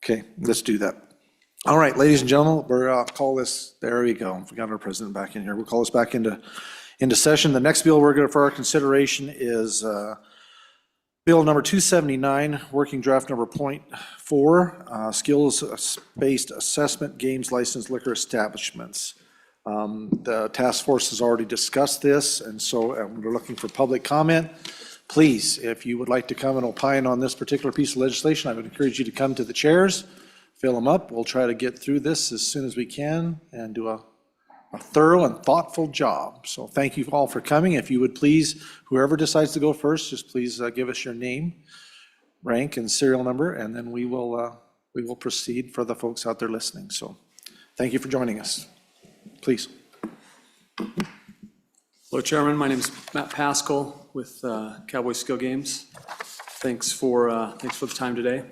Okay, let's do that. All right, ladies and gentlemen, we'll call this, there we go. We got our president back in here. We'll call this back into session. The next bill we're going to, for our consideration is Bill number 279, working draft number .4, skills-based assessment games licensed liquor establishments. The task force has already discussed this, and so we're looking for public comment. Please, if you would like to come and opine on this particular piece of legislation, I would encourage you to come to the chairs, fill them up. We'll try to get through this as soon as we can and do a thorough and thoughtful job. So thank you all for coming. If you would please, whoever decides to go first, just please give us your name, rank, and serial number, and then we will proceed for the folks out there listening. So thank you for joining us. Please. Hello, Chairman. My name is Matt Pascal with Cowboy Skill Games. Thanks for the time today.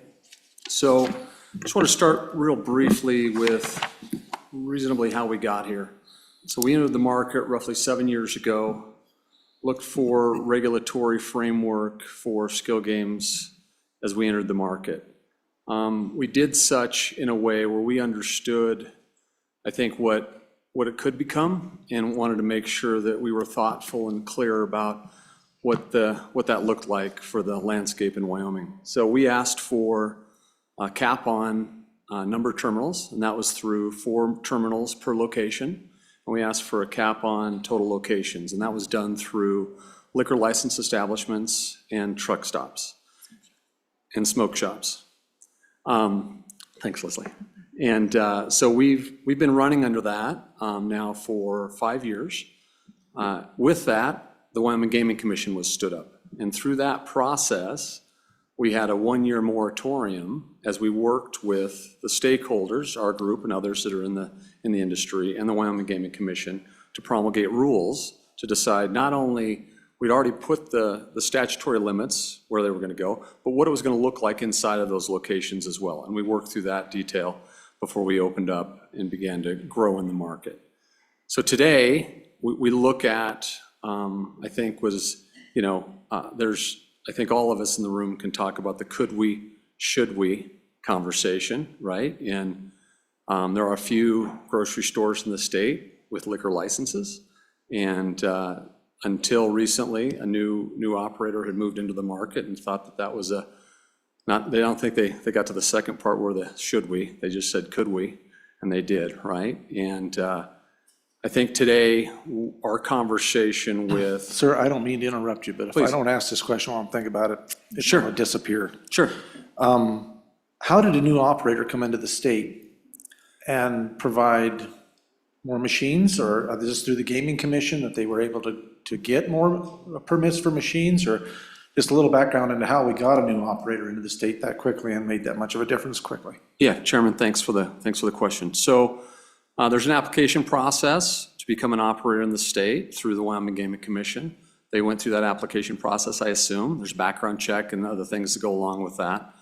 So I just want to start real briefly with reasonably how we got here. So we entered the market roughly 7 years ago, looked for regulatory framework for skill games as we entered the market. We did such in a way where we understood, I think, what it could become, and wanted to make sure that we were thoughtful and clear about what that looked like for the landscape in Wyoming. So we asked for a cap on number of terminals, and that was through 4 terminals per location. And we asked for a cap on total locations, and that was done through liquor license establishments and truck stops and smoke shops. Thanks, Leslie. And so we've been running under that now for 5 years. With that, the Wyoming Gaming Commission was stood up. And through that process, we had a 1-year moratorium as we worked with the stakeholders, our group and others that are in the industry, and the Wyoming Gaming Commission to promulgate rules to decide not only, we'd already put the statutory limits where they were going to go, but what it was going to look like inside of those locations as well. And we worked through that detail before we opened up and began to grow in the market. So today, we look at, I think I think all of us in the room can talk about the could we, should we conversation, right? And there are a few grocery stores in the state with liquor licenses. And until recently, a new operator had moved into the market and thought that was they don't think they got to the second part where the should we, they just said could we, and they did, right? And I think today our conversation with... Sir, I don't mean to interrupt you, but Please. If I don't ask this question while I'm thinking about it, it's Sure. going to disappear. Sure. How did a new operator come into the state and provide more machines, or is this through the Gaming Commission that they were able to get more permits for machines, or just a little background into how we got a new operator into the state that quickly and made that much of a difference quickly? Yeah, Chairman, thanks for the question. So there's an application process to become an operator in the state through the Wyoming Gaming Commission. They went through that application process, I assume. There's background check and other things that go along with that.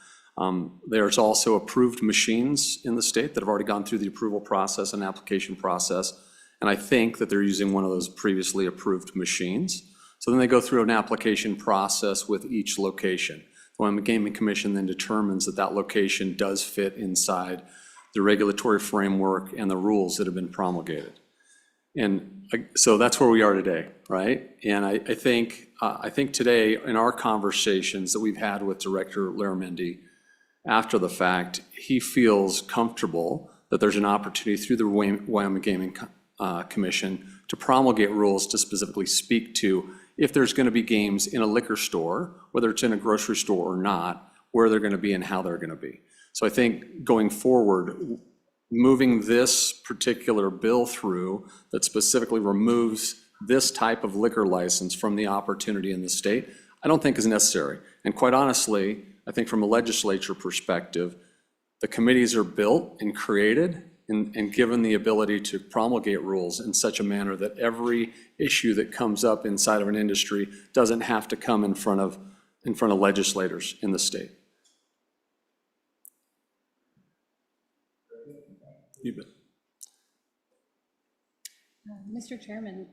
There's also approved machines in the state that have already gone through the approval process and application process. And I think that they're using one of those previously approved machines. So then they go through an application process with each location. The Wyoming Gaming Commission then determines that that location does fit inside the regulatory framework and the rules that have been promulgated. And so that's where we are today, right? And I think today in our conversations that we've had with Director Laramendi after the fact, he feels comfortable that there's an opportunity through the Wyoming Gaming Commission to promulgate rules to specifically speak to if there's going to be games in a liquor store, whether it's in a grocery store or not, where they're going to be and how they're going to be. So I think going forward, moving this particular bill through that specifically removes this type of liquor license from the opportunity in the state, I don't think is necessary. And quite honestly, I think from a legislature perspective, the committees are built and created and given the ability to promulgate rules in such a manner that every issue that comes up inside of an industry doesn't have to come in front of legislators in the state. You bet. Mr. Chairman.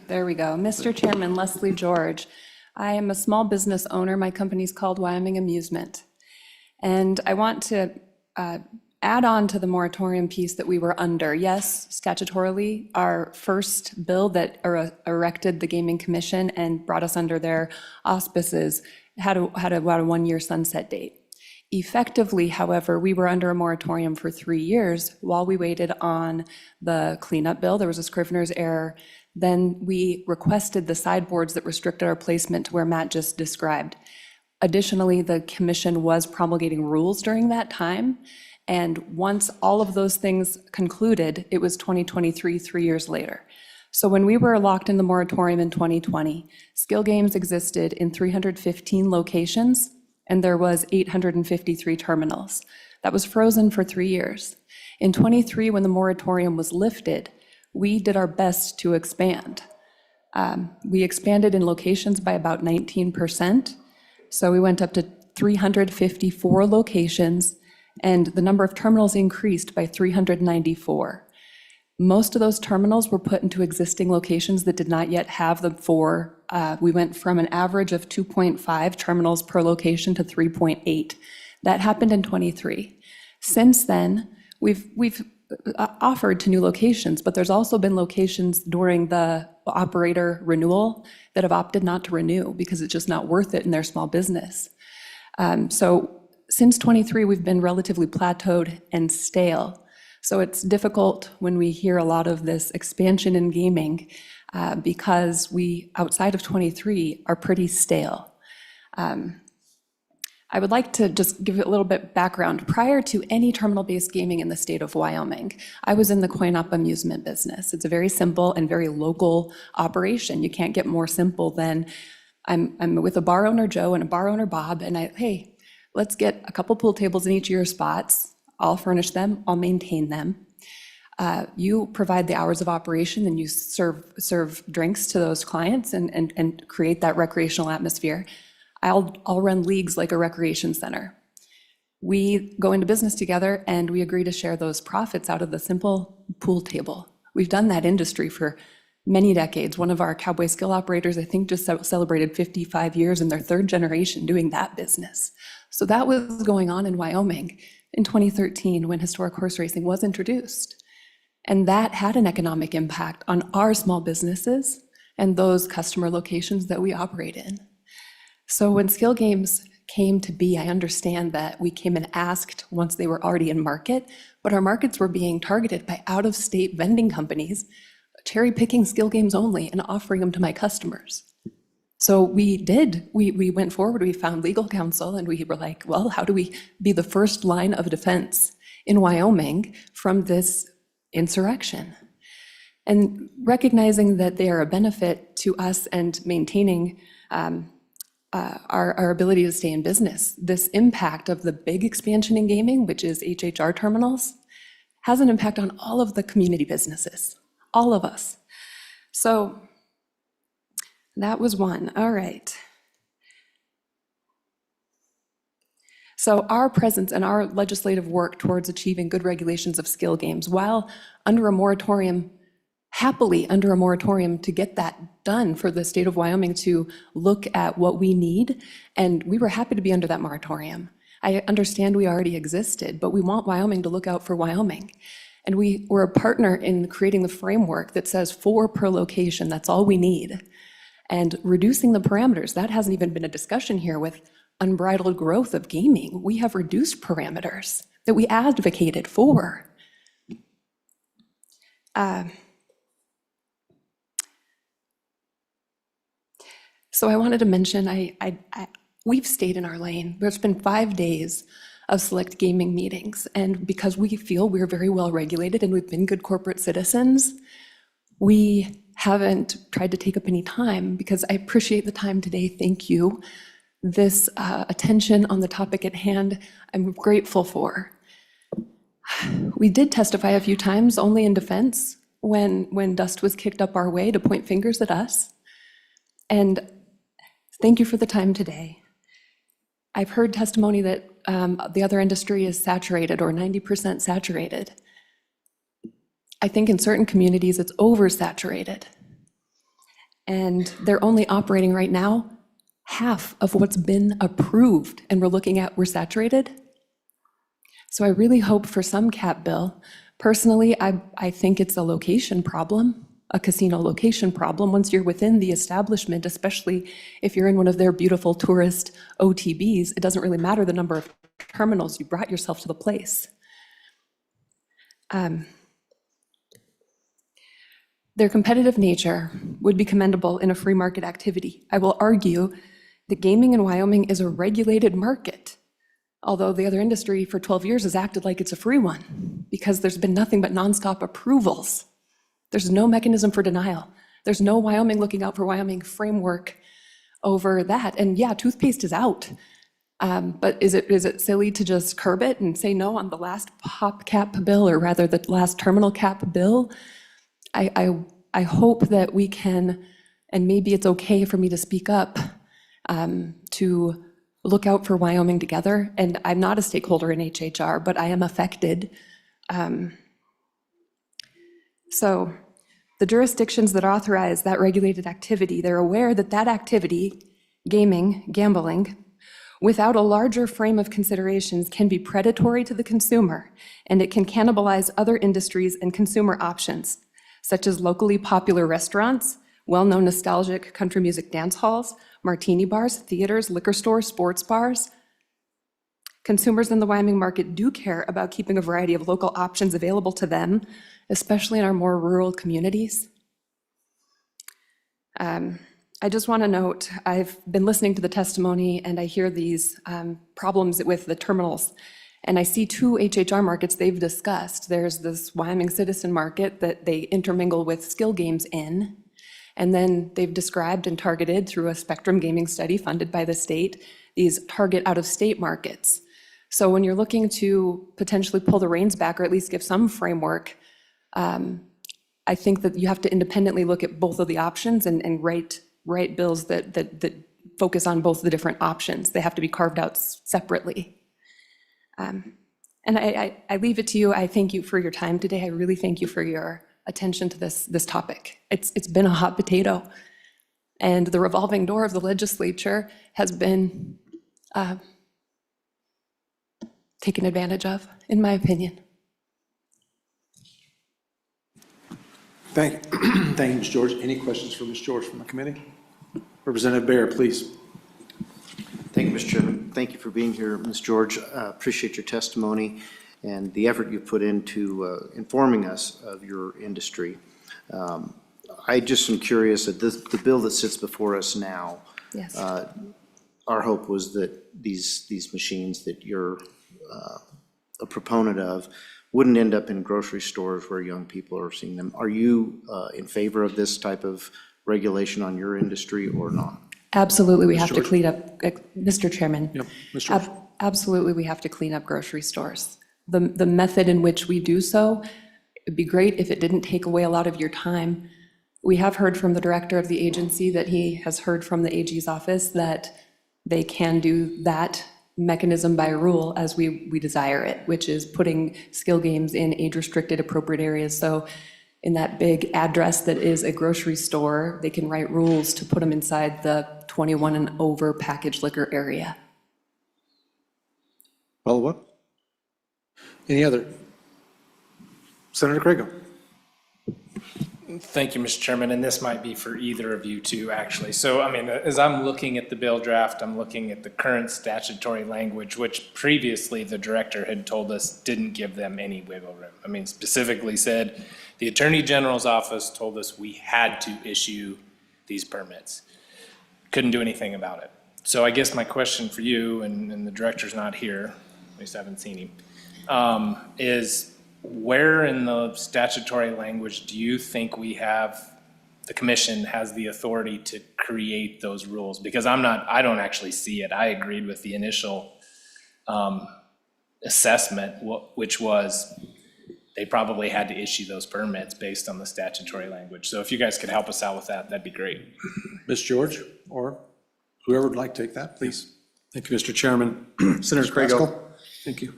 There we go. Mr. Chairman, Leslie George. I am a small business owner. My company's called Wyoming Amusement. And I want to add on to the moratorium piece that we were under. Yes, statutorily, our first bill that erected the Gaming Commission and brought us under their auspices had about a 1-year sunset date. Effectively, however, we were under a moratorium for 3 years while we waited on the cleanup bill. There was a Scrivener's error. Then we requested the sideboards that restricted our placement to where Matt just described. Additionally, the commission was promulgating rules during that time. And once all of those things concluded, it was 2023, 3 years later. So when we were locked in the moratorium in 2020, Skill Games existed in 315 locations, and there was 853 terminals. That was frozen for 3 years. In 23, when the moratorium was lifted, we did our best to expand. We expanded in locations by about 19%. So we went up to 354 locations, and the number of terminals increased by 394. Most of those terminals were put into existing locations that did not yet have the 4. We went from an average of 2.5 terminals per location to 3.8. That happened in 23. Since then, we've offered to new locations, but there's also been locations during the operator renewal that have opted not to renew because it's just not worth it in their small business. So since 23, we've been relatively plateaued and stale. So it's difficult when we hear a lot of this expansion in gaming because we, outside of 23, are pretty stale. I would like to just give a little bit background. Prior to any terminal-based gaming in the state of Wyoming, I was in the coin-op amusement business. It's a very simple and very local operation. You can't get more simple than I'm with a bar owner, Joe, and a bar owner, Bob, and hey, let's get a couple pool tables in each of your spots. I'll furnish them, I'll maintain them. You provide the hours of operation and you serve drinks to those clients and create that recreational atmosphere. I'll run leagues like a recreation center. We go into business together and we agree to share those profits out of the simple pool table. We've done that industry for many decades. One of our cowboy skill operators, I think, just celebrated 55 years in their 3rd generation doing that business. So that was going on in Wyoming in 2013 when historic horse racing was introduced. And that had an economic impact on our small businesses and those customer locations that we operate in. So when Skill Games came to be, I understand that we came and asked once they were already in market, but our markets were being targeted by out-of-state vending companies, cherry-picking Skill Games only and offering them to my customers. So we did. We went forward, we found legal counsel, and we were like, well, how do we be the first line of defense in Wyoming from this insurrection? And recognizing that they are a benefit to us and maintaining our ability to stay in business. This impact of the big expansion in gaming, which is HHR terminals, has an impact on all of the community businesses, all of us. So that was one. All right. So our presence and our legislative work towards achieving good regulations of skill games, while under a moratorium, happily under a moratorium to get that done for the state of Wyoming to look at what we need. And we were happy to be under that moratorium. I understand we already existed, but we want Wyoming to look out for Wyoming. And we were a partner in creating the framework that says 4 per location, that's all we need. And reducing the parameters, that hasn't even been a discussion here with unbridled growth of gaming. We have reduced parameters that we advocated for. So I wanted to mention, we've stayed in our lane. There's been 5 days of select gaming meetings, and because we feel we're very well regulated and we've been good corporate citizens, we haven't tried to take up any time because I appreciate the time today. Thank you. This attention on the topic at hand, I'm grateful for. We did testify a few times, only in defense, when dust was kicked up our way to point fingers at us. And thank you for the time today. I've heard testimony that the other industry is saturated or 90% saturated. I think in certain communities it's oversaturated. And they're only operating right now half of what's been approved. And we're looking at, we're saturated, So I really hope for some cap bill. Personally, I think it's a location problem, a casino location problem. Once you're within the establishment, especially if you're in one of their beautiful tourist OTBs, it doesn't really matter the number of terminals, you brought yourself to the place. Their competitive nature would be commendable in a free market activity. I will argue that gaming in Wyoming is a regulated market, although the other industry for 12 years has acted like it's a free one because there's been nothing but nonstop approvals. There's no mechanism for denial. There's no Wyoming looking out for Wyoming framework over that. And yeah, toothpaste is out. But is it silly to just curb it and say no on the last pop cap bill, or rather the last terminal cap bill? I hope that we can, and maybe it's okay for me to speak up, to look out for Wyoming together. And I'm not a stakeholder in HHR, but I am affected. So the jurisdictions that authorize that regulated activity, they're aware that that activity, gaming, gambling, without a larger frame of considerations can be predatory to the consumer, and it can cannibalize other industries and consumer options, such as locally popular restaurants, well-known nostalgic country music dance halls, martini bars, theaters, liquor stores, sports bars. Consumers in the Wyoming market do care about keeping a variety of local options available to them, especially in our more rural communities. I just want to note, I've been listening to the testimony and I hear these problems with the terminals. And I see two HHR markets they've discussed. There's this Wyoming citizen market that they intermingle with skill games in. And then they've described and targeted through a spectrum gaming study funded by the state, these target out-of-state markets. So when you're looking to potentially pull the reins back or at least give some framework, I think that you have to independently look at both of the options and write bills that focus on both the different options. They have to be carved out separately. And I leave it to you. I thank you for your time today. I really thank you for your attention to this topic. It's been a hot potato, and the revolving door of the legislature has been taken advantage of, in my opinion. Thank you, Ms. George. Any questions for Ms. George from the committee? Representative Bear, please. Thank you, Mr. Chairman. Thank you for being here, Ms. George. Appreciate your testimony and the effort you put into informing us of your industry. I just am curious that the bill that sits before us now, Yes. Our hope was that these machines that you're a proponent of wouldn't end up in grocery stores where young people are seeing them. Are you in favor of this type of regulation on your industry or not? Absolutely, we have to clean up, Mr. Chairman. Yep, Ms. George. Absolutely, we have to clean up grocery stores. The method in which we do so, it'd be great if it didn't take away a lot of your time. We have heard from the director of the agency that he has heard from the AG's office that they can do that mechanism by rule as we desire it, which is putting skill games in age-restricted appropriate areas. So in that big address that is a grocery store, they can write rules to put them inside the 21 and over packaged liquor area. Follow up? Any other? Senator Crago. Thank you, Mr. Chairman, and this might be for either of you too, actually. So, I mean, as I'm looking at the bill draft, I'm looking at the current statutory language, which previously the director had told us didn't give them any wiggle room. I mean, specifically said, the Attorney General's office told us we had to issue these permits. Couldn't do anything about it. So I guess my question for you, and the director's not here, at least I haven't seen him, is where in the statutory language do you think we have, the commission has the authority to create those rules? Because I don't actually see it. I agreed with the initial assessment, which was they probably had to issue those permits based on the statutory language. So if you guys could help us out with that, that'd be great. Ms. George, or whoever would like to take that, please. Thank you, Mr. Chairman. Senator Crago. Pascal? Thank you.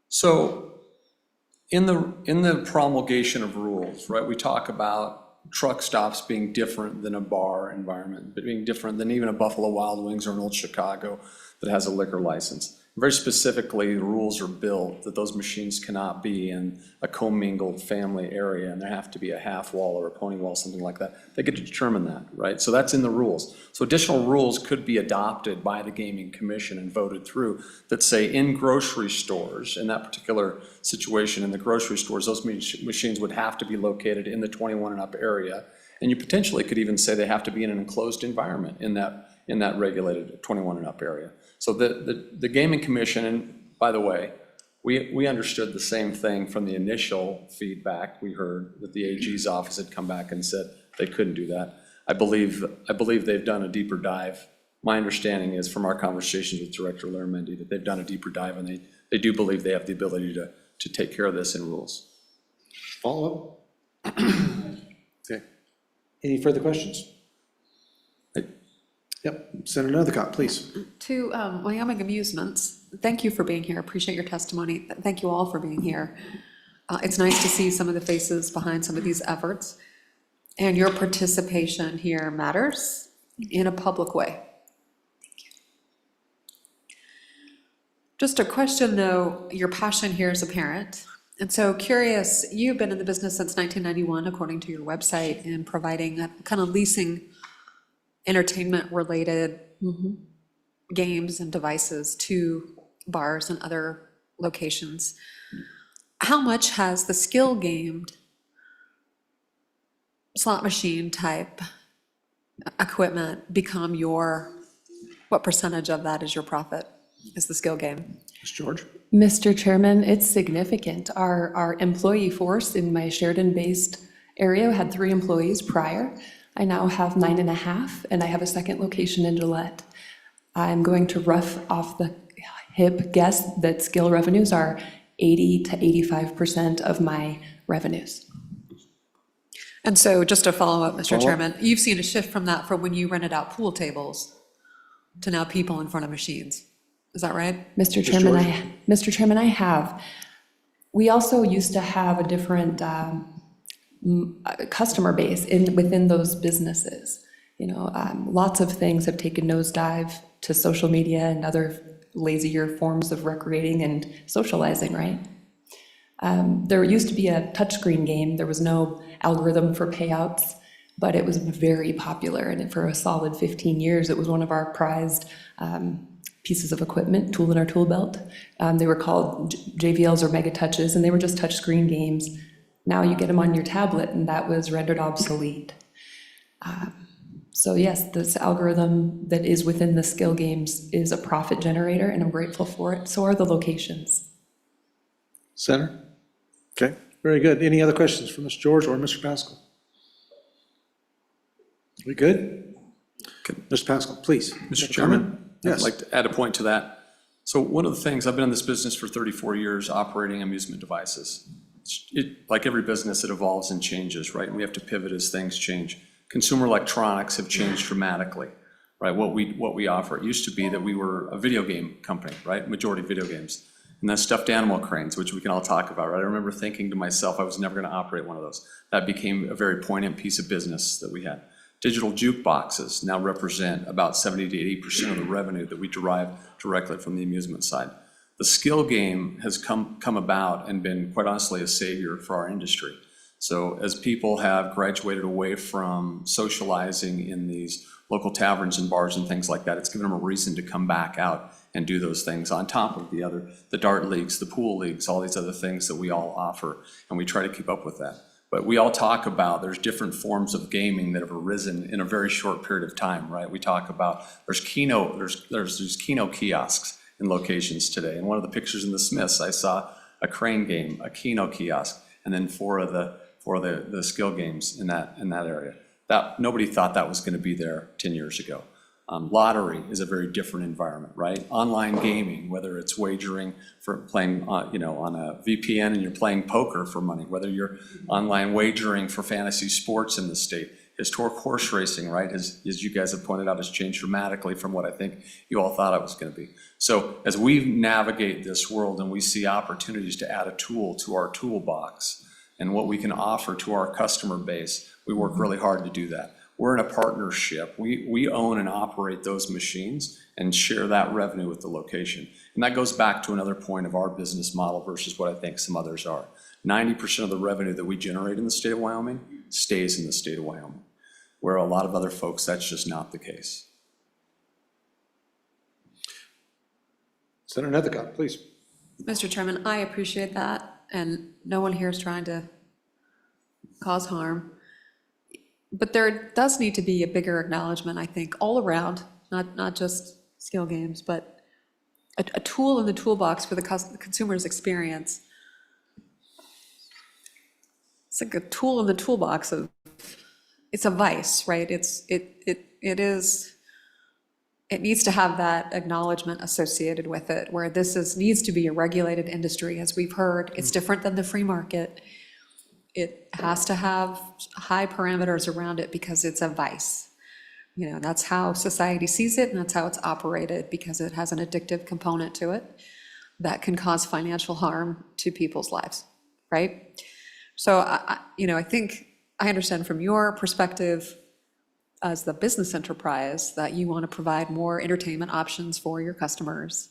So in the promulgation of rules, right, we talk about truck stops being different than a bar environment, but being different than even a Buffalo Wild Wings or an Old Chicago that has a liquor license. Very specifically, the rules are built that those machines cannot be in a commingled family area, and there have to be a half wall or a pony wall, something like that. They get to determine that, right? So that's in the rules. So additional rules could be adopted by the Gaming Commission and voted through that say in grocery stores, in that particular situation, in the grocery stores, those machines would have to be located in the 21 and up area. And you potentially could even say they have to be in an enclosed environment in that regulated 21 and up area. So the Gaming Commission, and by the way, we understood the same thing from the initial feedback we heard that the AG's office had come back and said they couldn't do that. I believe they've done a deeper dive. My understanding is from our conversations with Director Laramendi that they've done a deeper dive, and they do believe they have the ability to take care of this in rules. Follow up? Okay. Any further questions? Yep, Senator Endicott, please. To Wyoming Amusements, thank you for being here. Appreciate your testimony. Thank you all for being here. It's nice to see some of the faces behind some of these efforts. And your participation here matters in a public way. Thank you. Just a question though, your passion here is apparent. And so curious, you've been in the business since 1991, according to your website, in providing kind of leasing entertainment-related games and devices to bars and other locations. How much has the skill-gamed slot machine type equipment become what percentage of that is your profit, is the skill game? Ms. George? Mr. Chairman, it's significant. Our employee force in my Sheridan-based area had 3 employees prior. I now have 9.5, and I have a second location in Gillette. I'm going to rough off the hip guess that skill revenues are 80 to 85% of my revenues. And so just to follow up, Mr. Chairman, you've seen a shift from when you rented out pool tables to now people in front of machines. Is that right? Mr. Chairman, I have. We also used to have a different customer base within those businesses. Lots of things have taken nosedive to social media and other lazier forms of recreating and socializing, right? There used to be a touchscreen game. There was no algorithm for payouts, but it was very popular. And for a solid 15 years, it was one of our prized pieces of equipment, tool in our tool belt. They were called JVLs or Mega Touches, and they were just touchscreen games. Now you get them on your tablet, and that was rendered obsolete. So yes, this algorithm that is within the skill games is a profit generator, and I'm grateful for it. So are the locations. Senator? Okay, very good. Any other questions for Ms. George or Mr. Pascal? We good? Mr. Pascal, please. Mr. Chairman, Yes. I'd like to add a point to that. So one of the things, I've been in this business for 34 years operating amusement devices. Like every business, it evolves and changes, right? And we have to pivot as things change. Consumer electronics have changed dramatically, right? What we offer. It used to be that we were a video game company, right? Majority video games. And then stuffed animal cranes, which we can all talk about, right? I remember thinking to myself, I was never going to operate one of those. That became a very poignant piece of business that we had. Digital jukeboxes now represent about 70 to 80% of the revenue that we derive directly from the amusement side. The skill game has come about and been, quite honestly, a savior for our industry. So as people have graduated away from socializing in these local taverns and bars and things like that, it's given them a reason to come back out and do those things on top of the dart leagues, the pool leagues, all these other things that we all offer, and we try to keep up with that. But we all talk about there's different forms of gaming that have arisen in a very short period of time, right? We talk about there's Keno kiosks in locations today. And one of the pictures in the Smiths, I saw a crane game, a Keno kiosk, and then four of the skill games in that area. That nobody thought that was going to be there 10 years ago. Lottery is a very different environment, right? Online gaming, whether it's wagering for playing, on a VPN and you're playing poker for money, whether you're online wagering for fantasy sports in the state. Historic horse racing, right, as you guys have pointed out, has changed dramatically from what I think you all thought it was going to be. So as we navigate this world and we see opportunities to add a tool to our toolbox and what we can offer to our customer base, we work really hard to do that. we're in a partnership. We own and operate those machines and share that revenue with the location. And that goes back to another point of our business model versus what I think some others are. 90% of the revenue that we generate in the state of Wyoming stays in the state of Wyoming, where a lot of other folks, that's just not the case. Senator Nethercutt, please. Mr. Chairman, I appreciate that, and no one here is trying to cause harm. But there does need to be a bigger acknowledgement, I think, all around, not just skill games, but a tool in the toolbox for the consumer's experience. It's like a tool in the toolbox of, it's a vice, right? It needs to have that acknowledgement associated with it, where needs to be a regulated industry, as we've heard. It's different than the free market. It has to have high parameters around it because it's a vice. You know, that's how society sees it, and that's how it's operated, because it has an addictive component to it that can cause financial harm to people's lives, right? So, I think I understand from your perspective as the business enterprise that you want to provide more entertainment options for your customers.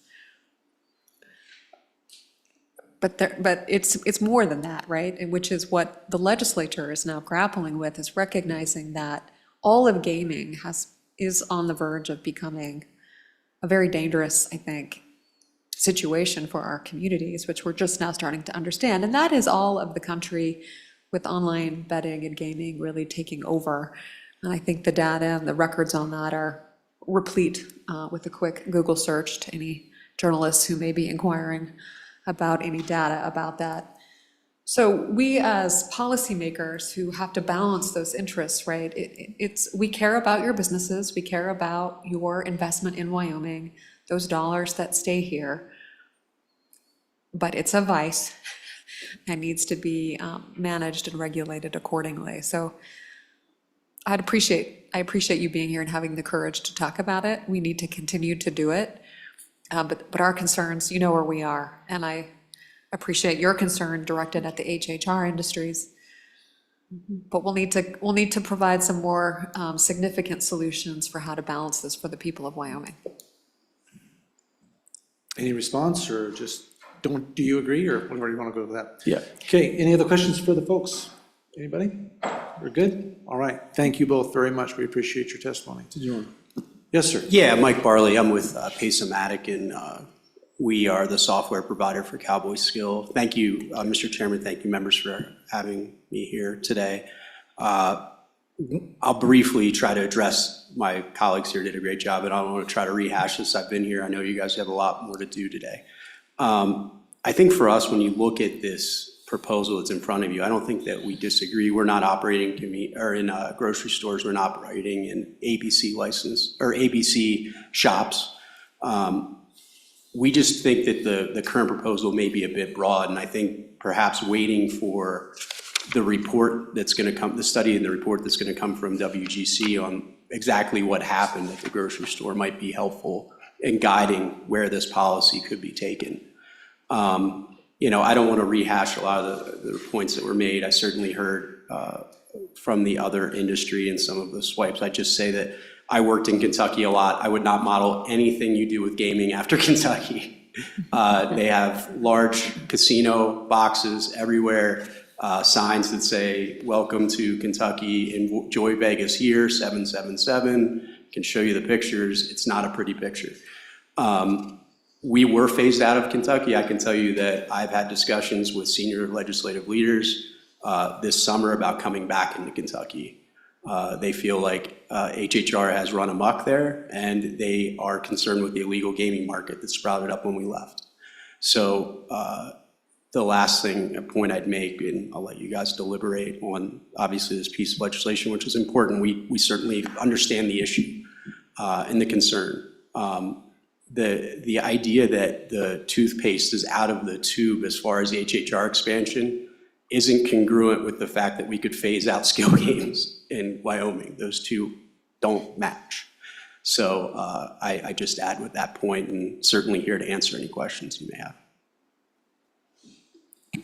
But it's more than that, right? And which is what the legislature is now grappling with, is recognizing that all of gaming is on the verge of becoming a very dangerous, I think, situation for our communities, which we're just now starting to understand. And that is all of the country, with online betting and gaming really taking over. And I think the data and the records on that are replete with a quick Google search to any journalists who may be inquiring about any data about that. So we as policymakers who have to balance those interests, right? We care about your businesses, we care about your investment in Wyoming, those dollars that stay here, but it's a vice and needs to be managed and regulated accordingly. So I appreciate you being here and having the courage to talk about it. We need to continue to do it. But our concerns, you know where we are, and I appreciate your concern directed at the HHR industries. But we'll need to provide some more significant solutions for how to balance this for the people of Wyoming. Any response, or just do you agree, or where do you want to go with that? Yeah. Okay, any other questions for the folks? Anybody? We're good? All right, thank you both very much. We appreciate your testimony. Did you want? Yes, sir. Yeah, Mike Barley, I'm with Pace-O-Matic, and we are the software provider for Cowboy Skill. Thank you, Mr. Chairman, thank you, members, for having me here today. I'll briefly try to address, my colleagues here did a great job, and I don't want to try to rehash this. I've been here, I know you guys have a lot more to do today. I think for us, when you look at this proposal that's in front of you, I don't think that we disagree. We're not operating in grocery stores. We're not operating in ABC license or ABC shops. We just think that the current proposal may be a bit broad, and I think perhaps waiting for the report that's going to come, the study and the report that's going to come from WGC on exactly what happened at the grocery store might be helpful in guiding where this policy could be taken. I don't want to rehash a lot of the points that were made. I certainly heard from the other industry and some of the swipes. I just say that I worked in Kentucky a lot. I would not model anything you do with gaming after Kentucky. They have large casino boxes everywhere, signs that say, "Welcome to Kentucky, enjoy Vegas here, 777. Can show you the pictures. It's not a pretty picture. We were phased out of Kentucky. I can tell you that I've had discussions with senior legislative leaders this summer about coming back into Kentucky. They feel like HHR has run amok there, and they are concerned with the illegal gaming market that sprouted up when we left. So the last a point I'd make, and I'll let you guys deliberate on, obviously, this piece of legislation, which is important. We certainly understand the issue and the concern. The idea that the toothpaste is out of the tube as far as the HHR expansion isn't congruent with the fact that we could phase out skill games in Wyoming. Those two don't match. So I just add with that point, and certainly here to answer any questions you may have.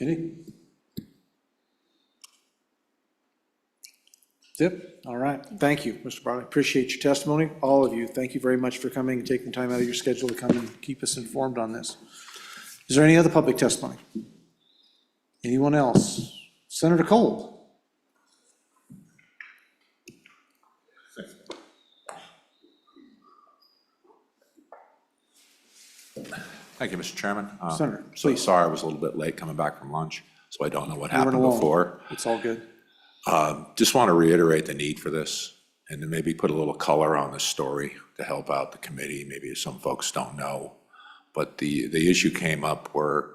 Any? Yep, all right. Thank you, Mr. Barley. Appreciate your testimony. All of you, thank you very much for coming and taking time out of your schedule to come and keep us informed on this. Is there any other public testimony? Anyone else? Senator Cole? Thank you, Mr. Chairman. Senator, So please. sorry I was a little bit late coming back from lunch, so I don't know what You weren't happened alone. before. It's all good. Just want to reiterate the need for this and to maybe put a little color on this story to help out the committee. Maybe some folks don't know. But the issue came up where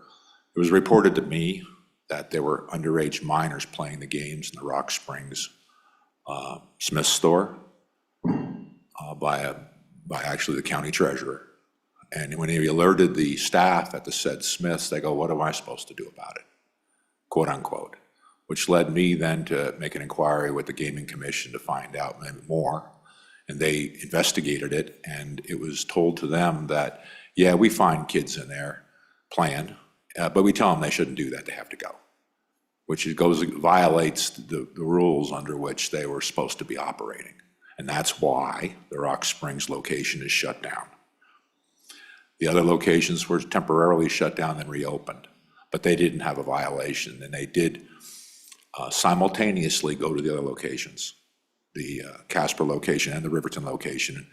it was reported to me that there were underage minors playing the games in the Rock Springs Smith store by actually the county treasurer. And when he alerted the staff at the said Smiths, they go, "What am I supposed to do about it?" Quote unquote, which led me then to make an inquiry with the Gaming Commission to find out more. And they investigated it, and it was told to them that, yeah, we find kids in there playing, but we tell them they shouldn't do that, they have to go, which violates the rules under which they were supposed to be operating. And that's why the Rock Springs location is shut down. The other locations were temporarily shut down and reopened, but they didn't have a violation, and they did simultaneously go to the other locations, the Casper location and the Riverton location,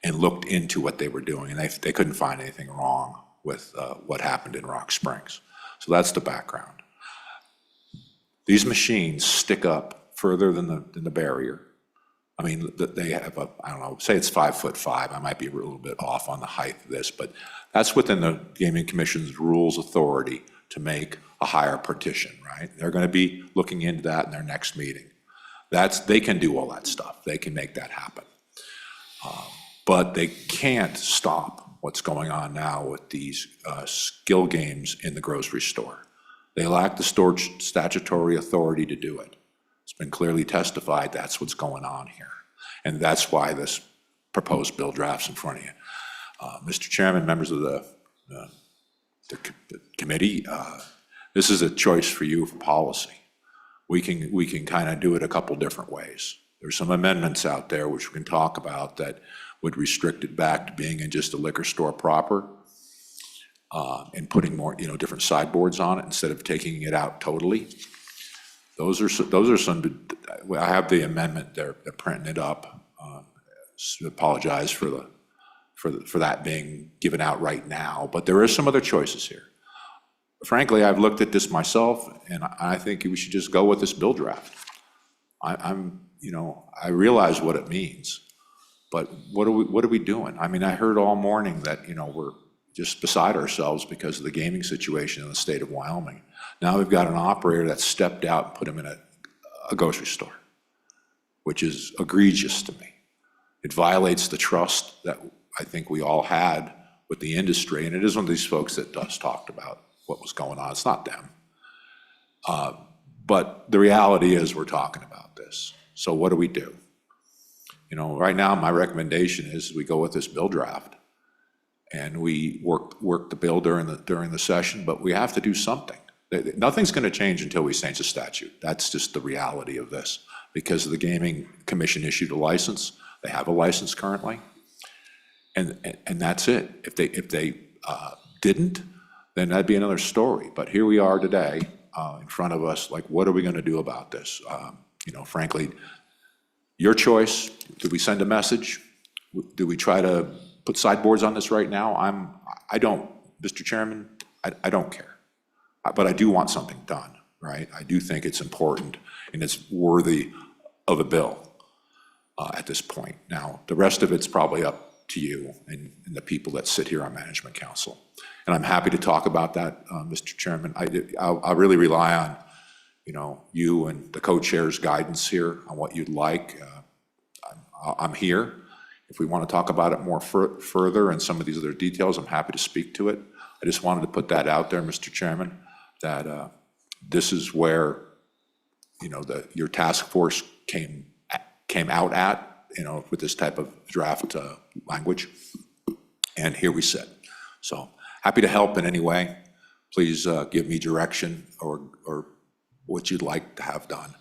and looked into what they were doing, and they couldn't find anything wrong with what happened in Rock Springs. So that's the background. These machines stick up further than the barrier. I mean, they have I don't know, say it's 5'5". I might be a little bit off on the height of this, but that's within the Gaming Commission's rules authority to make a higher partition, right? They're going to be looking into that in their next meeting. They can do all that stuff. They can make that happen. But they can't stop what's going on now with these skill games in the grocery store. They lack the statutory authority to do it. It's been clearly testified that's what's going on here. And that's why this proposed bill draft's in front of you. Mr. Chairman, members of the committee, this is a choice for you for policy. We can kind of do it a couple different ways. There's some amendments out there which we can talk about that would restrict it back to being in just a liquor store proper, and putting more, different sideboards on it instead of taking it out totally. Those are some. I have the amendment there. They're printing it up. Apologize for that being given out right now, but there is some other choices here. Frankly, I've looked at this myself, and I think we should just go with this bill draft. I realize what it means, but what are we doing? I mean, I heard all morning that, we're just beside ourselves because of the gaming situation in the state of Wyoming. Now we've got an operator that stepped out and put him in a grocery store, which is egregious to me. It violates the trust that I think we all had with the industry, and it is one of these folks that does talked about what was going on. It's not them. But the reality is we're talking about this. So what do we do? Right now, my recommendation is we go with this bill draft and we work the bill during the session, but we have to do something. Nothing's going to change until we change the statute. That's just the reality of this, because the Gaming Commission issued a license. They have a license currently, and that's it. If they didn't, then that'd be another story. But here we are today in front of us. Like, what are we going to do about this? Frankly, your choice. Do we send a message? Do we try to put sideboards on this right now? I don't, Mr. Chairman, I don't care. But I do want something done, right? I do think it's important and it's worthy of a bill at this point. Now, the rest of it's probably up to you and the people that sit here on Management Council. And I'm happy to talk about that, Mr. Chairman. I really rely on, you and the co-chair's guidance here on what you'd like. I'm here. If we want to talk about it more further and some of these other details, I'm happy to speak to it. I just wanted to put that out there, Mr. Chairman, that this is where, your task force came out at, with this type of draft language. And here we sit. So happy to help in any way. Please give me direction or what you'd like to have done.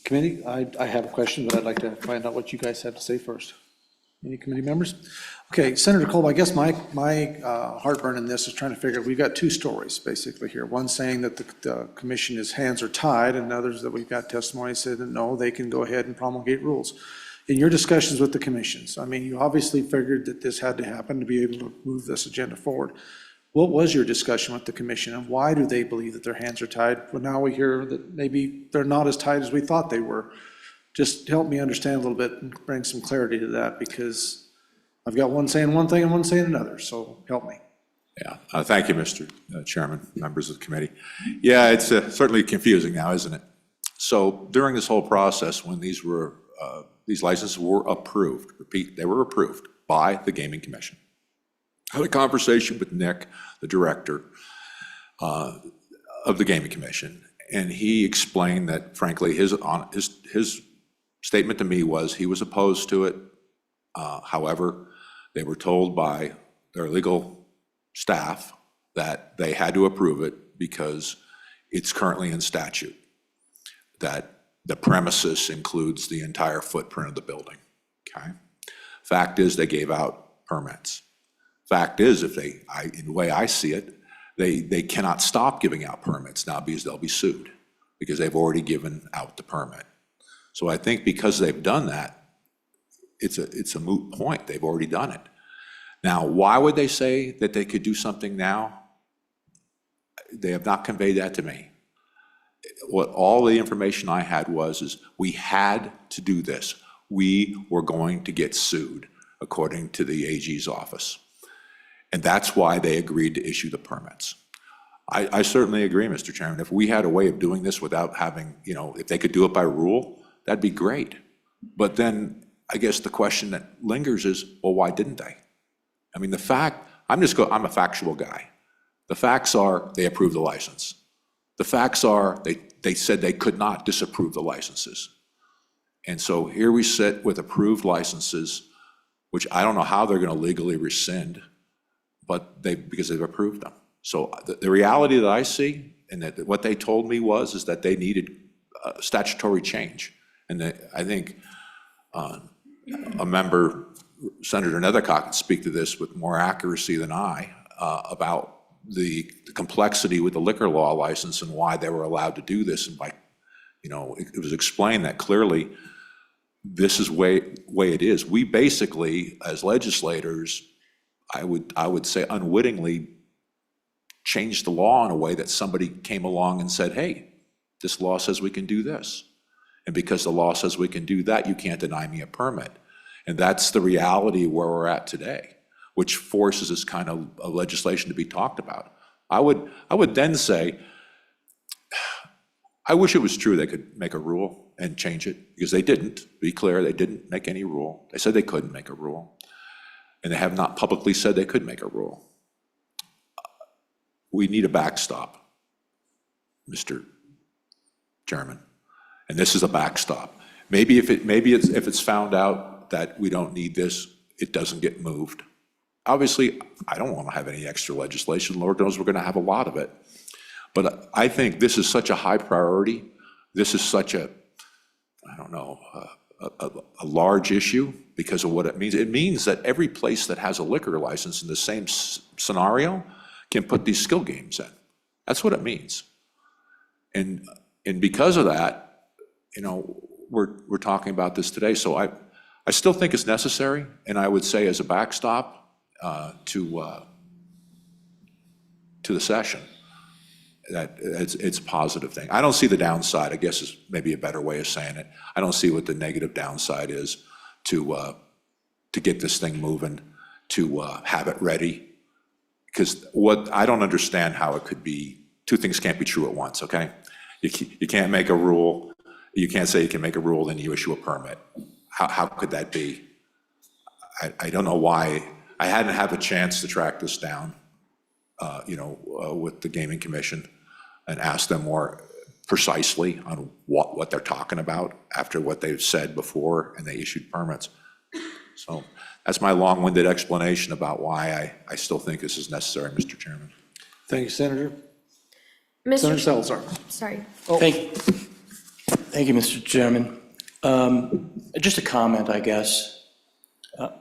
Committee, I have a question, but I'd like to find out what you guys have to say first. Any committee members? Okay, Senator Kolb, I guess my heartburn in this is trying to figure, we've got two stories basically here. One saying that the commission's hands are tied, and others that we've got testimony saying that no, they can go ahead and promulgate rules. In your discussions with the commissions, I mean, you obviously figured that this had to happen to be able to move this agenda forward. What was your discussion with the commission, and why do they believe that their hands are tied? Well, now we hear that maybe they're not as tied as we thought they were. Just help me understand a little bit and bring some clarity to that, because I've got one saying one thing and one saying another, so help me. Yeah, thank you, Mr. Chairman, members of the committee. Yeah, it's certainly confusing now, isn't it? So during this whole process, when these licenses were approved, repeat, they were approved by the Gaming Commission. I had a conversation with Nick, the director of the Gaming Commission, and he explained that, frankly, his statement to me was he was opposed to it. However, they were told by their legal staff that they had to approve it because it's currently in statute, that the premises includes the entire footprint of the building, okay? Fact is, they gave out permits. Fact is, in the way I see it, they cannot stop giving out permits now because they'll be sued, because they've already given out the permit. So I think because they've done that, it's a moot point. They've already done it. Now, why would they say that they could do something now? They have not conveyed that to me. What all the information I had is we had to do this. We were going to get sued, according to the AG's office. And that's why they agreed to issue the permits. I certainly agree, Mr. Chairman. If we had a way of doing this without having, if they could do it by rule, that'd be great. But then I guess the question that lingers is, well, why didn't they? I mean, I'm a factual guy. The facts are they approved the license. The facts are they said they could not disapprove the licenses. And so here we sit with approved licenses, which I don't know how they're going to legally rescind, but because they've approved them. So the reality that I see, and that what they told me is that they needed statutory change. And that I think a member, Senator Nethercock, can speak to this with more accuracy than I about the complexity with the liquor law license and why they were allowed to do this. And it was explained that clearly this is way it is. We basically, as legislators, I would say unwittingly changed the law in a way that somebody came along and said, hey, this law says we can do this. And because the law says we can do that, you can't deny me a permit. And that's the reality where we're at today, which forces this kind of legislation to be talked about. I would then say, I wish it was true they could make a rule and change it, because they didn't. To be clear, they didn't make any rule. They said they couldn't make a rule. And they have not publicly said they could make a rule. We need a backstop, Mr. Chairman. And this is a backstop. Maybe if it's found out that we don't need this, it doesn't get moved. Obviously, I don't want to have any extra legislation. Lord knows we're going to have a lot of it. But I think this is such a high priority. This is such a large issue because of what it means. It means that every place that has a liquor license in the same scenario can put these skill games in. That's what it means. And because of that, we're talking about this today. So I still think it's necessary, and I would say as a backstop to the session, that it's a positive thing. I don't see the downside, I guess is maybe a better way of saying it. I don't see what the negative downside is to get this thing moving, to have it ready. Because I don't understand how it could be, two things can't be true at once, okay? You can't make a rule, you can't say you can make a rule, then you issue a permit. How could that be? I don't know why. I hadn't had a chance to track this down, with the Gaming Commission and ask them more precisely on what they're talking about after what they've said before and they issued permits. So that's my long-winded explanation about why I still think this is necessary, Mr. Chairman. Thank you, Senator. Mr. Senator Salazar. Sorry. Thank Thank you, Mr. Chairman. Just a comment, I guess.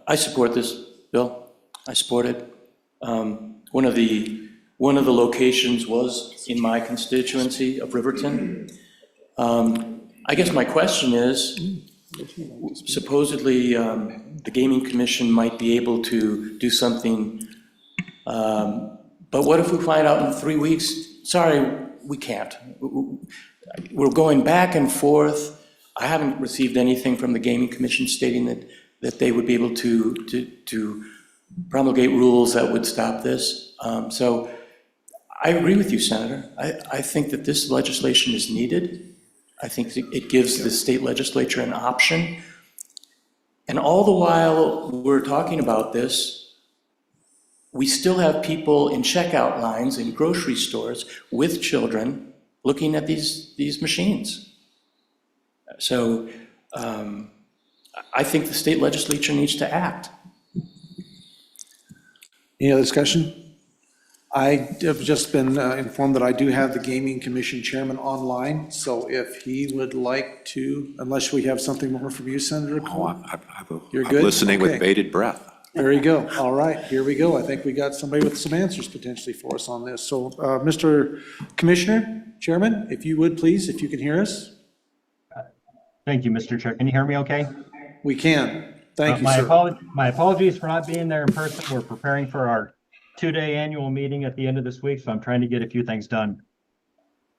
I support this bill. I support it. One of the locations was in my constituency of Riverton. I guess my question is, supposedly, the Gaming Commission might be able to do something, but what if we find out in 3 weeks, sorry, we can't. We're going back and forth. I haven't received anything from the Gaming Commission stating that they would be able to promulgate rules that would stop this. So I agree with you, Senator. I think that this legislation is needed. I think it gives the state legislature an option. And all the while we're talking about this, we still have people in checkout lines in grocery stores with children looking at these machines. So I think the state legislature needs to act. Any other discussion? I have just been informed that I do have the Gaming Commission Chairman online, so if he would like to, unless we have something more from you, Senator Oh, Cole? You're I'm good? listening with Okay. bated breath. There you go. All right, here we go. I think we got somebody with some answers potentially for us on this. So, Mr. Commissioner, Chairman, if you would, please, if you can hear us? Thank you, Mr. Chair. Can you hear me okay? We can. Thank you, My sir. my apologies for not being there in person. We're preparing for our two-day annual meeting at the end of this week, so I'm trying to get a few things done.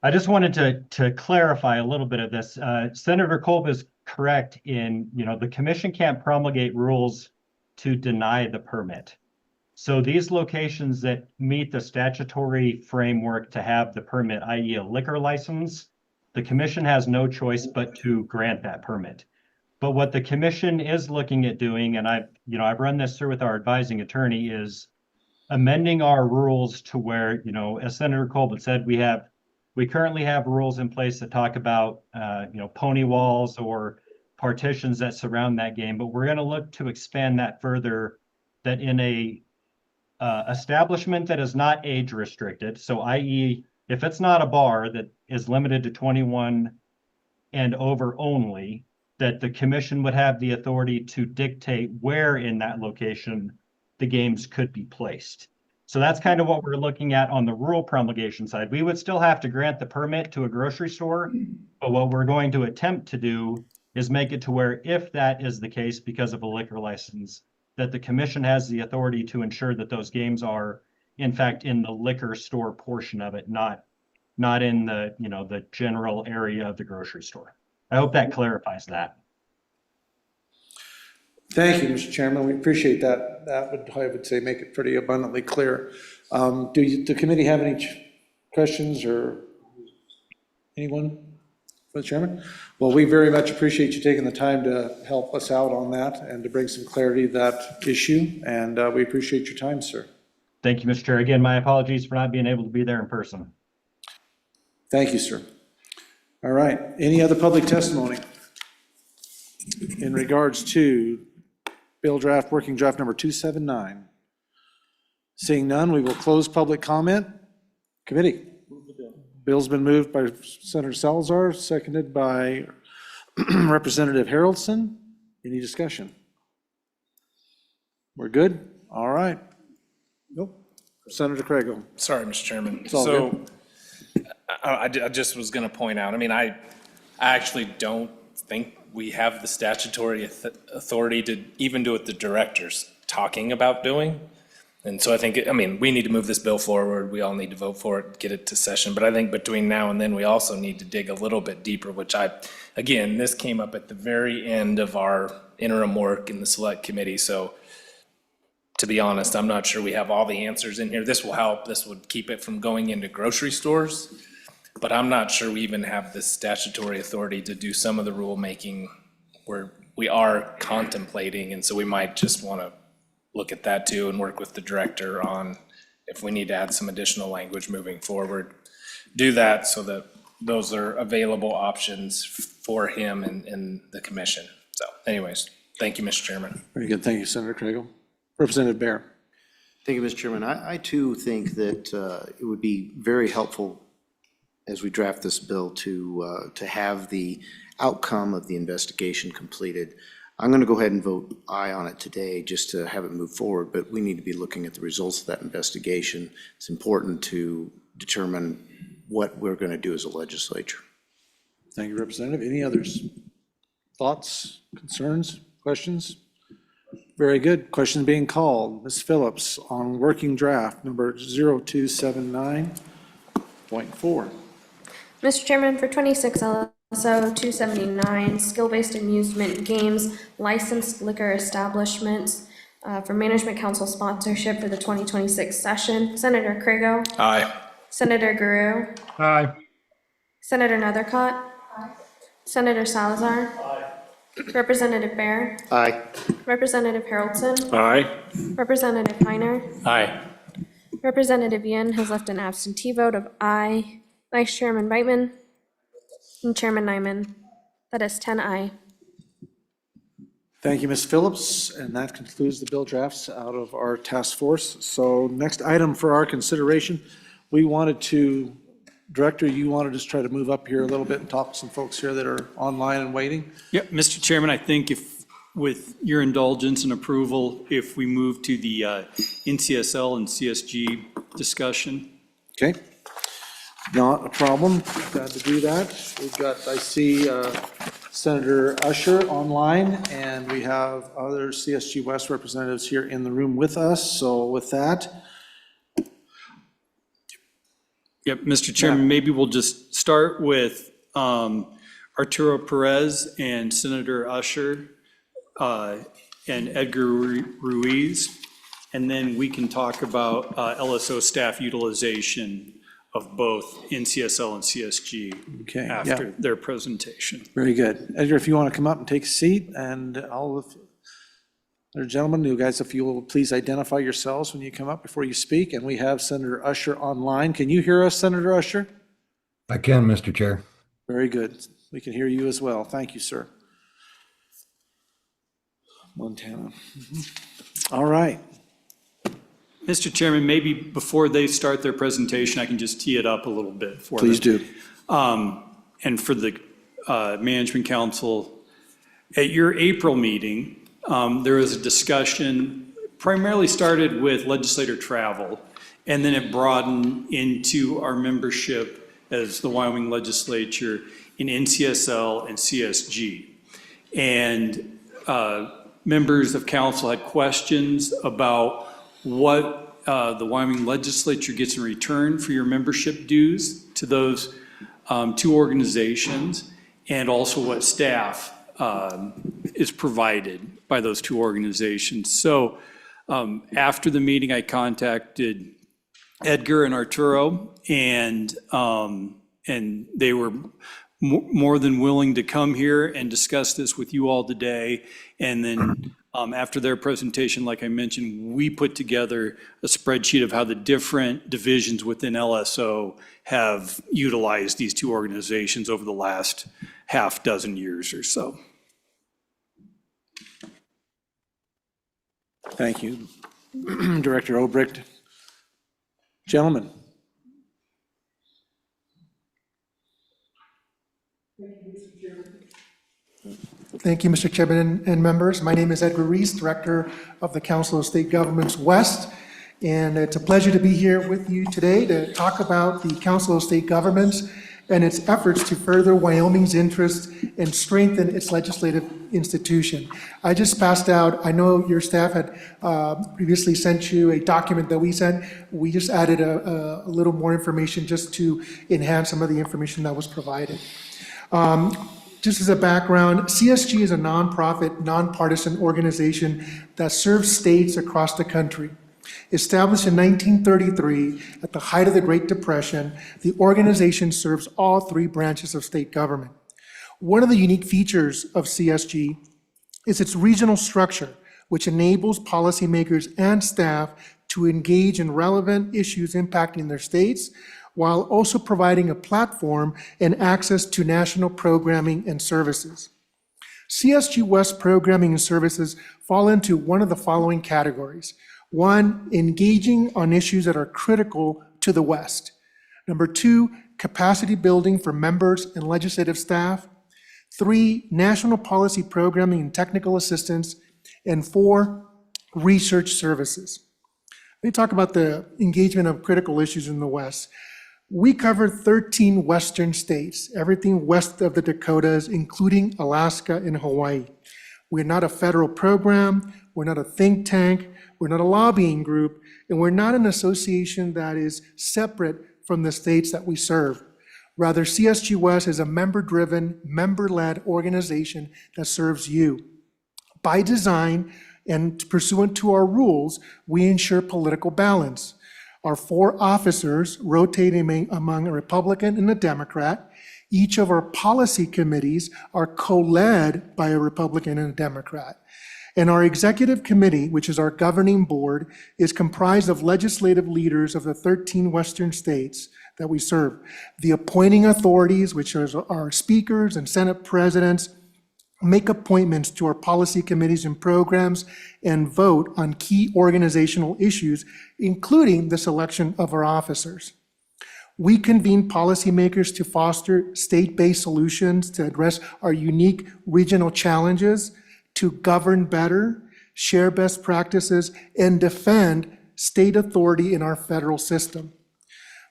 I just wanted to clarify a little bit of this. Senator Kolb is correct in, the commission can't promulgate rules to deny the permit. So these locations that meet the statutory framework to have the permit, i.e. a liquor license, the commission has no choice but to grant that permit. But what the commission is looking at doing, and I've run this through with our advising attorney, is amending our rules to where, as Senator Colbert said, we currently have rules in place that talk about, pony walls or partitions that surround that game, but we're going to look to expand that further, that in a establishment that is not age restricted, so i.e. if it's not a bar that is limited to 21 and over only, that the commission would have the authority to dictate where in that location the games could be placed. So that's kind of what we're looking at on the rule promulgation side. We would still have to grant the permit to a grocery store, but what we're going to attempt to do is make it to where if that is the case because of a liquor license, that the commission has the authority to ensure that those games are in fact in the liquor store portion of it, not in the general area of the grocery store. I hope that clarifies that. Thank you, Mr. Chairman. We appreciate that. That would, I would say, make it pretty abundantly clear. Do the committee have any questions or anyone for the chairman? Well, we very much appreciate you taking the time to help us out on that and to bring some clarity to that issue. And we appreciate your time, sir. Thank you, Mr. Chair. Again, my apologies for not being able to be there in person. Thank you, sir. All right. Any other public testimony in regards to bill draft, working draft number 279? Seeing none, we will close public comment. Committee. Bill's been moved by Senator Salazar, seconded by Representative Haroldson. Any discussion? We're good? All right. Nope. Senator Craigle. Sorry, Mr. Chairman. all So I just was going to point out, I actually don't think we have the statutory authority to even do what the director's talking about doing. And so I think, we need to move this bill forward. We all need to vote for it, get it to session. But I think between now and then, we also need to dig a little bit deeper, which again, this came up at the very end of our interim work in the select committee. So to be honest, I'm not sure we have all the answers in here. This will help. This would keep it from going into grocery stores. But I'm not sure we even have the statutory authority to do some of the rulemaking where we are contemplating. And so we might just want to look at that too and work with the director on if we need to add some additional language moving forward. Do that so that those are available options for him and the commission. So anyways, thank you, Mr. Chairman. Very good. Thank you, Senator Craigle. Representative Bear. Thank you, Mr. Chairman. I too think that it would be very helpful as we draft this bill to have the outcome of the investigation completed. I'm going to go ahead and vote aye on it today just to have it move forward, but we need to be looking at the results of that investigation. It's important to determine what we're going to do as a legislature. Thank you, Representative. Any others? Thoughts, concerns, questions? Very good. Question being called. Ms. Phillips on working draft number 0279.4. Mr. Chairman, for 26 LSO 279, skill-based amusement games, licensed liquor establishments for Management Council sponsorship for the 2026 session, Senator Crago. Aye. Senator Guru. Aye. Senator Nethercott. Senator Salazar. Representative Baer. Aye. Representative Haroldson. Aye. Representative Heiner. Aye. Representative Yen has left an absentee vote of aye. Vice Chairman Beitman and Chairman Nyman. That is 10 aye. Thank you, Ms. Phillips, and that concludes the bill drafts out of our task force. So next item for our consideration, we wanted to, Director, you wanted to just try to move up here a little bit and talk to some folks here that are online and waiting? Yeah, Mr. Chairman, I think if, with your indulgence and approval, if we move to the NCSL and CSG discussion. Okay, not a problem. Glad to do that. We've got, I see Senator Usher online, and we have other CSG West representatives here in the room with us. So with that, Yep, Mr. Chairman, maybe we'll just start with Arturo Perez and Senator Usher and Edgar Ruiz, and then we can talk about LSO staff utilization of both NCSL and CSG Okay, after yeah. their presentation. very good. Edgar, if you want to come up and take a seat, and all of, gentlemen, you guys, if you will please identify yourselves when you come up before you speak. And we have Senator Usher online. Can you hear us, Senator Usher? I can, Mr. Chair. Very good. We can hear you as well. Thank you, sir. Montana. All right. Mr. Chairman, maybe before they start their presentation, I can just tee it up a little bit for them. Please do. And for the Management Council, at your April meeting, there was a discussion, primarily started with legislator travel, and then it broadened into our membership as the Wyoming Legislature in NCSL and CSG. And members of council had questions about what the Wyoming Legislature gets in return for your membership dues to those two organizations, and also what staff is provided by those two organizations. So after the meeting, I contacted Edgar and Arturo, and they were more than willing to come here and discuss this with you all today. And then after their presentation, like I mentioned, we put together a spreadsheet of how the different divisions within LSO have utilized these two organizations over the last half dozen years or so. Thank you, Director Obrecht. Gentlemen. Thank you, Mr. Chairman and members. My name is Edgar Reese, Director of the Council of State Governments West, and it's a pleasure to be here with you today to talk about the Council of State Governments and its efforts to further Wyoming's interests and strengthen its legislative institution. I just passed out, I know your staff had previously sent you a document that we sent. We just added a little more information just to enhance some of the information that was provided. Just as a background, CSG is a nonprofit, nonpartisan organization that serves states across the country. Established in 1933 at the height of the Great Depression, the organization serves all three branches of state government. One of the unique features of CSG is its regional structure, which enables policymakers and staff to engage in relevant issues impacting their states, while also providing a platform and access to national programming and services. CSG West programming and services fall into one of the following categories. One, engaging on issues that are critical to the West. Number two, capacity building for members and legislative staff. 3, national policy programming and technical assistance. And 4, research services. Let me talk about the engagement of critical issues in the West. We cover 13 Western states, everything west of the Dakotas, including Alaska and Hawaii. We're not a federal program, we're not a think tank, we're not a lobbying group, and we're not an association that is separate from the states that we serve. Rather, CSG West is a member-driven, member-led organization that serves you. By design and pursuant to our rules, we ensure political balance. Our 4 officers rotate among a Republican and a Democrat. Each of our policy committees are co-led by a Republican and a Democrat. And our executive committee, which is our governing board, is comprised of legislative leaders of the 13 Western states that we serve. The appointing authorities, which are our speakers and Senate presidents, make appointments to our policy committees and programs and vote on key organizational issues, including the selection of our officers. We convene policymakers to foster state-based solutions to address our unique regional challenges, to govern better, share best practices, and defend state authority in our federal system.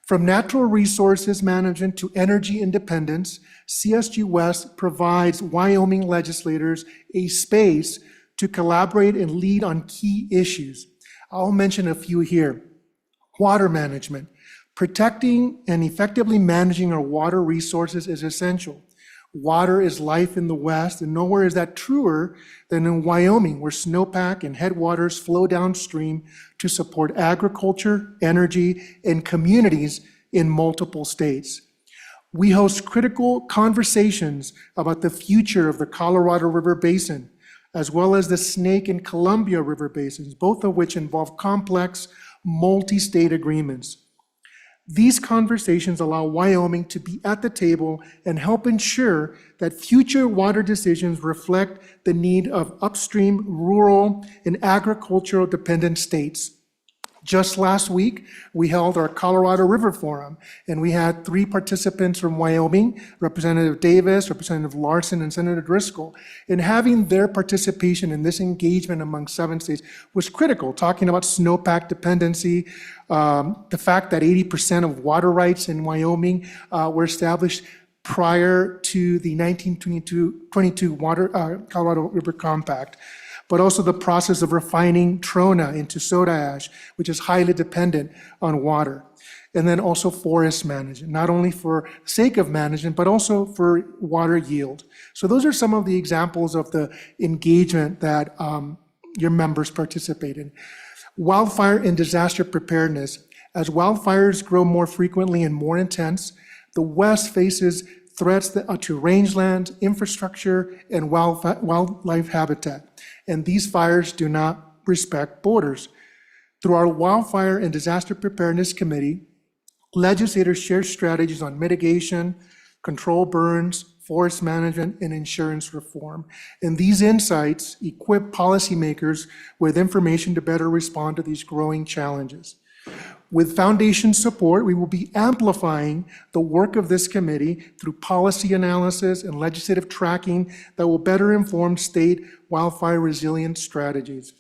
From natural resources management to energy independence, CSG West provides Wyoming legislators a space to collaborate and lead on key issues. I'll mention a few here. Water management. Protecting and effectively managing our water resources is essential. Water is life in the West, and nowhere is that truer than in Wyoming, where snowpack and headwaters flow downstream to support agriculture, energy, and communities in multiple states. We host critical conversations about the future of the Colorado River Basin, as well as the Snake and Columbia River Basins, both of which involve complex, multi-state agreements. These conversations allow Wyoming to be at the table and help ensure that future water decisions reflect the need of upstream, rural, and agricultural dependent states. Just last week, we held our Colorado River Forum, and we had 3 participants from Wyoming, Representative Davis, Representative Larson, and Senator Driscoll. And having their participation in this engagement among 7 states was critical, talking about snowpack dependency, the fact that 80% of water rights in Wyoming were established prior to the 1922 Colorado River Compact, but also the process of refining trona into soda ash, which is highly dependent on water. And then also forest management, not only for sake of management, but also for water yield. So those are some of the examples of the engagement that your members participate in. Wildfire and disaster preparedness. As wildfires grow more frequently and more intense, the West faces threats to rangeland, infrastructure, and wildlife habitat. And these fires do not respect borders. Through our Wildfire and Disaster Preparedness Committee, legislators share strategies on mitigation, control burns, forest management, and insurance reform. And these insights equip policymakers with information to better respond to these growing challenges. With foundation support, we will be amplifying the work of this committee through policy analysis and legislative tracking that will better inform state wildfire resilience strategies.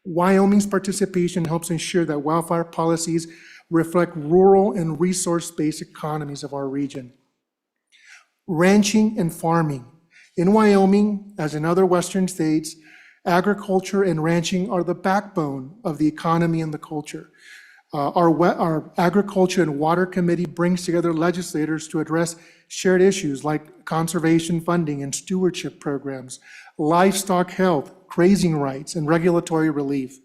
Wyoming's participation helps ensure that wildfire policies reflect rural and resource-based economies of our region. Ranching and farming. In Wyoming, as in other Western states, agriculture and ranching are the backbone of the economy and the culture. Our Agriculture and Water Committee brings together legislators to address shared issues like conservation funding and stewardship programs, livestock health, grazing rights, and regulatory relief.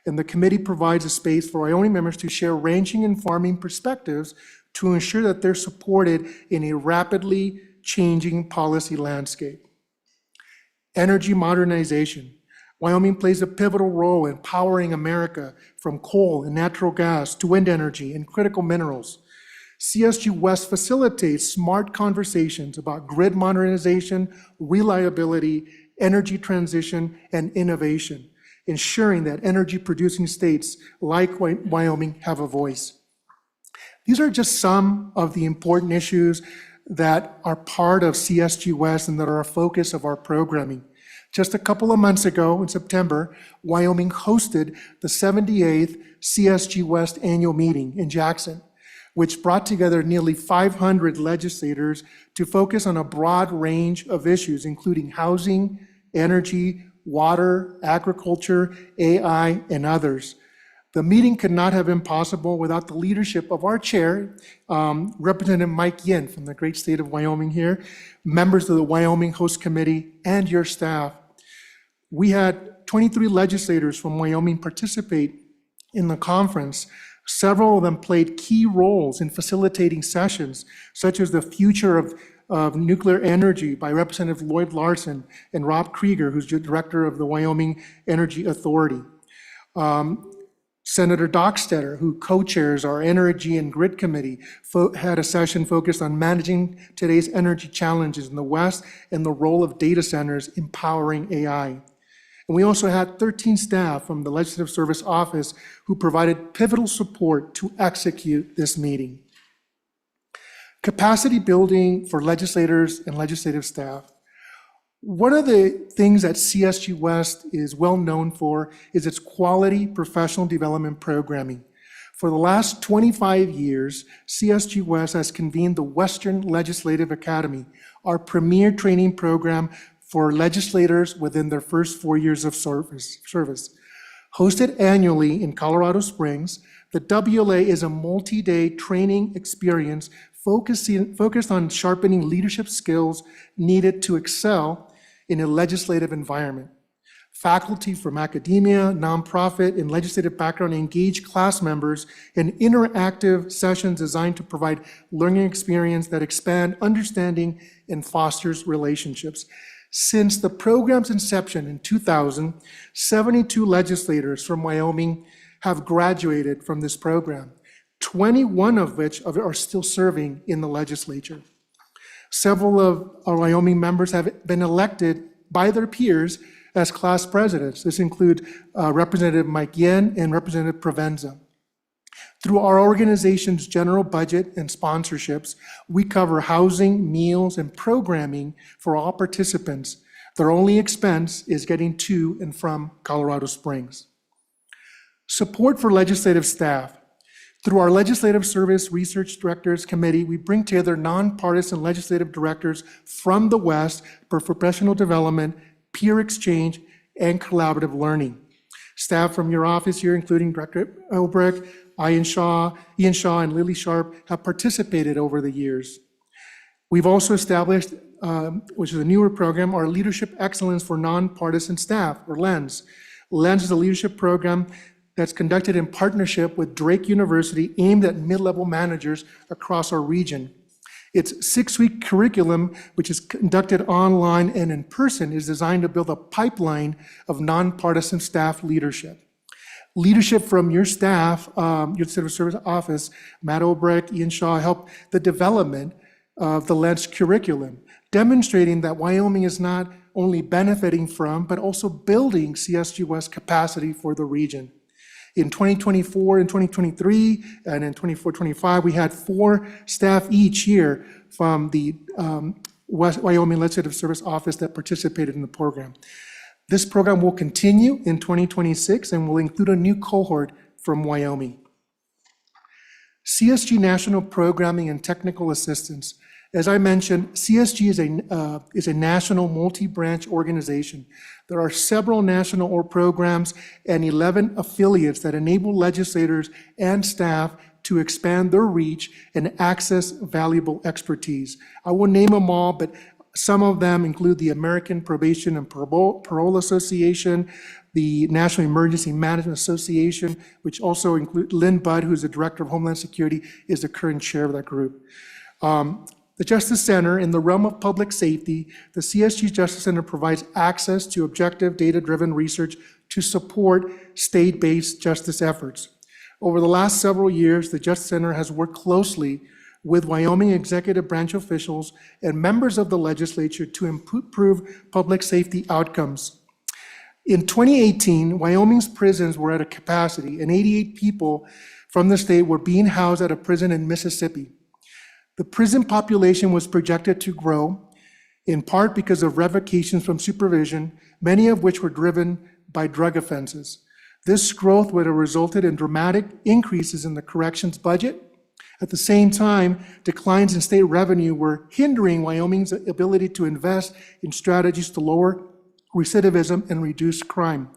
And the committee provides a space for Wyoming members to share ranching and farming perspectives to ensure that they're supported in a rapidly changing policy landscape. Energy modernization. Wyoming plays a pivotal role in powering America from coal and natural gas to wind energy and critical minerals. CSG West facilitates smart conversations about grid modernization, reliability, energy transition, and innovation, ensuring that energy-producing states like Wyoming have a voice. These are just some of the important issues that are part of CSG West and that are a focus of our programming. Just a couple of months ago, in September, Wyoming hosted the 78th CSG West annual meeting in Jackson, which brought together nearly 500 legislators to focus on a broad range of issues, including housing, energy, water, agriculture, AI, and others. The meeting could not have been possible without the leadership of our chair, Representative Mike Yin from the great state of Wyoming here, members of the Wyoming Host Committee, and your staff. We had 23 legislators from Wyoming participate in the conference. Several of them played key roles in facilitating sessions, such as the future of nuclear energy by Representative Lloyd Larson and Rob Krieger, who's the director of the Wyoming Energy Authority. Senator Dockstetter, who co-chairs our Energy and Grid Committee, had a session focused on managing today's energy challenges in the West and the role of data centers empowering AI. And we also had 13 staff from the Legislative Service Office who provided pivotal support to execute this meeting. Capacity building for legislators and legislative staff. One of the things that CSG West is well known for is its quality professional development programming. For the last 25 years, CSG West has convened the Western Legislative Academy, our premier training program for legislators within their first 4 years of service. Hosted annually in Colorado Springs, the WLA is a multi-day training experience focused on sharpening leadership skills needed to excel in a legislative environment. Faculty from academia, nonprofit, and legislative background engage class members in interactive sessions designed to provide learning experience that expand understanding and fosters relationships. Since the program's inception in 2000, 72 legislators from Wyoming have graduated from this program, 21 of which are still serving in the legislature. Several of our Wyoming members have been elected by their peers as class presidents. This includes Representative Mike Yin and Representative Provenza. Through our organization's general budget and sponsorships, we cover housing, meals, and programming for all participants. Their only expense is getting to and from Colorado Springs. Support for legislative staff. Through our Legislative Service Research Directors Committee, we bring together nonpartisan legislative directors from the West for professional development, peer exchange, and collaborative learning. Staff from your office here, including Director Elbrecht, Ian Shaw, and Lily Sharp, have participated over the years. We've also established, which is a newer program, our Leadership Excellence for Nonpartisan Staff, or LENS. LENS is a leadership program that's conducted in partnership with Drake University, aimed at mid-level managers across our region. Its 6-week curriculum, which is conducted online and in person, is designed to build a pipeline of nonpartisan staff leadership. Leadership from your staff, your civil service office, Matt Obrecht, Ian Shaw, help the development of the LENS curriculum, demonstrating that Wyoming is not only benefiting from, but also building CSG West capacity for the region. In 2024 and 2023, and in 24-25, we had 4 staff each year from the Wyoming Legislative Service Office that participated in the program. This program will continue in 2026 and will include a new cohort from Wyoming. CSG National Programming and Technical Assistance. As I mentioned, CSG is a national multi-branch organization. There are several national programs and 11 affiliates that enable legislators and staff to expand their reach and access valuable expertise. I won't name them all, but some of them include the American Probation and Parole Association, the National Emergency Management Association, which also includes Lynn Budd, who's the Director of Homeland Security, is the current chair of that group. The Justice Center, in the realm of public safety, the CSG Justice Center provides access to objective, data-driven research to support state-based justice efforts. Over the last several years, the Justice Center has worked closely with Wyoming executive branch officials and members of the legislature to improve public safety outcomes. In 2018, Wyoming's prisons were at a capacity, and 88 people from the state were being housed at a prison in Mississippi. The prison population was projected to grow, in part because of revocations from supervision, many of which were driven by drug offenses. This growth would have resulted in dramatic increases in the corrections budget. At the same time, declines in state revenue were hindering Wyoming's ability to invest in strategies to lower recidivism and reduce crime.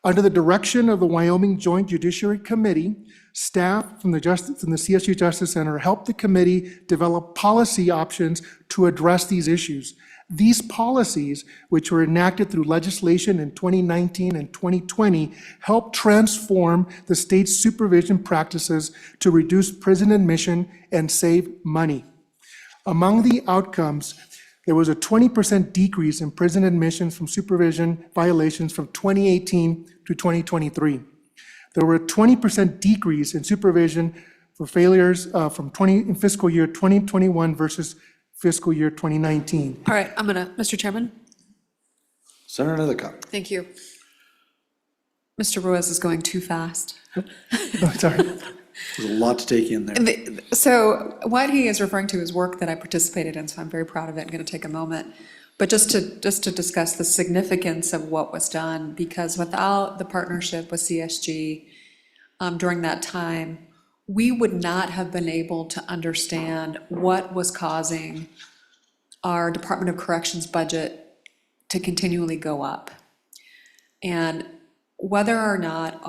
Under the direction of the Wyoming Joint Judiciary Committee, staff from the CSU Justice Center helped the committee develop policy options to address these issues. These policies, which were enacted through legislation in 2019 and 2020, helped transform the state's supervision practices to reduce prison admission and save money. Among the outcomes, there was a 20% decrease in prison admissions from supervision violations from 2018 to 2023. There were a 20% decrease in supervision for failures in fiscal year 2021 versus fiscal year 2019. All right, Mr. Chairman, Senator Leacock. thank you. Mr. Ruiz is going too fast. Oh, sorry. There's a lot to take in there. So what he is referring to is work that I participated in, so I'm very proud of it. I'm going to take a moment. But just to discuss the significance of what was done, because without the partnership with CSG during that time, we would not have been able to understand what was causing our Department of Corrections budget to continually go up. And whether or not,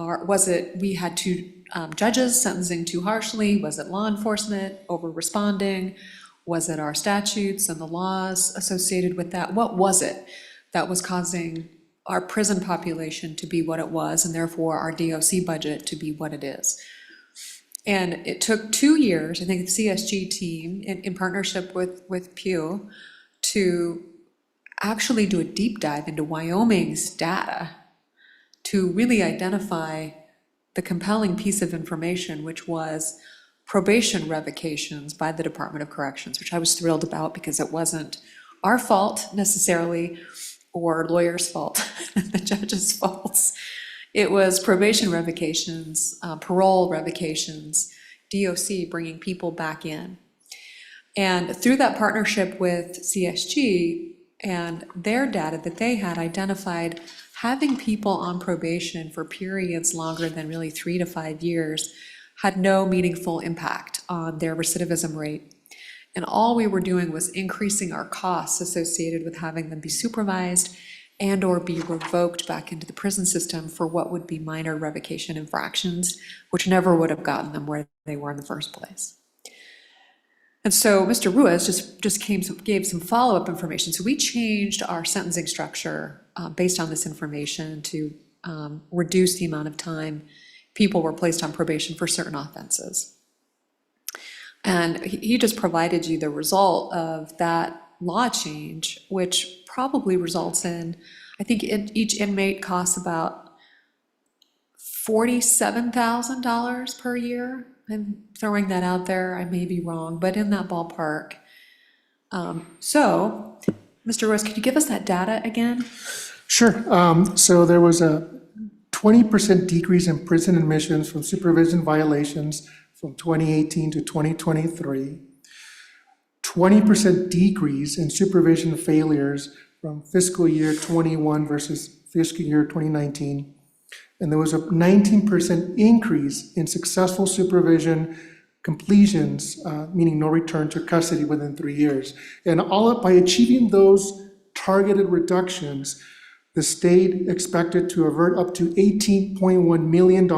we had two judges sentencing too harshly, was it law enforcement over-responding, was it our statutes and the laws associated with that? What was it that was causing our prison population to be what it was, and therefore our DOC budget to be what it is? And it took 2 years, I think the CSG team, in partnership with Pew, to actually do a deep dive into Wyoming's data to really identify the compelling piece of information, which was probation revocations by the Department of Corrections, which I was thrilled about because it wasn't our fault necessarily, or lawyers' fault, the judge's faults. It was probation revocations, parole revocations, DOC bringing people back in. And through that partnership with CSG and their data that they had identified, having people on probation for periods longer than really 3 to 5 years had no meaningful impact on their recidivism rate. And all we were doing was increasing our costs associated with having them be supervised and or be revoked back into the prison system for what would be minor revocation infractions, which never would have gotten them where they were in the first place. And so Mr. Ruiz just gave some follow-up information. So we changed our sentencing structure based on this information to reduce the amount of time people were placed on probation for certain offenses. And he just provided you the result of that law change, which probably results in, I think each inmate costs about $47,000 per year. I'm throwing that out there, I may be wrong, but in that ballpark. So, Mr. Rose, could you give us that data again? Sure. So there was a 20% decrease in prison admissions from supervision violations from 2018 to 2023. 20% decrease in supervision failures from fiscal year 21 versus fiscal year 2019. And there was a 19% increase in successful supervision completions, meaning no return to custody within 3 years. And by achieving those targeted reductions, the state expected to avert up to $18.1 million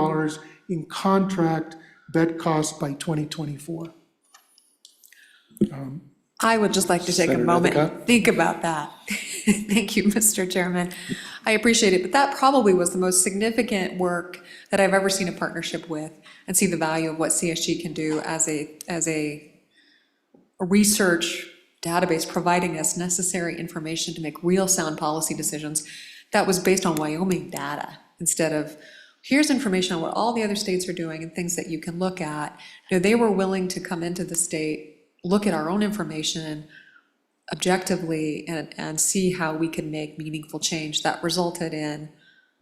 in contract bed costs by 2024. I would just like to take a Senator moment Leacock? and think about that. Thank you, Mr. Chairman. I appreciate it, but that probably was the most significant work that I've ever seen a partnership with, and see the value of what CSG can do as a research database, providing us necessary information to make real sound policy decisions that was based on Wyoming data, instead of, here's information on what all the other states are doing and things that you can look at. You know, they were willing to come into the state, look at our own information objectively, and see how we can make meaningful change that resulted in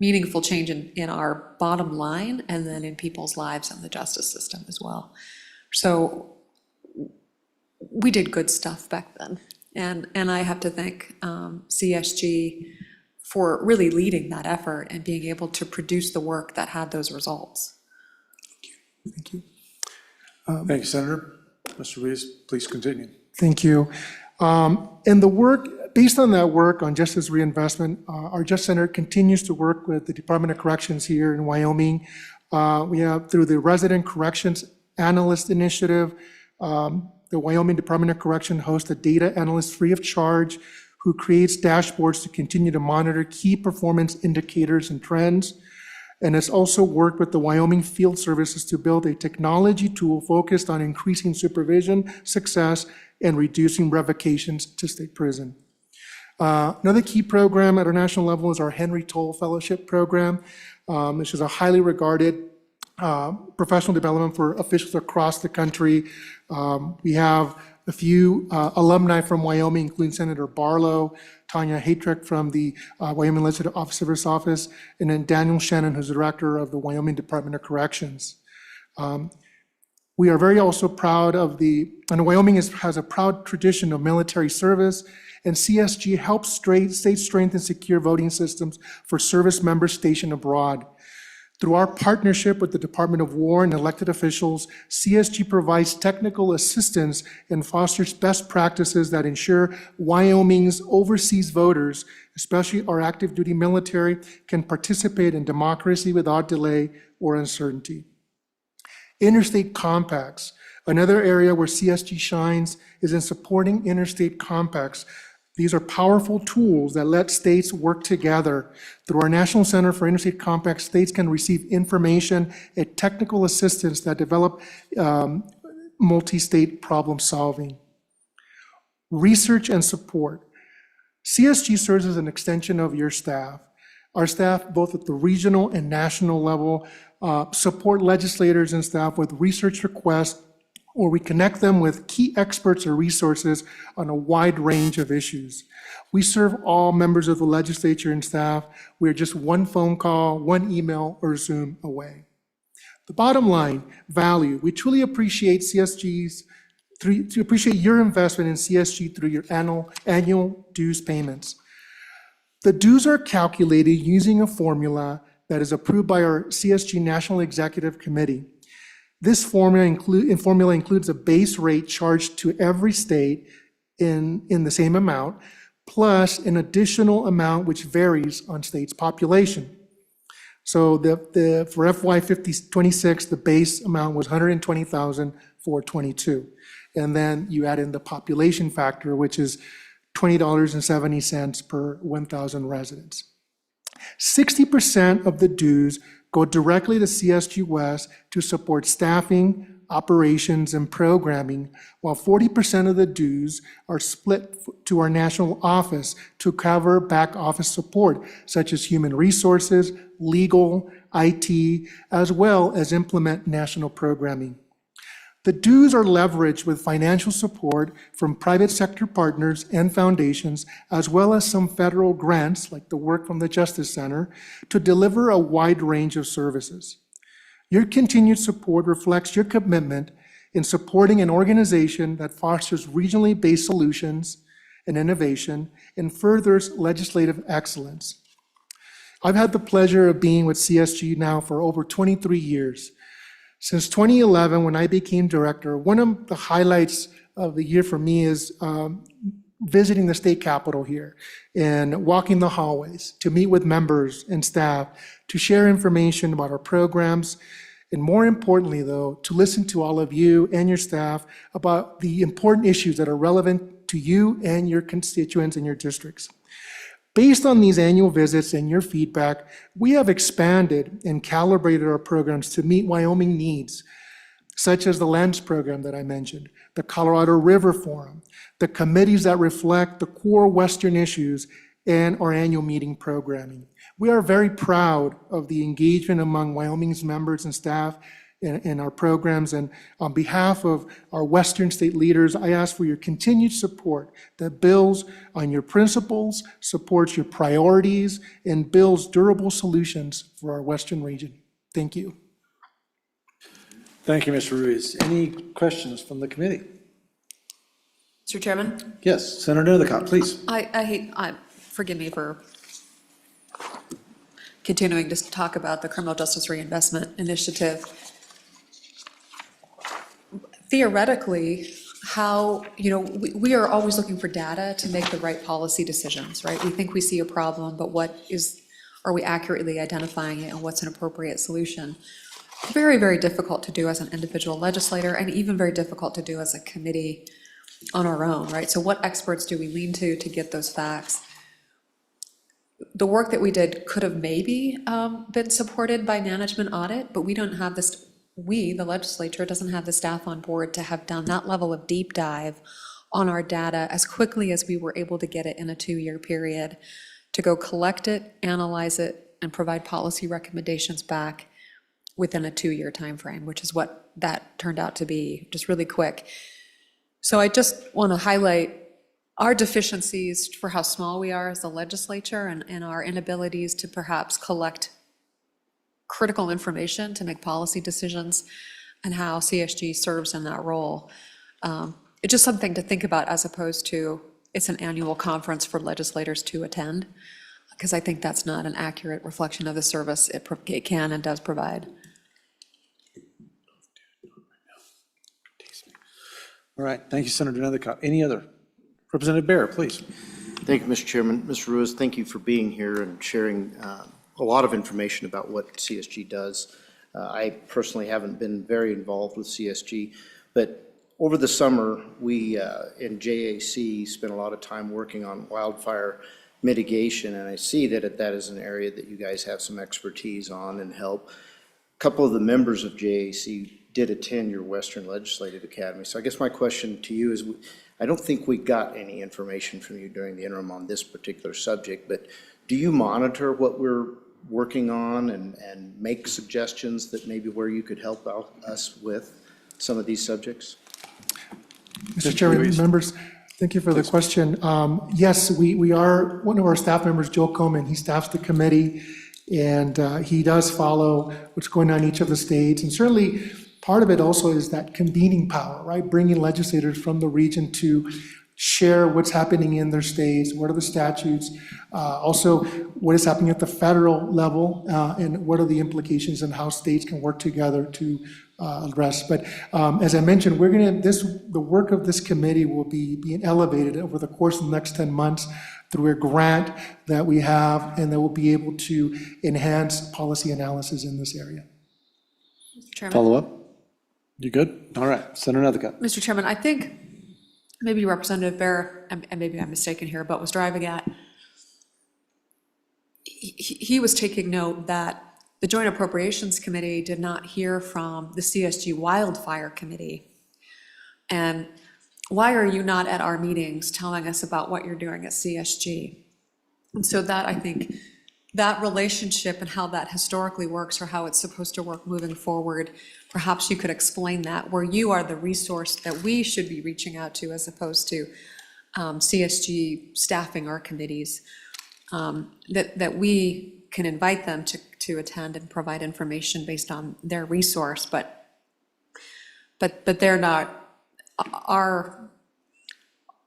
meaningful change in our bottom line and then in people's lives and the justice system as well. So we did good stuff back then. And I have to thank CSG for really leading that effort and being able to produce the work that had those results. Thank you. Thank you, Senator. Mr. Reese, please continue. Thank you. And the work, based on that work on justice reinvestment, our Justice Center continues to work with the Department of Corrections here in Wyoming. We have, through the Resident Corrections Analyst Initiative, the Wyoming Department of Correction hosts a data analyst free of charge who creates dashboards to continue to monitor key performance indicators and trends. And has also worked with the Wyoming Field Services to build a technology tool focused on increasing supervision success and reducing revocations to state prison. Another key program at our national level is our Henry Toll Fellowship Program, which is a highly regarded professional development for officials across the country. We have a few alumni from Wyoming, including Senator Barlow, Tanya Haytrick from the Wyoming Legislative Officer's Office, and then Daniel Shannon, who's the director of the Wyoming Department of Corrections. We are very also proud of and Wyoming has a proud tradition of military service, and CSG helps states strengthen secure voting systems for service members stationed abroad. Through our partnership with the Department of War and elected officials, CSG provides technical assistance and fosters best practices that ensure Wyoming's overseas voters, especially our active duty military, can participate in democracy without delay or uncertainty. Interstate compacts. Another area where CSG shines is in supporting interstate compacts. These are powerful tools that let states work together. Through our National Center for Interstate Compacts, states can receive information and technical assistance that develop multi-state problem solving. Research and support. CSG serves as an extension of your staff. Our staff, both at the regional and national level, support legislators and staff with research requests, or we connect them with key experts or resources on a wide range of issues. We serve all members of the legislature and staff. We're just one phone call, one email, or Zoom away. The bottom line, value. We truly appreciate appreciate your investment in CSG through your annual dues payments. The dues are calculated using a formula that is approved by our CSG National Executive Committee. This formula includes a base rate charged to every state in the same amount, plus an additional amount which varies on state's population. So for FY 26, the base amount was $120,422. And then you add in the population factor, which is $20.70 per 1,000 residents. 60% of the dues go directly to CSG West to support staffing, operations, and programming, while 40% of the dues are split to our national office to cover back office support, such as human resources, legal, IT, as well as implement national programming. The dues are leveraged with financial support from private sector partners and foundations, as well as some federal grants, like the work from the Justice Center, to deliver a wide range of services. Your continued support reflects your commitment in supporting an organization that fosters regionally based solutions and innovation and furthers legislative excellence. I've had the pleasure of being with CSG now for over 23 years. Since 2011, when I became director, one of the highlights of the year for me is visiting the state capitol here and walking the hallways to meet with members and staff, to share information about our programs, and more importantly, though, to listen to all of you and your staff about the important issues that are relevant to you and your constituents in your districts. Based on these annual visits and your feedback, we have expanded and calibrated our programs to meet Wyoming needs, such as the Lands Program that I mentioned, the Colorado River Forum, the committees that reflect the core Western issues, and our annual meeting programming. We are very proud of the engagement among Wyoming's members and staff in our programs. And on behalf of our Western state leaders, I ask for your continued support that builds on your principles, supports your priorities, and builds durable solutions for our Western region. Thank you. Thank you, Mr. Ruiz. Any questions from the committee? Mr. Chairman? Yes, Senator Endicott, please. Forgive me for continuing to talk about the Criminal Justice Reinvestment Initiative. Theoretically, we are always looking for data to make the right policy decisions, right? We think we see a problem, but are we accurately identifying it and what's an appropriate solution? Very, very difficult to do as an individual legislator, and even very difficult to do as a committee on our own, right? So what experts do we lean to get those facts? The work that we did could have maybe been supported by management audit, but we don't have this, the legislature, doesn't have the staff on board to have done that level of deep dive on our data as quickly as we were able to get it in a 2-year period, to go collect it, analyze it, and provide policy recommendations back within a 2-year timeframe, which is what that turned out to be, just really quick. So I just want to highlight our deficiencies for how small we are as a legislature, and our inabilities to perhaps collect critical information to make policy decisions, and how CSG serves in that role. It's just something to think about, as opposed to it's an annual conference for legislators to attend, because I think that's not an accurate reflection of the service it can and does provide. All right, thank you, Senator Endicott. Any other? Representative Bear, please. Thank you, Mr. Chairman. Mr. Ruiz, thank you for being here and sharing a lot of information about what CSG does. I personally haven't been very involved with CSG, but over the summer, we in JAC spent a lot of time working on wildfire mitigation, and I see that that is an area that you guys have some expertise on and help. A couple of the members of JAC did attend your Western Legislative Academy. So I guess my question to you is, I don't think we got any information from you during the interim on this particular subject, but do you monitor what we're working on and make suggestions that maybe where you could help out us with some of these subjects? Mr. Chairman, members, thank you for the question. Yes, we are, one of our staff members, Joe Coleman, he staffs the committee, and he does follow what's going on in each of the states. And certainly, part of it also is that convening power, right? Bringing legislators from the region to share what's happening in their states, what are the statutes, also what is happening at the federal level, and what are the implications and how states can work together to address. But as I mentioned, the work of this committee will be being elevated over the course of the next 10 months through a grant that we have, and that will be able to enhance policy analysis in this area. Chairman? Follow up? You good? All right, Senator Endicott. Mr. Chairman, I think maybe Representative Bear, and maybe I'm mistaken here, but was driving at, he was taking note that the Joint Appropriations Committee did not hear from the CSG Wildfire Committee. And why are you not at our meetings telling us about what you're doing at CSG? And so that, I think, that relationship and how that historically works, or how it's supposed to work moving forward, perhaps you could explain that, where you are the resource that we should be reaching out to, as opposed to CSG staffing our committees, that we can invite them to attend and provide information based on their resource, but they're not,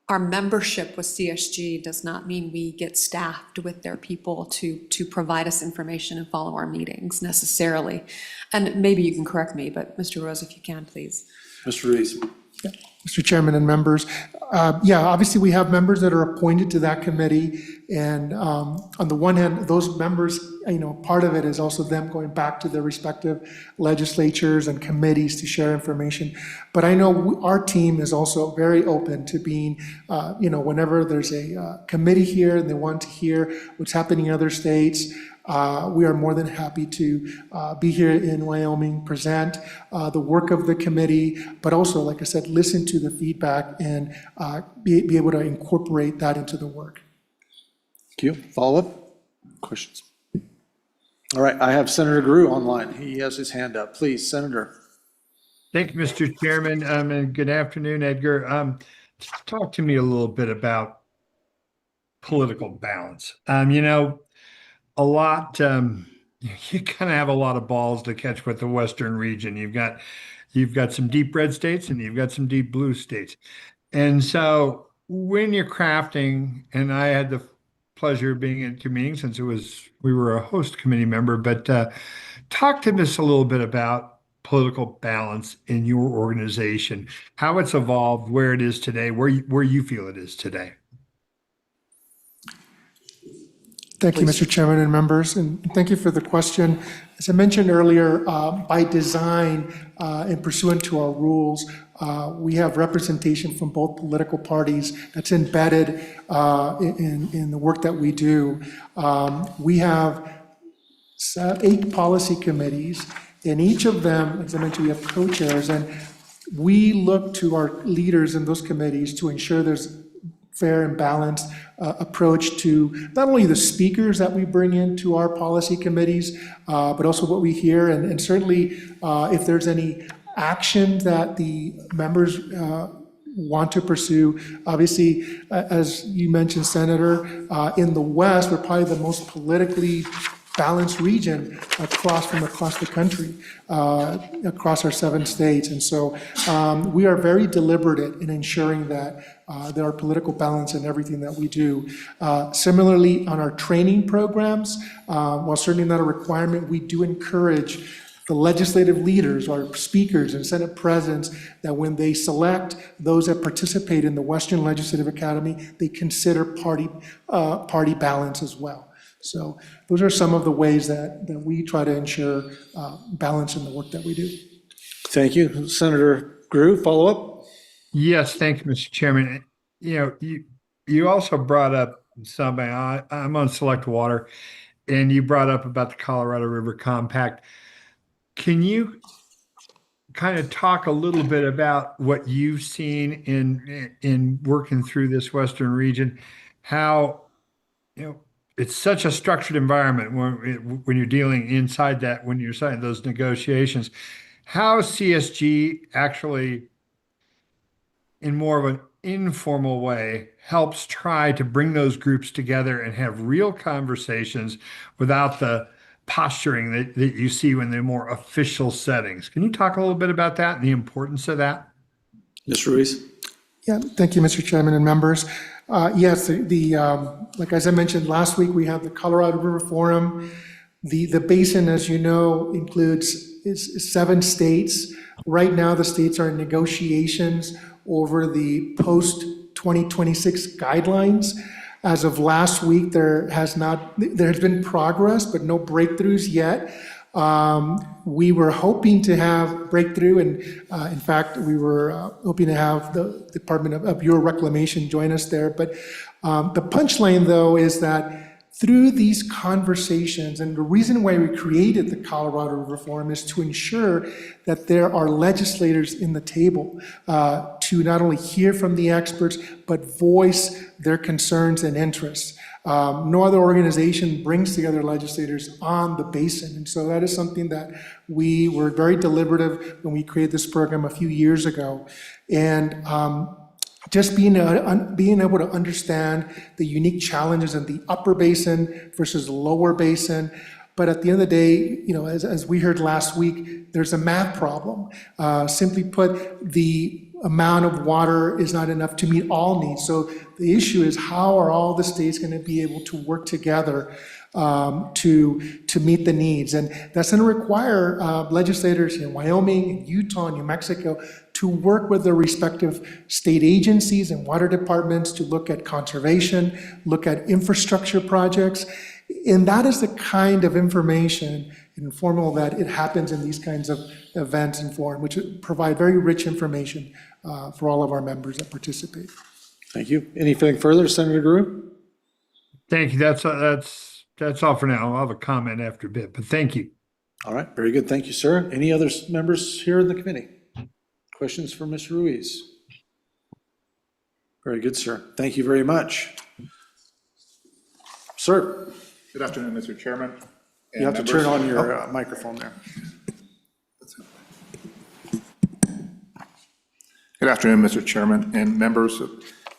our membership with CSG does not mean we get staffed with their people to provide us information and follow our meetings necessarily. And maybe you can correct me, but Mr. Rose, if you can, please. Mr. Ruiz. Yeah. Mr. Chairman and members, obviously we have members that are appointed to that committee, and on the one hand, those members, part of it is also them going back to their respective legislatures and committees to share information. But I know our team is also very open to being, whenever there's a committee here and they want to hear what's happening in other states, we are more than happy to be here in Wyoming, present the work of the committee, but also, like I said, listen to the feedback and be able to incorporate that into the work. Thank you. Follow-up? Questions? All right, I have Senator Grew online. He has his hand up. Please, Senator. Thank you, Mr. Chairman, and good afternoon, Edgar. Talk to me a little bit about political balance. A lot, you kind of have a lot of balls to catch with the Western region. You've got some deep red states and you've got some deep blue states. And so when you're crafting, and I had the pleasure of being at committee since we were a host committee member, but talk to us a little bit about political balance in your organization, how it's evolved, where it is today, where you feel it is today. Thank you, Mr. Chairman and members, and thank you for the question. As I mentioned earlier, by design and pursuant to our rules, we have representation from both political parties that's embedded in the work that we do. We have 8 policy committees, and each of them, as I mentioned, we have co-chairs, and we look to our leaders in those committees to ensure there's fair and balanced approach to not only the speakers that we bring into our policy committees, but also what we hear, and certainly if there's any action that the members want to pursue. Obviously, as you mentioned, Senator, in the West, we're probably the most politically balanced region across the country, across our 7 states. And so we are very deliberate in ensuring that there are political balance in everything that we do. Similarly, on our training programs, while certainly not a requirement, we do encourage the legislative leaders, our speakers and Senate presidents, that when they select those that participate in the Western Legislative Academy, they consider party balance as well. So those are some of the ways that we try to ensure balance in the work that we do. Thank you. Senator Grew, follow up? Yes, thank you, Mr. Chairman. You also brought up something. I'm on Select Water, and you brought up about the Colorado River Compact. Can you kind of talk a little bit about what you've seen in working through this Western region? How, it's such a structured environment when you're dealing inside that, when you're signing those negotiations. How CSG actually, in more of an informal way, helps try to bring those groups together and have real conversations without the posturing that you see when they're more official settings. Can you talk a little bit about that and the importance of that? Ms. Ruiz? Yeah, thank you, Mr. Chairman and members. Yes, like as I mentioned last week, we have the Colorado River Forum. The basin, as you know, is 7 states. Right now, the states are in negotiations over the post-2026 guidelines. As of last week, there has been progress, but no breakthroughs yet. We were hoping to have breakthrough, and in fact, we were hoping to have the Department of Bureau of Reclamation join us there. But the punchline, though, is that through these conversations, and the reason why we created the Colorado River Forum is to ensure that there are legislators in the table to not only hear from the experts, but voice their concerns and interests. No other organization brings together legislators on the basin. And so that is something that we were very deliberative when we created this program a few years ago. And just being able to understand the unique challenges in the upper basin versus the lower basin. But at the end of the day, as we heard last week, there's a math problem. Simply put, the amount of water is not enough to meet all needs. So the issue is, how are all the states going to be able to work together to meet the needs? And that's going to require legislators in Wyoming, Utah, and New Mexico to work with their respective state agencies and water departments to look at conservation, look at infrastructure projects. And that is the kind of information informal that it happens in these kinds of events and forum, which provide very rich information for all of our members that participate. Thank you. Anything further, Senator Grew? Thank you. That's all for now. I'll have a comment after a bit, but thank you. All right, very good. Thank you, sir. Any other members here in the committee? Questions for Ms. Ruiz? Very good, sir. Thank you very much. Sir? Good afternoon, Mr. Chairman. You have to turn on your microphone there. Good afternoon, Mr. Chairman and members.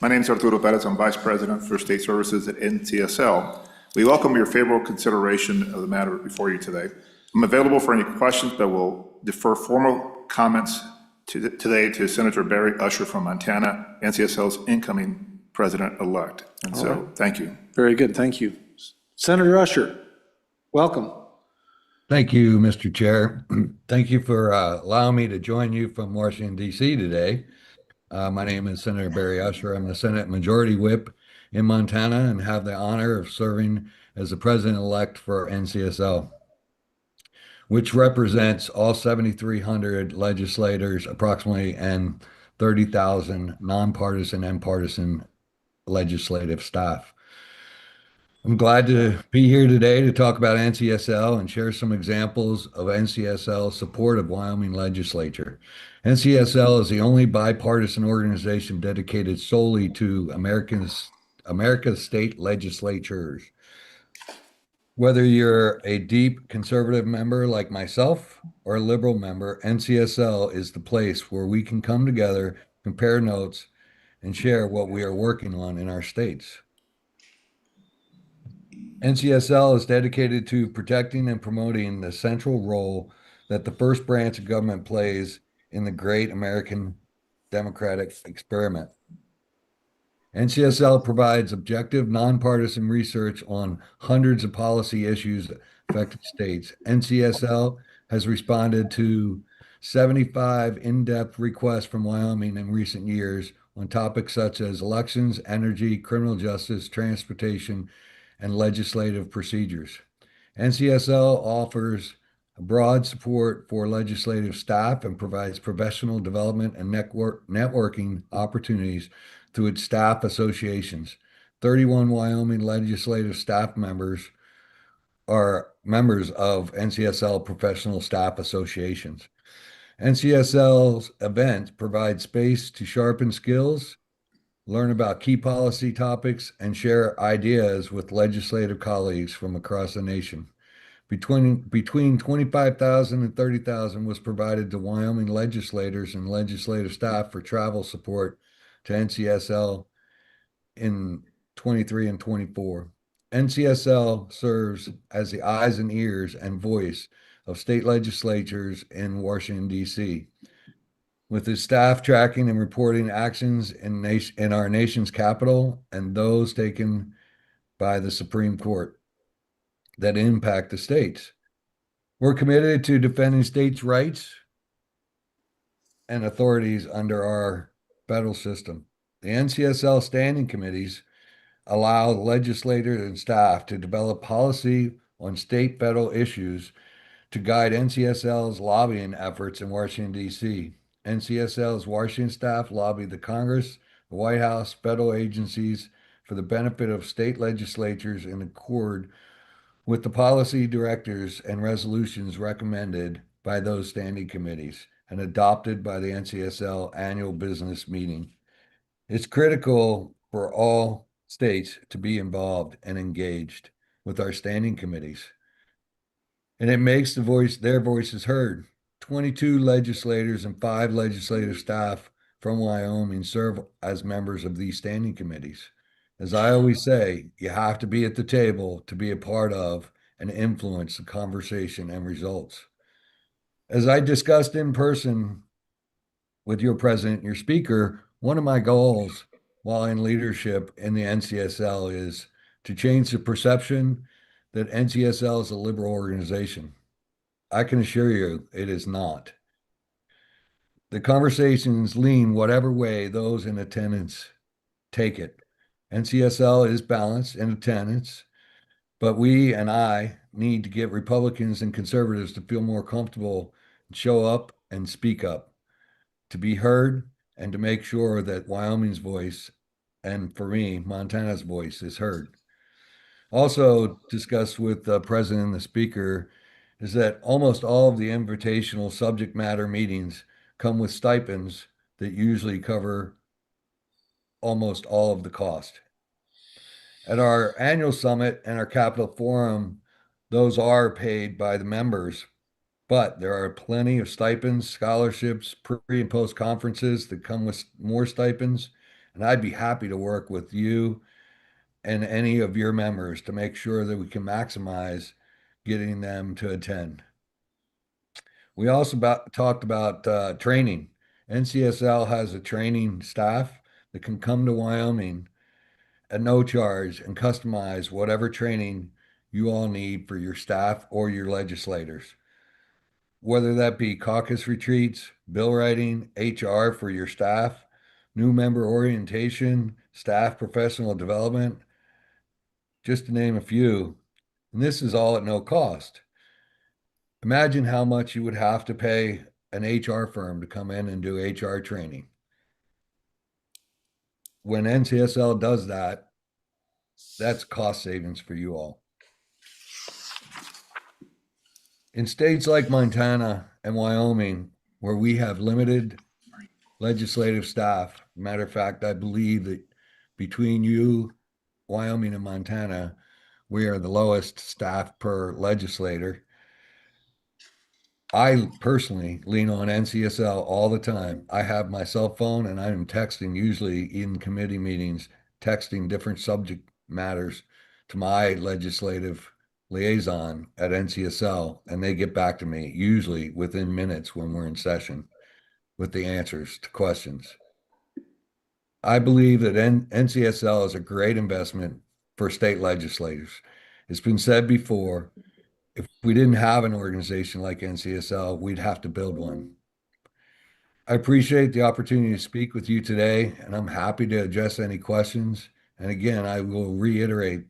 My name is Arturo Perez. I'm Vice President for State Services at NCSL. We welcome your favorable consideration of the matter before you today. I'm available for any questions, but will defer formal comments today to Senator Barry Usher from Montana, NCSL's incoming president-elect. And so, thank you. Very good, thank you. Senator Usher, welcome. Thank you, Mr. Chair. Thank you for allowing me to join you from Washington, D.C. today. My name is Senator Barry Usher. I'm the Senate Majority Whip in Montana and have the honor of serving as the president-elect for NCSL, which represents all 7,300 legislators approximately and 30,000 nonpartisan and partisan legislative staff. I'm glad to be here today to talk about NCSL and share some examples of NCSL's support of Wyoming Legislature. NCSL is the only bipartisan organization dedicated solely to America's state legislatures. Whether you're a deep conservative member like myself or a liberal member, NCSL is the place where we can come together, compare notes, and share what we are working on in our states. NCSL is dedicated to protecting and promoting the central role that the first branch of government plays in the great American democratic experiment. NCSL provides objective, nonpartisan research on hundreds of policy issues affecting states. NCSL has responded to 75 in-depth requests from Wyoming in recent years on topics such as elections, energy, criminal justice, transportation, and legislative procedures. NCSL offers broad support for legislative staff and provides professional development and networking opportunities through its staff associations. 31 Wyoming legislative staff members are members of NCSL professional staff associations. NCSL's events provide space to sharpen skills, learn about key policy topics, and share ideas with legislative colleagues from across the nation. Between 25,000 and 30,000 was provided to Wyoming legislators and legislative staff for travel support to NCSL in 23 and 24. NCSL serves as the eyes and ears and voice of state legislatures in Washington, D.C., with its staff tracking and reporting actions in our nation's capital and those taken by the Supreme Court that impact the states. We're committed to defending states' rights and authorities under our federal system. The NCSL standing committees allow legislators and staff to develop policy on state federal issues to guide NCSL's lobbying efforts in Washington, D.C. NCSL's Washington staff lobby the Congress, the White House, federal agencies for the benefit of state legislatures in accord with the policy directives and resolutions recommended by those standing committees and adopted by the NCSL annual business meeting. It's critical for all states to be involved and engaged with our standing committees. And it makes their voices heard. 22 legislators and 5 legislative staff from Wyoming serve as members of these standing committees. As I always say, you have to be at the table to be a part of and influence the conversation and results. As I discussed in person with your president and your speaker, one of my goals while in leadership in the NCSL is to change the perception that NCSL is a liberal organization. I can assure you it is not. The conversations lean whatever way those in attendance take it. NCSL is balanced in attendance, but we and I need to get Republicans and conservatives to feel more comfortable and show up and speak up, to be heard, and to make sure that Wyoming's voice, and for me, Montana's voice, is heard. Also discussed with the president and the speaker is that almost all of the invitational subject matter meetings come with stipends that usually cover almost all of the cost. At our annual summit and our Capitol Forum, those are paid by the members But there are plenty of stipends, scholarships, pre and post conferences that come with more stipends. And I'd be happy to work with you and any of your members to make sure that we can maximize getting them to attend. We also talked about training. NCSL has a training staff that can come to Wyoming at no charge and customize whatever training you all need for your staff or your legislators. Whether that be caucus retreats, bill writing, HR for your staff, new member orientation, staff professional development, just to name a few. And this is all at no cost. Imagine how much you would have to pay an HR firm to come in and do HR training. When NCSL does that, that's cost savings for you all. In states like Montana and Wyoming, where we have limited legislative staff, matter of fact, I believe that between you, Wyoming and Montana, we are the lowest staff per legislator. I personally lean on NCSL all the time. I have my cell phone and I'm texting, usually in committee meetings, texting different subject matters to my legislative liaison at NCSL, and they get back to me usually within minutes when we're in session with the answers to questions. I believe that NCSL is a great investment for state legislators. It's been said before, if we didn't have an organization like NCSL, we'd have to build one. I appreciate the opportunity to speak with you today, and I'm happy to address any questions. And again, I will reiterate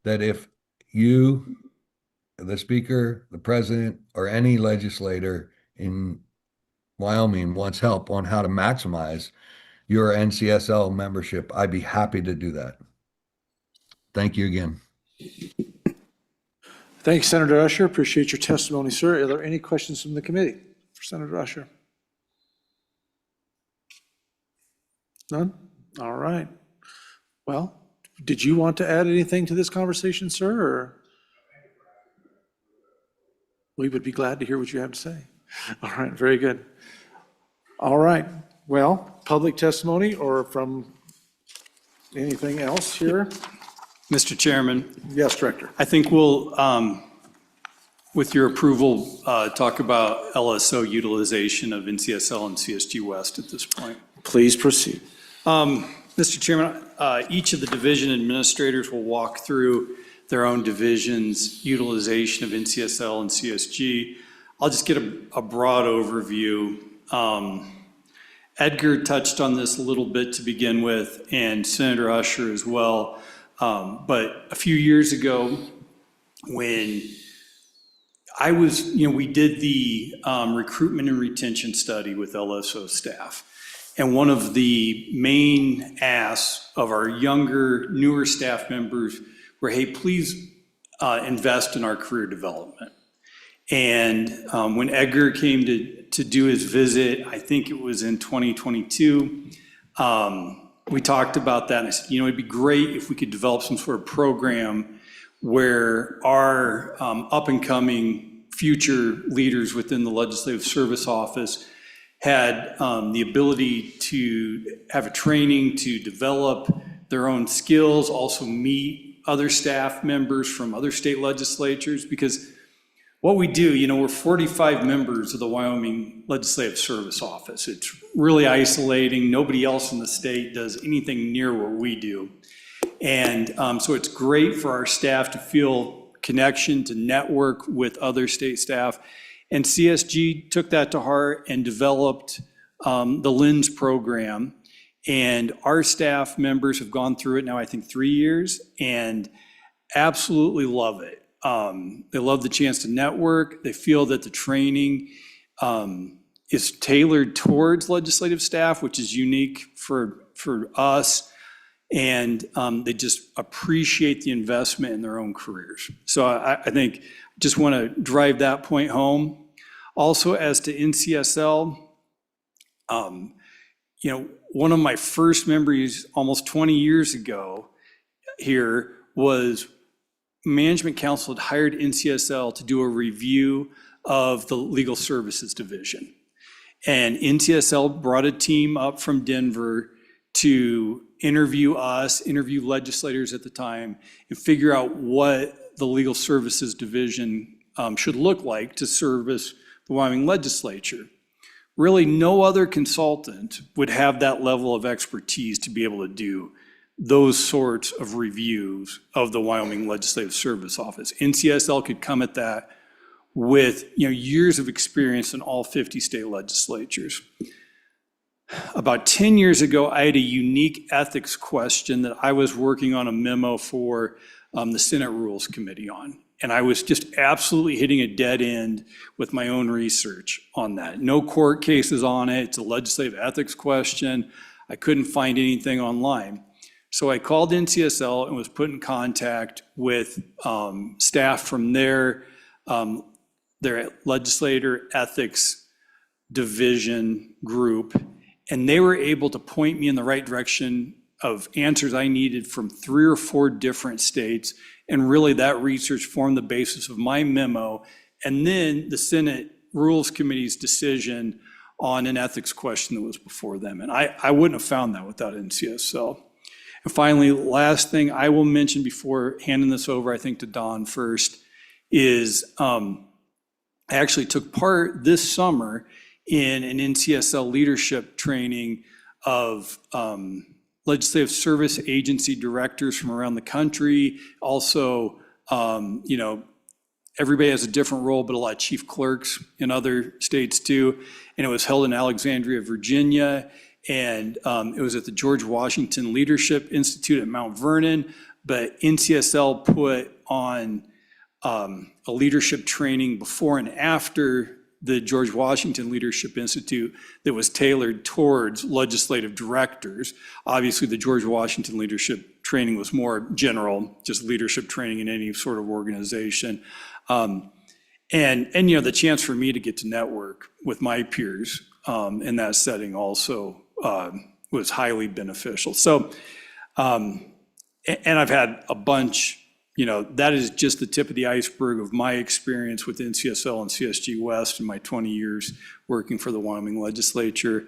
that if you, the speaker, the president, or any legislator in Wyoming wants help on how to maximize your NCSL membership, I'd be happy to do that. Thank you again. Thanks, Senator Usher. Appreciate your testimony, sir. Are there any questions from the committee for Senator Usher? None? All right. Well, did you want to add anything to this conversation, sir? Or? We would be glad to hear what you have to say. All right, very good. All right. Well, public testimony or from anything else here? Mr. Chairman, Yes, Director. I think we'll, with your approval, talk about LSO utilization of NCSL and CSG West at this point. Please proceed. Mr. Chairman, each of the division administrators will walk through their own division's utilization of NCSL and CSG. I'll just get a broad overview. Edgar touched on this a little bit to begin with, and Senator Usher as well. But a few years ago, when I was, we did the recruitment and retention study with LSO staff. And one of the main asks of our younger, newer staff members were, hey, please invest in our career development. And when Edgar came to do his visit, I think it was in 2022, we talked about that, and I said, it'd be great if we could develop some sort of program where our up-and-coming future leaders within the Legislative Service Office had the ability to have a training to develop their own skills, also meet other staff members from other state legislatures, because what we do, we're 45 members of the Wyoming Legislative Service Office. It's really isolating. Nobody else in the state does anything near what we do. And so it's great for our staff to feel connection, to network with other state staff. And CSG took that to heart and developed the LINS program. And our staff members have gone through it now, I think 3 years, and absolutely love it. They love the chance to network. They feel that the training is tailored towards legislative staff, which is unique for us. And they just appreciate the investment in their own careers. So I think just want to drive that point home. Also, as to NCSL, one of my first memories almost 20 years ago here was Management Council had hired NCSL to do a review of the Legal Services Division. And NCSL brought a team up from Denver to interview us, interview legislators at the time, and figure out what the Legal Services Division should look like to service the Wyoming Legislature. Really, no other consultant would have that level of expertise to be able to do those sorts of reviews of the Wyoming Legislative Service Office. NCSL could come at that with years of experience in all 50 state legislatures. About 10 years ago, I had a unique ethics question that I was working on a memo for the Senate Rules Committee on. And I was just absolutely hitting a dead end with my own research on that. No court cases on it. It's a legislative ethics question. I couldn't find anything online. So I called NCSL and was put in contact with staff from their legislator ethics division group, and they were able to point me in the right direction of answers I needed from 3 or 4 different states. And really that research formed the basis of my memo, and then the Senate Rules Committee's decision on an ethics question that was before them. And I wouldn't have found that without NCSL. And finally, last thing I will mention before handing this over, I think, to Don first, is I actually took part this summer in an NCSL leadership training of legislative service agency directors from around the country. Also, everybody has a different role, but a lot of chief clerks in other states too. And it was held in Alexandria, Virginia. And it was at the George Washington Leadership Institute at Mount Vernon. But NCSL put on a leadership training before and after the George Washington Leadership Institute that was tailored towards legislative directors. Obviously, the George Washington Leadership Training was more general, just leadership training in any sort of organization. And the chance for me to get to network with my peers in that setting also was highly beneficial. So, and I've had a bunch. That is just the tip of the iceberg of my experience with NCSL and CSG West in my 20 years working for the Wyoming Legislature.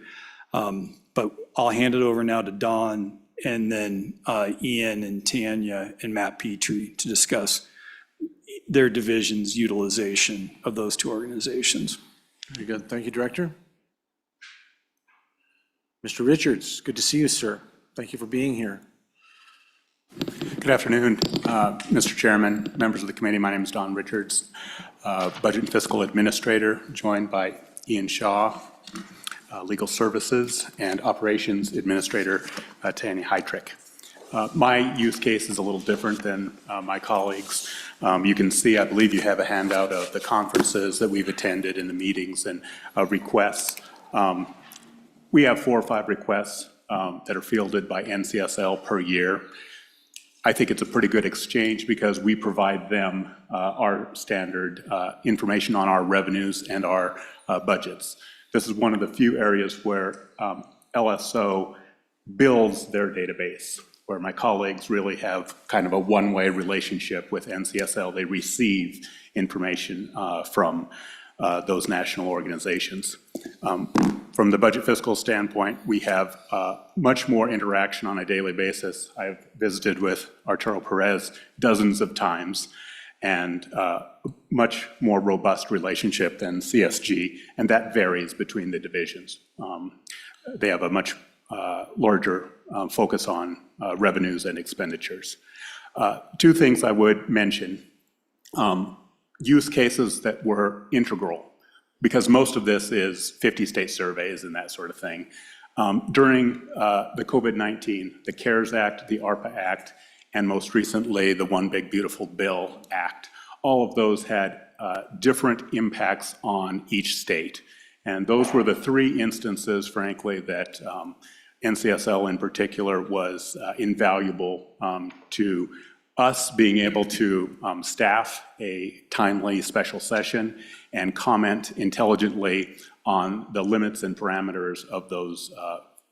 But I'll hand it over now to Don and then Ian and Tanya and Matt Petrie to discuss their division's utilization of those 2 organizations. Very good. Thank you, Director. Mr. Richards, good to see you, sir. Thank you for being here. Good afternoon, Mr. Chairman, members of the committee. My name is Don Richards, Budget and Fiscal Administrator, joined by Ian Shaw, Legal Services, and Operations Administrator, Tanya Heitrick. My use case is a little different than my colleagues. You can see, I believe you have a handout of the conferences that we've attended and the meetings and requests. We have 4 or 5 requests that are fielded by NCSL per year. I think it's a pretty good exchange because we provide them our standard information on our revenues and our budgets. This is one of the few areas where LSO builds their database, where my colleagues really have kind of a one-way relationship with NCSL. They receive information from those national organizations. From the budget fiscal standpoint, we have much more interaction on a daily basis. I've visited with Arturo Perez dozens of times, and much more robust relationship than CSG, and that varies between the divisions. They have a much larger focus on revenues and expenditures. 2 things I would mention. Use cases that were integral, because most of this is 50-state surveys and that sort of thing. During the COVID-19, the CARES Act, the ARPA Act, and most recently, the One Big Beautiful Bill Act, all of those had different impacts on each state. And those were the 3 instances, frankly, that NCSL in particular was invaluable to us being able to staff a timely special session and comment intelligently on the limits and parameters of those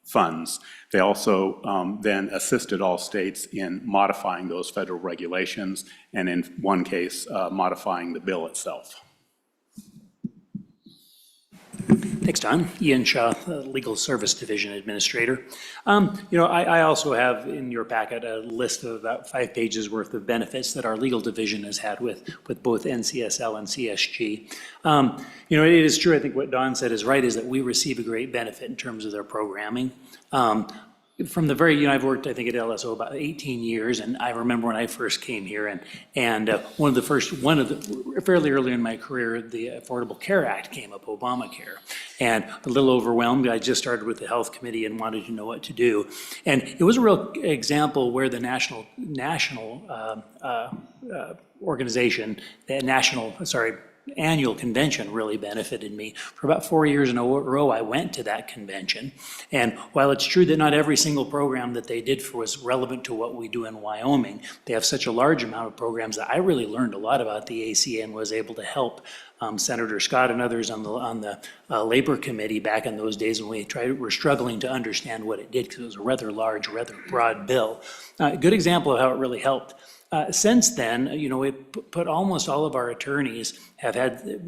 funds. They also then assisted all states in modifying those federal regulations, and in one case, modifying the bill itself. Thanks, Don. Ian Shaw, Legal Service Division Administrator. I also have in your packet a list of about 5 pages worth of benefits that our legal division has had with both NCSL and CSG. It is true, I think what Don said is right, is that we receive a great benefit in terms of their programming. From the very, I've worked, I think, at LSO about 18 years, and I remember when I first came here, and fairly early in my career, the Affordable Care Act came up, Obamacare, and a little overwhelmed. I just started with the Health Committee and wanted to know what to do, and it was a real example where the national organization, annual convention really benefited me. For about 4 years in a row, I went to that convention. And while it's true that not every single program that they did was relevant to what we do in Wyoming, they have such a large amount of programs that I really learned a lot about the ACA and was able to help Senator Scott and others on the Labor Committee back in those days when we're struggling to understand what it did, because it was a rather large, rather broad bill. A good example of how it really helped. Since then, we put almost all of our attorneys have had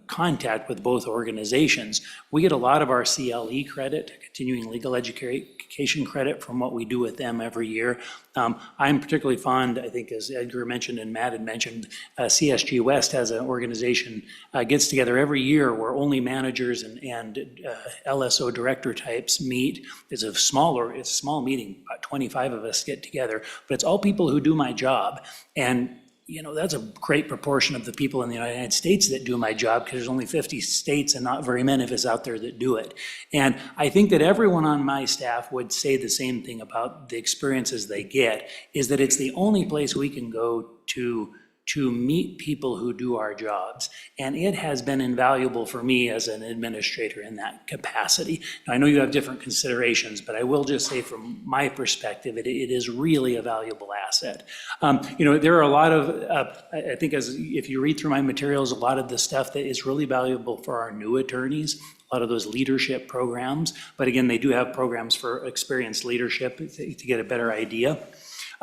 contact with both organizations. We get a lot of our CLE credit, continuing legal education credit, from what we do with them every year. I'm particularly fond, I think, as Edgar mentioned and Matt had mentioned, CSG West has an organization, gets together every year where only managers and LSO director types meet. It's a small meeting, about 25 of us get together, but it's all people who do my job. And that's a great proportion of the people in the United States that do my job, because there's only 50 states and not very many of us out there that do it. And I think that everyone on my staff would say the same thing about the experiences they get, is that it's the only place we can go to meet people who do our jobs. And it has been invaluable for me as an administrator in that capacity. Now, I know you have different considerations, but I will just say from my perspective, it is really a valuable asset. There are a lot of, I think if you read through my materials, a lot of the stuff that is really valuable for our new attorneys, a lot of those leadership programs. But again, they do have programs for experienced leadership to get a better idea.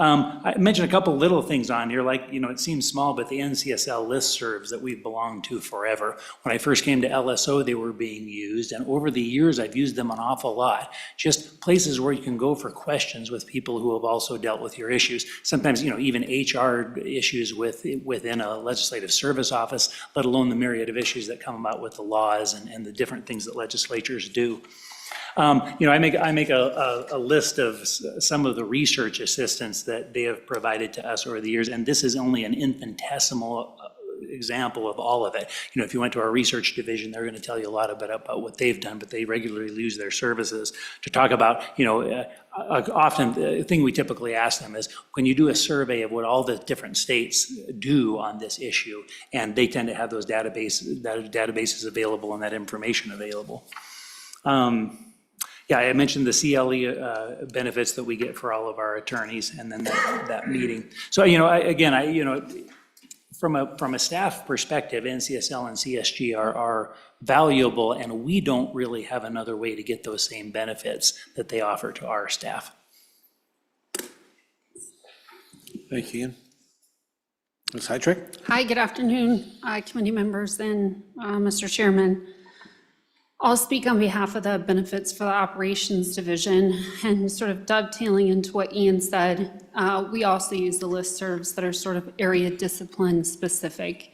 I mentioned a couple little things on here, like, it seems small, but the NCSL listservs that we've belonged to forever. When I first came to LSO, they were being used, and over the years, I've used them an awful lot. Just places where you can go for questions with people who have also dealt with your issues. Sometimes, even HR issues within a legislative service office, let alone the myriad of issues that come about with the laws and the different things that legislatures do. I make a list of some of the research assistance that they have provided to us over the years, and this is only an infinitesimal example of all of it. If you went to our research division, they're going to tell you a lot about what they've done, but they regularly use their services to talk about, often the thing we typically ask them is, when you do a survey of what all the different states do on this issue, and they tend to have those databases available and that information available. I mentioned the CLE benefits that we get for all of our attorneys, and then that meeting. So, from a staff perspective, NCSL and CSG are valuable, and we don't really have another way to get those same benefits that they offer to our staff. Thank you, Ian. Ms. Heitrick? Hi, good afternoon, committee members and Mr. Chairman. I'll speak on behalf of the benefits for the operations division, and sort of dovetailing into what Ian said, we also use the listservs that are sort of area discipline specific.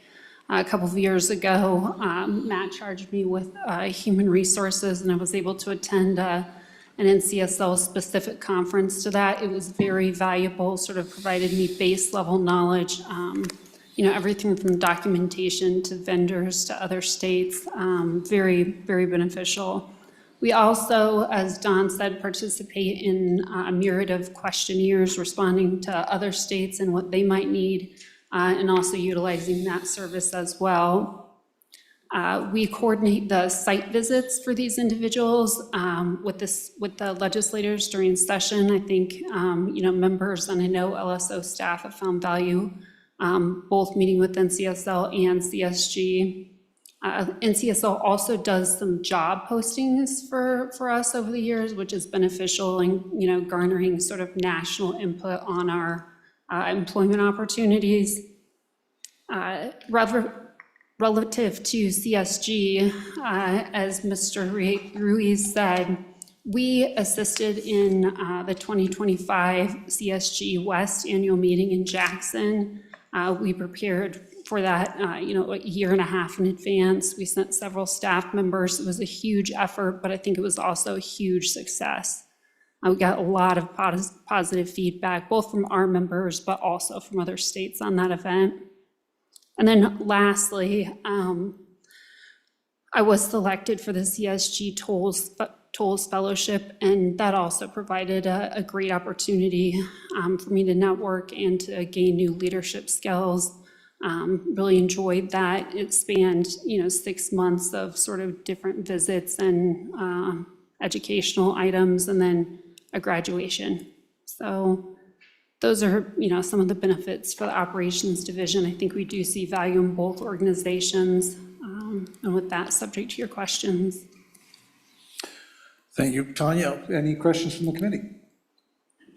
A couple of years ago, Matt charged me with human resources, and I was able to attend an NCSL specific conference to that. It was very valuable, sort of provided me base level knowledge, everything from documentation to vendors to other states, very, very beneficial. We also, as Don said, participate in a myriad of questionnaires responding to other states and what they might need, and also utilizing that service as well. We coordinate the site visits for these individuals with the legislators during session. I think, members, and I know LSO staff have found value both meeting with NCSL and CSG. NCSL also does some job postings for us over the years, which is beneficial in, garnering sort of national input on our employment opportunities. relative to CSG, as Mr. Ruiz said, we assisted in the 2025 CSG West annual meeting in Jackson. We prepared for that, a year and a half in advance. We sent several staff members. It was a huge effort, but I think it was also a huge success. We got a lot of positive feedback, both from our members, but also from other states on that event. And then lastly, I was selected for the CSG Tolls Fellowship, and that also provided a great opportunity for me to network and to gain new leadership skills. Really enjoyed that. It spanned, 6 months of sort of different visits and educational items, and then a graduation. So those are, some of the benefits for the operations division. I think we do see value in both organizations. And with that, subject to your questions. Thank you. Tanya, any questions from the committee?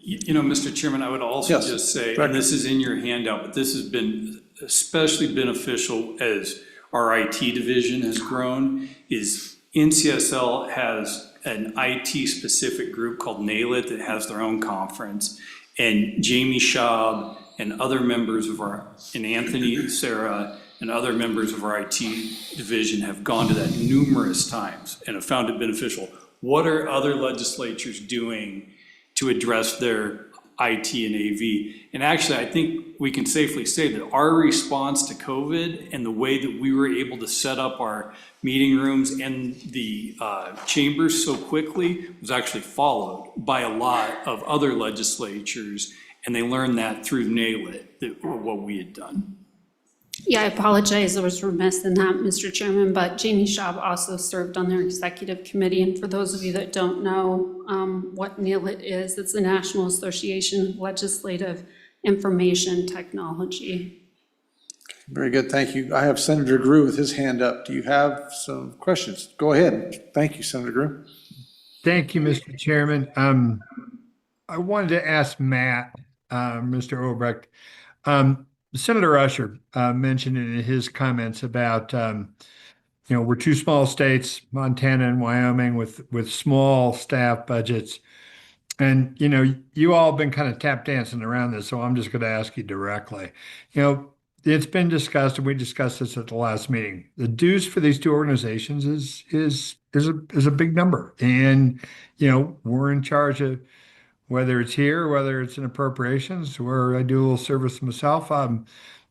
Mr. Chairman, I would also Yes, just say, Director. and this is in your handout, but this has been especially beneficial as our IT division has grown, is NCSL has an IT-specific group called NAILIT that has their own conference, and Jamie Schaub and other members of and Anthony, Sarah, and other members of our IT division have gone to that numerous times and have found it beneficial. What are other legislatures doing to address their IT and AV? And actually, I think we can safely say that our response to COVID and the way that we were able to set up our meeting rooms and the chambers so quickly was actually followed by a lot of other legislatures, and they learned that through NAILIT, what we had done. Yeah, I apologize, I was remiss in that, Mr. Chairman, but Jamie Schaub also served on their executive committee. And for those of you that don't know what NAILIT is, it's the National Association of Legislative Information Technology. Very good, thank you. I have Senator Grew with his hand up. Do you have some questions? Go ahead. Thank you, Senator Grew. Thank you, Mr. Chairman. I wanted to ask Matt, Mr. Obrecht, Senator Usher mentioned in his comments about, we're two small states, Montana and Wyoming, with small staff budgets. And, you all have been kind of tap dancing around this, so I'm just going to ask you directly. It's been discussed, and we discussed this at the last meeting. The dues for these two organizations is a big number. And, we're in charge of, whether it's here, whether it's in appropriations, where I do a little service myself,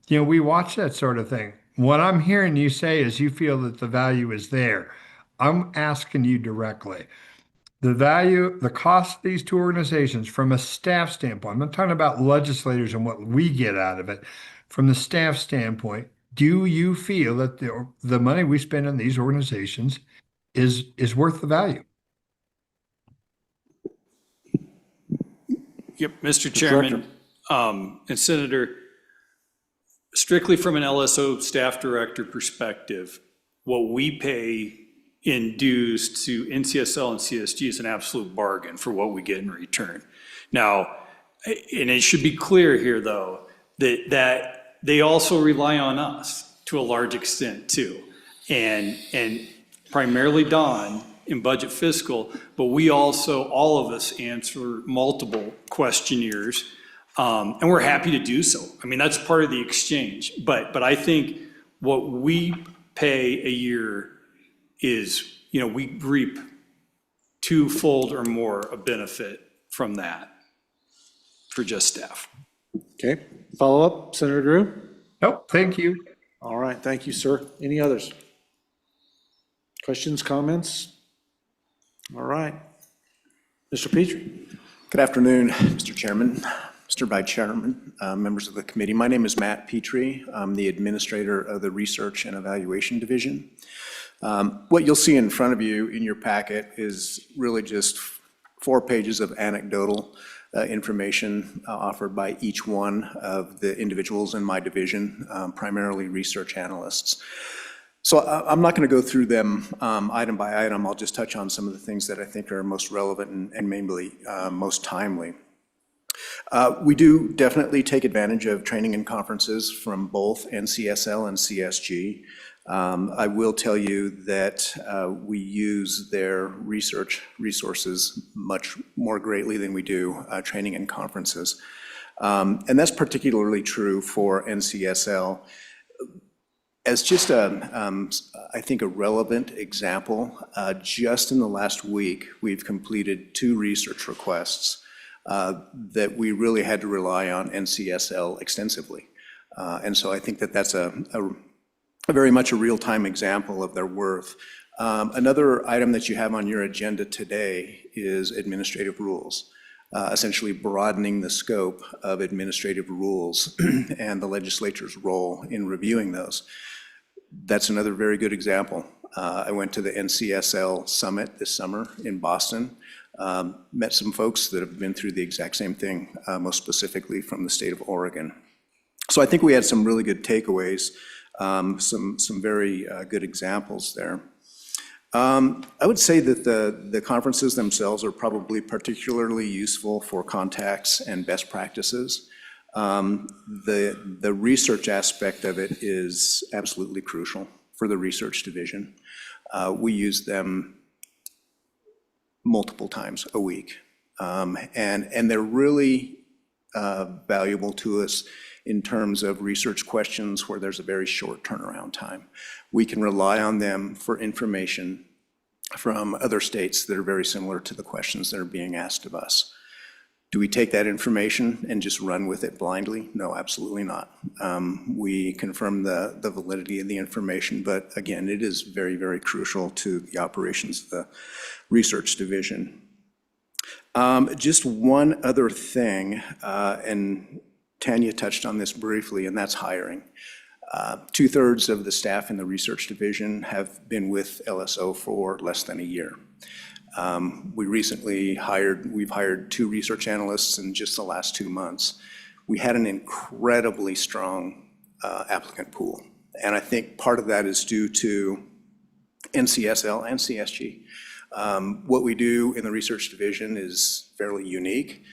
we watch that sort of thing. What I'm hearing you say is you feel that the value is there. I'm asking you directly. The value, the cost of these two organizations from a staff standpoint, I'm not talking about legislators and what we get out of it. From the staff standpoint, do you feel that the money we spend on these organizations is worth the value? Yep, Mr. Chairman, and Senator, strictly from an LSO staff director perspective, what we pay in dues to NCSL and CSG is an absolute bargain for what we get in return. Now, and it should be clear here, though, that they also rely on us to a large extent, too. And primarily Don in budget fiscal, but we also, all of us, answer multiple questionnaires, and we're happy to do so. I mean, that's part of the exchange. But I think what we pay a year is, we reap twofold or more of benefit from that for just staff. Okay, follow up, Senator Grew? Nope, thank you. All right, thank you, sir. Any others? Questions, comments? All right. Mr. Petrie. Good afternoon, Mr. Chairman, Mr. Vice Chairman, members of the committee. My name is Matt Petrie. I'm the administrator of the Research and Evaluation Division. What you'll see in front of you in your packet is really just 4 pages of anecdotal information offered by each one of the individuals in my division, primarily research analysts. So I'm not going to go through them item by item. I'll just touch on some of the things that I think are most relevant and mainly most timely. We do definitely take advantage of training and conferences from both NCSL and CSG. I will tell you that we use their research resources much more greatly than we do training and conferences. And that's particularly true for NCSL. As just I think, a relevant example, just in the last week, we've completed 2 research requests that we really had to rely on NCSL extensively. And so I think that that's a very much a real-time example of their worth. Another item that you have on your agenda today is administrative rules, essentially broadening the scope of administrative rules and the legislature's role in reviewing those. That's another very good example. I went to the NCSL Summit this summer in Boston, met some folks that have been through the exact same thing, most specifically from the state of Oregon. So I think we had some really good takeaways, some very good examples there. I would say that the conferences themselves are probably particularly useful for contacts and best practices. The research aspect of it is absolutely crucial for the research division. We use them multiple times a week. And they're really valuable to us in terms of research questions where there's a very short turnaround time. We can rely on them for information from other states that are very similar to the questions that are being asked of us. Do we take that information and just run with it blindly? No, absolutely not. We confirm the validity of the information, but again, it is very, very crucial to the operations of the research division. Just one other thing, and Tanya touched on this briefly, and that's hiring. 2/3 of the staff in the research division have been with LSO for less than a year. We've hired 2 research analysts in just the last 2 months. We had an incredibly strong applicant pool. And I think part of that is due to NCSL and CSG. What we do in the research division is fairly unique.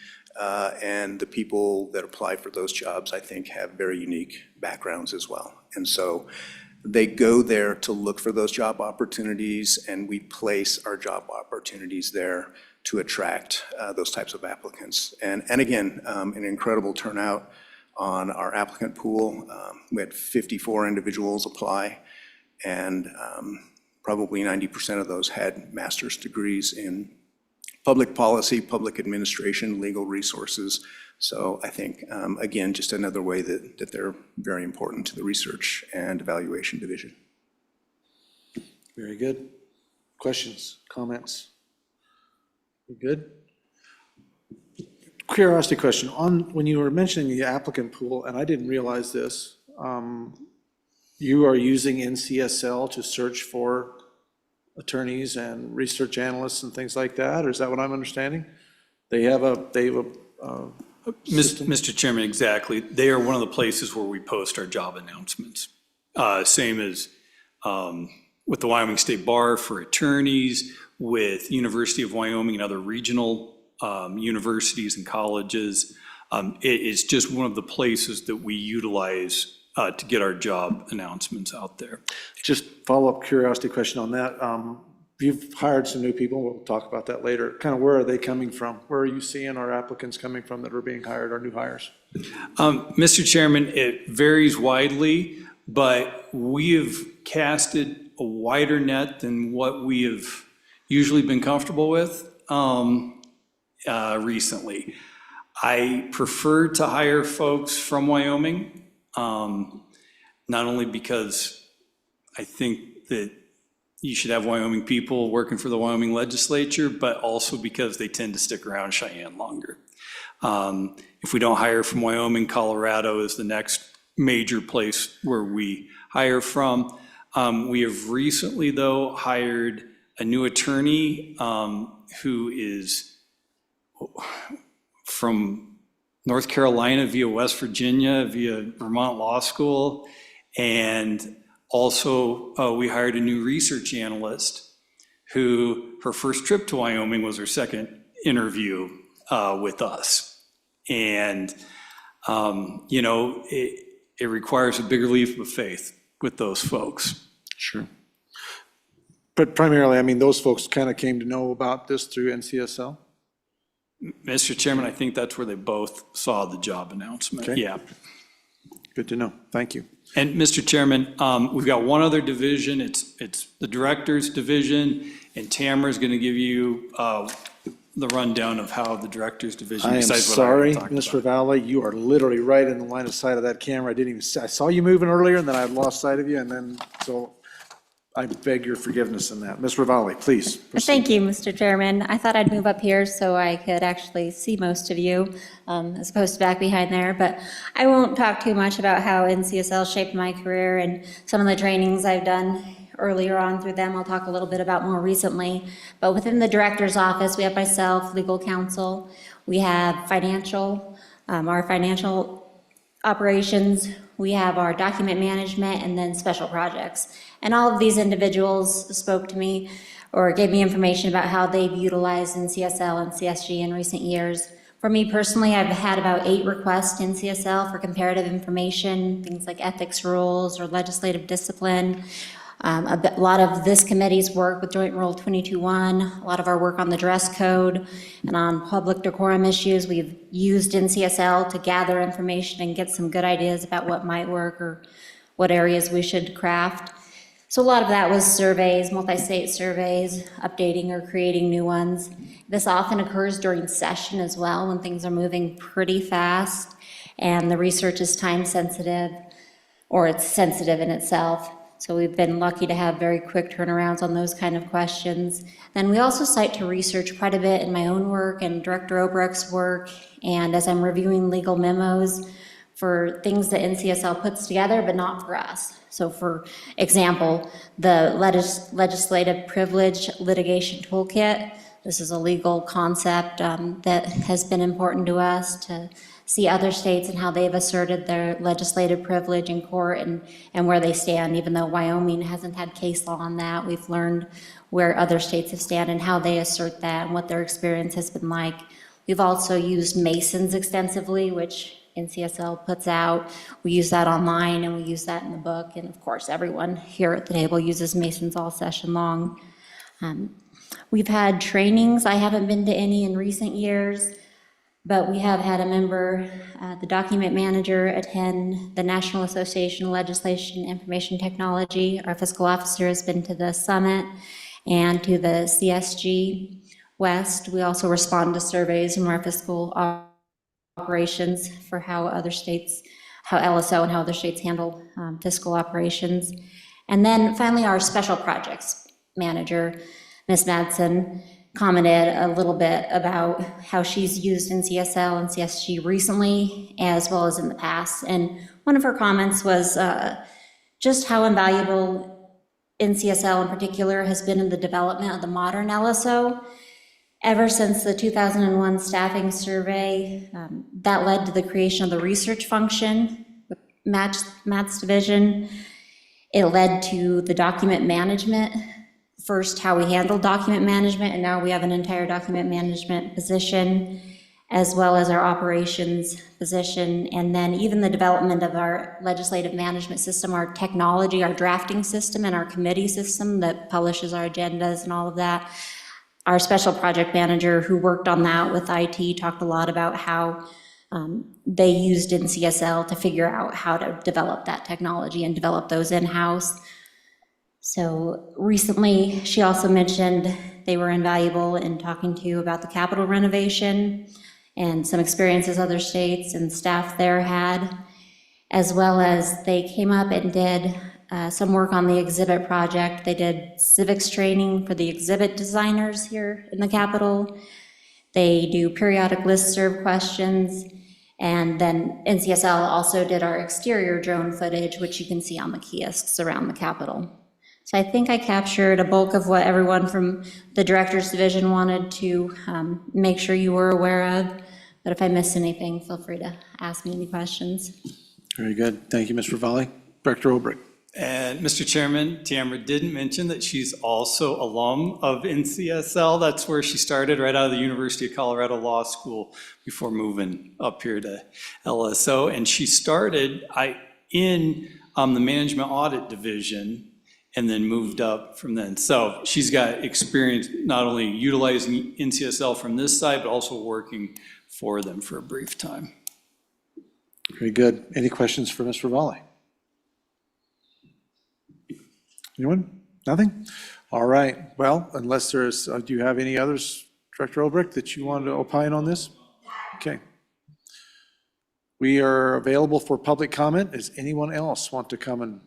And the people that apply for those jobs, I think, have very unique backgrounds as well. And so they go there to look for those job opportunities, and we place our job opportunities there to attract those types of applicants. And again, an incredible turnout on our applicant pool. We had 54 individuals apply, and probably 90% of those had master's degrees in public policy, public administration, legal resources. So I think, again, just another way that they're very important to the research and evaluation division. Very good. Questions, comments? You good? Curiosity question. When you were mentioning the applicant pool, and I didn't realize this, you are using NCSL to search for attorneys and research analysts and things like that, or is that what I'm understanding? They have a Mr. Chairman, exactly. They are one of the places where we post our job announcements. Same as with the Wyoming State Bar for attorneys, with University of Wyoming and other regional universities and colleges. It is just one of the places that we utilize to get our job announcements out there. Just follow-up curiosity question on that. You've hired some new people, we'll talk about that later. Kind of where are they coming from? Where are you seeing our applicants coming from that are being hired, our new hires? Mr. Chairman, it varies widely, but we have casted a wider net than what we have usually been comfortable with recently. I prefer to hire folks from Wyoming, not only because I think that you should have Wyoming people working for the Wyoming Legislature, but also because they tend to stick around Cheyenne longer. If we don't hire from Wyoming, Colorado is the next major place where we hire from. We have recently, though, hired a new attorney who is from North Carolina via West Virginia, via Vermont Law School, and also we hired a new research analyst who, her first trip to Wyoming was her second interview with us. And, you know, it requires a bigger leap of faith with those folks. Sure. But primarily, I mean, those folks kind of came to know about this through NCSL? Mr. Chairman, I think that's where they both saw the job announcement. Okay. Yeah. Good to know. Thank you. And Mr. Chairman, we've got one other division. It's the Director's Division, and Tamara's going to give you the rundown of how the Director's Division. I am besides what sorry, talked Mr. about. Valley, you are literally right in the line of sight of that camera. I didn't even, I saw you moving earlier, and then I lost sight of you, and then, so I beg your forgiveness in that. Ms. Ravalli, please proceed. Thank you, Mr. Chairman. I thought I'd move up here so I could actually see most of you, as opposed to back behind there. But I won't talk too much about how NCSL shaped my career and some of the trainings I've done earlier on through them. I'll talk a little bit about more recently. But within the director's office, we have myself, legal counsel, we have our financial operations, we have our document management, and then special projects. And all of these individuals spoke to me or gave me information about how they've utilized NCSL and CSG in recent years. For me personally, I've had about 8 requests in CSL for comparative information, things like ethics rules or legislative discipline. A lot of this committee's work with Joint Rule 22.1, a lot of our work on the dress code and on public decorum issues. We've used NCSL to gather information and get some good ideas about what might work or what areas we should craft. So a lot of that was surveys, multi-state surveys, updating or creating new ones. This often occurs during session as well, when things are moving pretty fast and the research is time sensitive, or it's sensitive in itself. So we've been lucky to have very quick turnarounds on those kind of questions. Then we also cite to research quite a bit in my own work and Director Obrecht's work, and as I'm reviewing legal memos for things that NCSL puts together, but not for us. So for example, the legislative privilege litigation toolkit, this is a legal concept that has been important to us to see other states and how they've asserted their legislative privilege in court and where they stand. Even though Wyoming hasn't had case law on that, we've learned where other states have stand and how they assert that and what their experience has been like. We've also used Masons extensively, which NCSL puts out. We use that online and we use that in the book. And of course, everyone here at the table uses Masons all session long. We've had trainings. I haven't been to any in recent years, but we have had a member, the document manager, attend the National Association of Legislation and Information Technology. Our fiscal officer has been to the summit and to the CSG West. We also respond to surveys from our fiscal operations for how other states, how LSO and how other states handle fiscal operations. And then finally, our special projects manager, Ms. Madsen, commented a little bit about how she's used NCSL and CSG recently, as well as in the past. And one of her comments was just how invaluable NCSL in particular has been in the development of the modern LSO. Ever since the 2001 staffing survey, that led to the creation of the research function, Matt's division. It led to the document management. First, how we handle document management, and now we have an entire document management position, as well as our operations position, and then even the development of our legislative management system, our technology, our drafting system, and our committee system that publishes our agendas and all of that. Our special project manager who worked on that with IT talked a lot about how they used NCSL to figure out how to develop that technology and develop those in-house. So recently, she also mentioned they were invaluable in talking to you about the Capitol renovation and some experiences other states and staff there had, as well as they came up and did some work on the exhibit project. They did civics training for the exhibit designers here in the Capitol. They do periodic listserv questions, and then NCSL also did our exterior drone footage, which you can see on the kiosks around the Capitol. So I think I captured a bulk of what everyone from the Director's Division wanted to make sure you were aware of. But if I missed anything, feel free to ask me any questions. Very good. Thank you, Ms. Ravalli. Director Obrecht. And Mr. Chairman, Tamara didn't mention that she's also alum of NCSL. That's where she started, right out of the University of Colorado Law School before moving up here to LSO. And she started in the Management Audit Division. and then moved up from then. So she's got experience not only utilizing NCSL from this side, but also working for them for a brief time. Very good. Any questions for Ms. Ravalli? Anyone? Nothing? All right. Well, unless there's, do you have any others, Director Olbrich, that you wanted to opine on this? Okay. We are available for public comment. Does anyone else want to come and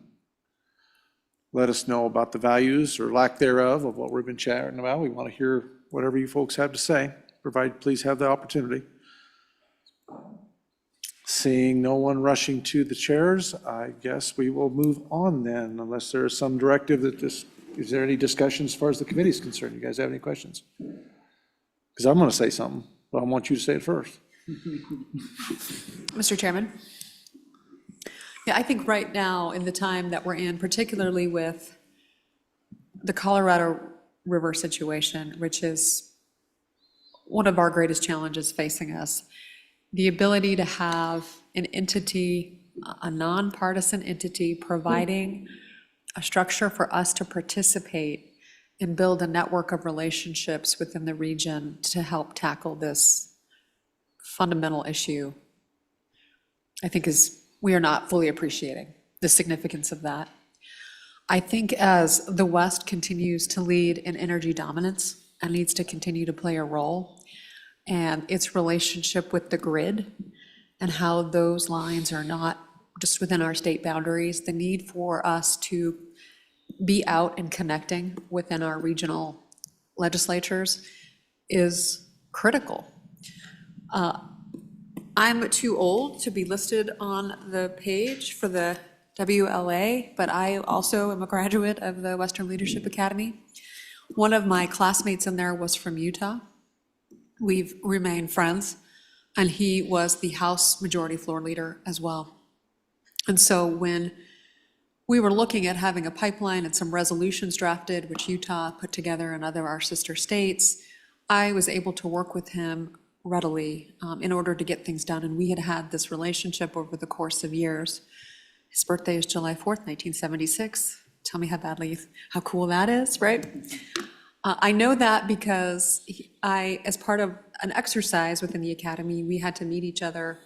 let us know about the values or lack thereof of what we've been chatting about? We want to hear whatever you folks have to say. Please have the opportunity. Seeing no one rushing to the chairs, I guess we will move on then, unless there is some directive that is there any discussion as far as the committee is concerned? You guys have any questions? Because I'm going to say something, but I want you to say it first. Mr. Chairman? Yeah, I think right now, in the time that we're in, particularly with the Colorado River situation, which is one of our greatest challenges facing us, the ability to have an entity, a nonpartisan entity, providing a structure for us to participate and build a network of relationships within the region to help tackle this fundamental issue, I think we are not fully appreciating the significance of that. I think as the West continues to lead in energy dominance and needs to continue to play a role, and its relationship with the grid and how those lines are not just within our state boundaries, the need for us to be out and connecting within our regional legislatures is critical. I'm too old to be listed on the page for the WLA, but I also am a graduate of the Western Leadership Academy. One of my classmates in there was from Utah. We've remained friends, and he was the House Majority Floor Leader as well. And so when we were looking at having a pipeline and some resolutions drafted, which Utah put together and other our sister states, I was able to work with him readily in order to get things done. And we had had this relationship over the course of years. His birthday is July 4th, 1976. Tell me how cool that is, right? I know that because as part of an exercise within the academy, we had to meet each other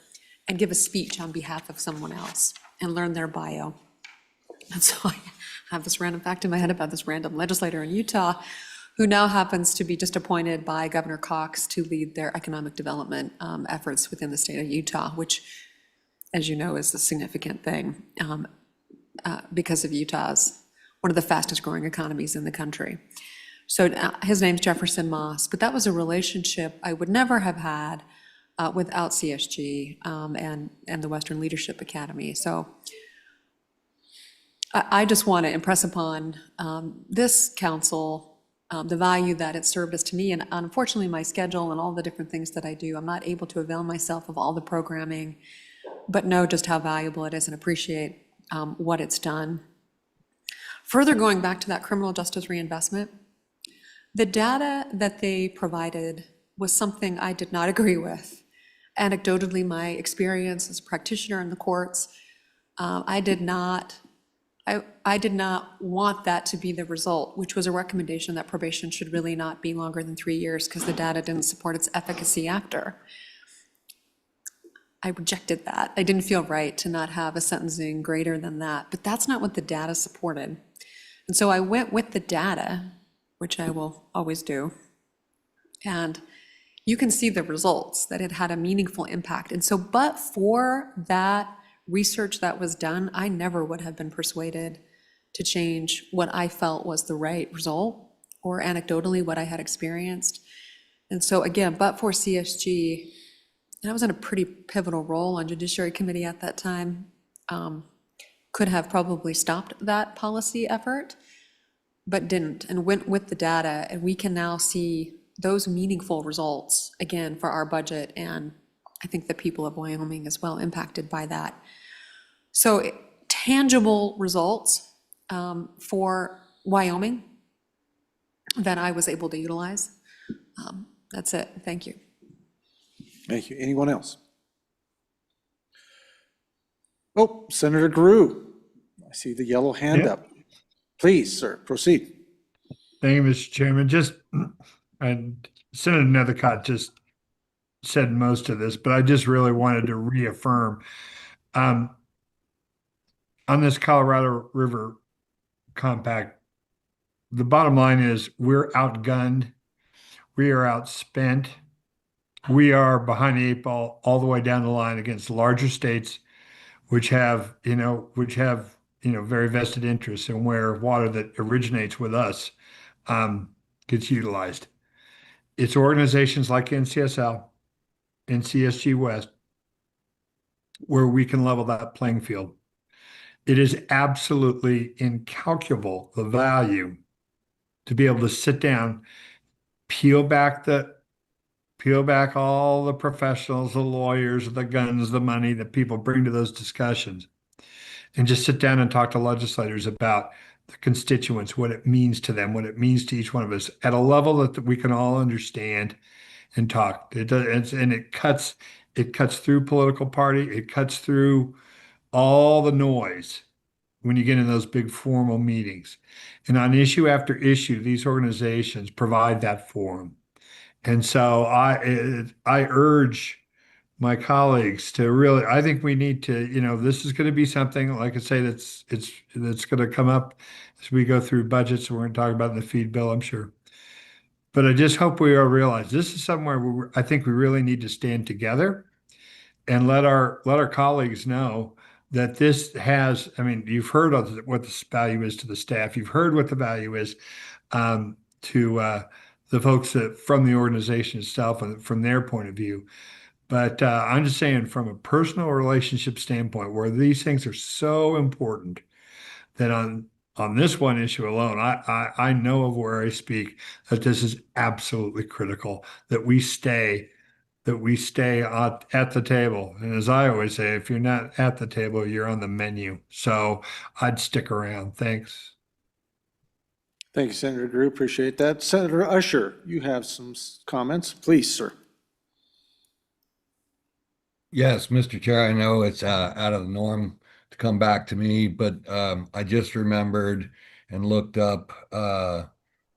and give a speech on behalf of someone else and learn their bio. And so I have this random fact in my head about this random legislator in Utah who now happens to be just appointed by Governor Cox to lead their economic development efforts within the state of Utah, which, as you know, is a significant thing because of Utah's one of the fastest growing economies in the country. So his name's Jefferson Moss, but that was a relationship I would never have had without CSG and the Western Leadership Academy. So I just want to impress upon this council the value that it served us to me, and unfortunately my schedule and all the different things that I do, I'm not able to avail myself of all the programming, but know just how valuable it is and appreciate what it's done. Further going back to that criminal justice reinvestment, the data that they provided was something I did not agree with. Anecdotally, my experience as a practitioner in the courts, I did not want that to be the result, which was a recommendation that probation should really not be longer than 3 years because the data didn't support its efficacy after. I rejected that. I didn't feel right to not have a sentencing greater than that, but that's not what the data supported. And so I went with the data, which I will always do, and you can see the results, that it had a meaningful impact. And so, but for that research that was done, I never would have been persuaded to change what I felt was the right result, or anecdotally what I had experienced. And so again, but for CSG, and I was in a pretty pivotal role on Judiciary Committee at that time, could have probably stopped that policy effort, but didn't, and went with the data, and we can now see those meaningful results, again, for our budget, and I think the people of Wyoming as well impacted by that. So tangible results for Wyoming that I was able to utilize. That's it. Thank you. Thank you. Anyone else? Oh, Senator Grew. I see the yellow hand up. Please, sir, proceed. Thank you, Mr. Chairman. And Senator Nethercott just said most of this, but I just really wanted to reaffirm on this Colorado River Compact, the bottom line is we're outgunned, we are outspent, we are behind the eight ball all the way down the line against larger states, which have very vested interests in where water that originates with us gets utilized. It's organizations like NCSL and CSG West where we can level that playing field. It is absolutely incalculable, the value to be able to sit down, peel back all the professionals, the lawyers, the guns, the money that people bring to those discussions, and just sit down and talk to legislators about the constituents, what it means to them, what it means to each one of us at a level that we can all understand and talk. It cuts through political party. It cuts through all the noise when you get in those big formal meetings. And on issue after issue, these organizations provide that forum. And so I urge my colleagues to really, I think we need to, this is going to be something, like I say, that's going to come up as we go through budgets. We're going to talk about in the feed bill, I'm sure. But I just hope we all realize this is somewhere where I think we really need to stand together and let our colleagues know that this has, you've heard of what the value is to the staff. You've heard what the value is to the folks from the organization itself and from their point of view. But I'm just saying from a personal relationship standpoint, where these things are so important that on this one issue alone, I know of where I speak that this is absolutely critical that we stay at the table. And as I always say, if you're not at the table, you're on the menu. So I'd stick around. Thanks. Thank you, Senator Drew. Appreciate that. Senator Usher, you have some comments. Please, sir. Yes, Mr. Chair, I know it's out of the norm to come back to me, but I just remembered and looked up,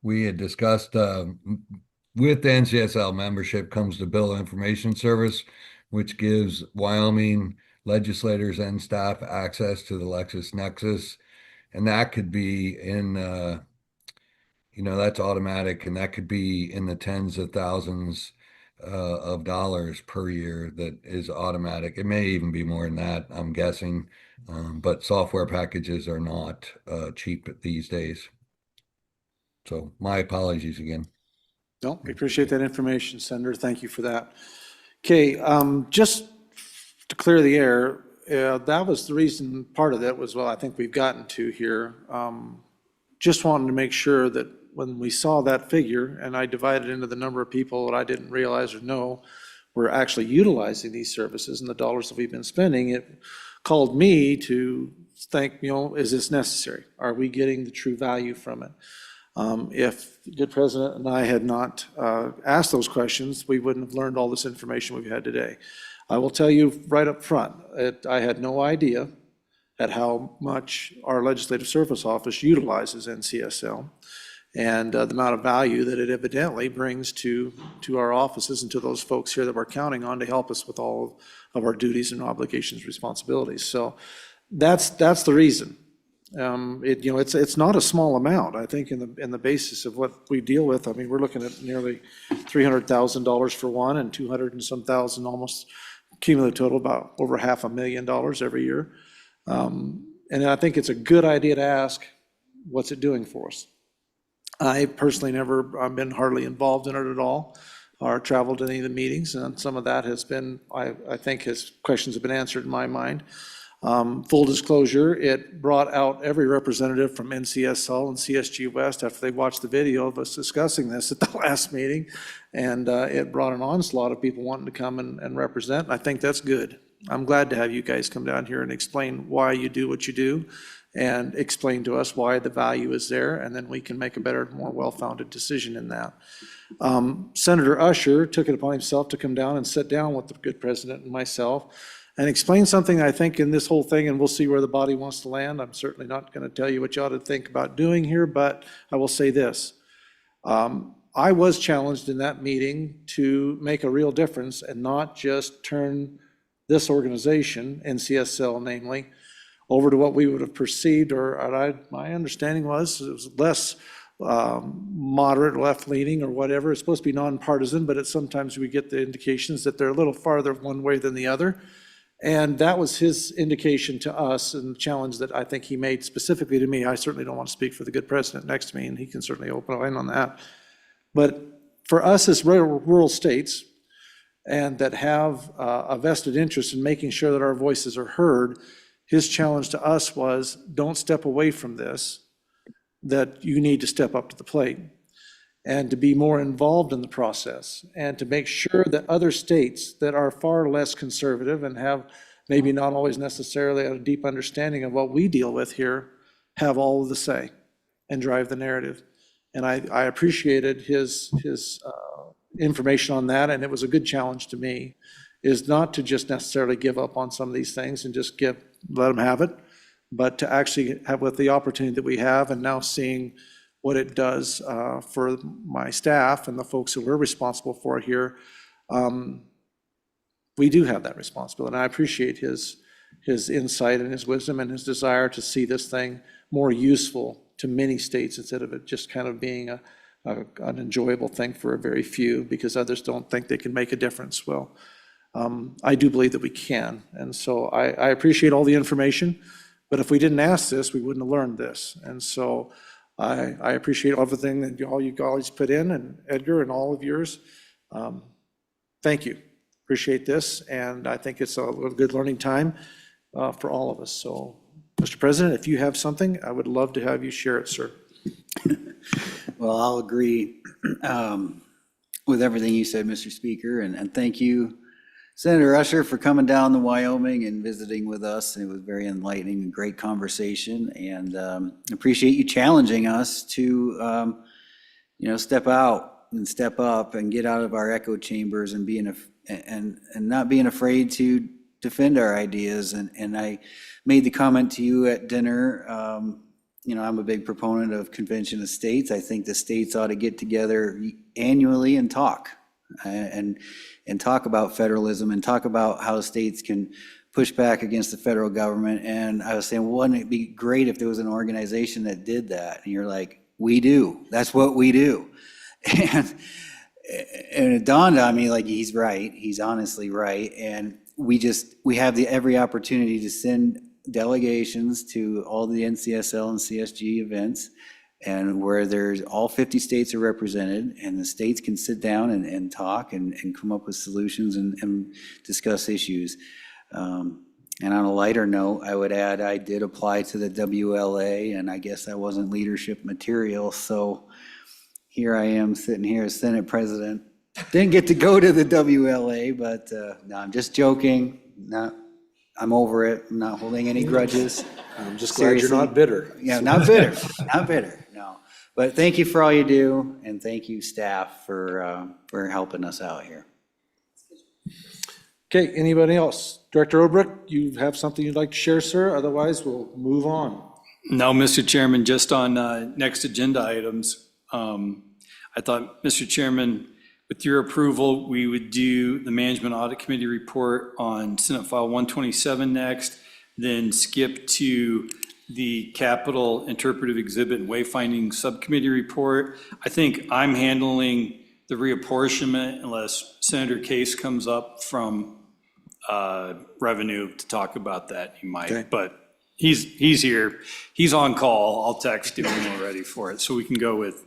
we had discussed with the NCSL membership comes the Bill Information Service, which gives Wyoming legislators and staff access to the LexisNexis. And that could be in, that's automatic, and that could be in the tens of thousands of dollars per year that is automatic. It may even be more than that, I'm guessing, but software packages are not cheap these days. So my apologies again. No, we appreciate that information, Senator. Thank you for that. Okay, just to clear the air, that was the reason, part of that was, well, I think we've gotten to here. Just wanted to make sure that when we saw that figure, and I divided into the number of people that I didn't realize or know were actually utilizing these services and the dollars that we've been spending, it called me to think, is this necessary? Are we getting the true value from it? If the good president and I had not asked those questions, we wouldn't have learned all this information we've had today. I will tell you right up front, I had no idea at how much our Legislative Service Office utilizes NCSL and the amount of value that it evidently brings to our offices and to those folks here that we're counting on to help us with all of our duties and obligations, responsibilities. So that's the reason. It's not a small amount. I think in the basis of what we deal with, we're looking at nearly $300,000 for one and 200 and some thousand, almost cumulative total, about over $500,000 every year. And I think it's a good idea to ask, what's it doing for us? I personally never been hardly involved in it at all or traveled to any of the meetings, and some of that has been, I think his questions have been answered in my mind. Full disclosure, it brought out every representative from NCSL and CSG West after they watched the video of us discussing this at the last meeting, and it brought an onslaught of people wanting to come and represent. I think that's good. I'm glad to have you guys come down here and explain why you do what you do and explain to us why the value is there, and then we can make a better, more well-founded decision in that. Senator Usher took it upon himself to come down and sit down with the good president and myself and explain something I think in this whole thing, and we'll see where the body wants to land. I'm certainly not going to tell you what you ought to think about doing here, but I will say this. I was challenged in that meeting to make a real difference and not just turn this organization, NCSL namely, over to what we would have perceived, my understanding was it was less moderate, left-leaning, or whatever. It's supposed to be nonpartisan, but sometimes we get the indications that they're a little farther one way than the other. And that was his indication to us and the challenge that I think he made specifically to me. I certainly don't want to speak for the good president next to me, and he can certainly opine on that. But for us as rural states, and that have a vested interest in making sure that our voices are heard, his challenge to us was, don't step away from this, that you need to step up to the plate and to be more involved in the process and to make sure that other states that are far less conservative and have maybe not always necessarily a deep understanding of what we deal with here have all of the say and drive the narrative. And I appreciated his information on that, and it was a good challenge to me, is not to just necessarily give up on some of these things and just let them have it, but to actually have with the opportunity that we have and now seeing what it does for my staff and the folks who we're responsible for here, we do have that responsibility. And I appreciate his insight and his wisdom and his desire to see this thing more useful to many states instead of it just kind of being an enjoyable thing for a very few because others don't think they can make a difference. Well, I do believe that we can. And so I appreciate all the information, but if we didn't ask this, we wouldn't have learned this. And so I appreciate everything that all you guys put in, and Edgar and all of yours. Thank you. Appreciate this. And I think it's a good learning time for all of us. So, Mr. President, if you have something, I would love to have you share it, sir. Well, I'll agree with everything you said, Mr. Speaker, and thank you, Senator Usher, for coming down to Wyoming and visiting with us. It was very enlightening and great conversation, and appreciate you challenging us to, step out and step up and get out of our echo chambers and not being afraid to defend our ideas. And I made the comment to you at dinner. I'm a big proponent of convention of states. I think the states ought to get together annually and talk and talk about federalism and talk about how states can push back against the federal government. And I was saying, wouldn't it be great if there was an organization that did that? And you're like, we do. That's what we do. And it dawned on me, like, he's right. He's honestly right. And we have every opportunity to send delegations to all the NCSL and CSG events, and where there's all 50 states are represented, and the states can sit down and talk and come up with solutions and discuss issues. And on a lighter note, I would add, I did apply to the WLA, and I guess I wasn't leadership material, so here I am sitting here as Senate President. Didn't get to go to the WLA, but no, I'm just joking. I'm over it. I'm not holding any grudges. I'm just glad you're not bitter. Yeah, not bitter, not bitter, no. But thank you for all you do, and thank you, staff, for helping us out here. Okay, anybody else? Director Obrick, you have something you'd like to share, sir? Otherwise, we'll move on. No, Mr. Chairman, just on next agenda items. I thought, Mr. Chairman, with your approval, we would do the Management Audit Committee report on Senate File 127 next, then skip to the Capital Interpretive Exhibit and Wayfinding Subcommittee report. I think I'm handling the reapportionment unless Senator Case comes up from Revenue to talk about that. He might, okay. But he's here. He's on call. I'll text him when we're ready for it. So we can go with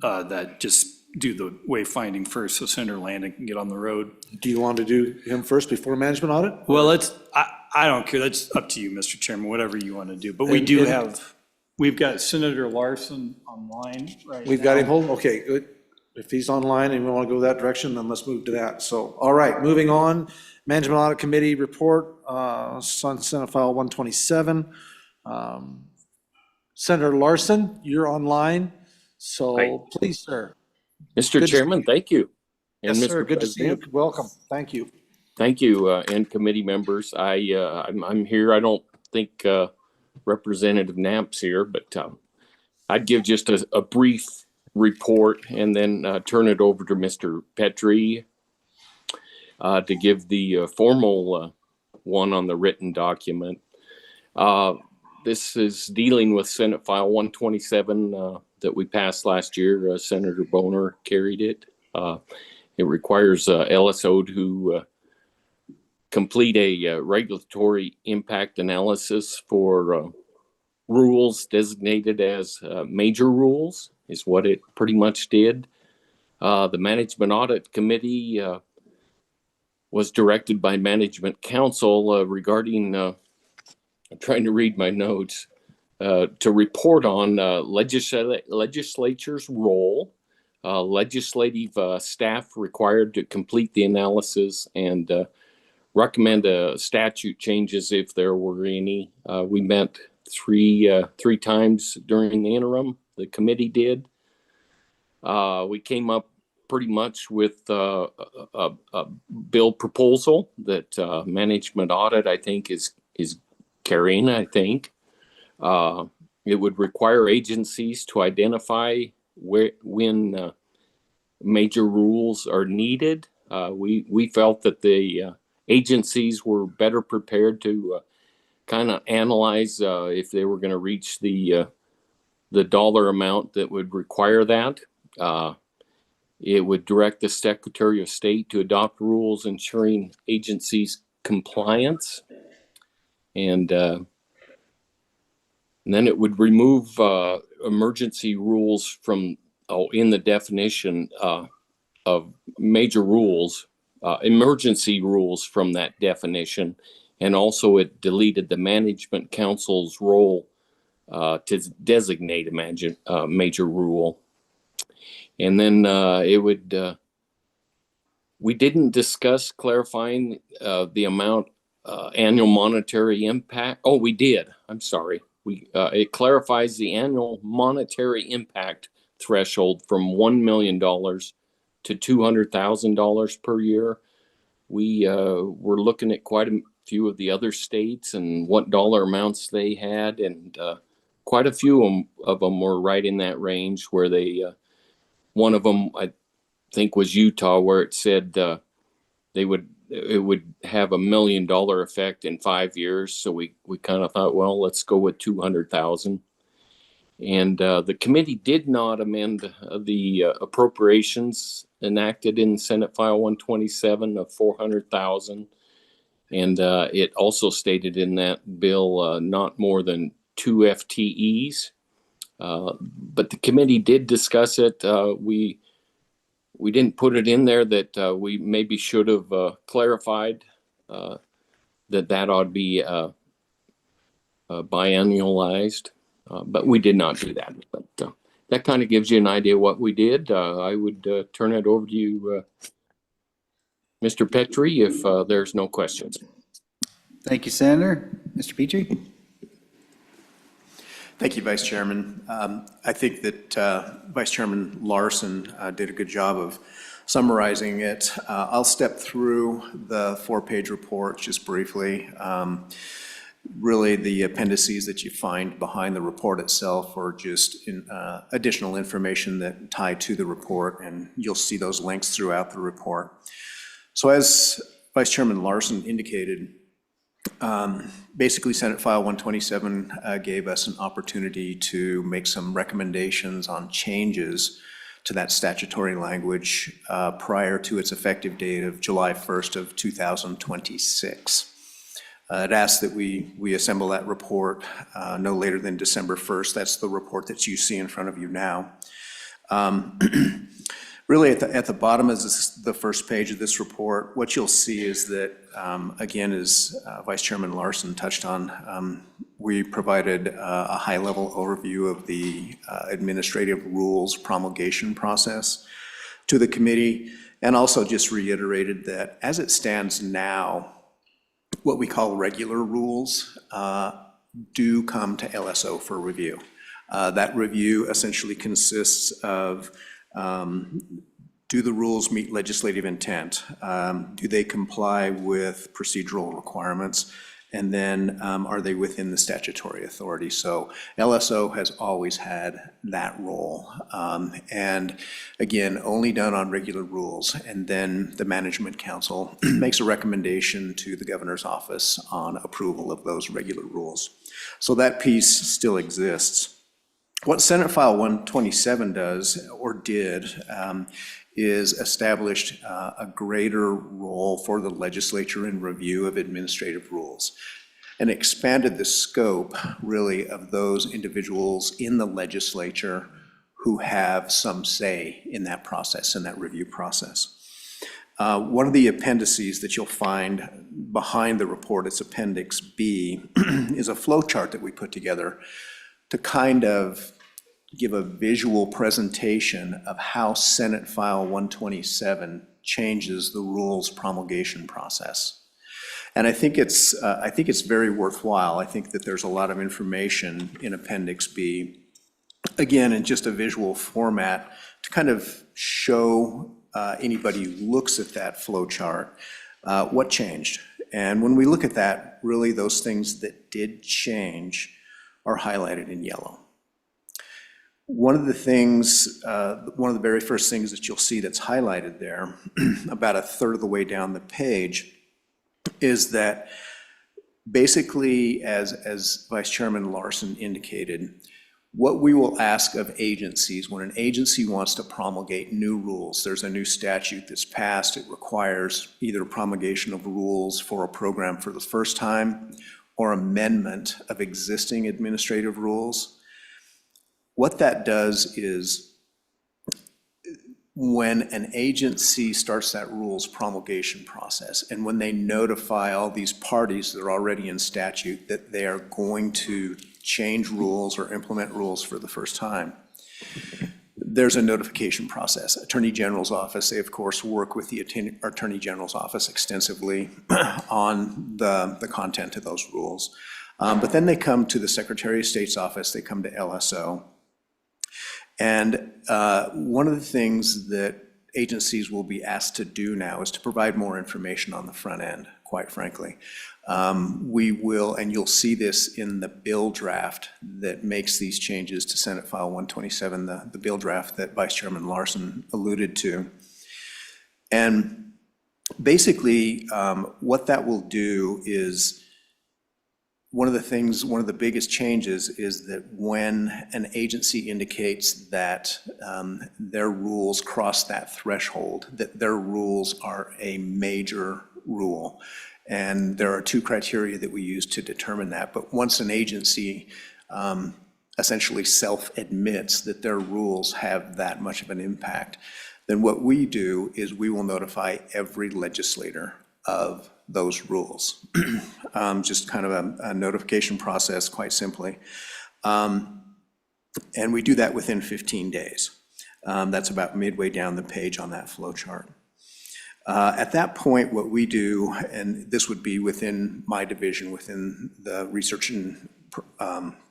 that, just do the wayfinding first so Senator Landon can get on the road. Do you want to do him first before management audit? Well, I don't care. That's up to you, Mr. Chairman, whatever you want to do. But we've got Senator Larson online right now. We've got him hold. Okay, good. If he's online and we want to go that direction, then let's move to that. So, all right, moving on. Management Audit Committee report, on Senate File 127. Senator Larson, you're online. So Hi. Please, sir. Mr. Chairman, thank you. Yes, sir. Good to see you. Welcome. Thank you. Thank you, and committee members. I'm here. I don't think Representative Knapp's here, but I'd give just a brief report and then turn it over to Mr. Petrie to give the formal one on the written document. This is dealing with Senate File 127 that we passed last year. Senator Boner carried it. It requires LSO to complete a regulatory impact analysis for rules designated as major rules, is what it pretty much did. The Management Audit Committee was directed by Management Council regarding, I'm trying to read my notes, to report on legislature's role, legislative staff required to complete the analysis, and recommend statute changes if there were any. We met three times during the interim. The committee did. We came up pretty much with a bill proposal that management audit, I think, is carrying. I think it would require agencies to identify when major rules are needed. We felt that the agencies were better prepared to kind of analyze if they were going to reach the dollar amount that would require that. It would direct the Secretary of State to adopt rules ensuring agencies' compliance, and then it would remove emergency rules from in the definition of major rules. Emergency rules from that definition, and also it deleted the Management Council's role to designate a major rule. And then it would, we didn't discuss clarifying the amount annual monetary impact. Oh, we did. I'm sorry. It clarifies the annual monetary impact threshold from $1 million to $200,000 per year. We were looking at quite a few of the other states and what dollar amounts they had, and quite a few of them were right in that range where they, one of them I think was Utah, where it said it would have $1 million effect in 5 years. So we kind of thought, well, let's go with 200,000. And the committee did not amend the appropriations enacted in Senate File 127 of 400,000. And it also stated in that bill not more than 2 FTEs. But the committee did discuss it. We didn't put it in there that we maybe should have clarified that ought to be biannualized. But we did not do that. But that kind of gives you an idea what we did. I would turn it over to you, Mr. Petrie, if there's no questions. Thank you, Senator. Mr. Petrie? Thank you, Vice Chairman. I think that Vice Chairman Larson did a good job of summarizing it. I'll step through the 4-page report just briefly. Really, the appendices that you find behind the report itself are just additional information that tie to the report, and you'll see those links throughout the report. So as Vice Chairman Larson indicated, basically Senate File 127 gave us an opportunity to make some recommendations on changes to that statutory language prior to its effective date of July 1st of 2026. It asks that we assemble that report no later than December 1st. That's the report that you see in front of you now. Really, at the bottom of the first page of this report, what you'll see is that, again, as Vice Chairman Larson touched on, we provided a high-level overview of the administrative rules promulgation process to the committee, and also just reiterated that as it stands now, what we call regular rules do come to LSO for review. That review essentially consists of do the rules meet legislative intent? Do they comply with procedural requirements? And then are they within the statutory authority? So LSO has always had that role. And again, only done on regular rules. And then the Management Council makes a recommendation to the governor's office on approval of those regular rules. So that piece still exists. What Senate File 127 does, or did, is established a greater role for the legislature in review of administrative rules, and expanded the scope, really, of those individuals in the legislature who have some say in that process, in that review process. One of the appendices that you'll find behind the report, it's Appendix B, is a flow chart that we put together to kind of give a visual presentation of how Senate File 127 changes the rules promulgation process. And I think it's very worthwhile. I think that there's a lot of information in Appendix B, again, in just a visual format to kind of show anybody who looks at that flow chart what changed. And when we look at that, really those things that did change are highlighted in yellow. One of the things, one of the very first things that you'll see that's highlighted there, about a third of the way down the page, is that basically, as Vice Chairman Larson indicated, what we will ask of agencies when an agency wants to promulgate new rules, there's a new statute that's passed, it requires either promulgation of rules for a program for the first time or amendment of existing administrative rules. What that does is when an agency starts that rules promulgation process, and when they notify all these parties that are already in statute that they are going to change rules or implement rules for the first time, there's a notification process. Attorney General's office, they of course work with the Attorney General's office extensively on the content of those rules. But then they come to the Secretary of State's office, they come to LSO. And one of the things that agencies will be asked to do now is to provide more information on the front end, quite frankly. We will, and you'll see this in the bill draft that makes these changes to Senate File 127, the bill draft that Vice Chairman Larson alluded to. And basically, what that will do is, one of the biggest changes is that when an agency indicates that their rules cross that threshold, that their rules are a major rule. And there are two criteria that we use to determine that. But once an agency essentially self-admits that their rules have that much of an impact, then what we do is we will notify every legislator of those rules. Just kind of a notification process, quite simply. And we do that within 15 days. That's about midway down the page on that flow chart. At that point, what we do, and this would be within my division, within the Research and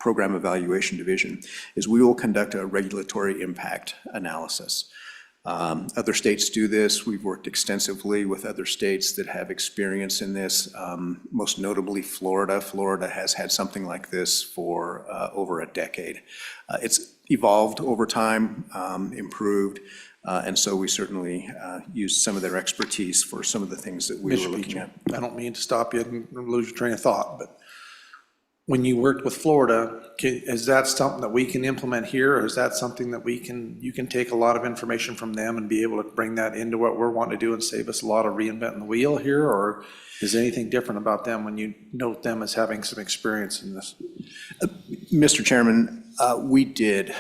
Program Evaluation Division, is we will conduct a regulatory impact analysis. Other states do this. We've worked extensively with other states that have experience in this, most notably Florida. Florida has had something like this for over a decade. It's evolved over time, improved, and so we certainly used some of their expertise for some of the things that we were looking at. I don't mean to stop you and lose your train of thought, but when you worked with Florida, is that something that we can implement here, or is that something that you can take a lot of information from them and be able to bring that into what we're wanting to do and save us a lot of reinventing the wheel here, or is anything different about them when you note them as having some experience in this? Mr. Chairman, we did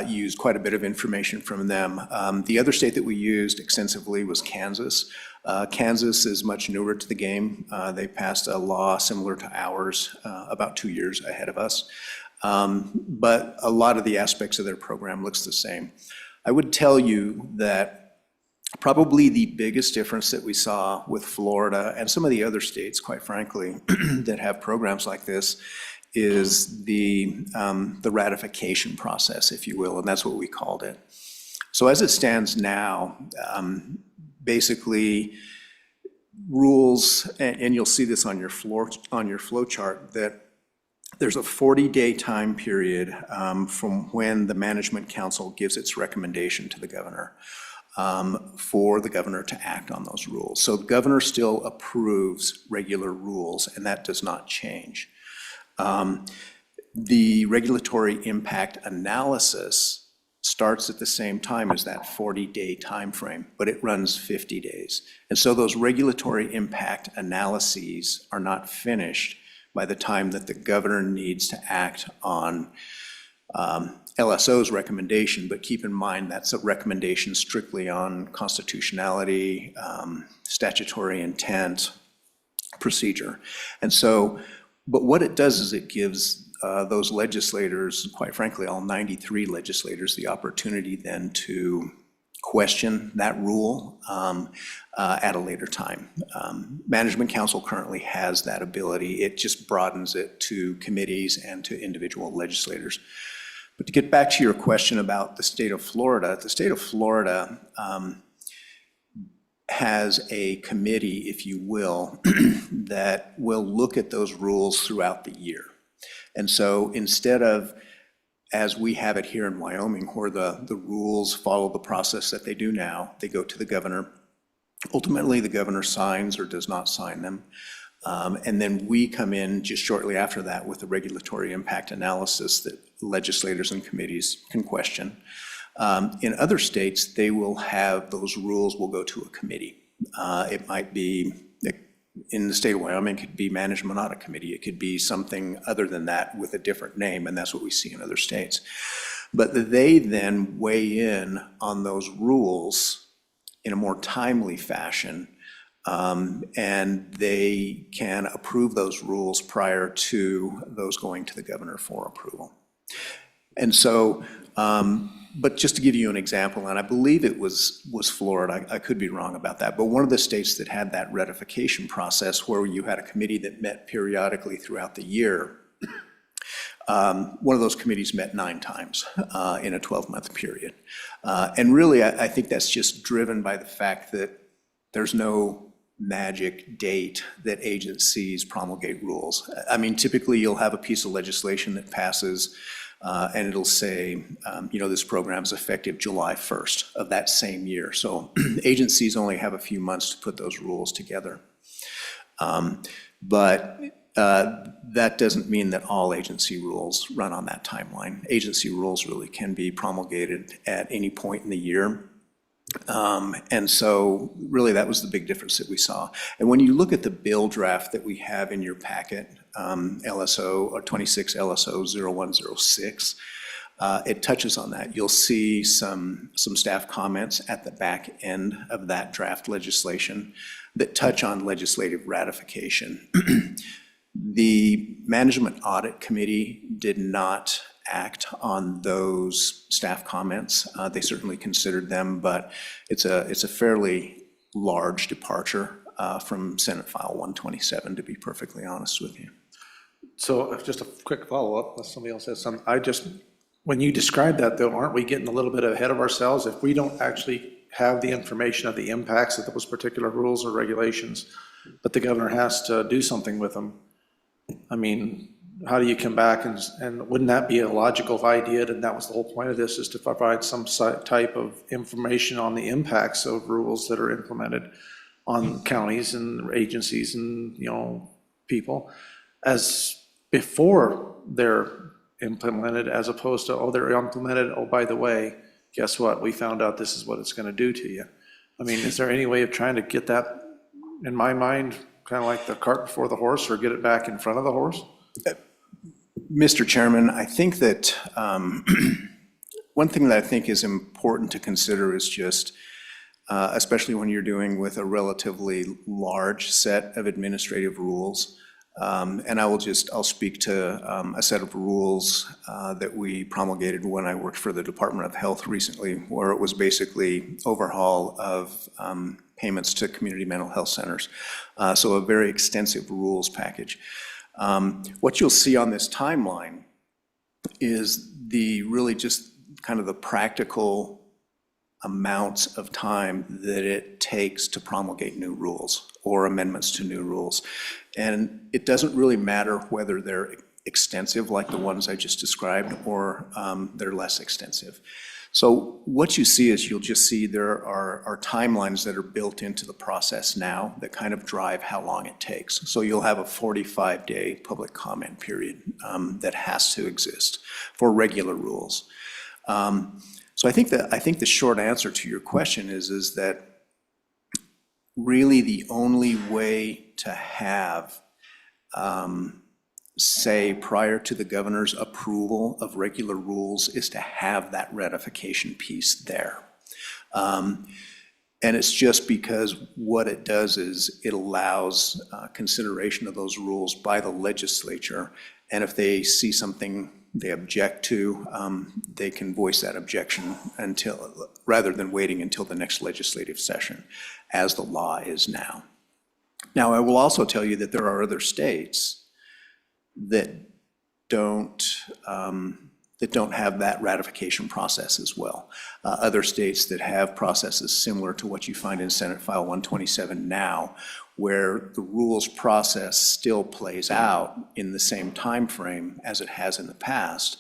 use quite a bit of information from them. The other state that we used extensively was Kansas. Kansas is much newer to the game. They passed a law similar to ours about 2 years ahead of us. But a lot of the aspects of their program looks the same. I would tell you that probably the biggest difference that we saw with Florida and some of the other states, quite frankly, that have programs like this is the ratification process, if you will, and that's what we called it. So as it stands now, basically rules, and you'll see this on your flow chart, that there's a 40-day time period from when the Management Council gives its recommendation to the governor for the governor to act on those rules. So the governor still approves regular rules, and that does not change. The regulatory impact analysis starts at the same time as that 40-day time frame, but it runs 50 days. And so those regulatory impact analyses are not finished by the time that the governor needs to act on LSO's recommendation, but keep in mind that's a recommendation strictly on constitutionality, statutory intent, procedure. And so, but what it does is it gives those legislators, quite frankly, all 93 legislators, the opportunity then to question that rule at a later time. Management Council currently has that ability. It just broadens it to committees and to individual legislators. But to get back to your question about the state of Florida has a committee, if you will, that will look at those rules throughout the year. And so instead of, as we have it here in Wyoming, where the rules follow the process that they do now, they go to the governor. Ultimately, the governor signs or does not sign them. And then we come in just shortly after that with a regulatory impact analysis that legislators and committees can question. In other states, they will have, those rules will go to a committee. It might be, in the state of Wyoming, it could be Management Audit Committee. It could be something other than that with a different name, and that's what we see in other states. But they then weigh in on those rules in a more timely fashion, and they can approve those rules prior to those going to the governor for approval. And so, but just to give you an example, and I believe it was Florida, I could be wrong about that, but one of the states that had that ratification process where you had a committee that met periodically throughout the year, one of those committees met 9 times in a 12-month period. And really, I think that's just driven by the fact that there's no magic date that agencies promulgate rules. I mean, typically you'll have a piece of legislation that passes and it'll say, this program is effective July 1st of that same year. So agencies only have a few months to put those rules together. But that doesn't mean that all agency rules run on that timeline. Agency rules really can be promulgated at any point in the year. And so really that was the big difference that we saw. And when you look at the bill draft that we have in your packet, LSO or 26 LSO 0106, it touches on that. You'll see some staff comments at the back end of that draft legislation that touch on legislative ratification. The Management Audit Committee did not act on those staff comments. They certainly considered them, but it's a fairly large departure from Senate File 127, to be perfectly honest with you. So just a quick follow-up, unless somebody else has some, when you describe that though, aren't we getting a little bit ahead of ourselves? If we don't actually have the information of the impacts of those particular rules or regulations, but the governor has to do something with them, I mean, how do you come back and wouldn't that be a logical idea? And that was the whole point of this, is to provide some type of information on the impacts of rules that are implemented on counties and agencies and, people as before they're implemented, as opposed to, they're implemented, by the way, guess what? We found out this is what it's going to do to you. I mean, is there any way of trying to get that, in my mind, kind of like the cart before the horse, or get it back in front of the horse? Mr. Chairman, I think that one thing that I think is important to consider is just, especially when you're doing with a relatively large set of administrative rules, and I'll speak to a set of rules that we promulgated when I worked for the Department of Health recently, where it was basically overhaul of payments to community mental health centers. So a very extensive rules package. What you'll see on this timeline is really just kind of the practical amounts of time that it takes to promulgate new rules or amendments to new rules. And it doesn't really matter whether they're extensive like the ones I just described or they're less extensive. So what you see is you'll just see there are timelines that are built into the process now that kind of drive how long it takes. So you'll have a 45-day public comment period that has to exist for regular rules. So I think the short answer to your question is that really the only way to have say prior to the governor's approval of regular rules is to have that ratification piece there. And it's just because what it does is it allows consideration of those rules by the legislature. And if they see something they object to, they can voice that objection rather than waiting until the next legislative session, as the law is now. Now, I will also tell you that there are other states that don't have that ratification process as well. Other states that have processes similar to what you find in Senate File 127 now, where the rules process still plays out in the same time frame as it has in the past,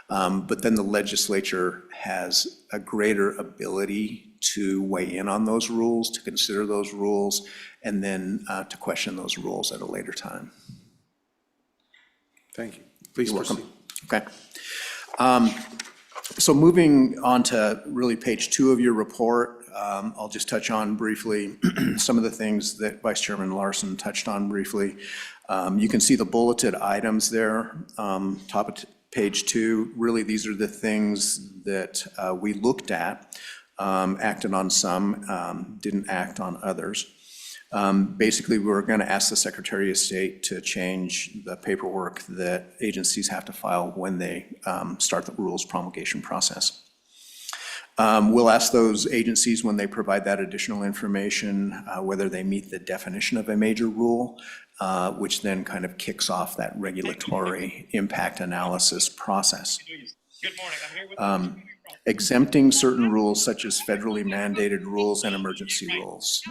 but then the legislature has a greater ability to weigh in on those rules, to consider those rules, and then to question those rules at a later time. Thank you. Please proceed. Okay. So moving on to really page 2 of your report, I'll just touch on briefly some of the things that Vice Chairman Larson touched on briefly. You can see the bulleted items there, top of page 2. Really, these are the things that we looked at, acted on some, didn't act on others. Basically, we're going to ask the Secretary of State to change the paperwork that agencies have to file when they start the rules promulgation process. We'll ask those agencies when they provide that additional information whether they meet the definition of a major rule, which then kind of kicks off that regulatory impact analysis process. Exempting certain rules such as federally mandated rules and emergency rules.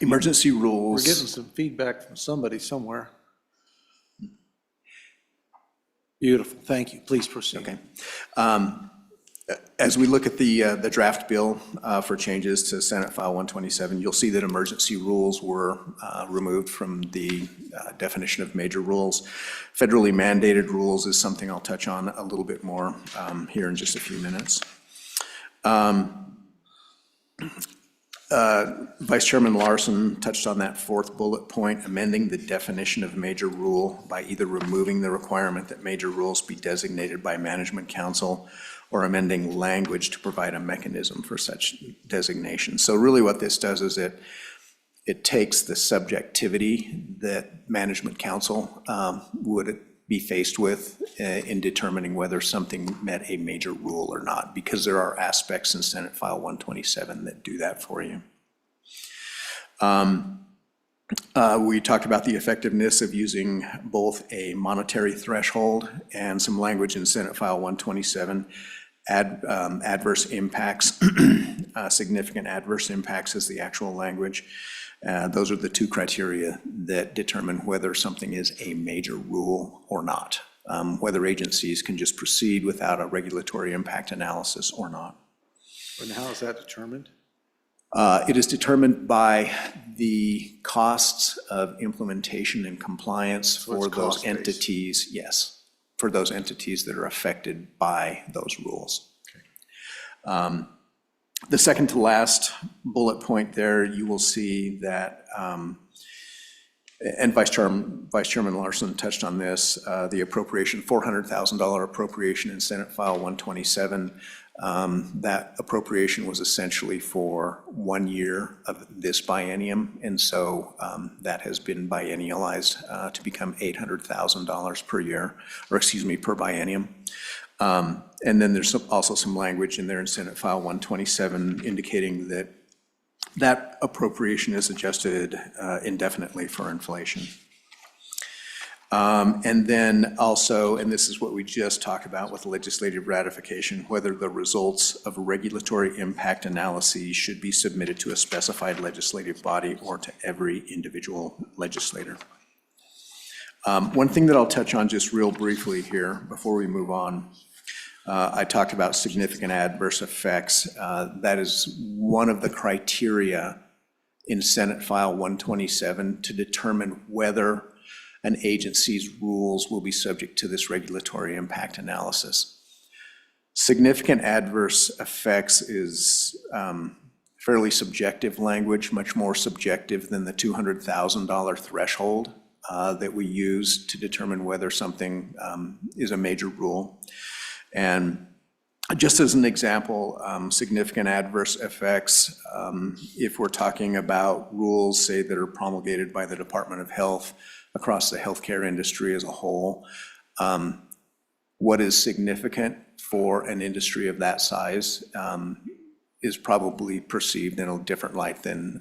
Emergency rules. We're getting some feedback from somebody somewhere. Beautiful, thank you. Please proceed. Okay. As we look at the draft bill for changes to Senate File 127, you'll see that emergency rules were removed from the definition of major rules. Federally mandated rules is something I'll touch on a little bit more here in just a few minutes. Vice Chairman Larson touched on that 4th bullet point, amending the definition of major rule by either removing the requirement that major rules be designated by Management Council or amending language to provide a mechanism for such designation. So really what this does is it takes the subjectivity that Management Council would be faced with in determining whether something met a major rule or not, because there are aspects in Senate File 127 that do that for you. We talked about the effectiveness of using both a monetary threshold and some language in Senate File 127, adverse impacts, significant adverse impacts is the actual language. Those are the 2 criteria that determine whether something is a major rule or not, whether agencies can just proceed without a regulatory impact analysis or not. And how is that determined? It is determined by the costs of implementation and compliance for those entities, yes, for those entities that are affected by those rules. Okay. The second to last bullet point there, you will see that, and Vice Chairman Larson touched on this, the appropriation, $400,000 appropriation in Senate File 127. That appropriation was essentially for 1 year of this biennium, and so that has been biennialized to become $800,000 per year, or excuse me, per biennium. And then there's also some language in there in Senate File 127 indicating that that appropriation is adjusted indefinitely for inflation. And then also, and this is what we just talked about with legislative ratification, whether the results of regulatory impact analyses should be submitted to a specified legislative body or to every individual legislator. One thing that I'll touch on just real briefly here before we move on, I talked about significant adverse effects. That is one of the criteria in Senate File 127 to determine whether an agency's rules will be subject to this regulatory impact analysis. Significant adverse effects is fairly subjective language, much more subjective than the $200,000 threshold that we use to determine whether something is a major rule. And just as an example, significant adverse effects, if we're talking about rules, say, that are promulgated by the Department of Health across the healthcare industry as a whole, what is significant for an industry of that size is probably perceived in a different light than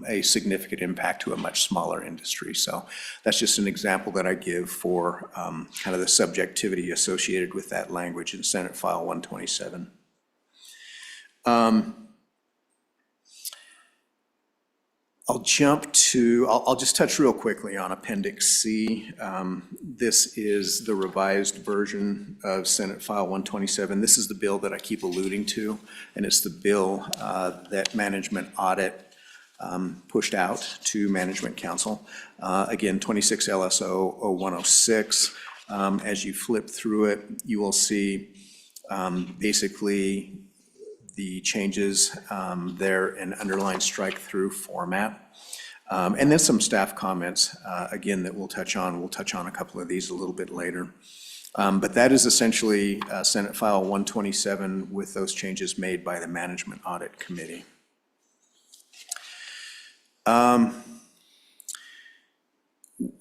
a significant impact to a much smaller industry. So that's just an example that I give for kind of the subjectivity associated with that language in Senate File 127. I'll just touch real quickly on Appendix C. This is the revised version of Senate File 127. This is the bill that I keep alluding to, and it's the bill that Management Audit pushed out to Management Council. Again, 26 LSO 0106. As you flip through it, you will see basically the changes there in underlined strike-through format. And then some staff comments, again, that we'll touch on. We'll touch on a couple of these a little bit later. But that is essentially Senate File 127 with those changes made by the Management Audit Committee.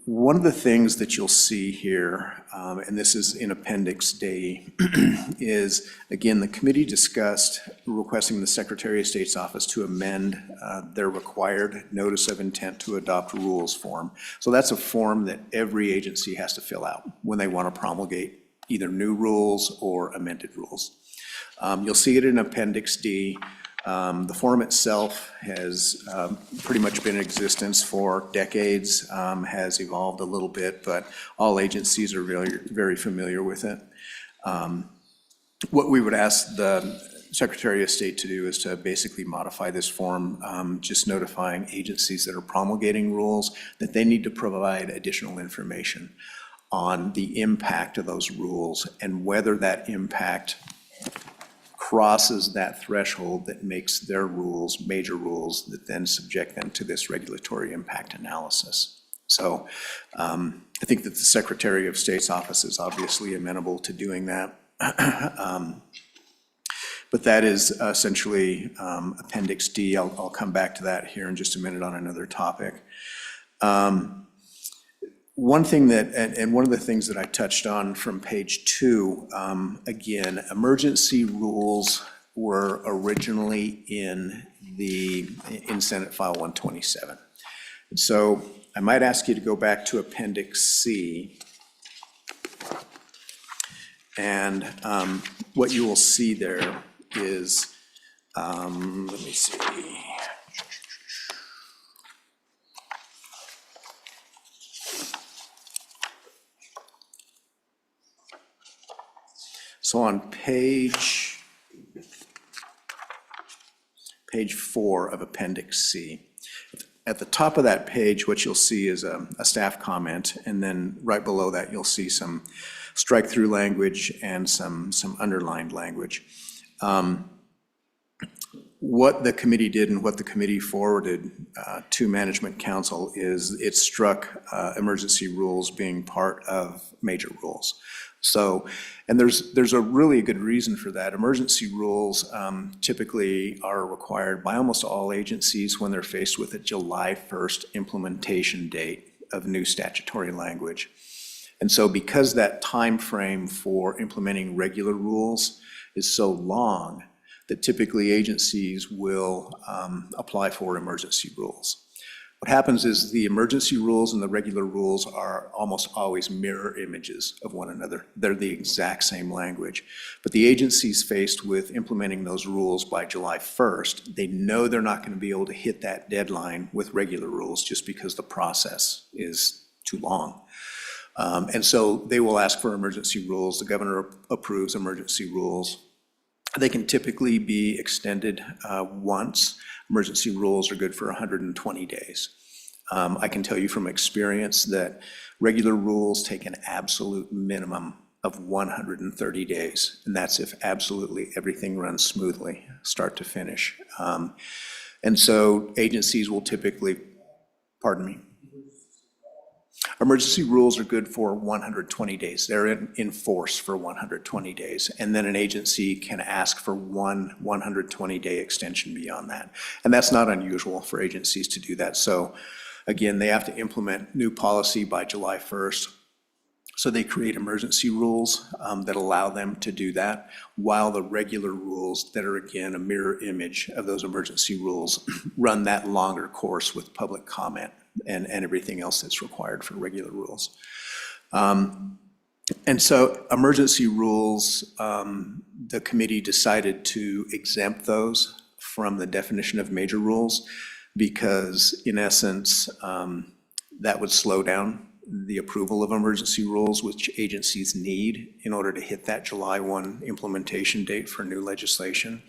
One of the things that you'll see here, and this is in Appendix D, is, again, the committee discussed requesting the Secretary of State's office to amend their required Notice of Intent to Adopt Rules form. So that's a form that every agency has to fill out when they want to promulgate either new rules or amended rules. You'll see it in Appendix D. The form itself has pretty much been in existence for decades, has evolved a little bit, but all agencies are very, very familiar with it. What we would ask the Secretary of State to do is to basically modify this form, just notifying agencies that are promulgating rules that they need to provide additional information on the impact of those rules and whether that impact crosses that threshold that makes their rules major rules that then subject them to this regulatory impact analysis. So I think that the Secretary of State's office is obviously amenable to doing that. But that is essentially Appendix D. I'll come back to that here in just a minute on another topic. One thing that, and one of the things that I touched on from page 2, again, emergency rules were originally in Senate File 127. And so I might ask you to go back to Appendix C. And what you will see there is, let me see. So on page 4 of Appendix C, at the top of that page, what you'll see is a staff comment, and then right below that, you'll see some strike-through language and some underlined language. What the committee did and what the committee forwarded to Management Council is it struck emergency rules being part of major rules. So, and there's a really good reason for that. Emergency rules typically are required by almost all agencies when they're faced with a July 1st implementation date of new statutory language. And so because that time frame for implementing regular rules is so long, that typically agencies will apply for emergency rules. What happens is the emergency rules and the regular rules are almost always mirror images of one another. They're the exact same language. But the agency's faced with implementing those rules by July 1st. They know they're not going to be able to hit that deadline with regular rules just because the process is too long. And so they will ask for emergency rules. The governor approves emergency rules. They can typically be extended once. Emergency rules are good for 120 days. I can tell you from experience that regular rules take an absolute minimum of 130 days, and that's if absolutely everything runs smoothly, start to finish. And so agencies will typically, pardon me, emergency rules are good for 120 days. They're in force for 120 days. And then an agency can ask for one 120-day extension beyond that. And that's not unusual for agencies to do that. So again, they have to implement new policy by July 1st. So they create emergency rules that allow them to do that, while the regular rules that are, again, a mirror image of those emergency rules run that longer course with public comment and everything else that's required for regular rules. And so emergency rules, the committee decided to exempt those from the definition of major rules because, in essence, that would slow down the approval of emergency rules, which agencies need in order to hit that July 1 implementation date for new legislation.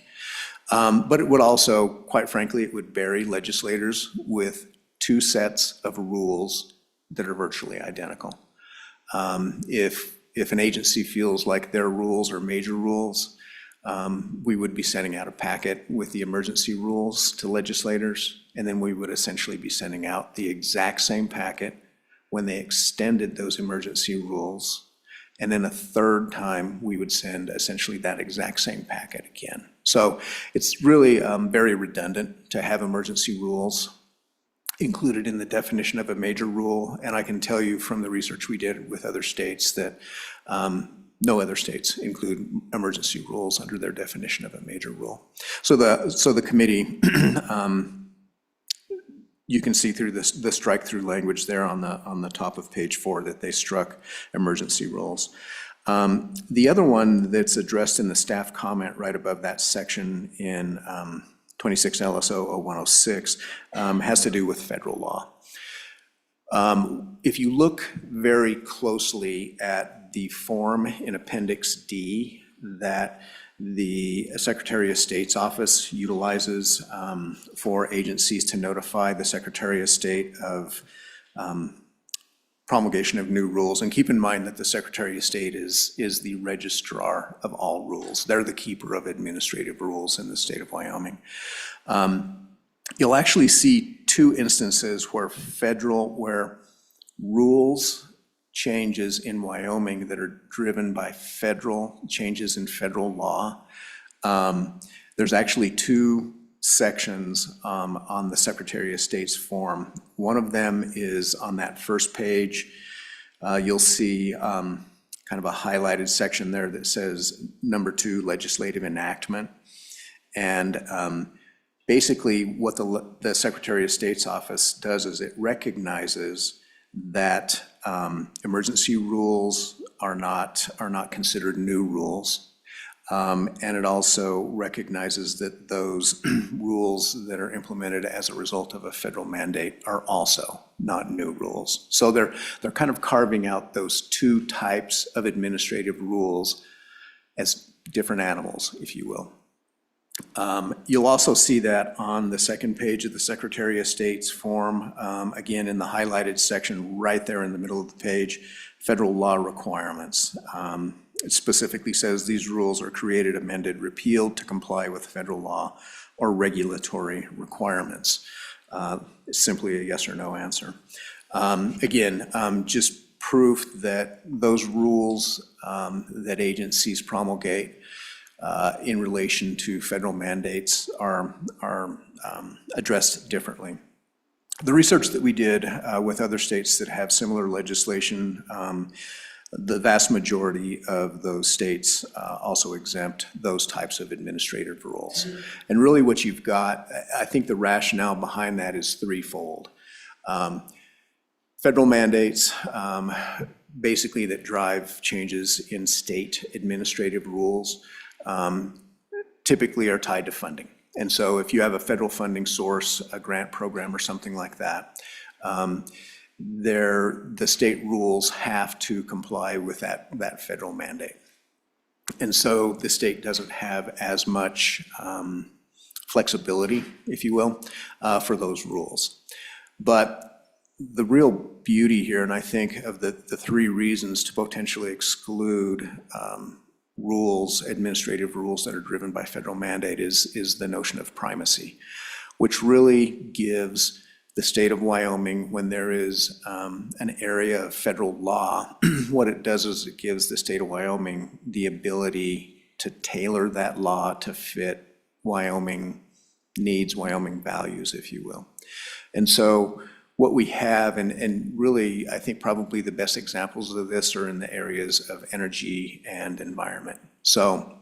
But it would also, quite frankly, it would bury legislators with two sets of rules that are virtually identical. If an agency feels like their rules are major rules, we would be sending out a packet with the emergency rules to legislators, and then we would essentially be sending out the exact same packet when they extended those emergency rules. And then a third time, we would send essentially that exact same packet again. So it's really very redundant to have emergency rules included in the definition of a major rule. And I can tell you from the research we did with other states that no other states include emergency rules under their definition of a major rule. So the committee, you can see through the strike-through language there on the top of page 4 that they struck emergency rules. The other one that's addressed in the staff comment right above that section in 26 LSO 0106 has to do with federal law. If you look very closely at the form in Appendix D that the Secretary of State's office utilizes for agencies to notify the Secretary of State of promulgation of new rules. And keep in mind that the Secretary of State is the registrar of all rules. They're the keeper of administrative rules in the state of Wyoming. You'll actually see two instances where rules changes in Wyoming that are driven by federal changes in federal law. There's actually two sections on the Secretary of State's form. One of them is on that first page. You'll see kind of a highlighted section there that says number 2, legislative enactment. And basically what the Secretary of State's office does is it recognizes that emergency rules are not considered new rules. And it also recognizes that those rules that are implemented as a result of a federal mandate are also not new rules. So they're kind of carving out those two types of administrative rules as different animals, if you will. You'll also see that on the second page of the Secretary of State's form, again in the highlighted section right there in the middle of the page, federal law requirements. It specifically says these rules are created, amended, repealed to comply with federal law or regulatory requirements. It's simply a yes or no answer. Again, just proof that those rules that agencies promulgate in relation to federal mandates are addressed differently. The research that we did with other states that have similar legislation, the vast majority of those states also exempt those types of administrative rules. And really what you've got, I think the rationale behind that is threefold. Federal mandates, basically that drive changes in state administrative rules, typically are tied to funding. And so if you have a federal funding source, a grant program or something like that, the state rules have to comply with that federal mandate. And so the state doesn't have as much flexibility, if you will, for those rules. But the real beauty here, and I think of the three reasons to potentially exclude rules, administrative rules that are driven by federal mandate is the notion of primacy, which really gives the state of Wyoming, when there is an area of federal law, what it does is it gives the state of Wyoming the ability to tailor that law to fit Wyoming needs, Wyoming values, if you will. And so what we have, and really, I think probably the best examples of this are in the areas of energy and environment. So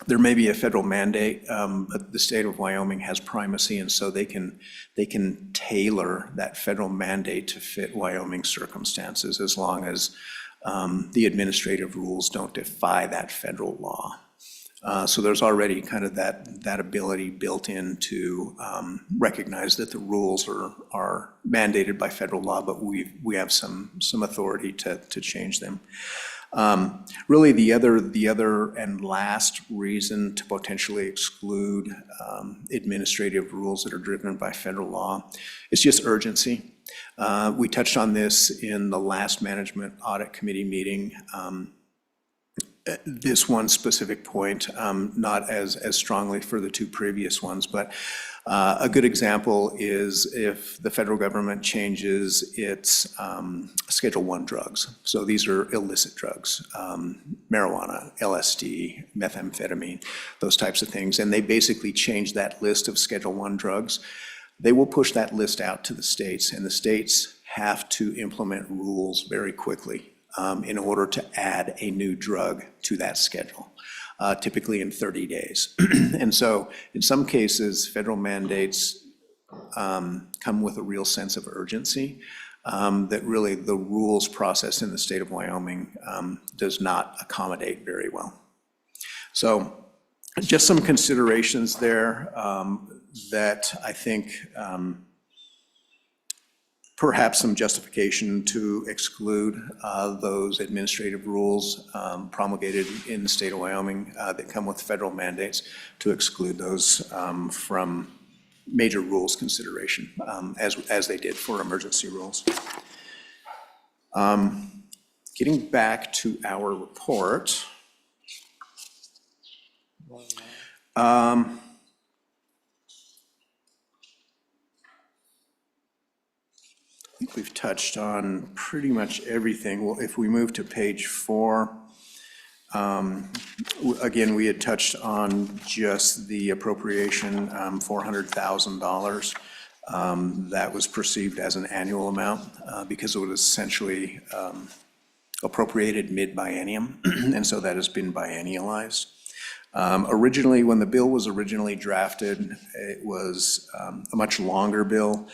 there may be a federal mandate, but the state of Wyoming has primacy, and so they can tailor that federal mandate to fit Wyoming circumstances as long as the administrative rules don't defy that federal law. So there's already kind of that ability built in to recognize that the rules are mandated by federal law, but we have some authority to change them. Really, the other and last reason to potentially exclude administrative rules that are driven by federal law is just urgency. We touched on this in the last Management Audit Committee meeting. This one specific point, not as strongly for the two previous ones, but a good example is if the federal government changes its Schedule I drugs. So these are illicit drugs, marijuana, LSD, methamphetamine, those types of things. And they basically change that list of Schedule I drugs. They will push that list out to the states, and the states have to implement rules very quickly in order to add a new drug to that schedule, typically in 30 days. And so in some cases, federal mandates come with a real sense of urgency that really the rules process in the state of Wyoming does not accommodate very well. So just some considerations there that I think perhaps some justification to exclude those administrative rules promulgated in the state of Wyoming that come with federal mandates, to exclude those from major rules consideration, as they did for emergency rules. Getting back to our report. I think we've touched on pretty much everything. Well, if we move to page 4, again, we had touched on just the appropriation, $400,000. That was perceived as an annual amount because it was essentially appropriated mid-biennium, and so that has been biennialized. Originally, when the bill was originally drafted, it was a much longer bill.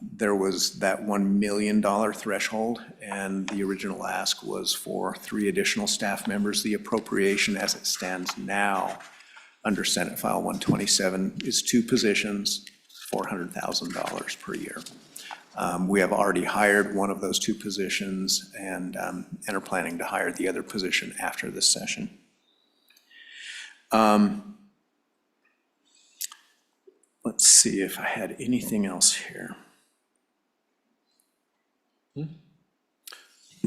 There was that $1 million threshold, and the original ask was for 3 additional staff members. The appropriation as it stands now under Senate File 127 is 2 positions, $400,000 per year. We have already hired one of those 2 positions and are planning to hire the other position after this session. Let's see if I had anything else here.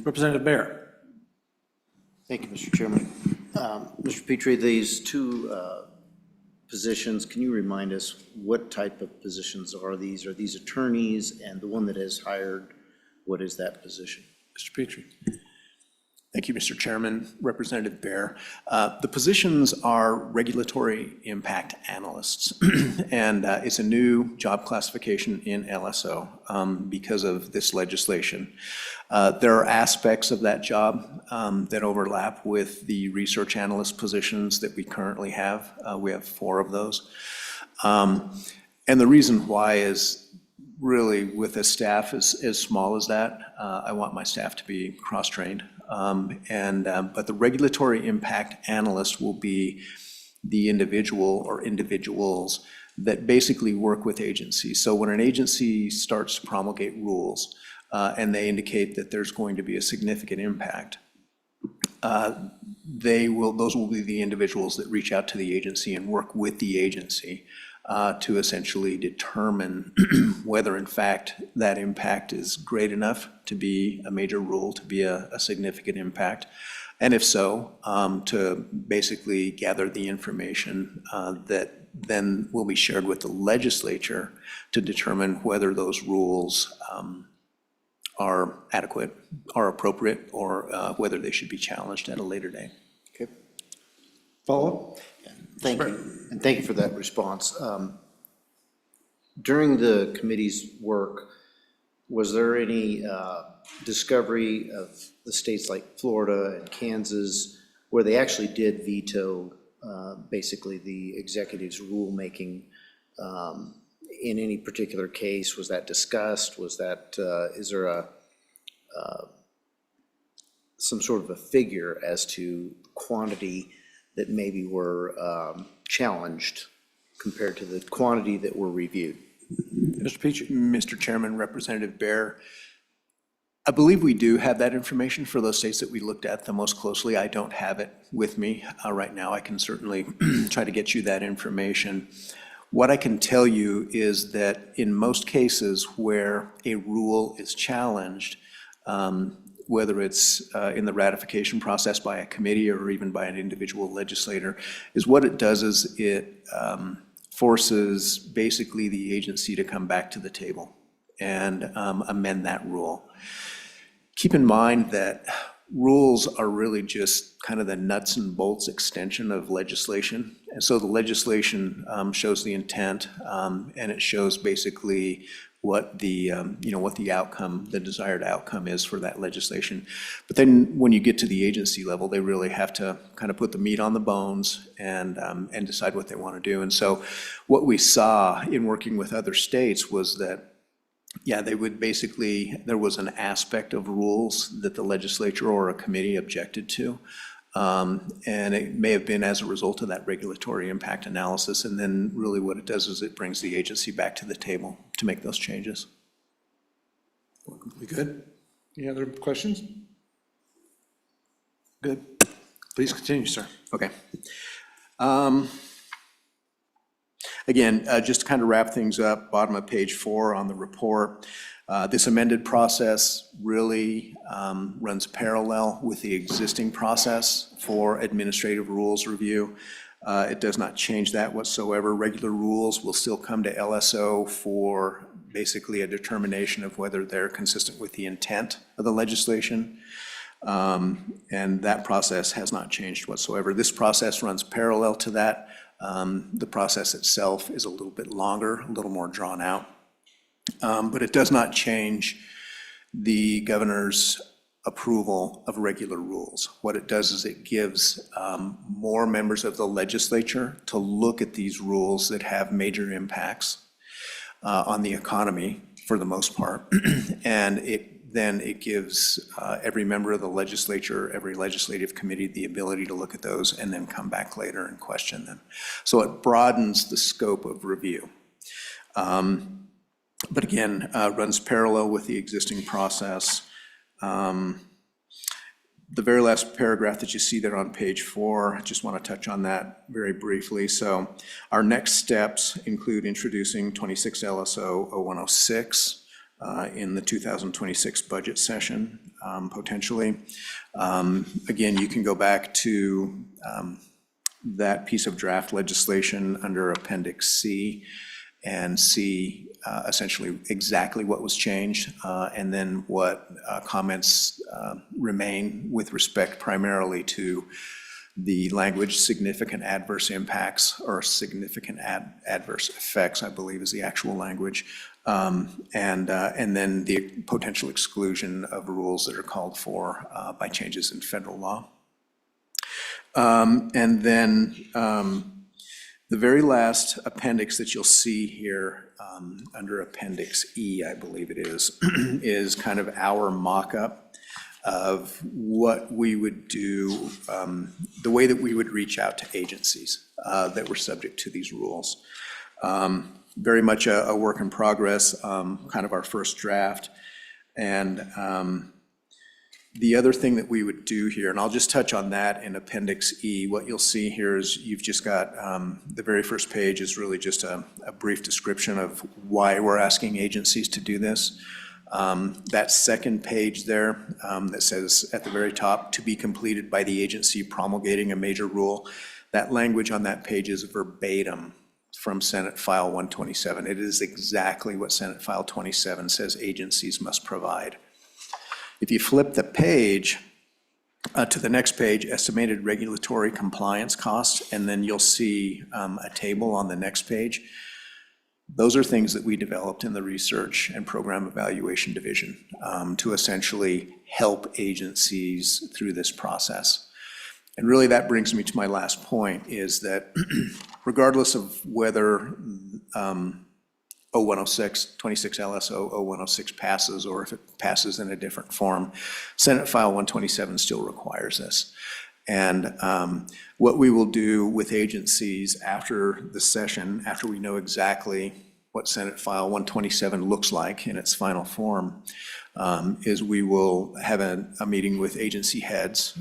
Representative Bear. Thank you, Mr. Chairman. Mr. Petrie, these 2 positions, can you remind us what type of positions are these? Are these attorneys? And the one that is hired, what is that position? Mr. Petrie. Thank you, Mr. Chairman. Representative Bear. The positions are regulatory impact analysts, and it's a new job classification in LSO because of this legislation. There are aspects of that job that overlap with the research analyst positions that we currently have. We have 4 of those. And the reason why is really, with a staff as small as that, I want my staff to be cross-trained. But the regulatory impact analyst will be the individual or individuals that basically work with agencies. So when an agency starts to promulgate rules and they indicate that there's going to be a significant impact, those will be the individuals that reach out to the agency and work with the agency to essentially determine whether in fact that impact is great enough to be a major rule, to be a significant impact. And if so, to basically gather the information that then will be shared with the legislature to determine whether those rules are adequate, are appropriate, or whether they should be challenged at a later date. Okay. Follow-up? Thank you, and thank you for that response. During the committee's work, was there any discovery of the states like Florida and Kansas where they actually did veto basically the executive's rulemaking in any particular case? Was that discussed? Was that, is there some sort of a figure as to quantity that maybe were challenged compared to the quantity that were reviewed? Mr. Petrie. Mr. Chairman, Representative Bear, I believe we do have that information for those states that we looked at the most closely. I don't have it with me right now. I can certainly try to get you that information. What I can tell you is that in most cases where a rule is challenged, whether it's in the ratification process by a committee or even by an individual legislator, is what it does is it forces basically the agency to come back to the table and amend that rule. Keep in mind that rules are really just kind of the nuts and bolts extension of legislation. And so the legislation shows the intent and it shows basically what the, what the outcome, the desired outcome is for that legislation. But then when you get to the agency level, they really have to kind of put the meat on the bones and decide what they want to do. And so what we saw in working with other states was that, yeah, they would basically, there was an aspect of rules that the legislature or a committee objected to. And it may have been as a result of that regulatory impact analysis. And then really what it does is it brings the agency back to the table to make those changes. We good? Any other questions? Good. Please continue, sir. Okay. Again, just to kind of wrap things up, bottom of page 4 on the report, this amended process really runs parallel with the existing process for administrative rules review. It does not change that whatsoever. Regular rules will still come to LSO for basically a determination of whether they're consistent with the intent of the legislation. And that process has not changed whatsoever. This process runs parallel to that. The process itself is a little bit longer, a little more drawn out. But it does not change the governor's approval of regular rules. What it does is it gives more members of the legislature to look at these rules that have major impacts on the economy for the most part. And it gives every member of the legislature, every legislative committee, the ability to look at those and then come back later and question them. So it broadens the scope of review. But again, runs parallel with the existing process. The very last paragraph that you see there on page 4, I just want to touch on that very briefly. So our next steps include introducing 26 LSO 0106 in the 2026 budget session, potentially. Again, you can go back to that piece of draft legislation under Appendix C and see essentially exactly what was changed and then what comments remain with respect primarily to the language significant adverse impacts or significant adverse effects, I believe is the actual language, and then the potential exclusion of rules that are called for by changes in federal law. And then The very last appendix that you'll see here, under Appendix E, I believe it is, is kind of our mock-up of what we would do, the way that we would reach out to agencies that were subject to these rules. Very much a work in progress, kind of our first draft. And the other thing that we would do here, and I'll just touch on that in Appendix E, what you'll see here is you've just got, the very first page is really just a brief description of why we're asking agencies to do this. That second page there that says at the very top, to be completed by the agency promulgating a major rule, that language on that page is verbatim from Senate File 127. It is exactly what Senate File 27 says agencies must provide. If you flip the page to the next page, estimated regulatory compliance costs, and then you'll see a table on the next page. Those are things that we developed in the Research and Program Evaluation Division to essentially help agencies through this process. And really that brings me to my last point, is that regardless of whether 0106, 26 LSO 0106 passes, or if it passes in a different form, Senate File 127 still requires this. And what we will do with agencies after the session, after we know exactly what Senate File 127 looks like in its final form, is we will have a meeting with agency heads,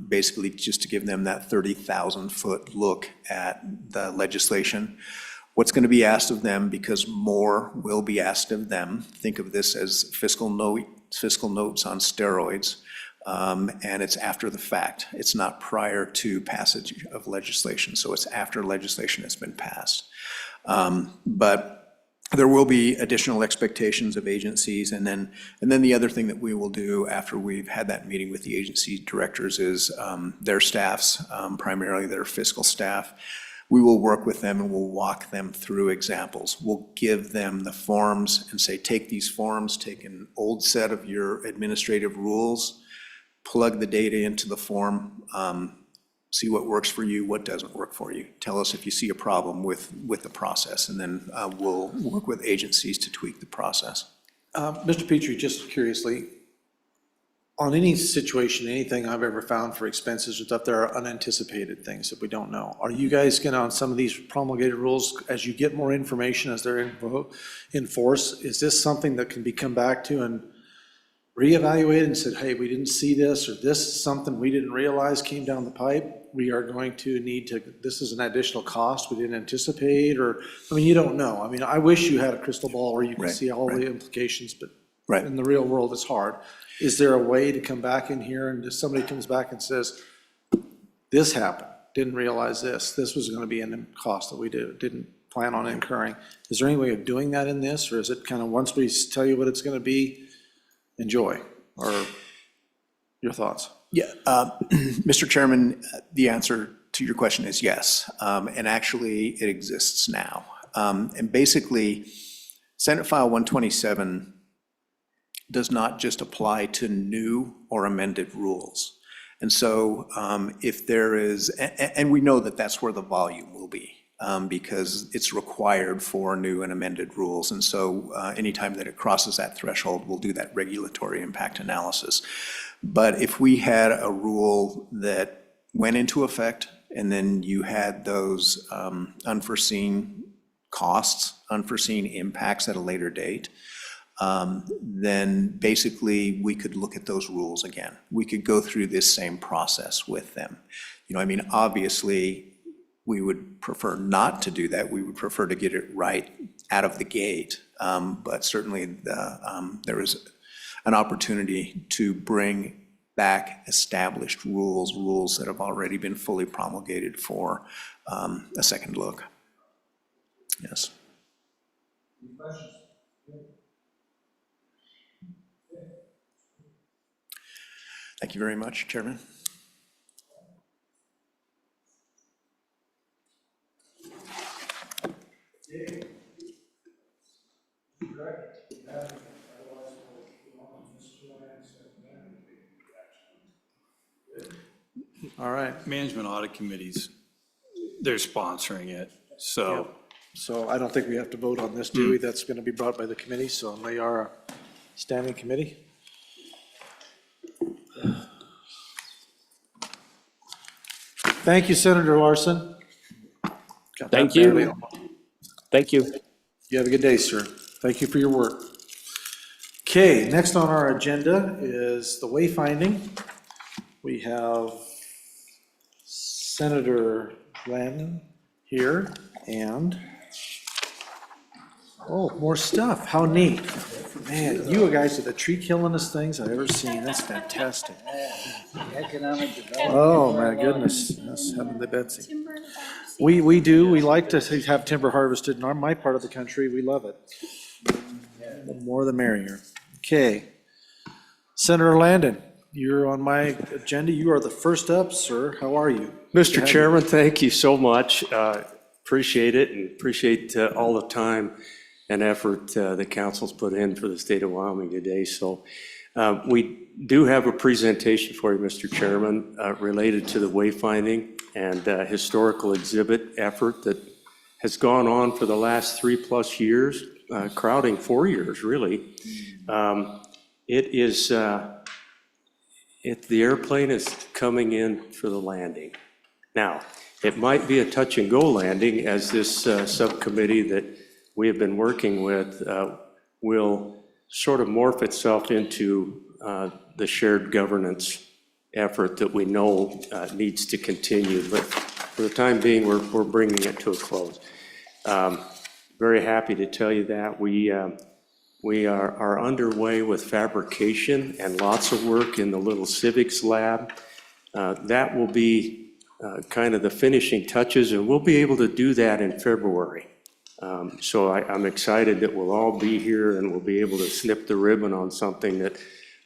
basically just to give them that 30,000-foot look at the legislation. What's going to be asked of them, because more will be asked of them. Think of this as fiscal notes on steroids, and it's after the fact. It's not prior to passage of legislation, so it's after legislation has been passed. But there will be additional expectations of agencies, and then the other thing that we will do after we've had that meeting with the agency directors is their staffs, primarily their fiscal staff. We will work with them and we'll walk them through examples. We'll give them the forms and say, take these forms, take an old set of your administrative rules, plug the data into the form, see what works for you, what doesn't work for you. Tell us if you see a problem with the process, and then we'll work with agencies to tweak the process. Mr. Petrie, just curiously, on any situation, anything I've ever found for expenses or stuff, there are unanticipated things that we don't know. Are you guys gonna, on some of these promulgated rules, as you get more information, as they're in force, is this something that can be come back to and reevaluated and said, hey, we didn't see this, or this is something we didn't realize came down the pipe? We are going to need to, this is an additional cost we didn't anticipate, or, I mean, you don't know. I mean, I wish you had a crystal ball where you could see all the implications, but in the real world, it's hard. Is there a way to come back in here and if somebody comes back and says, this happened, didn't realize this was gonna be a cost that we didn't plan on incurring? Is there any way of doing that in this, or is it kind of once we tell you what it's gonna be, enjoy? Or your thoughts? Yeah, Mr. Chairman, the answer to your question is yes, and actually it exists now. And basically, Senate File 127 does not just apply to new or amended rules. And so if there is, and we know that that's where the volume will be, because it's required for new and amended rules. And so anytime that it crosses that threshold, we'll do that regulatory impact analysis. But if we had a rule that went into effect and then you had those unforeseen costs, unforeseen impacts at a later date, then basically we could look at those rules again. We could go through this same process with them. You know, I mean, obviously, we would prefer not to do that. We would prefer to get it right out of the gate. But certainly there is an opportunity to bring back established rules that have already been fully promulgated for a second look. Yes. Any questions? Thank you very much, Chairman. All right. Management audit committees, they're sponsoring it. So, So I don't think we have to vote on this, do we? That's going to be brought by the committee, so they are a standing committee. Thank you, Senator Larson. Got that Thank barely you. on. Thank you. You have a good day, sir. Thank you for your work. Okay, next on our agenda is the wayfinding. We have Senator Landon here and, oh, more stuff. How neat. Man, you guys are the tree killingest things I've ever seen. That's fantastic. Economic development. Oh, my goodness. Yes, Heavenly Betsy. We do. We like to have timber harvested in my part of the country. We love it. The more the merrier. Okay. Senator Landon, you're on my agenda. You are the first up, sir. How are you? Mr. Chairman, thank you so much. Appreciate it and appreciate all the time and effort the council's put in for the state of Wyoming today. So we do have a presentation for you, Mr. Chairman, related to the wayfinding and historical exhibit effort that has gone on for the last 3+ years, crowding 4 years, really. The airplane is coming in for the landing. Now, it might be a touch and go landing, as this subcommittee that we have been working with will sort of morph itself into the shared governance effort that we know needs to continue. But for the time being, we're bringing it to a close. Very happy to tell you that we are underway with fabrication and lots of work in the little civics lab. That will be kind of the finishing touches, and we'll be able to do that in February. So I'm excited that we'll all be here and we'll be able to snip the ribbon on something that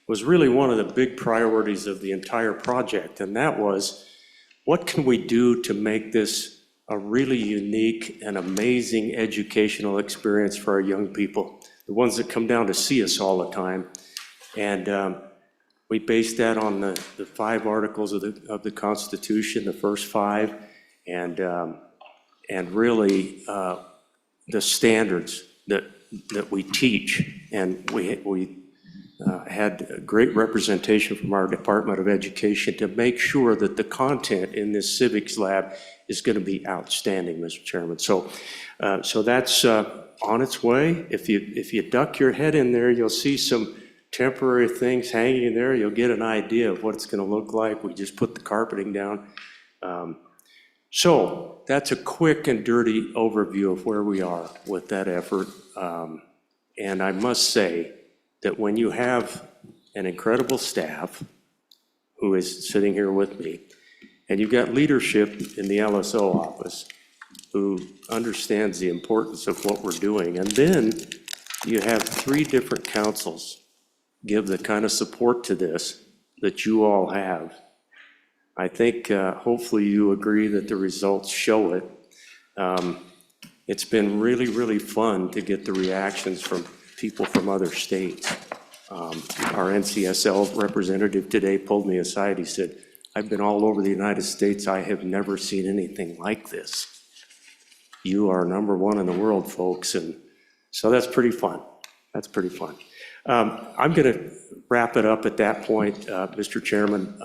was really one of the big priorities of the entire project, and that was, what can we do to make this a really unique and amazing educational experience for our young people, the ones that come down to see us all the time. And we based that on the 5 articles of the Constitution, the first 5, and really the standards that we teach. And we had a great representation from our Department of Education to make sure that the content in this civics lab is going to be outstanding, Mr. Chairman. So that's on its way. If you duck your head in there, you'll see some temporary things hanging in there. You'll get an idea of what it's going to look like. We just put the carpeting down. So that's a quick and dirty overview of where we are with that effort. And I must say that when you have an incredible staff who is sitting here with me, and you've got leadership in the LSO office who understands the importance of what we're doing, and then you have 3 different councils give the kind of support to this that you all have, I think hopefully you agree that the results show it. It's been really, really fun to get the reactions from people from other states. Our NCSL representative today pulled me aside. He said, "I've been all over the United States. I have never seen anything like this. You are #1 in the world, folks." And so that's pretty fun. That's pretty fun. I'm going to wrap it up at that point, Mr. Chairman.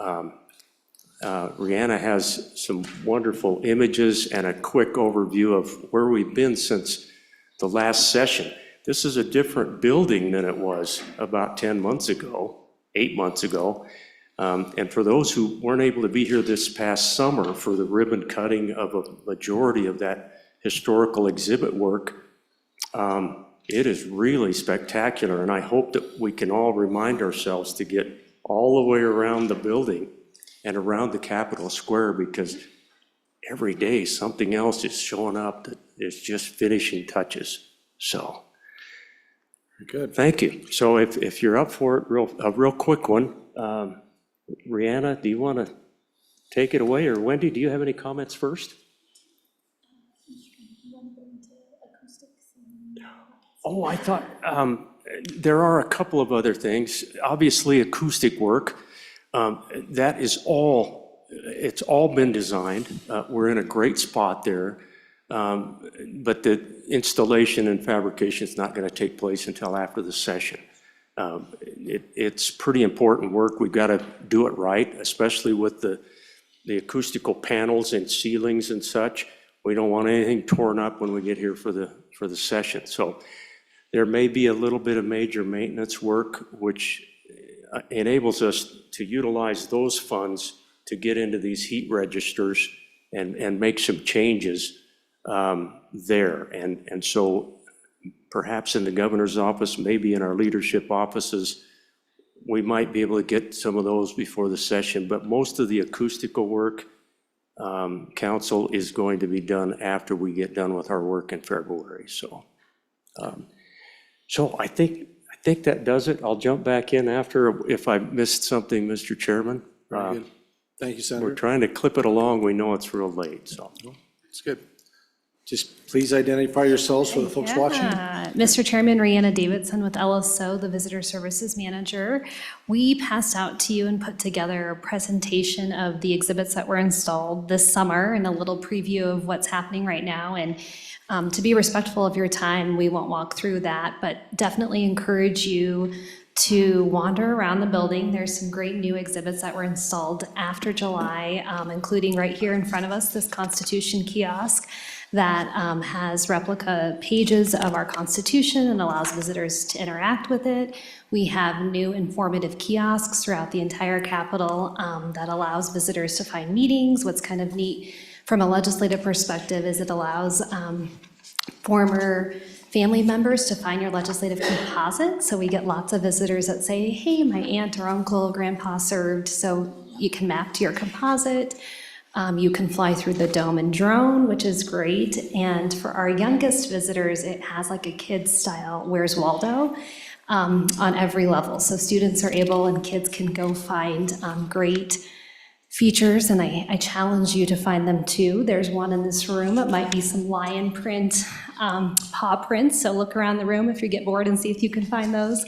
Rihanna has some wonderful images and a quick overview of where we've been since the last session. This is a different building than it was about 10 months ago, 8 months ago. And for those who weren't able to be here this past summer for the ribbon cutting of a majority of that historical exhibit work, it is really spectacular. And I hope that we can all remind ourselves to get all the way around the building and around the Capitol Square, because every day something else is showing up that is just finishing touches. So, good. Thank you. So if you're up for it, a real quick one. Rihanna, do you want to take it away, or Wendy, do you have any comments first? Oh, I thought there are a couple of other things. Obviously, acoustic work. That is all, it's all been designed. We're in a great spot there. But the installation and fabrication is not going to take place until after the session. It's pretty important work. We've got to do it right, especially with the acoustical panels and ceilings and such. We don't want anything torn up when we get here for the session. So there may be a little bit of major maintenance work, which enables us to utilize those funds to get into these heat registers and make some changes there. And so perhaps in the governor's office, maybe in our leadership offices, we might be able to get some of those before the session. But most of the acoustical work, council, is going to be done after we get done with our work in February. So, I think that does it. I'll jump back in after if I missed something, Mr. Chairman. Very good. Thank you, Senator. We're trying to clip it along. We know it's real late, so. It's good. Just please identify yourselves for the folks watching. Mr. Chairman, Rihanna Davidson with LSO, the Visitor Services Manager. We passed out to you and put together a presentation of the exhibits that were installed this summer and a little preview of what's happening right now. And to be respectful of your time, we won't walk through that, but definitely encourage you to wander around the building. There's some great new exhibits that were installed after July, including right here in front of us, this Constitution kiosk that has replica pages of our Constitution and allows visitors to interact with it. We have new informative kiosks throughout the entire Capitol that allows visitors to find meetings. What's kind of neat from a legislative perspective is it allows former family members to find your legislative composite. So we get lots of visitors that say, hey, my aunt or uncle or grandpa served, so you can map to your composite. You can fly through the dome and drone, which is great. And for our youngest visitors, it has like a kid's style Where's Waldo on every level. So students are able and kids can go find great features, and I challenge you to find them too. There's one in this room. It might be some lion print, paw prints, so look around the room if you get bored and see if you can find those.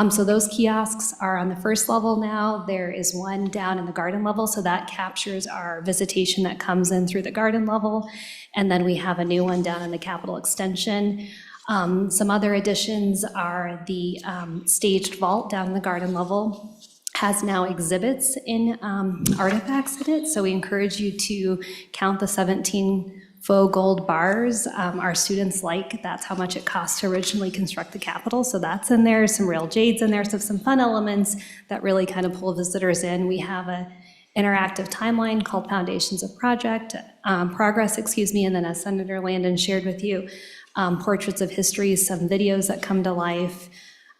So those kiosks are on the first level now. There is one down in the garden level, so that captures our visitation that comes in through the garden level. And then we have a new one down in the Capitol Extension. Some other additions are the staged vault down in the garden level has now exhibits in artifacts in it. So we encourage you to count the 17 faux gold bars. Our students that's how much it cost to originally construct the Capitol. So that's in there, some real jades in there, so some fun elements that really kind of pull visitors in. We have a interactive timeline called Foundations of Progress, and then as Senator Landon shared with you, portraits of history, some videos that come to life.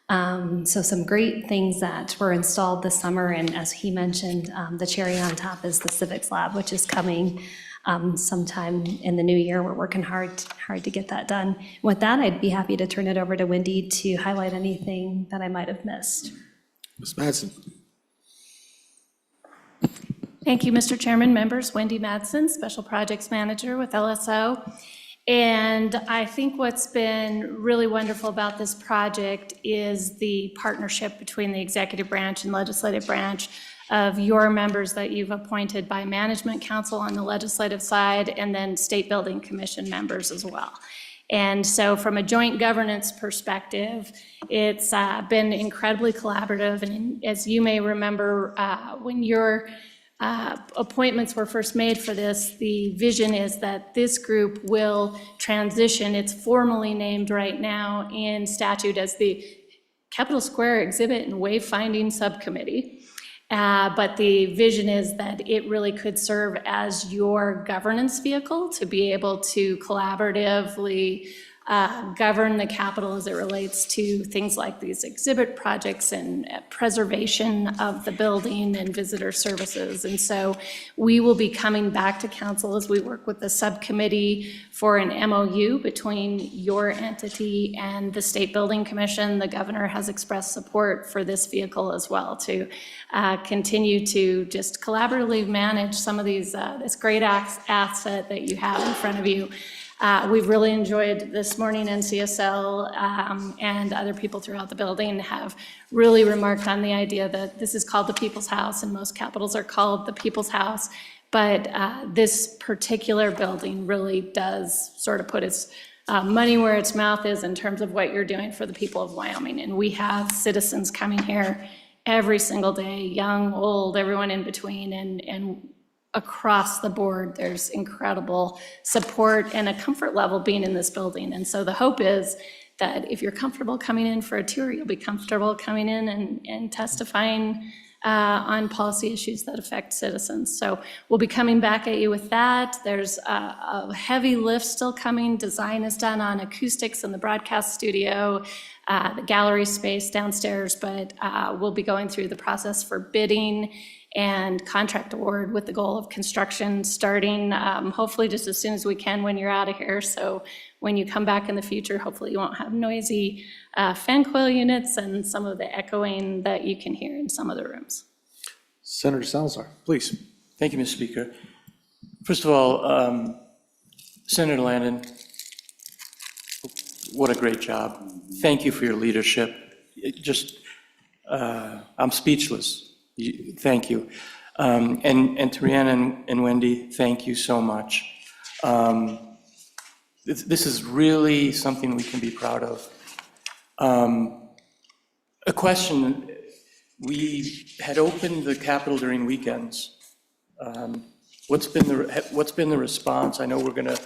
So some great things that were installed this summer, and as he mentioned, the cherry on top is the Civics Lab, which is coming sometime in the new year. We're working hard to get that done. With that, I'd be happy to turn it over to Wendy to highlight anything that I might have missed. Ms. Madsen. Thank you, Mr. Chairman, members. Wendy Madsen, Special Projects Manager with LSO. And I think what's been really wonderful about this project is the partnership between the executive branch and legislative branch of your members that you've appointed by Management Council on the legislative side, and then State Building Commission members as well. And so from a joint governance perspective, it's been incredibly collaborative. And as you may remember, when your appointments were first made for this, the vision is that this group will transition. It's formally named right now in statute as the Capitol Square Exhibit and Wayfinding Subcommittee. But the vision is that it really could serve as your governance vehicle to be able to collaboratively govern the Capitol as it relates to things like these exhibit projects and preservation of the building and visitor services. And so we will be coming back to council as we work with the subcommittee for an MOU between your entity and the State Building Commission. The governor has expressed support for this vehicle as well to continue to just collaboratively manage some of these, this great asset that you have in front of you. We've really enjoyed this morning. NCSL and other people throughout the building have really remarked on the idea that this is called the People's House, and most capitals are called the People's House. But this particular building really does sort of put its money where its mouth is in terms of what you're doing for the people of Wyoming. And we have citizens coming here every single day, young, old, everyone in between, and across the board, there's incredible support and a comfort level being in this building. And so the hope is that if you're comfortable coming in for a tour, you'll be comfortable coming in and testifying on policy issues that affect citizens. So we'll be coming back at you with that. There's a heavy lift still coming. Design is done on acoustics in the broadcast studio, the gallery space downstairs, but we'll be going through the process for bidding and contract award with the goal of construction starting hopefully just as soon as we can when you're out of here. So when you come back in the future, hopefully you won't have noisy fan coil units and some of the echoing that you can hear in some of the rooms. Senator Salazar, please. Thank you, Mr. Speaker. First of all, Senator Landon, what a great job. Thank you for your leadership. I'm speechless. Thank you. And to Rhiannon and Wendy, thank you so much. This is really something we can be proud of. A question, we had opened the Capitol during weekends. What's been the response? I know we're gonna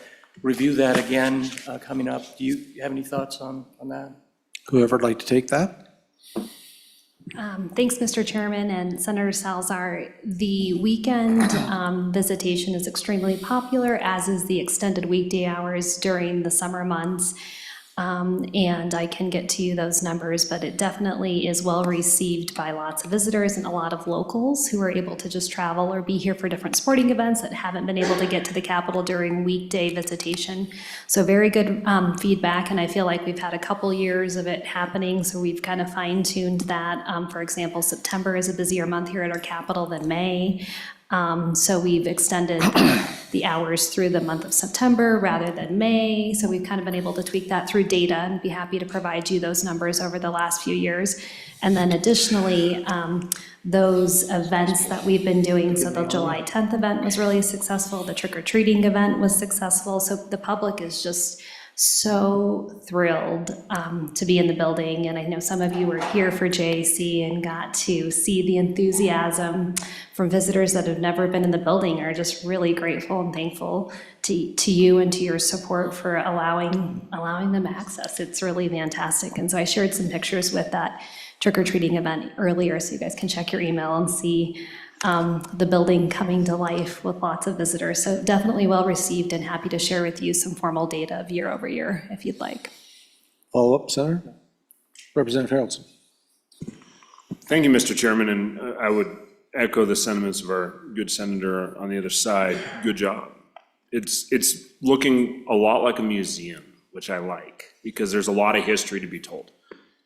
review that again coming up. Do you have any thoughts on that? Whoever'd like to take that? Thanks, Mr. Chairman and Senator Salazar. The weekend visitation is extremely popular, as is the extended weekday hours during the summer months. And I can get to you those numbers, but it definitely is well received by lots of visitors and a lot of locals who are able to just travel or be here for different sporting events that haven't been able to get to the Capitol during weekday visitation. So very good feedback, and I feel like we've had a couple years of it happening, so we've kind of fine-tuned that. For example, September is a busier month here at our Capitol than May. So we've extended the hours through the month of September rather than May. So we've kind of been able to tweak that through data and be happy to provide you those numbers over the last few years. And then additionally, those events that we've been doing, so the July 10th event was really successful, the trick-or-treating event was successful. So the public is just so thrilled to be in the building. And I know some of you were here for JAC and got to see the enthusiasm from visitors that have never been in the building, are just really grateful and thankful to you and to your support for allowing them access. It's really fantastic. And so I shared some pictures with that trick-or-treating event earlier, so you guys can check your email and see the building coming to life with lots of visitors. So definitely well received, and happy to share with you some formal data of year over year if you'd like. Follow up, Senator? Representative Haraldson. Thank you, Mr. Chairman, and I would echo the sentiments of our good senator on the other side. Good job. It's looking a lot like a museum, which I like, because there's a lot of history to be told,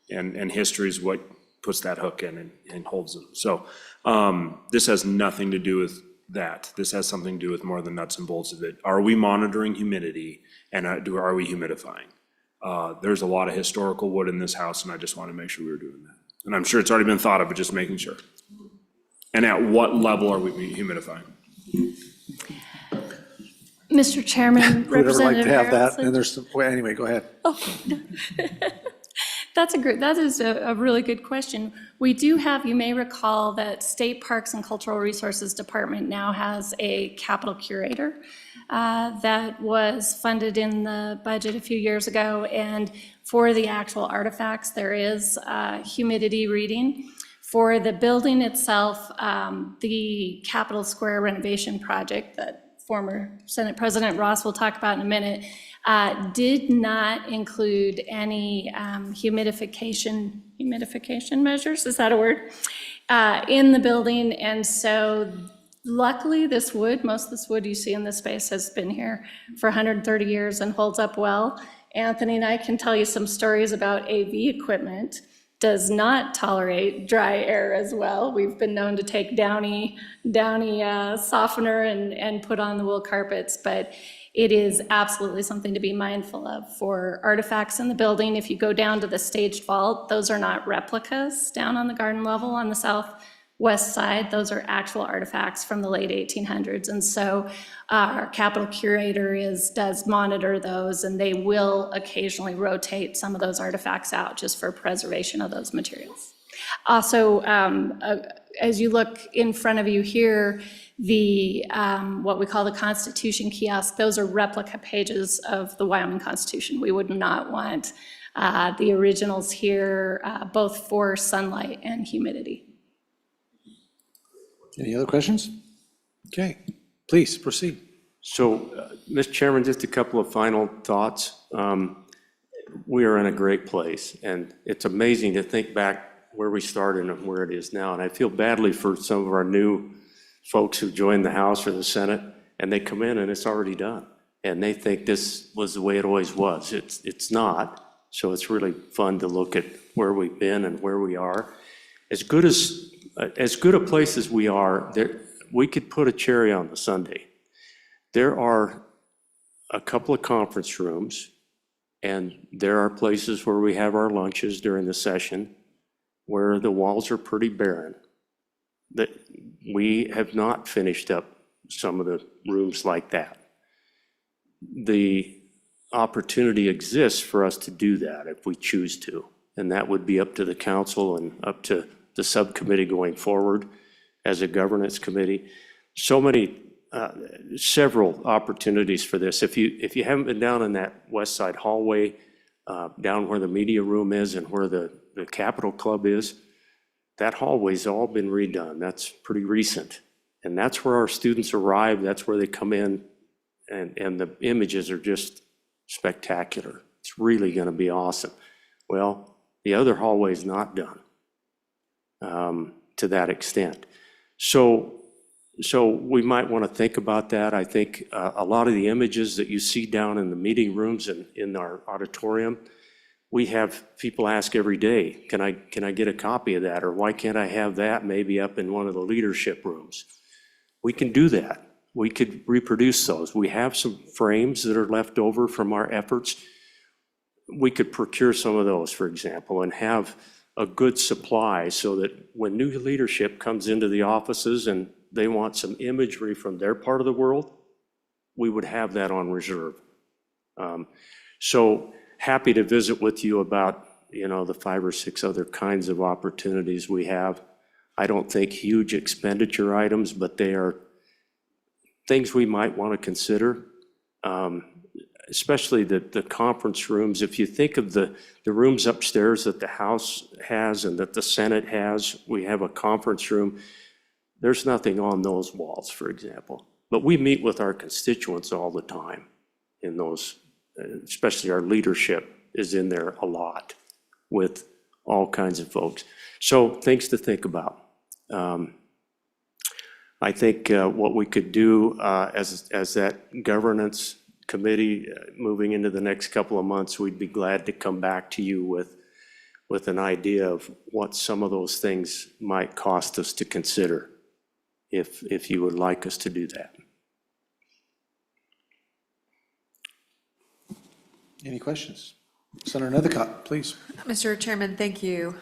and history is what puts that hook in and holds them. So this has nothing to do with that. This has something to do with more the nuts and bolts of it. Are we monitoring humidity, and are we humidifying? There's a lot of historical wood in this house, and I just want to make sure we were doing that. And I'm sure it's already been thought of, but just making sure. And at what level are we humidifying? Mr. Chairman, Who'd ever like to have that? Haraldson. And there's some, well, anyway, go ahead. That is a really good question. We do have, you may recall that State Parks and Cultural Resources Department now has a Capitol curator that was funded in the budget a few years ago. And for the actual artifacts, there is humidity reading. For the building itself, the Capitol Square renovation project that former Senate President Ross will talk about in a minute, did not include any humidification measures, is that a word, in the building. And so luckily this wood, most of this wood you see in this space has been here for 130 years and holds up well. Anthony and I can tell you some stories about AV equipment. Does not tolerate dry air as well. We've been known to take downy softener and put on the wool carpets, but it is absolutely something to be mindful of for artifacts in the building. If you go down to the staged vault, those are not replicas down on the garden level on the south west side, those are actual artifacts from the late 1800s. And so our Capitol curator does monitor those, and they will occasionally rotate some of those artifacts out just for preservation of those materials. Also, as you look in front of you here, the what we call the Constitution kiosk, those are replica pages of the Wyoming Constitution. We would not want the originals here, both for sunlight and humidity. Any other questions? Okay, please proceed. So, Mr. Chairman, just a couple of final thoughts. We are in a great place, and it's amazing to think back where we started and where it is now. And I feel badly for some of our new folks who joined the House or the Senate, and they come in and it's already done. And they think this was the way it always was. It's not. So it's really fun to look at where we've been and where we are. As good a place as we are, we could put a cherry on the sundae. There are a couple of conference rooms, and there are places where we have our lunches during the session where the walls are pretty barren. That we have not finished up some of the rooms like that. The opportunity exists for us to do that if we choose to, and that would be up to the council and up to the subcommittee going forward as a governance committee. So many, several opportunities for this. If you haven't been down in that west side hallway, down where the media room is and where the Capitol Club is, that hallway's all been redone. That's pretty recent. And that's where our students arrive. That's where they come in, and the images are just spectacular. It's really going to be awesome. Well, the other hallway is not done to that extent. So we might want to think about that. I think a lot of the images that you see down in the meeting rooms and in our auditorium, we have people ask every day, can I get a copy of that? Or why can't I have that maybe up in one of the leadership rooms? We can do that. We could reproduce those. We have some frames that are left over from our efforts. We could procure some of those, for example, and have a good supply so that when new leadership comes into the offices and they want some imagery from their part of the world, we would have that on reserve. So happy to visit with you about, the 5 or 6 other kinds of opportunities we have. I don't think huge expenditure items, but they are things we might want to consider, especially the conference rooms. If you think of the rooms upstairs that the House has and that the Senate has, we have a conference room. There's nothing on those walls, for example. But we meet with our constituents all the time in those, especially our leadership is in there a lot with all kinds of folks. So things to think about. I think what we could do as that governance committee moving into the next couple of months, we'd be glad to come back to you with an idea of what some of those things might cost us to consider, if you would like us to do that. Any questions? Senator Nethercott, please. Mr. Chairman, thank you.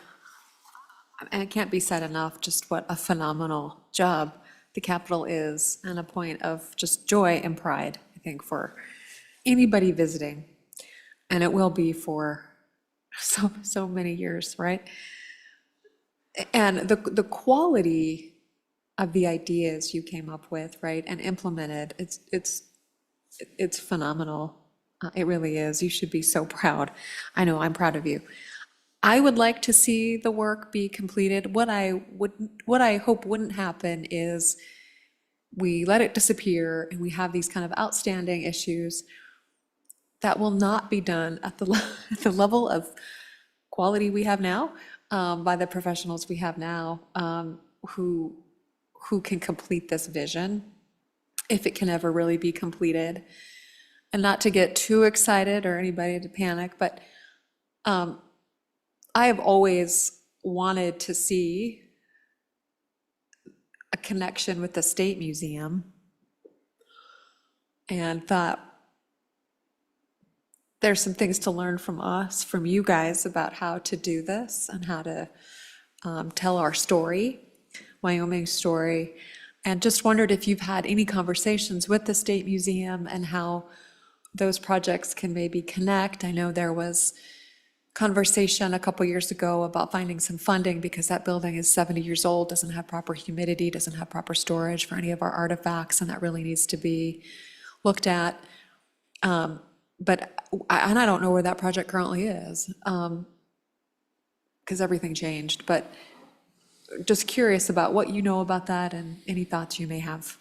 And it can't be said enough just what a phenomenal job the Capitol is, and a point of just joy and pride, I think, for anybody visiting. And it will be for so many years, right? And the quality of the ideas you came up with, right, and implemented, it's phenomenal. It really is. You should be so proud. I know I'm proud of you. I would like to see the work be completed. What I hope wouldn't happen is we let it disappear and we have these kind of outstanding issues that will not be done at the level of quality we have now, by the professionals we have now, who can complete this vision, if it can ever really be completed. And not to get too excited or anybody to panic, but I have always wanted to see a connection with the State Museum, and thought there's some things to learn from us, from you guys, about how to do this and how to tell our story Wyoming story. And just wondered if you've had any conversations with the State Museum and how those projects can maybe connect. I know there was conversation a couple years ago about finding some funding because that building is 70 years old, doesn't have proper humidity, doesn't have proper storage for any of our artifacts, and that really needs to be looked at. And I don't know where that project currently is, because everything changed, but just curious about what you know about that and any thoughts you may have.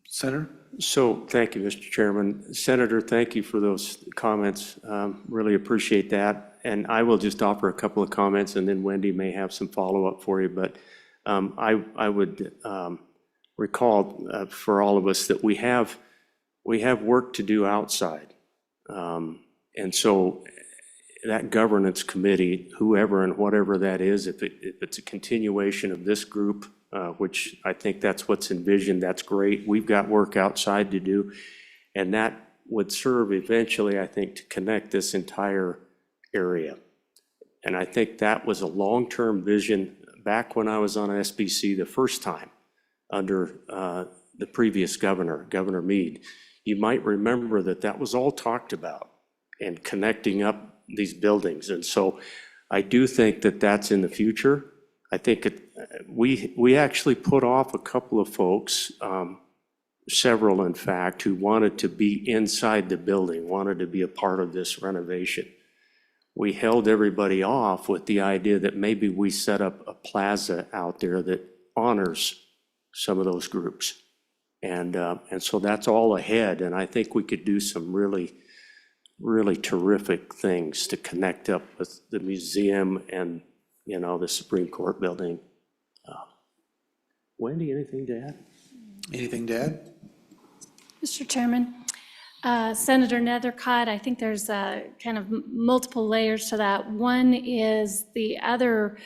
Senator? So, thank you, Mr. Chairman. Senator, thank you for those comments. Really appreciate that. And I will just offer a couple of comments, and then Wendy may have some follow-up for you. But I would recall for all of us that we have work to do outside. And so that governance committee, whoever and whatever that is, if it's a continuation of this group, which I think that's what's envisioned, that's great. We've got work outside to do, and that would serve eventually, I think, to connect this entire area. And I think that was a long-term vision back when I was on SBC the first time under the previous governor, Governor Meade. You might remember that was all talked about and connecting up these buildings. And so I do think that that's in the future. I think we actually put off a couple of folks, several in fact, who wanted to be inside the building, wanted to be a part of this renovation. We held everybody off with the idea that maybe we set up a plaza out there that honors some of those groups. And so that's all ahead, and I think we could do some really, really terrific things to connect up with the museum and, you know, the Supreme Court building. Wendy, anything to add? Anything to add? Mr. Chairman, Senator Nethercott, I think there's kind of multiple layers to that. One is the other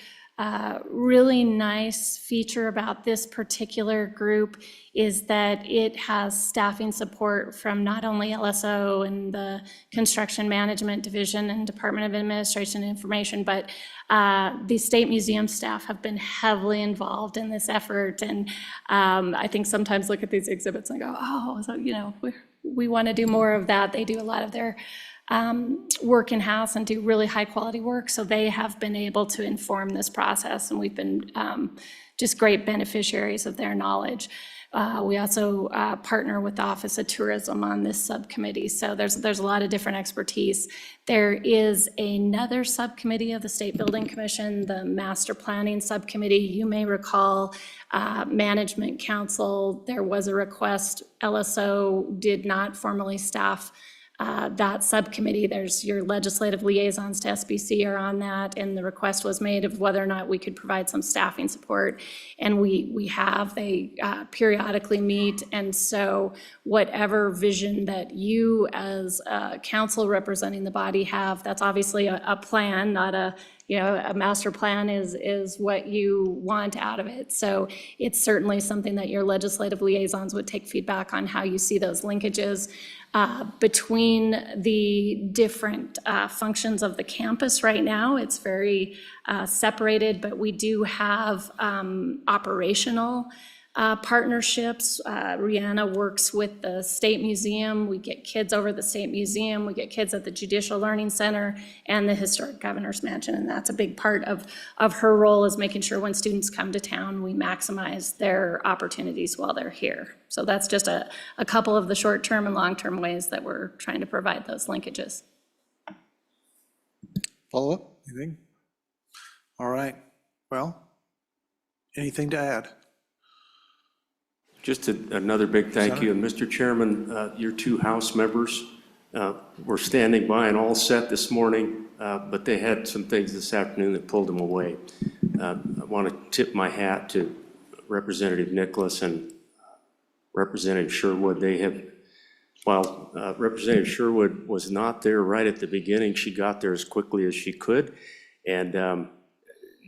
really nice feature about this particular group is that it has staffing support from not only LSO and the Construction Management Division and Department of Administration and Information, but the State Museum staff have been heavily involved in this effort. And I think sometimes look at these exhibits and go, oh, so, you know, we want to do more of that. They do a lot of their work in-house and do really high-quality work, so they have been able to inform this process, and we've been just great beneficiaries of their knowledge. We also partner with the Office of Tourism on this subcommittee, so there's a lot of different expertise. There is another subcommittee of the State Building Commission, the Master Planning Subcommittee. You may recall Management Council, there was a request. LSO did not formally staff that subcommittee. There's your legislative liaisons to SBC are on that, and the request was made of whether or not we could provide some staffing support, and we have. They periodically meet, and so whatever vision that you as council representing the body have, that's obviously a plan, not a, you know, a master plan is what you want out of it. So it's certainly something that your legislative liaisons would take feedback on how you see those linkages between the different functions of the campus right now. It's very separated, but we do have operational partnerships. Rihanna works with the State Museum. We get kids over at the State Museum. We get kids at the Judicial Learning Center and the Historic Governor's Mansion. And that's a big part of her role, is making sure when students come to town, we maximize their opportunities while they're here. So that's just a couple of the short-term and long-term ways that we're trying to provide those linkages. Follow up? Anything? All right. Well, anything to add? Just another big thank you. And Mr. Chairman, your two House members were standing by and all set this morning, but they had some things this afternoon that pulled them away. I want to tip my hat to Representative Nicholas and Representative Sherwood. They have, while Representative Sherwood was not there right at the beginning, she got there as quickly as she could. And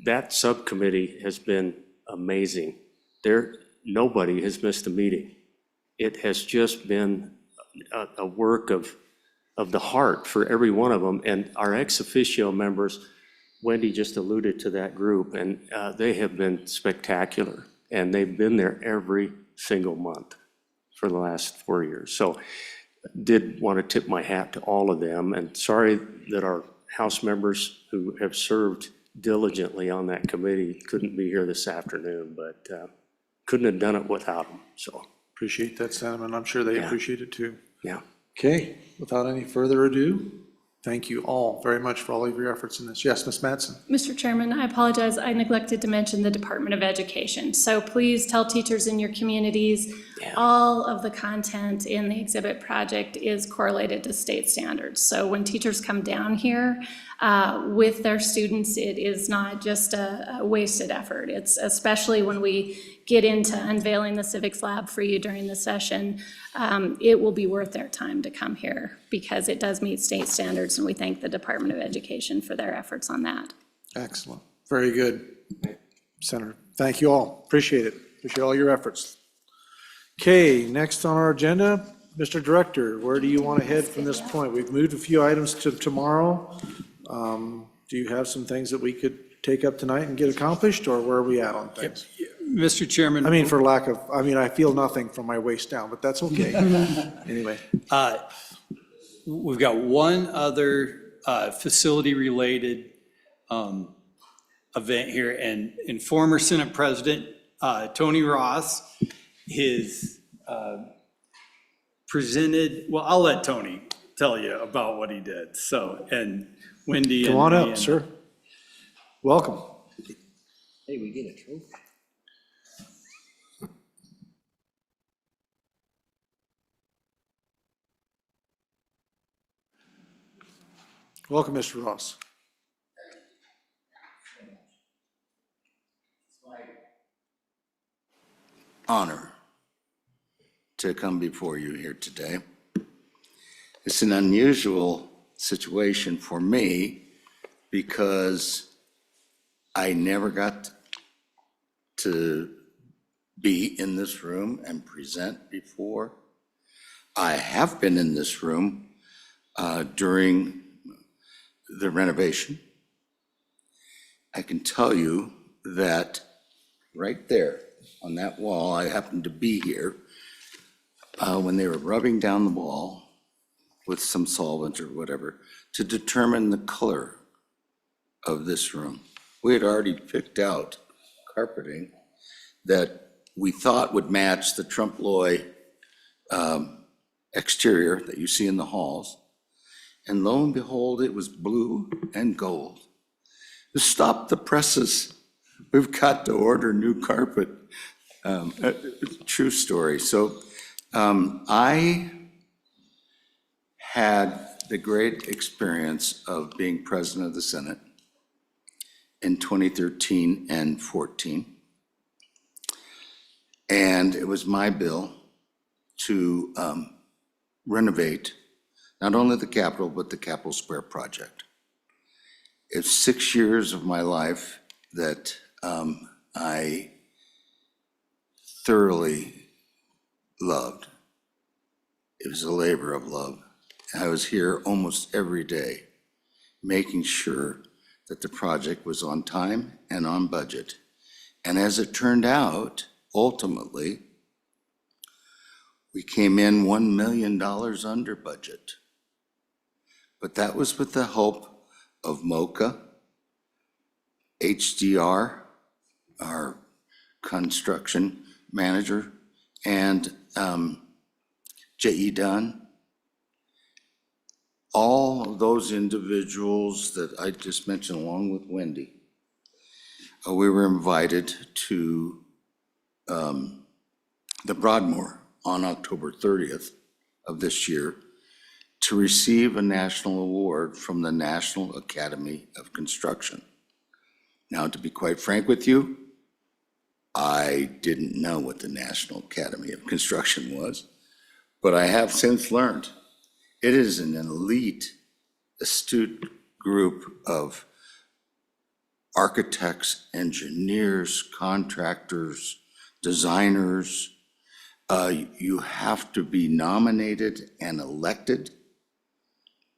that subcommittee has been amazing. Nobody has missed a meeting. It has just been a work of the heart for every one of them. And our ex officio members, Wendy just alluded to that group, and they have been spectacular. and they've been there every single month for the last 4 years. So did want to tip my hat to all of them, and sorry that our House members who have served diligently on that committee couldn't be here this afternoon, but couldn't have done it without them, so. Appreciate that sentiment. I'm sure they appreciate it too. Yeah. Okay, without any further ado, thank you all very much for all of your efforts in this. Yes, Ms. Mattson. Mr. Chairman, I apologize. I neglected to mention the Department of Education. So please tell teachers in your communities, all of the content in the exhibit project is correlated to state standards. So when teachers come down here with their students, it is not just a wasted effort. It's especially when we get into unveiling the civics lab for you during the session, it will be worth their time to come here because it does meet state standards, and we thank the Department of Education for their efforts on that. Excellent. Very good. Senator, thank you all. Appreciate it. Appreciate all your efforts. Okay, next on our agenda, Mr. Director, where do you want to head from this point? We've moved a few items to tomorrow. Do you have some things that we could take up tonight and get accomplished, or where are we at on things? Mr. Chairman. I mean, for lack of, I feel nothing from my waist down, but that's okay. Anyway. We've got one other facility-related event here, and former Senate President Tony Ross has presented, well, I'll let Tony tell you about what he did, so, and Wendy. Come on up, sir. Welcome. Hey, we get a trophy. Welcome, Mr. Ross. Honor to come before you here today. It's an unusual situation for me because I never got to be in this room and present before. I have been in this room during the renovation. I can tell you that right there on that wall, I happened to be here when they were rubbing down the wall with some solvent or whatever to determine the color of this room. We had already picked out carpeting that we thought would match the trompe l'oeil exterior that you see in the halls. And lo and behold, it was blue and gold. Stop the presses. We've got to order new carpet. True story. So I had the great experience of being president of the Senate in 2013 and 14. And it was my bill to renovate not only the Capitol, but the Capitol Square project. It's 6 years of my life that I thoroughly loved. It was a labor of love. I was here almost every day, making sure that the project was on time and on budget. And as it turned out, ultimately, we came in $1 million under budget. But that was with the help of MOCA, HDR, our construction manager, and J.E. Dunn. All of those individuals that I just mentioned, along with Wendy, we were invited to the Broadmoor on October 30th of this year to receive a national award from the National Academy of Construction. Now, to be quite frank with you, I didn't know what the National Academy of Construction was, but I have since learned it is an elite, astute group of architects, engineers, contractors, designers. You have to be nominated and elected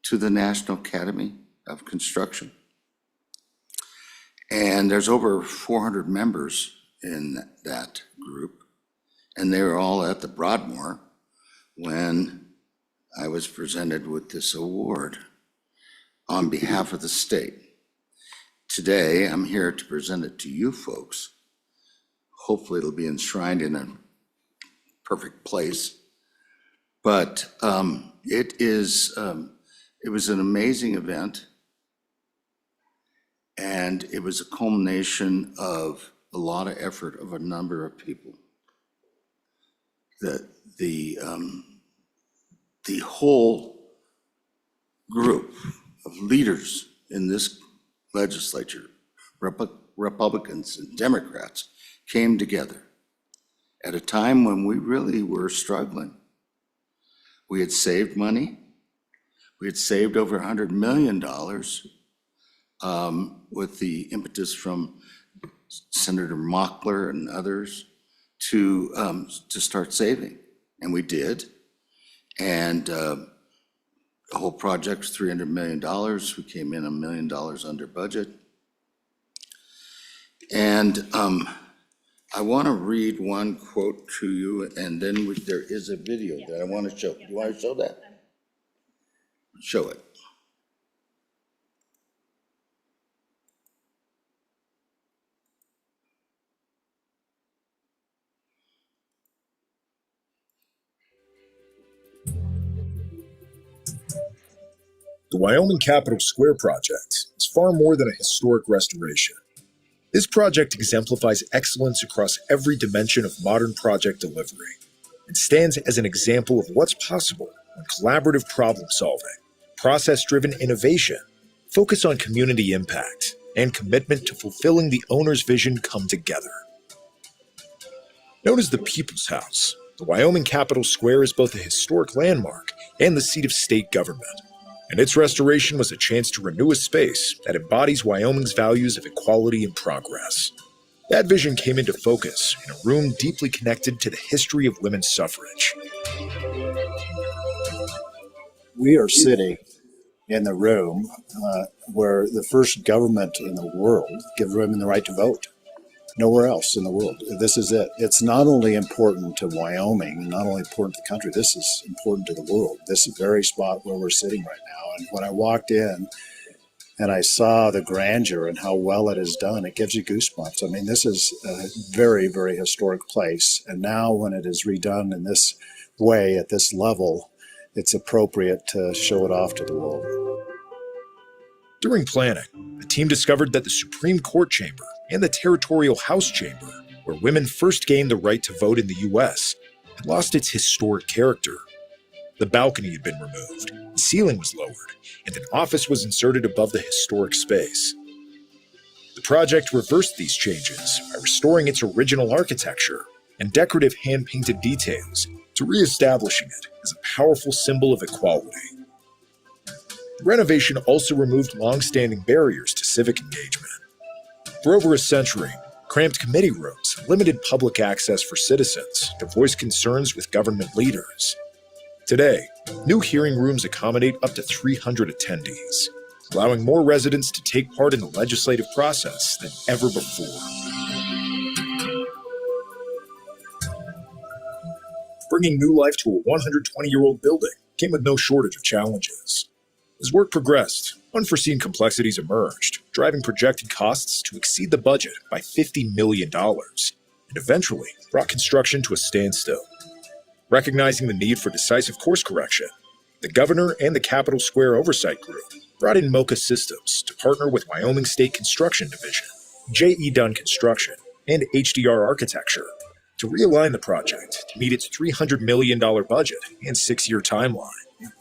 to the National Academy of Construction. And there's over 400 members in that group, and they were all at the Broadmoor when I was presented with this award on behalf of the state. Today, I'm here to present it to you folks. Hopefully, it'll be enshrined in a perfect place. But it was an amazing event, and it was a culmination of a lot of effort of a number of people. The whole group of leaders in this legislature, Republicans and Democrats, came together at a time when we really were struggling. We had saved money. We had saved over $100 million with the impetus from Senator Mockler and others to start saving, and we did. And the whole project's $300 million. We came in $1 million under budget. And I want to read one quote to you, and then there is a video that I want to show. You want to show that? Show it. The Wyoming Capitol Square project is far more than a historic restoration. This project exemplifies excellence across every dimension of modern project delivery. It stands as an example of what's possible when collaborative problem solving, process-driven innovation, focus on community impact, and commitment to fulfilling the owner's vision come together. Known as the People's House, the Wyoming Capitol Square is both a historic landmark and the seat of state government. And its restoration was a chance to renew a space that embodies Wyoming's values of equality and progress. That vision came into focus in a room deeply connected to the history of women's suffrage. We are sitting in the room where the first government in the world gave women the right to vote. Nowhere else in the world. This is it. It's not only important to Wyoming, not only important to the country, this is important to the world. This is the very spot where we're sitting right now. And when I walked in and I saw the grandeur and how well it is done, it gives you goosebumps. I mean, this is a very, very historic place. And now when it is redone in this way, at this level, it's appropriate to show it off to the world. During planning, the team discovered that the Supreme Court chamber and the Territorial House chamber, where women first gained the right to vote in the U.S., had lost its historic character. The balcony had been removed, the ceiling was lowered, and an office was inserted above the historic space. The project reversed these changes by restoring its original architecture and decorative hand-painted details to reestablishing it as a powerful symbol of equality. The renovation also removed long-standing barriers to civic engagement. For over a century, cramped committee rooms limited public access for citizens to voice concerns with government leaders. Today, new hearing rooms accommodate up to 300 attendees, allowing more residents to take part in the legislative process than ever before. Bringing new life to a 120-year-old building came with no shortage of challenges. As work progressed, unforeseen complexities emerged, driving projected costs to exceed the budget by $50 million, and eventually brought construction to a standstill. Recognizing the need for decisive course correction, the governor and the Capitol Square Oversight Group brought in Mocha Systems to partner with Wyoming State Construction Division, J.E. Dunn Construction, and HDR Architecture to realign the project to meet its $300 million budget and 6-year timeline.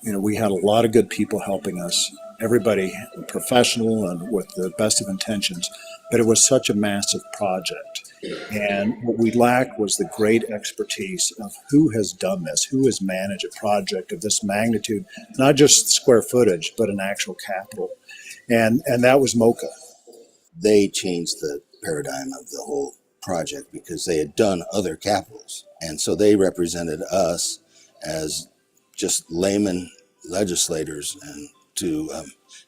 You know, we had a lot of good people helping us, everybody professional and with the best of intentions, but it was such a massive project. And what we lacked was the great expertise of who has done this, who has managed a project of this magnitude, not just square footage, but an actual capital. And that was Mocha. They changed the paradigm of the whole project because they had done other capitals. And so they represented us as just layman legislators and to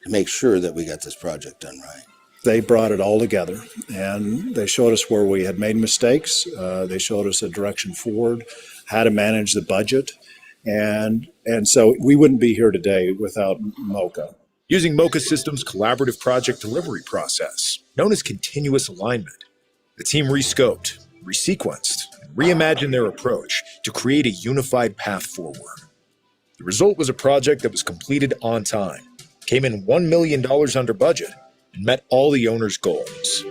make sure that we got this project done right. they brought it all together, and they showed us where we had made mistakes. They showed us a direction forward, how to manage the budget. And so we wouldn't be here today without MOCA. Using MOCA Systems' collaborative project delivery process, known as continuous alignment, the team rescoped, resequenced, and reimagined their approach to create a unified path forward. The result was a project that was completed on time, came in $1 million under budget, and met all the owner's goals.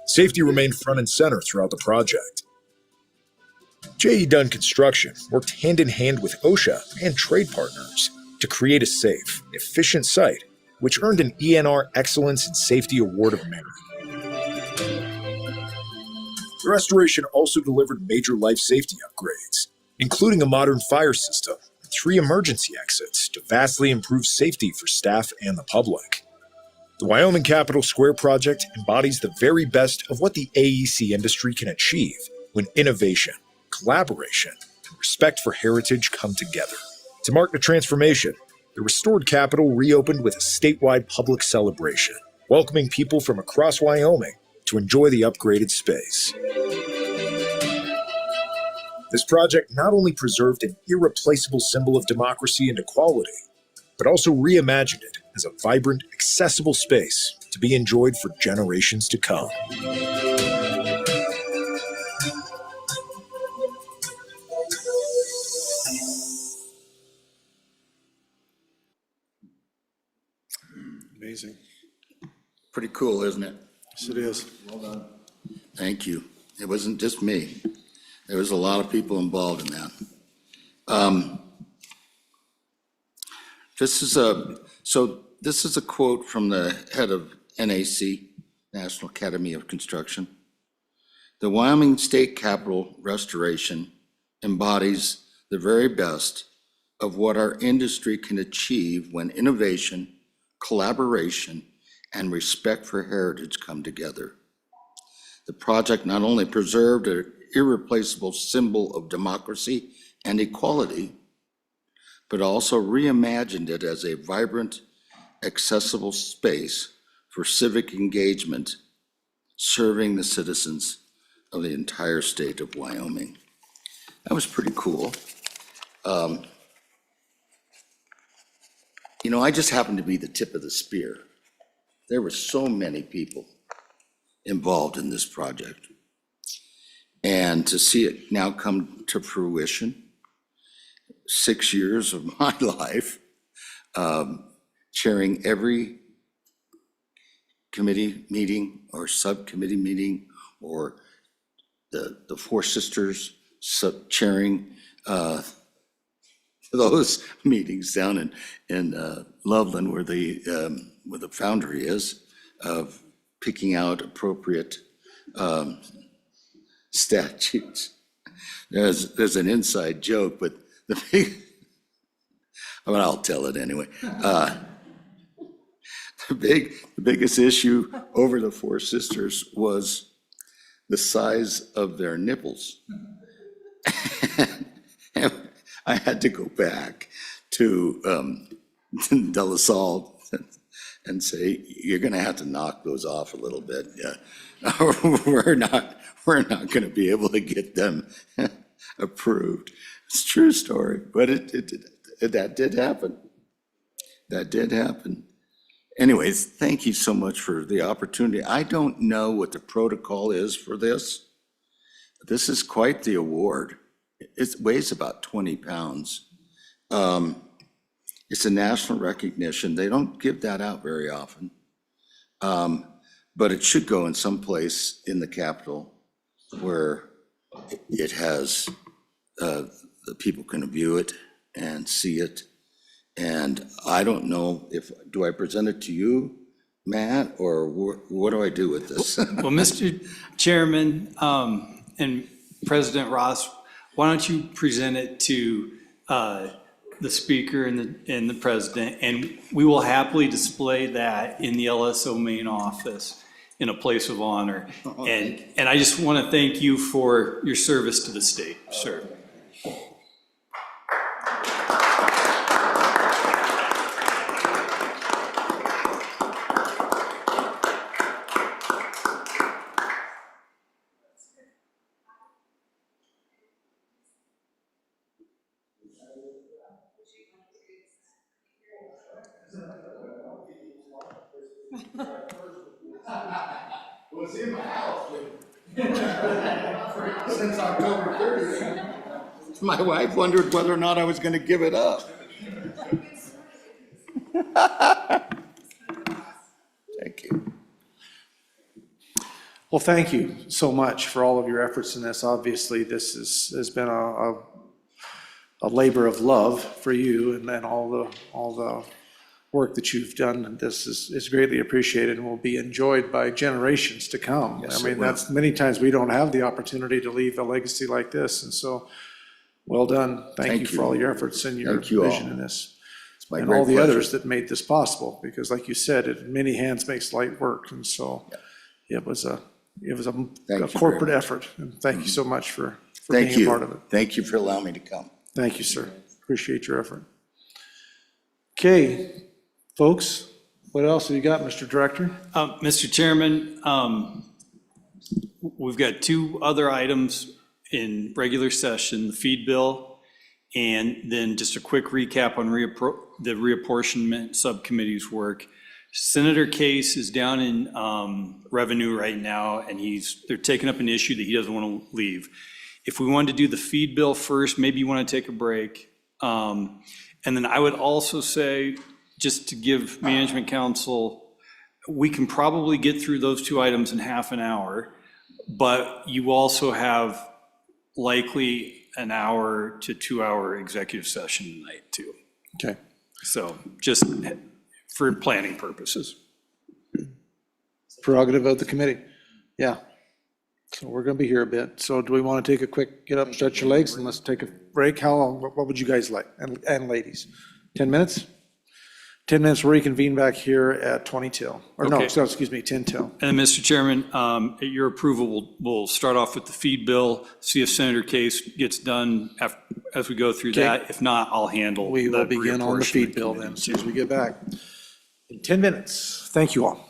Safety remained front and center throughout the project. J.E. Dunn Construction worked hand in hand with OSHA and trade partners to create a safe, efficient site, which earned an ENR Excellence in Safety Award of Merit. The restoration also delivered major life safety upgrades, including a modern fire system and 3 emergency exits to vastly improve safety for staff and the public. The Wyoming Capitol Square project embodies the very best of what the AEC industry can achieve when innovation, collaboration, and respect for heritage come together. To mark the transformation, the restored Capitol reopened with a statewide public celebration, welcoming people from across Wyoming to enjoy the upgraded space. This project not only preserved an irreplaceable symbol of democracy and equality, but also reimagined it as a vibrant, accessible space to be enjoyed for generations to come. Amazing. Pretty cool, isn't it? Yes, it is. Well done. Thank you. It wasn't just me. There was a lot of people involved in that. This is a quote from the head of NAC, National Academy of Construction. The Wyoming State Capitol restoration embodies the very best of what our industry can achieve when innovation, collaboration, and respect for heritage come together. The project not only preserved an irreplaceable symbol of democracy and equality, but also reimagined it as a vibrant, accessible space for civic engagement, serving the citizens of the entire state of Wyoming. That was pretty cool. You know, I just happened to be the tip of the spear. There were so many people involved in this project. And to see it now come to fruition, 6 years of my life, chairing every committee meeting or subcommittee meeting, or the Four Sisters chairing those meetings down in Loveland, where the foundry is, of picking out appropriate statutes. There's an inside joke, but I'll tell it anyway. The biggest issue over the Four Sisters was the size of their nipples. And I had to go back to De La Salle and say, you're gonna have to knock those off a little bit. We're not gonna be able to get them approved. It's a true story, but that did happen. That did happen. Anyways, thank you so much for the opportunity. I don't know what the protocol is for this. This is quite the award. It weighs about 20 pounds. It's a national recognition. They don't give that out very often. But it should go in some place in the Capitol where it has, the people can view it and see it. And I don't know do I present it to you, Matt, or what do I do with this? Well, Mr. Chairman and President Ross, why don't you present it to the Speaker and the President, and we will happily display that in the LSO main office in a place of honor. And I just want to thank you for your service to the state, sir. it's in my house, since October 30th. My wife wondered whether or not I was gonna give it up. Thank you. Well, thank you so much for all of your efforts in this. Obviously, this has been a labor of love for you, and then all the work that you've done. This is greatly appreciated and will be enjoyed by generations to come. Yes, I it mean, will. that's many times we don't have the opportunity to leave a legacy like this, and so, well done. Thank you for all your efforts and your Thank you all. vision in this. It's my And great all the pleasure. others that made this possible, because like you said, many hands makes light work, and so it was a very corporate much. effort, and thank you so much for Thank being a you. part of it. Thank you for allowing me to come. Thank you, sir. Appreciate your effort. Okay, folks, what else have you got, Mr. Director? Mr. Chairman, we've got two other items in regular session, the feed bill, and then just a quick recap on the reapportionment subcommittee's work. Senator Case is down in revenue right now, and they're taking up an issue that he doesn't want to leave. If we wanted to do the feed bill first, maybe you want to take a break. And then I would also say, just to give management council, we can probably get through those two items in half an hour, but you also have likely an hour to 2 hour executive session tonight too. Okay. So just for planning purposes. Prerogative of the committee. Yeah. So we're going to be here a bit. So do we want to take a quick, get up, stretch your legs, and let's take a break? How long, what would you guys like? And ladies, 10 minutes? 10 minutes, reconvene back here at 20 till, or no, Okay. so, excuse me, 10 till. And then, Mr. Chairman, at your approval, we'll start off with the feed bill, see if Senator Case gets done as we go through Okay. that. If not, I'll handle. We will the begin on the feed reapportionment bill then, committee, as soon as we get back. In 10 minutes. Thank you all.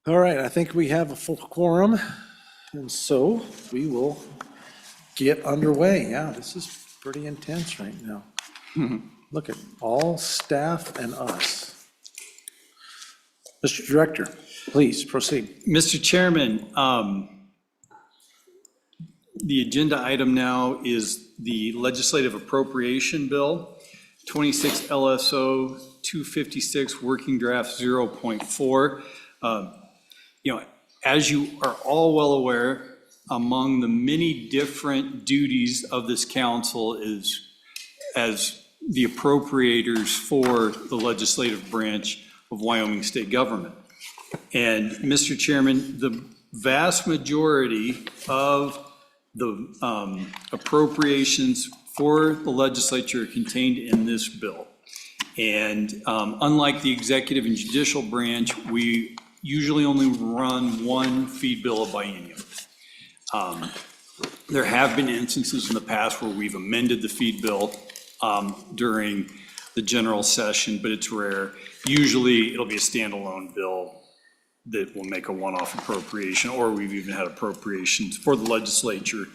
All right, I think we have a full quorum, and so we will get underway. Yeah, this is pretty intense right now. Look at all staff and us. Mr. Director, please proceed. Mr. Chairman, the agenda item now is the legislative appropriation bill, 26 LSO 256, working draft 0.4. As you are all well aware, among the many different duties of this council is as the appropriators for the legislative branch of Wyoming state government. And Mr. Chairman, the vast majority of the appropriations for the legislature are contained in this bill. And unlike the executive and judicial branch, we usually only run one feed bill a biennium. There have been instances in the past where we've amended the feed bill during the general session, but it's rare. Usually it'll be a standalone bill that will make a one-off appropriation, or we've even had appropriations for the legislature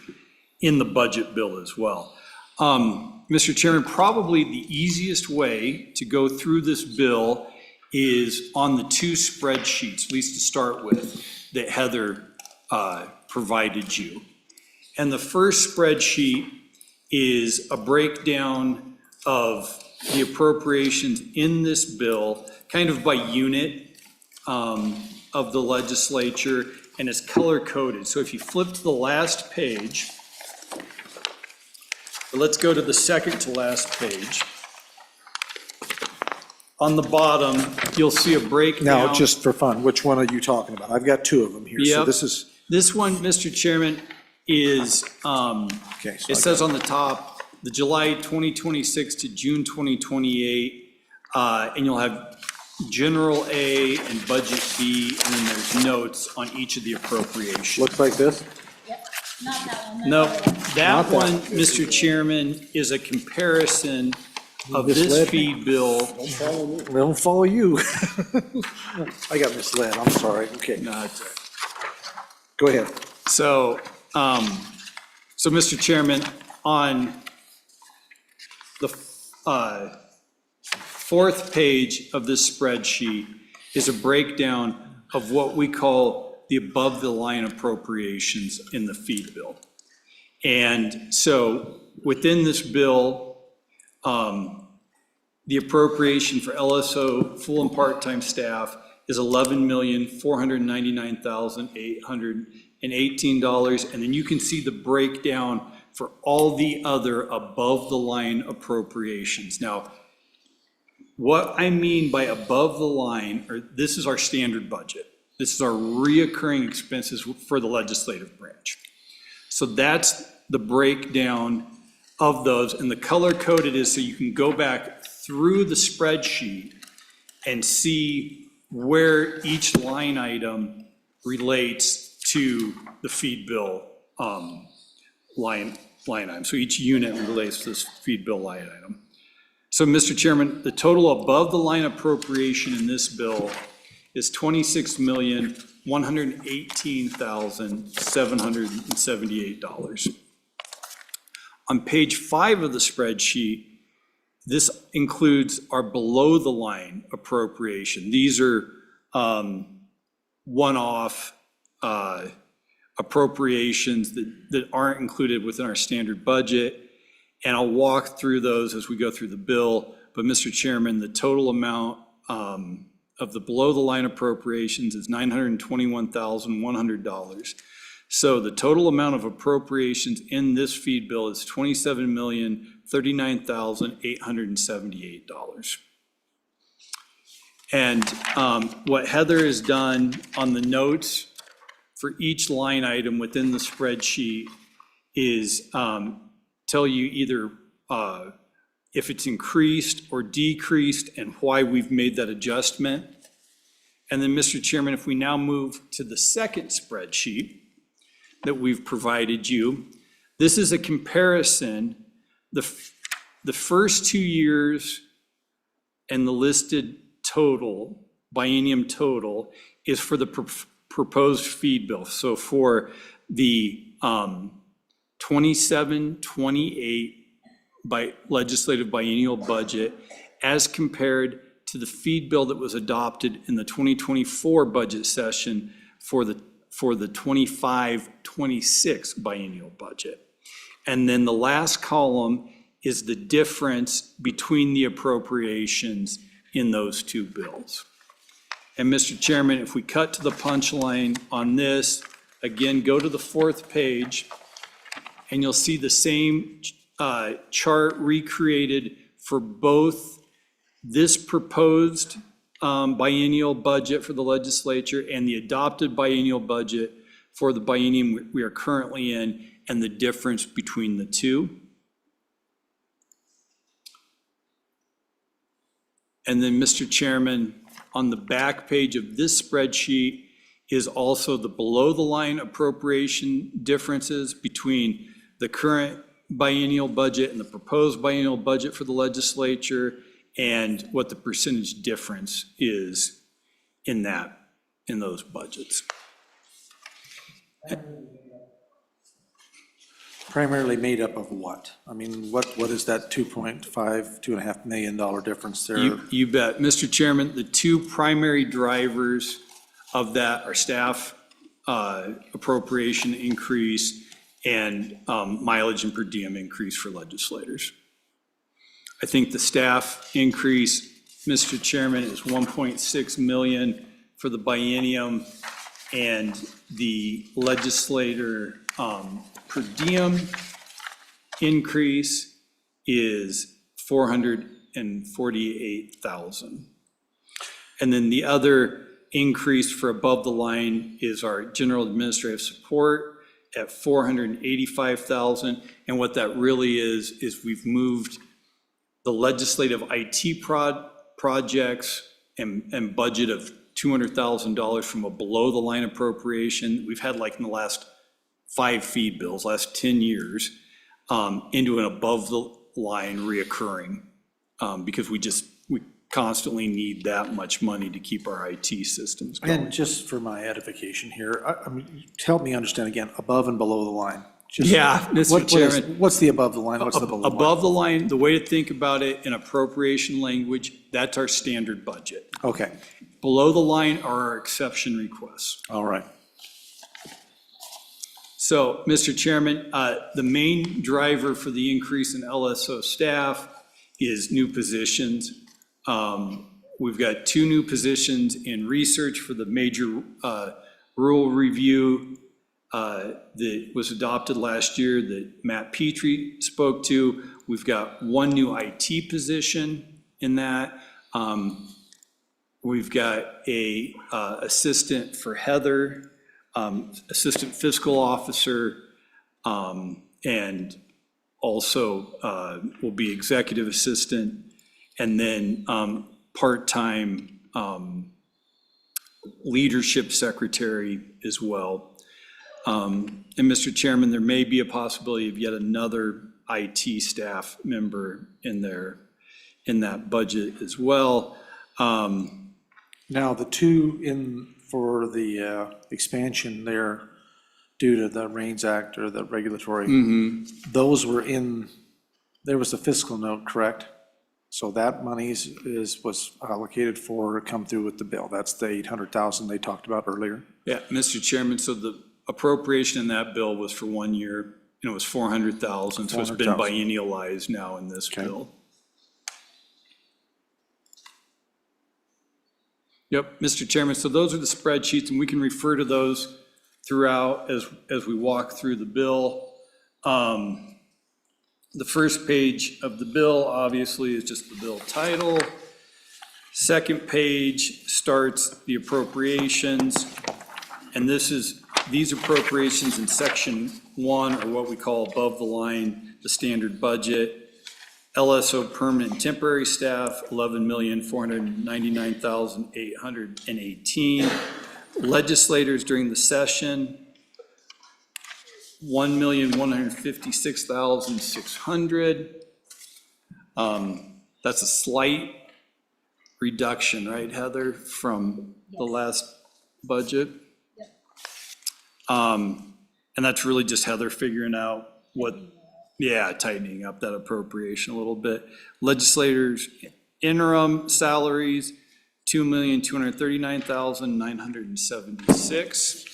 in the budget bill as well. Mr. Chairman, probably the easiest way to go through this bill is on the two spreadsheets, at least to start with, that Heather provided you. And the first spreadsheet is a breakdown of the appropriations in this bill, kind of by unit of the legislature, and it's color-coded. So if you flip to the last page, let's go to the second to last page. On the bottom, you'll see a breakdown. Now, just for fun, which one are you talking about? I've got two of them here. So Yep. this is, This one, Mr. Chairman, is, okay. So it says on the top, the July 2026 to June 2028, and you'll have General A and Budget B, and then there's notes on each of the appropriations. Looks like this? Not that one. No, Not that that. one, Mr. Chairman, is a comparison of You this misled me. feed bill. They don't follow you. I got misled, I'm sorry, okay. No, it's all right. Go ahead. So, Mr. Chairman, on the fourth page of this spreadsheet is a breakdown of what we call the above-the-line appropriations in the feed bill. And so within this bill, the appropriation for LSO full and part-time staff is $11,499,818. And then you can see the breakdown for all the other above-the-line appropriations. Now, what I mean by above the line, or this is our standard budget. This is our reoccurring expenses for the legislative branch. So that's the breakdown of those, and the color-coded is so you can go back through the spreadsheet and see where each line item relates to the feed bill line item. So each unit relates to this feed bill line item. So, Mr. Chairman, the total above-the-line appropriation in this bill is $26,118,778. On page 5 of the spreadsheet, this includes our below-the-line appropriation. These are one-off appropriations that aren't included within our standard budget. And I'll walk through those as we go through the bill. But Mr. Chairman, the total amount of the below-the-line appropriations is $921,100. So the total amount of appropriations in this feed bill is $27,039,878. And what Heather has done on the notes for each line item within the spreadsheet is tell you either if it's increased or decreased and why we've made that adjustment. And then, Mr. Chairman, if we now move to the second spreadsheet that we've provided you, this is a comparison. The first 2 years and the listed total, biennium total, is for the proposed feed bill. So for the 27-28 by legislative biennial budget as compared to the feed bill that was adopted in the 2024 budget session for the 25-26 biennial budget. And then the last column is the difference between the appropriations in those two bills. And Mr. Chairman, if we cut to the punchline on this, again, go to the 4th page, and you'll see the same chart recreated for both this proposed biennial budget for the legislature and the adopted biennial budget for the biennium we are currently in, and the difference between the two. And then, Mr. Chairman, on the back page of this spreadsheet is also the below-the-line appropriation differences between the current biennial budget and the proposed biennial budget for the legislature, and what the percentage difference is in those budgets. Primarily made up of what? I mean, what is that $2.5 million difference there? You bet. Mr. Chairman, the two primary drivers of that are staff appropriation increase and mileage and per diem increase for legislators. I think the staff increase, Mr. Chairman, is 1.6 million for the biennium, and the legislator per diem increase is 448,000. And then the other increase for above the line is our general administrative support at 485,000. And what that really is we've moved the legislative IT projects and budget of $200,000 from a below the line appropriation we've had like in the last 5 feed bills, last 10 years, into an above the line reoccurring, because we constantly need that much money to keep our IT systems going. And just for my edification here, I mean, help me understand again, above and below the line. Yeah, Mr. Chairman. What's the above the line? What's the below the line? Above the line, the way to think about it in appropriation language, that's our standard budget. Okay. Below the line are our exception requests. All right. So, Mr. Chairman, the main driver for the increase in LSO staff is new positions. We've got 2 new positions in research for the major rural review that was adopted last year that Matt Petrie spoke to. We've got 1 new IT position in that. We've got a assistant for Heather, assistant fiscal officer, and also will be executive assistant, and then part-time leadership secretary as well. And Mr. Chairman, there may be a possibility of yet another IT staff member in that budget as well. Now, the 2 in for the expansion there due to the RAINS Act or the regulatory, those were in, there was a fiscal note, correct? So that money was allocated for, come through with the bill. That's the 800,000 they talked about earlier. Yeah, Mr. Chairman, so the appropriation in that bill was for 1 year, and it was 400,000, so it's been biennialized now in this bill. Yep, Mr. Chairman, so those are the spreadsheets, and we can refer to those throughout as we walk through the bill. The first page of the bill, obviously, is just the bill title. Second page starts the appropriations, and these appropriations in section 1 are what we call above the line, the standard budget. LSO permanent and temporary staff, 11,499,818. Legislators during the session, 1,156,600. That's a slight reduction, right, Heather, from the last budget. And that's really just Heather figuring out what, tightening up that appropriation a little bit. Legislators interim salaries, $2,239,976.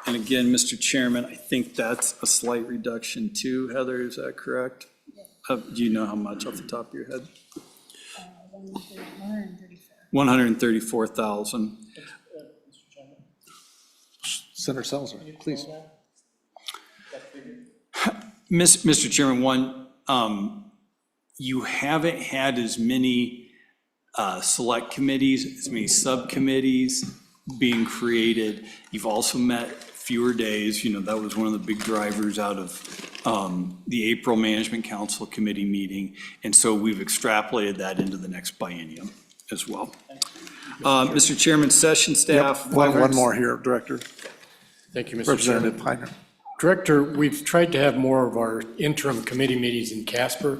And again, Mr. Chairman, I think that's a slight reduction too. Heather, is that correct? Do you know how much off the top of your head? 134,000. Senator Salazar, please. Mr. Chairman, one, you haven't had as many select committees, as many subcommittees being created. You've also met fewer days. That was one of the big drivers out of the April Management Council Committee meeting. And so we've extrapolated that into the next biennium as well. Mr. Chairman, session staff. One more here, Director. Thank you, Mr. Chairman. Representative Heiner. Director, we've tried to have more of our interim committee meetings in Casper.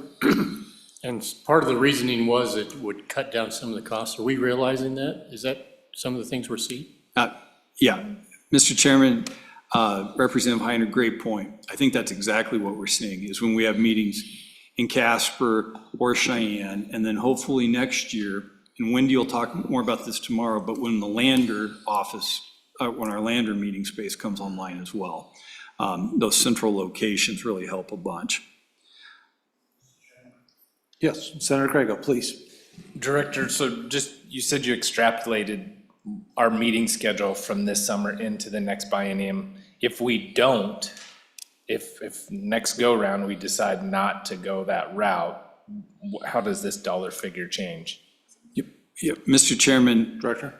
And part of the reasoning was it would cut down some of the costs. Are we realizing that? Is that some of the things we're seeing? Yeah, Mr. Chairman, Representative Heiner, great point. I think that's exactly what we're seeing is when we have meetings in Casper or Cheyenne, and then hopefully next year, and Wendy will talk more about this tomorrow, but when the Lander office, when our Lander meeting space comes online as well, those central locations really help a bunch. Yes, Senator Craigo, please. Director, so you said you extrapolated our meeting schedule from this summer into the next biennium. If we don't, if next go-round we decide not to go that route, how does this dollar figure change? Yep, Mr. Chairman. Director.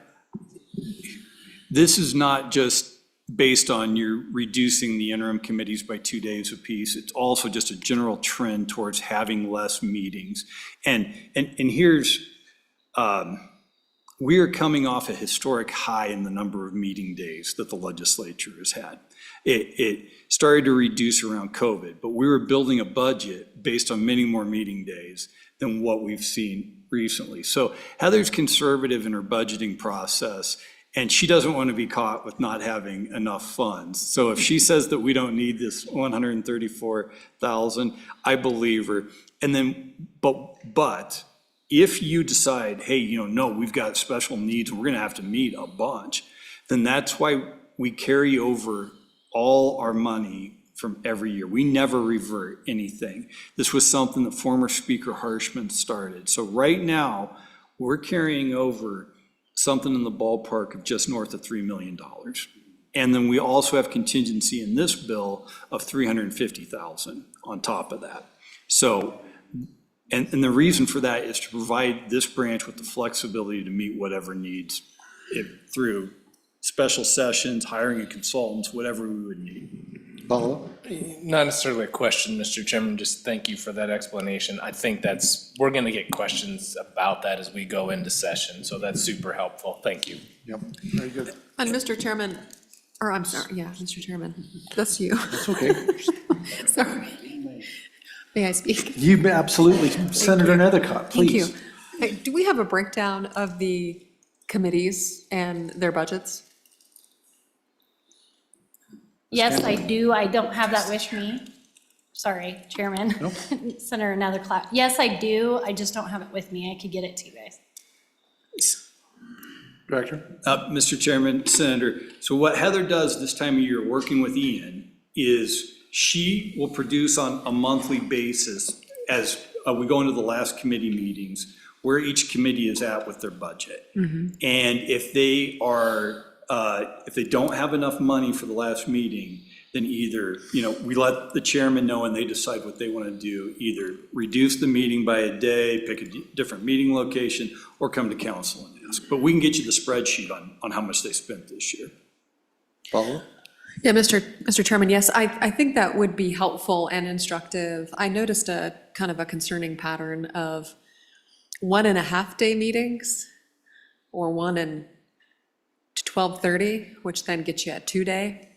This is not just based on you reducing the interim committees by 2 days apiece. It's also just a general trend towards having less meetings. And here's, we are coming off a historic high in the number of meeting days that the legislature has had. It started to reduce around COVID, but we were building a budget based on many more meeting days than what we've seen recently. So Heather's conservative in her budgeting process, and she doesn't want to be caught with not having enough funds. So if she says that we don't need this 134,000, I believe her. And then, but if you decide, hey, no, we've got special needs, and we're going to have to meet a bunch, then that's why we carry over all our money from every year. We never revert anything. This was something that former Speaker Harshman started. So right now, we're carrying over something in the ballpark of just north of $3 million. And then we also have contingency in this bill of $350,000 on top of that. So, and the reason for that is to provide this branch with the flexibility to meet whatever needs through special sessions, hiring of consultants, whatever we would need. Not necessarily a question, Mr. Chairman, just thank you for that explanation. I think we're gonna get questions about that as we go into session, so that's super helpful. Thank you. Yep, very good. And Mr. Chairman, or I'm sorry, yeah, Mr. Chairman, that's you. That's okay. Sorry. May I speak? You absolutely, Senator Nethercott, please. Thank you. Hey, do we have a breakdown of the committees and their budgets? Yes, I do. I don't have that with me. Sorry, Chairman. Nope. Senator Nethercott. Yes, I do. I just don't have it with me. I could get it to you guys. Director? Mr. Chairman, Senator, so what Heather does this time of year, working with Ian, is she will produce on a monthly basis as we go into the last committee meetings, where each committee is at with their budget. And if they are, if they don't have enough money for the last meeting, then either, we let the chairman know and they decide what they want to do, either reduce the meeting by a day, pick a different meeting location, or come to council and ask. But we can get you the spreadsheet on how much they spent this year. Follow? Yeah, Mr. Chairman, yes, I think that would be helpful and instructive. I noticed a kind of a concerning pattern of 1.5 day meetings or 1 and 12:30, which then gets you a 2-day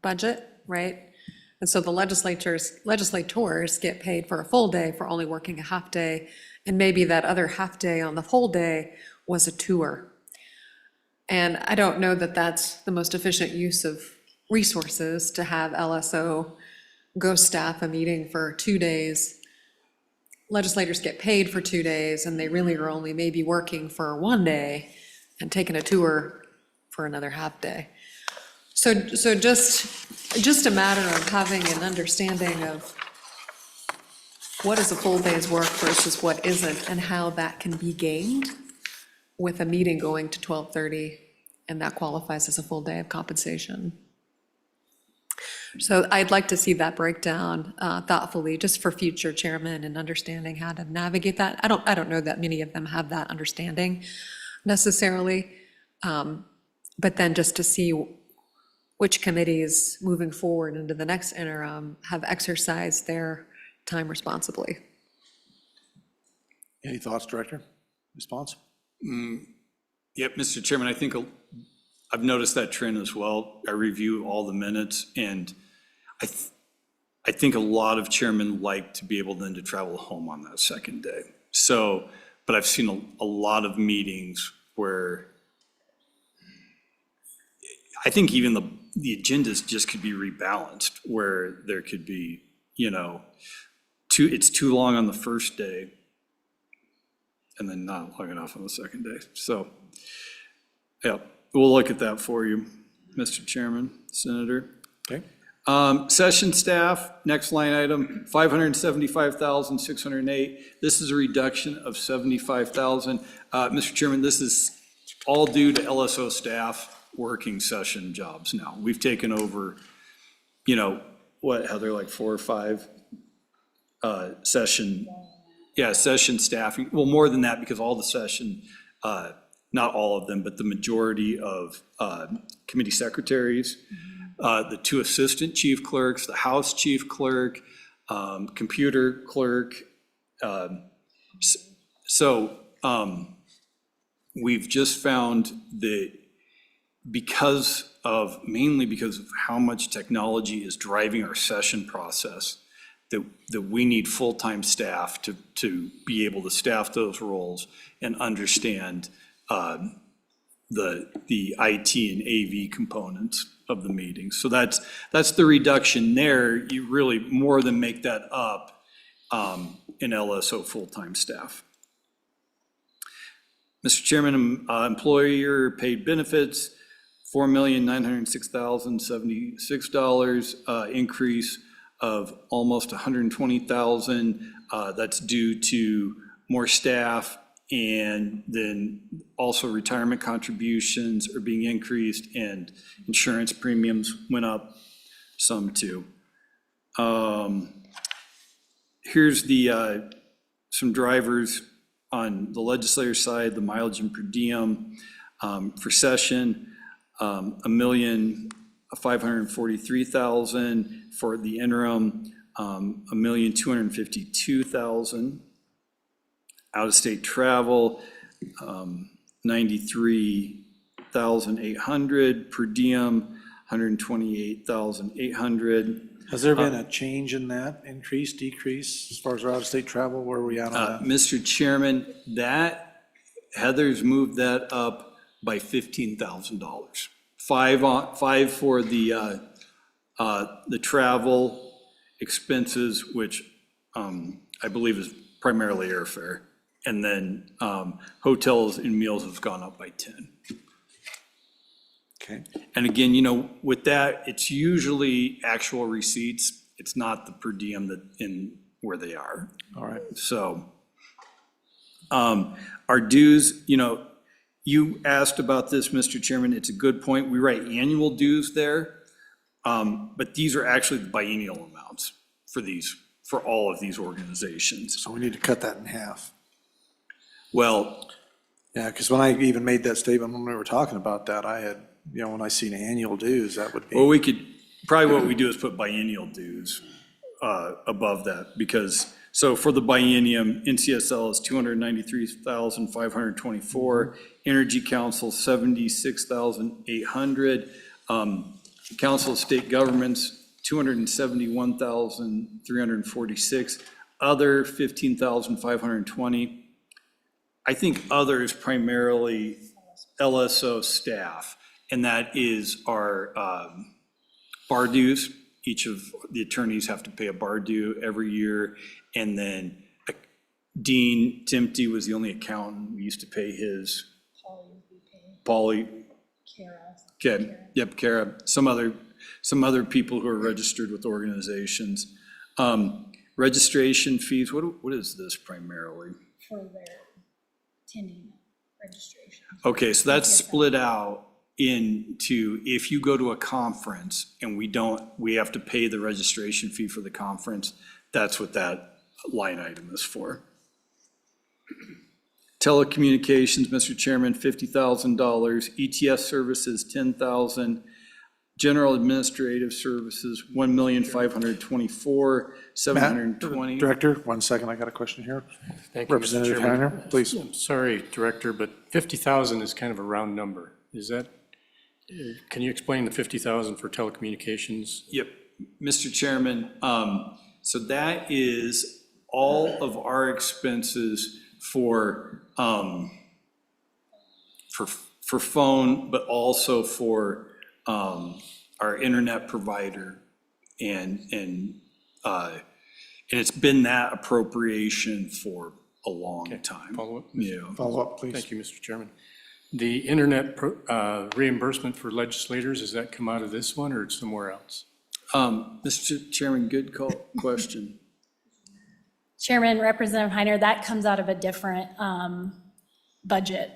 budget, right? And so the legislators get paid for a full day for only working a half day, and maybe that other half day on the full day was a tour And I don't know that that's the most efficient use of resources to have LSO go staff a meeting for 2 days. Legislators get paid for 2 days, and they really are only maybe working for 1 day and taking a tour for another half day. So just a matter of having an understanding of what is a full day's work versus what isn't, and how that can be gained with a meeting going to 12:30, and that qualifies as a full day of compensation. So I'd like to see that breakdown thoughtfully, just for future chairmen and understanding how to navigate that. I don't know that many of them have that understanding necessarily, but then just to see which committees moving forward into the next interim have exercised their time responsibly. Any thoughts, Director? Response? Yep, Mr. Chairman, I think I've noticed that trend as well. I review all the minutes, and I think a lot of chairmen like to be able then to travel home on that second day. So, but I've seen a lot of meetings where I think even the agendas just could be rebalanced, where there could be, it's too long on the first day and then not long enough on the second day. So, yeah, we'll look at that for you, Mr. Chairman, Senator. Okay. Session staff, next line item, $575,608. This is a reduction of $75,000. Mr. Chairman, this is all due to LSO staff working session jobs now. We've taken over, Heather, like 4 or 5 session staffing. Well, more than that, because all the session, not all of them, but the majority of committee secretaries, the 2 assistant chief clerks, the House chief clerk, computer clerk. We've just found that mainly because of how much technology is driving our session process, that we need full-time staff to be able to staff those roles and understand the IT and AV components of the meeting. So that's the reduction there. You really more than make that up in LSO full-time staff. Mr. Chairman, employer paid benefits, $4,906,076, increase of almost $120,000. That's due to more staff, and then also retirement contributions are being increased, and insurance premiums went up some too. Here's some drivers on the legislature side, the mileage and per diem for session, $1,543,000 for the interim, $1,252,000. Out-of-state travel, $93,800 per diem, $128,800. Has there been a change in that, increase, decrease, as far as our out-of-state travel? Where are we at on that? Mr. Chairman, Heather's moved that up by $15,000. Five for the travel expenses, which I believe is primarily airfare. And then hotels and meals has gone up by 10. Okay. And again, with that, it's usually actual receipts. It's not the per diem in where they are. All right. So our dues, you asked about this, Mr. Chairman. It's a good point. We write annual dues there, but these are actually the biennial amounts for all of these organizations. So we need to cut that in half. Well, yeah, because when I even made that statement when we were talking about that, I had, when I seen annual dues, that would be. Well, what we do is put biennial dues above that, because, so for the biennium, NCSL is $293,524, Energy Council, $76,800, Council of State Governments, $271,346, other $15,520. I think other is primarily LSO staff, and that is our bar dues. Each of the attorneys have to pay a bar due every year, and then Dean Timty was the only accountant. We used to pay his. Polly. Okay, yep, Kara, some other people who are registered with organizations. Registration fees, what is this primarily? For their attending registration. Okay, so that's split out into, if you go to a conference and we have to pay the registration fee for the conference, that's what that line item is for. Telecommunications, Mr. Chairman, $50,000. ETS services, $10,000. General administrative services, $1,524,720. Director, 1 second, I got a question here. Thank you, Mr. Representative Chairman. Heiner, please. I'm sorry, Director, but 50,000 is kind of a round number. Is that, can you explain the 50,000 for telecommunications? Yep, Mr. Chairman, so that is all of our expenses for phone, but also for our internet provider, and it's been that appropriation for a long time. Follow up? Yeah. Follow up, please. Thank you, Mr. Chairman. The internet reimbursement for legislators, does that come out of this one or somewhere else? Mr. Chairman, good question. Chairman, Representative Heiner, that comes out of a different budget.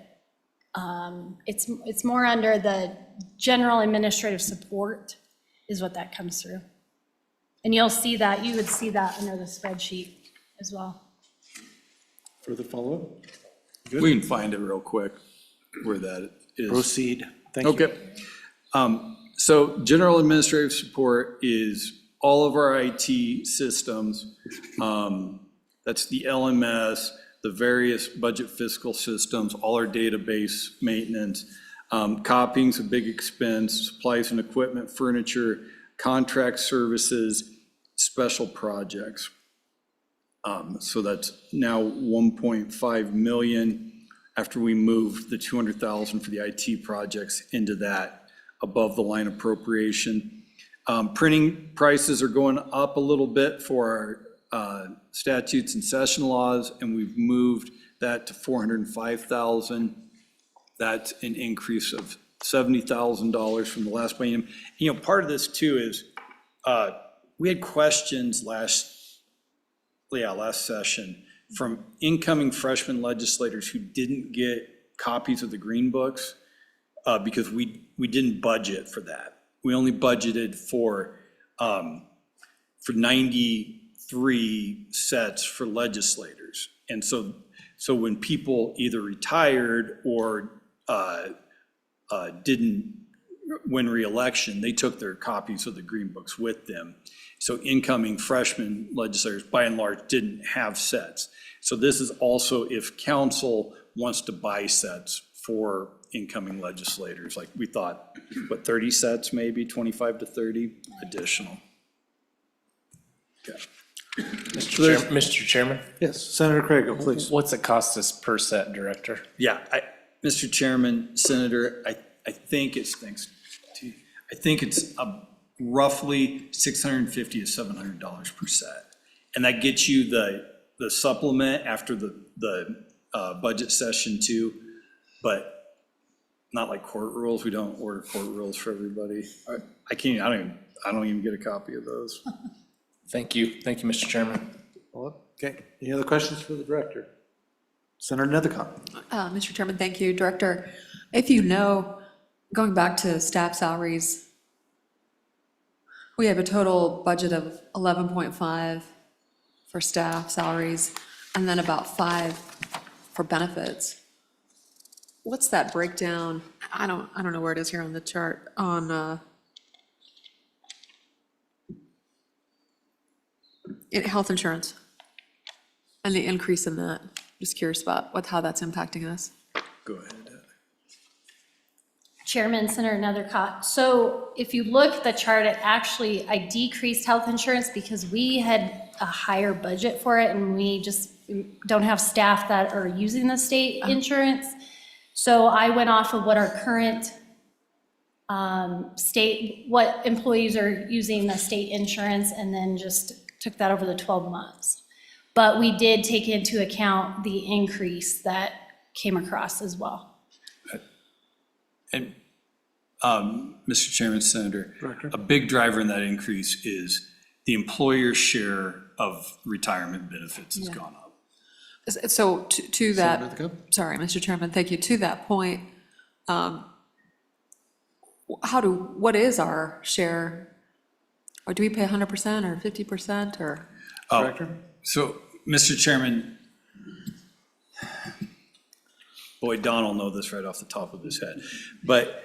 It's more under the general administrative support is what that comes through. And you'll see that, you would see that under the spreadsheet as well. Further follow-up? We can find it real quick where that is. Proceed. Thank you. Okay. So general administrative support is all of our IT systems. That's the LMS, the various budget fiscal systems, all our database maintenance. Copying's a big expense, supplies and equipment, furniture, contract services, special projects. So that's now 1.5 million after we moved the 200,000 for the IT projects into that above the line appropriation. Printing prices are going up a little bit for our statutes and session laws, and we've moved that to 405,000. That's an increase of $70,000 from the last biennium. You know, part of this too is we had questions last session from incoming freshman legislators who didn't get copies of the green books because we didn't budget for that. We only budgeted for 93 sets for legislators. And so when people either retired or didn't win re-election, they took their copies of the green books with them. So incoming freshman legislators, by and large, didn't have sets. So this is also if council wants to buy sets for incoming legislators, like we thought, 30 sets, maybe 25 to 30 additional. Okay. Mr. Chairman? Yes, Senator Craig, please. What's it cost us per set, Director? Yeah, Mr. Chairman, Senator, I think it's, I think it's roughly $650 to $700 per set. And that gets you the supplement after the budget session too, but not like court rules. We don't order court rules for everybody. I don't even get a copy of those. Thank you, Mr. Chairman. Okay, any other questions for the director? Senator Nethercott. Mr. Chairman, thank you. Director, if you know, going back to staff salaries, we have a total budget of 11.5 for staff salaries, and then about 5 for benefits. What's that breakdown? I don't know where it is here on the chart, on health insurance and the increase in that. Just curious about how that's impacting us. Go ahead. Chairman, Senator Nethercott. So if you look at the chart, I decreased health insurance because we had a higher budget for it and we just don't have staff that are using the state insurance. So I went off of what our current what employees are using the state insurance, and then just took that over the 12 months. But we did take into account the increase that came across as well. And, Mr. Chairman, Senator, a big driver in that increase is the employer's share of retirement benefits has gone up. So to that, sorry, Mr. Chairman, thank you. To that point, what is our share? Or do we pay 100% or 50% or? So, Mr. Chairman, boy, Don will know this right off the top of his head. But,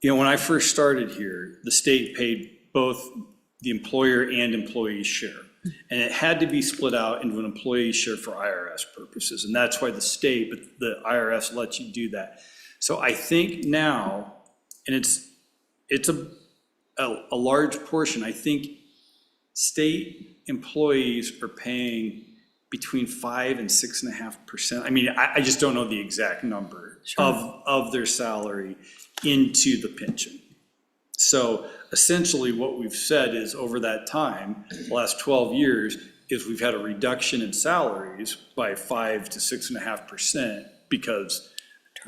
you know, when I first started here, the state paid both the employer and employee share. And it had to be split out into an employee share for IRS purposes. And that's why the state, but the IRS lets you do that. So I think now, and it's a large portion, I think state employees are paying between 5 and 6.5%. I mean, I just don't know the exact number of their salary into the pension. So essentially what we've said is over that time, the last 12 years, is we've had a reduction in salaries by 5 to 6.5% because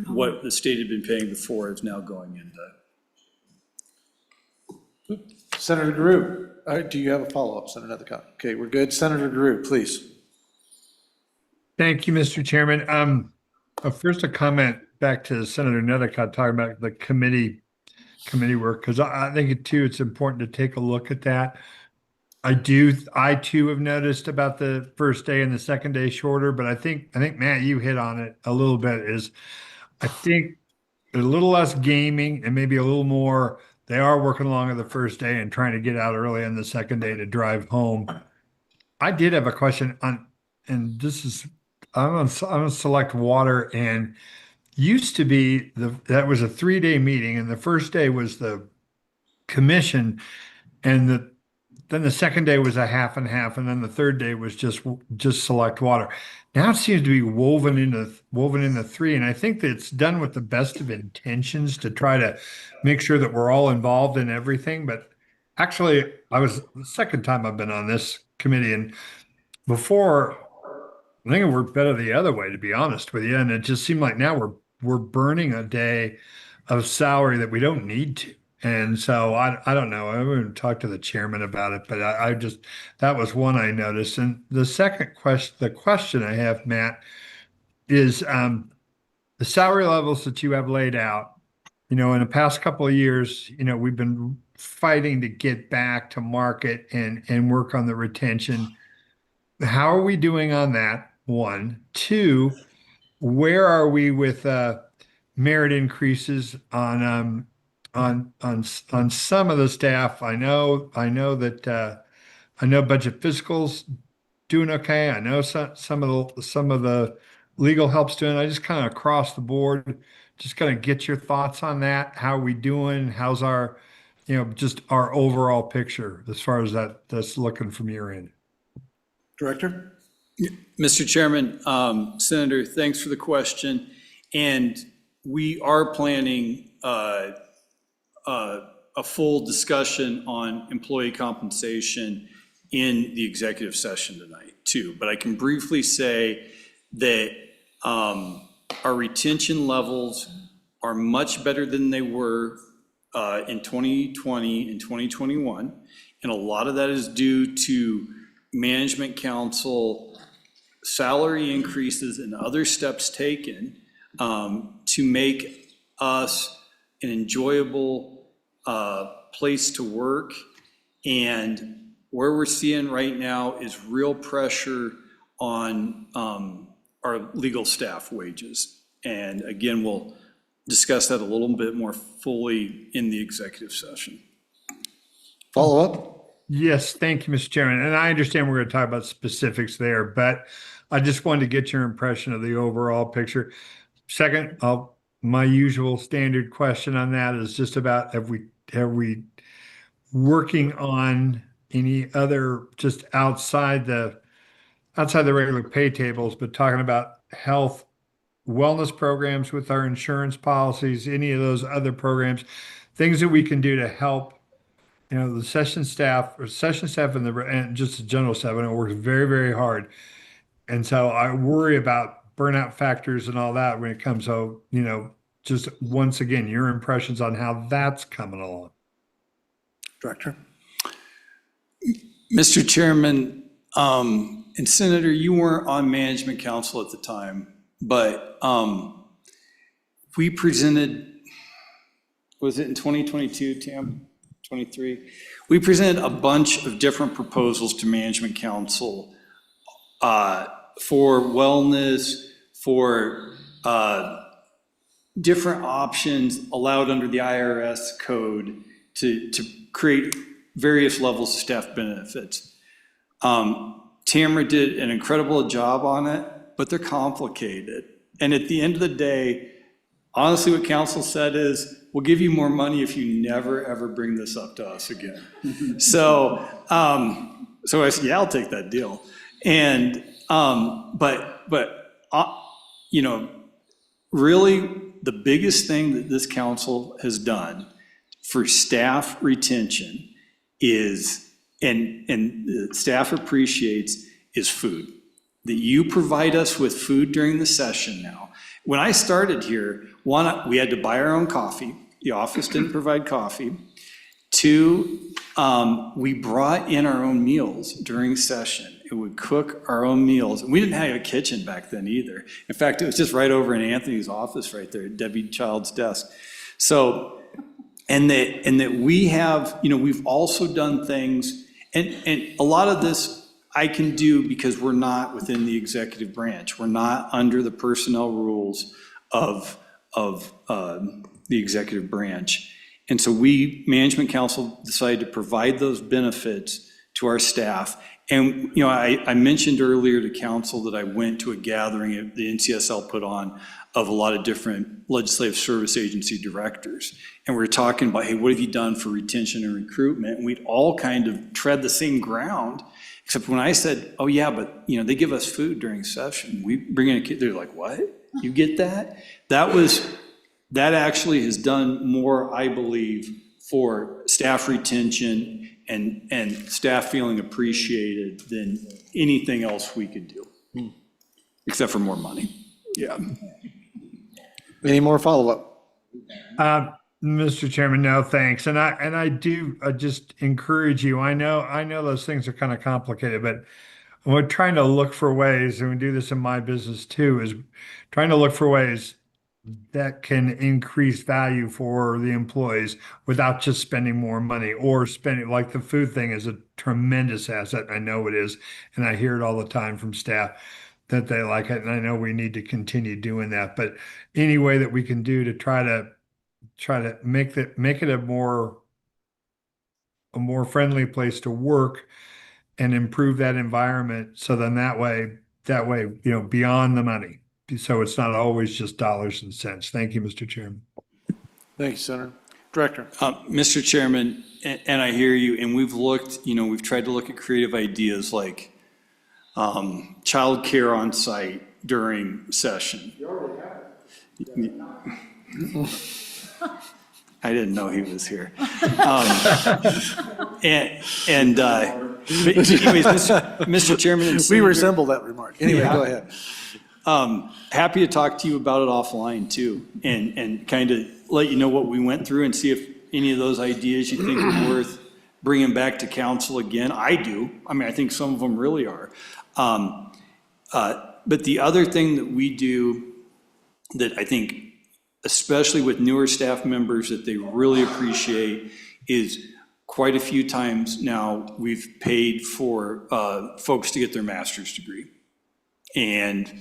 what the state had been paying before is now going into. Senator Drew, do you have a follow-up, Senator Nethercott? Okay, we're good. Senator Drew, please. Thank you, Mr. Chairman. First, a comment back to Senator Nethercott talking about the committee work, because I think too it's important to take a look at that. I too have noticed about the first day and the second day shorter, but I think Matt, you hit on it a little bit. I think a little less gaming and maybe a little more. They are working longer the first day and trying to get out early on the second day to drive home. I did have a question on, and this is I'm on Select Water, and used to be that was a 3-day meeting, and the first day was the commission, and then the second day was a half and half, and then the third day was just Select Water. Now it seems to be woven into 3, and I think that it's done with the best of intentions to try to make sure that we're all involved in everything. But actually, the second time I've been on this committee, and before, I think it worked better the other way, to be honest with you. And it just seemed like now we're burning a day of salary that we don't need to. And so I don't know. I haven't talked to the chairman about it, but that was one I noticed. And the second question I have, Matt, is the salary levels that you have laid out. You know, in the past couple of years, you know, we've been fighting to get back to market and work on the retention. How are we doing on that? 1, 2, where are we with merit increases on some of the staff? I know that I know budget fiscal's doing okay. I know some of the legal help's doing. I just kind of across the board, just kind of get your thoughts on that. How are we doing? How's our, just our overall picture as far as that's looking from your end? Director? Mr. Chairman, Senator, thanks for the question. And we are planning a full discussion on employee compensation in the executive session tonight too. But I can briefly say that our retention levels are much better than they were in 2020 and 2021. And a lot of that is due to management council salary increases and other steps taken to make us an enjoyable place to work. And where we're seeing right now is real pressure on our legal staff wages. And again, we'll discuss that a little bit more fully in the executive session. Follow up? Yes, thank you, Mr. Chairman. And I understand we're going to talk about specifics there, but I just wanted to get your impression of the overall picture. Second, my usual standard question on that is just about have we working on any other just outside the regular pay tables, but talking about health wellness programs with our insurance policies, any of those other programs, things that we can do to help, the session staff and just the general staff, and it works very, very hard. And so I worry about burnout factors and all that when it comes to, just once again, your impressions on how that's coming along. Director? Mr. Chairman, and Senator, you weren't on management council at the time, but we presented, was it in 2022, Tam? 23? We presented a bunch of different proposals to management council for wellness, for different options allowed under the IRS code to create various levels of staff benefits. Tamara did an incredible job on it, but they're complicated. And at the end of the day, honestly, what council said is, we'll give you more money if you never, ever bring this up to us again. So I said, yeah, I'll take that deal. And, really, the biggest thing that this council has done for staff retention is, and the staff appreciates, is food. That you provide us with food during the session now. When I started here, one, we had to buy our own coffee. The office didn't provide coffee. Two, we brought in our own meals during session. It would cook our own meals. And we didn't have a kitchen back then either. In fact, it was just right over in Anthony's office right there, Debbie Child's desk. So, and that we have, we've also done things, and a lot of this I can do because we're not within the executive branch. We're not under the personnel rules of the executive branch. And so management council decided to provide those benefits to our staff. And, I mentioned earlier to council that I went to a gathering the NCSL put on of a lot of different legislative service agency directors. And we were talking about, hey, what have you done for retention and recruitment? And we'd all kind of tread the same ground, except when I said, oh yeah, but they give us food during session. We bring in a kid, they're like, what? You get that? That actually has done more, I believe, for staff retention and staff feeling appreciated than anything else we could do, except for more money. Yeah. Any more follow-up? Mr. Chairman, no, thanks. And I do just encourage you. I know those things are kind of complicated, but we're trying to look for ways, and we do this in my business too, is trying to look for ways that can increase value for the employees without just spending more money or spending, like the food thing is a tremendous asset. I know it is, and I hear it all the time from staff that they like it, and I know we need to continue doing that. But any way that we can do to try to make it a more friendly place to work and improve that environment, so then that way, beyond the money. So it's not always just dollars and cents. Thank you, Mr. Chairman. Thank you, Senator. Director. Mr. Chairman, and I hear you, and we've tried to look at creative ideas like childcare on site during session. You already have it. I didn't know he was here. But anyways, Mr. Chairman. We resemble that remark. Anyway, go ahead. Happy to talk to you about it offline too, and kind of let you know what we went through and see if any of those ideas you think are worth bringing back to council again. I do. I think some of them really are. But the other thing that we do that I think, especially with newer staff members, that they really appreciate is quite a few times now we've paid for folks to get their master's degree. And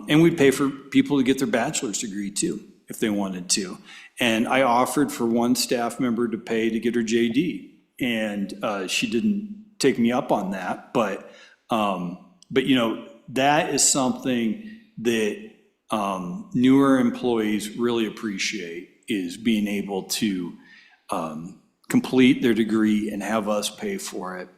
we'd pay for people to get their bachelor's degree too, if they wanted to. And I offered for one staff member to pay to get her JD, and she didn't take me up on that. But that is something that newer employees really appreciate, is being able to complete their degree and have us pay for it.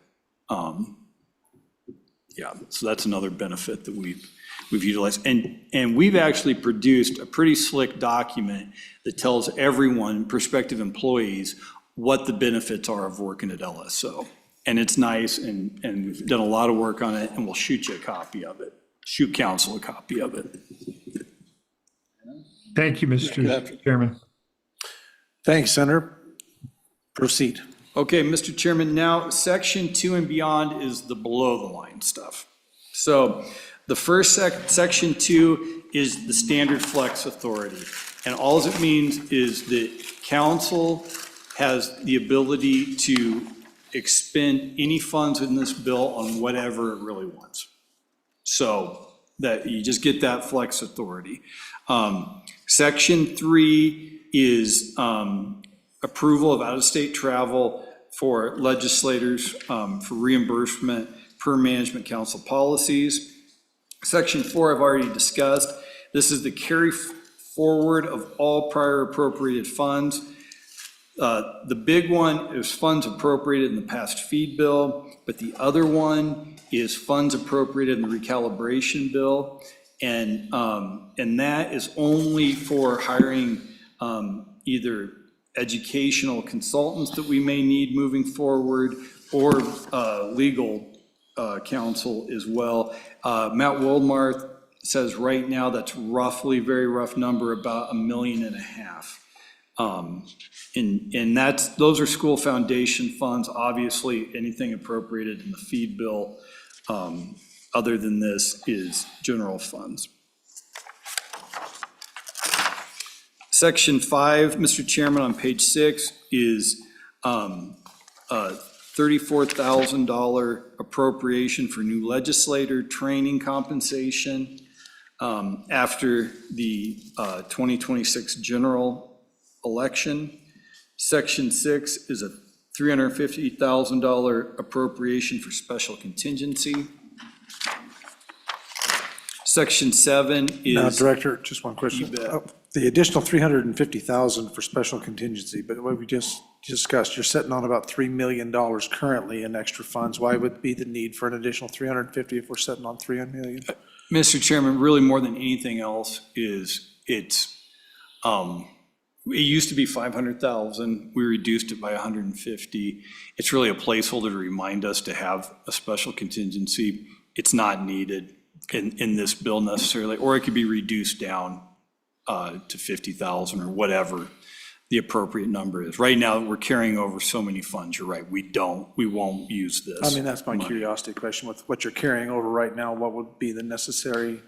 Yeah, so that's another benefit that we've utilized. And we've actually produced a pretty slick document that tells everyone, prospective employees, what the benefits are of working at LSO. And it's nice, and we've done a lot of work on it, and we'll shoot you a copy of it, shoot council a copy of it. Thank you, Mr. Chairman. Thanks, Senator. Proceed. Okay, Mr. Chairman, now section 2 and beyond is the below the line stuff. So the first section 2 is the standard flex authority. And all it means is that council has the ability to expend any funds in this bill on whatever it really wants. So that you just get that flex authority. Section 3 is approval of out-of-state travel for legislators for reimbursement per management council policies. Section 4 I've already discussed. This is the carry forward of all prior appropriated funds. The big one is funds appropriated in the past feed bill, but the other one is funds appropriated in the recalibration bill. And that is only for hiring either educational consultants that we may need moving forward, or legal counsel as well. Matt Woldmarth says right now that's roughly, very rough number, about $1.5 million. And those are school foundation funds. Obviously, anything appropriated in the feed bill other than this is general funds. Section 5, Mr. Chairman, on page 6 is $34,000 appropriation for new legislator training compensation after the 2026 general election. Section 6 is a $350,000 appropriation for special contingency. Section 7 is. Now, Director, just one question. The additional $350,000 for special contingency, but what we just discussed, you're sitting on about $3 million currently in extra funds. Why would be the need for an additional $350 if we're sitting on $300 million? Mr. Chairman, really more than anything else is it used to be 500,000. We reduced it by 150. It's really a placeholder to remind us to have a special contingency. It's not needed in this bill necessarily, or it could be reduced down to 50,000 or whatever the appropriate number is. Right now, we're carrying over so many funds. You're right. We won't use this. I mean, that's my money. curiosity question. With what you're carrying over right now, what would be the necessary,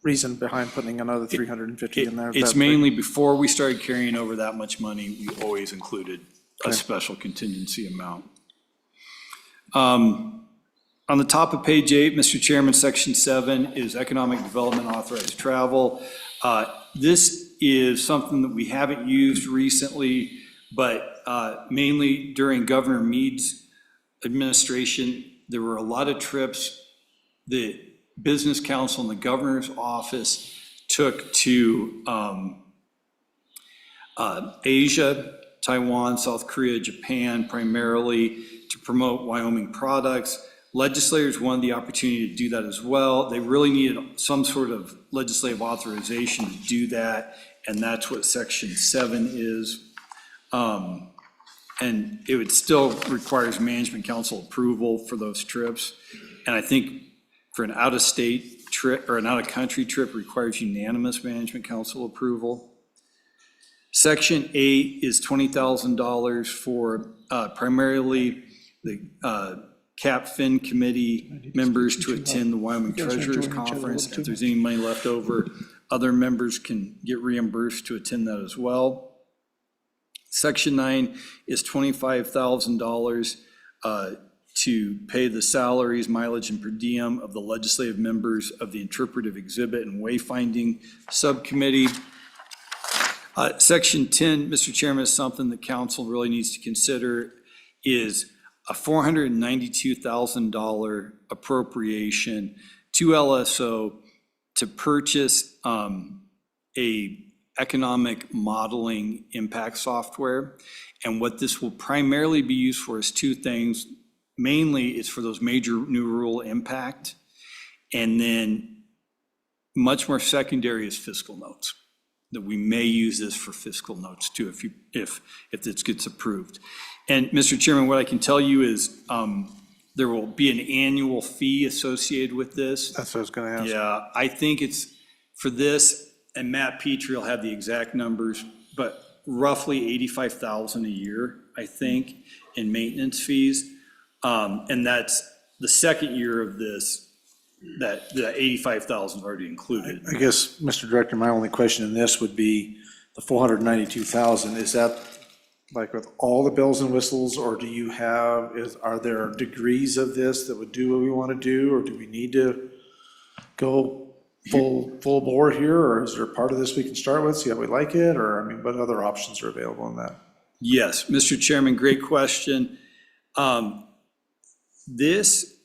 reason behind putting another 350 in there? It's mainly before we started carrying over that much money, we always included a special contingency amount. On the top of page 8, Mr. Chairman, section 7 is economic development authorized travel. This is something that we haven't used recently, but mainly during Governor Meade's administration, there were a lot of trips that Business Council and the Governor's office took to Asia, Taiwan, South Korea, Japan, primarily to promote Wyoming products. Legislators wanted the opportunity to do that as well. They really needed some sort of legislative authorization to do that, and that's what section 7 is. And it still requires management council approval for those trips. And I think for an out-of-state trip or an out-of-country trip requires unanimous management council approval. Section 8 is $20,000 for primarily the Cap Fin Committee members to attend the Wyoming Treasurers Conference. If there's any money left over, other members can get reimbursed to attend that as well. Section 9 is $25,000 to pay the salaries, mileage, and per diem of the legislative members of the Interpretive Exhibit and Wayfinding Subcommittee. Section 10, Mr. Chairman, is something that council really needs to consider, is a $492,000 appropriation to LSO to purchase a economic modeling impact software. And what this will primarily be used for is two things. mainly it's for those major new rural impact. And then much more secondary is fiscal notes, that we may use this for fiscal notes too, if this gets approved. And Mr. Chairman, what I can tell you is there will be an annual fee associated with this. That's what I was going to ask. Yeah, I think it's for this, and Matt Petrie will have the exact numbers, but roughly 85,000 a year, I think, in maintenance fees. And that's the second year of this, that the 85,000 is already included. I guess, Mr. Director, my only question in this would be the 492,000, is that like with all the bells and whistles, or do you have, are there degrees of this that would do what we want to do, or do we need to go full bore here, or is there a part of this we can start with, see how we like it, or, I mean, what other options are available in that? Yes, Mr. Chairman, great question. This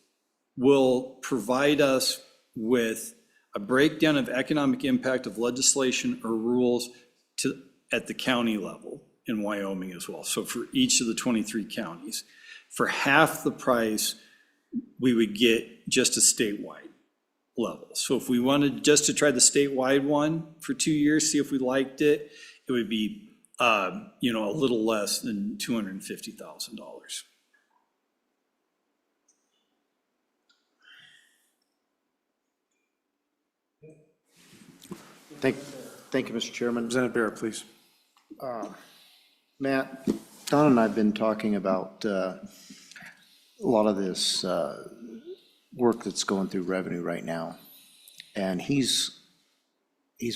will provide us with a breakdown of economic impact of legislation or rules at the county level in Wyoming as well. So for each of the 23 counties, for half the price, we would get just a statewide level. So if we wanted just to try the statewide one for 2 years, see if we liked it, it would be a little less than $250,000. Thank you, Mr. Chairman. Representative Barrett, please. Matt, Don and I have been talking about a lot of this work that's going through revenue right now. And he's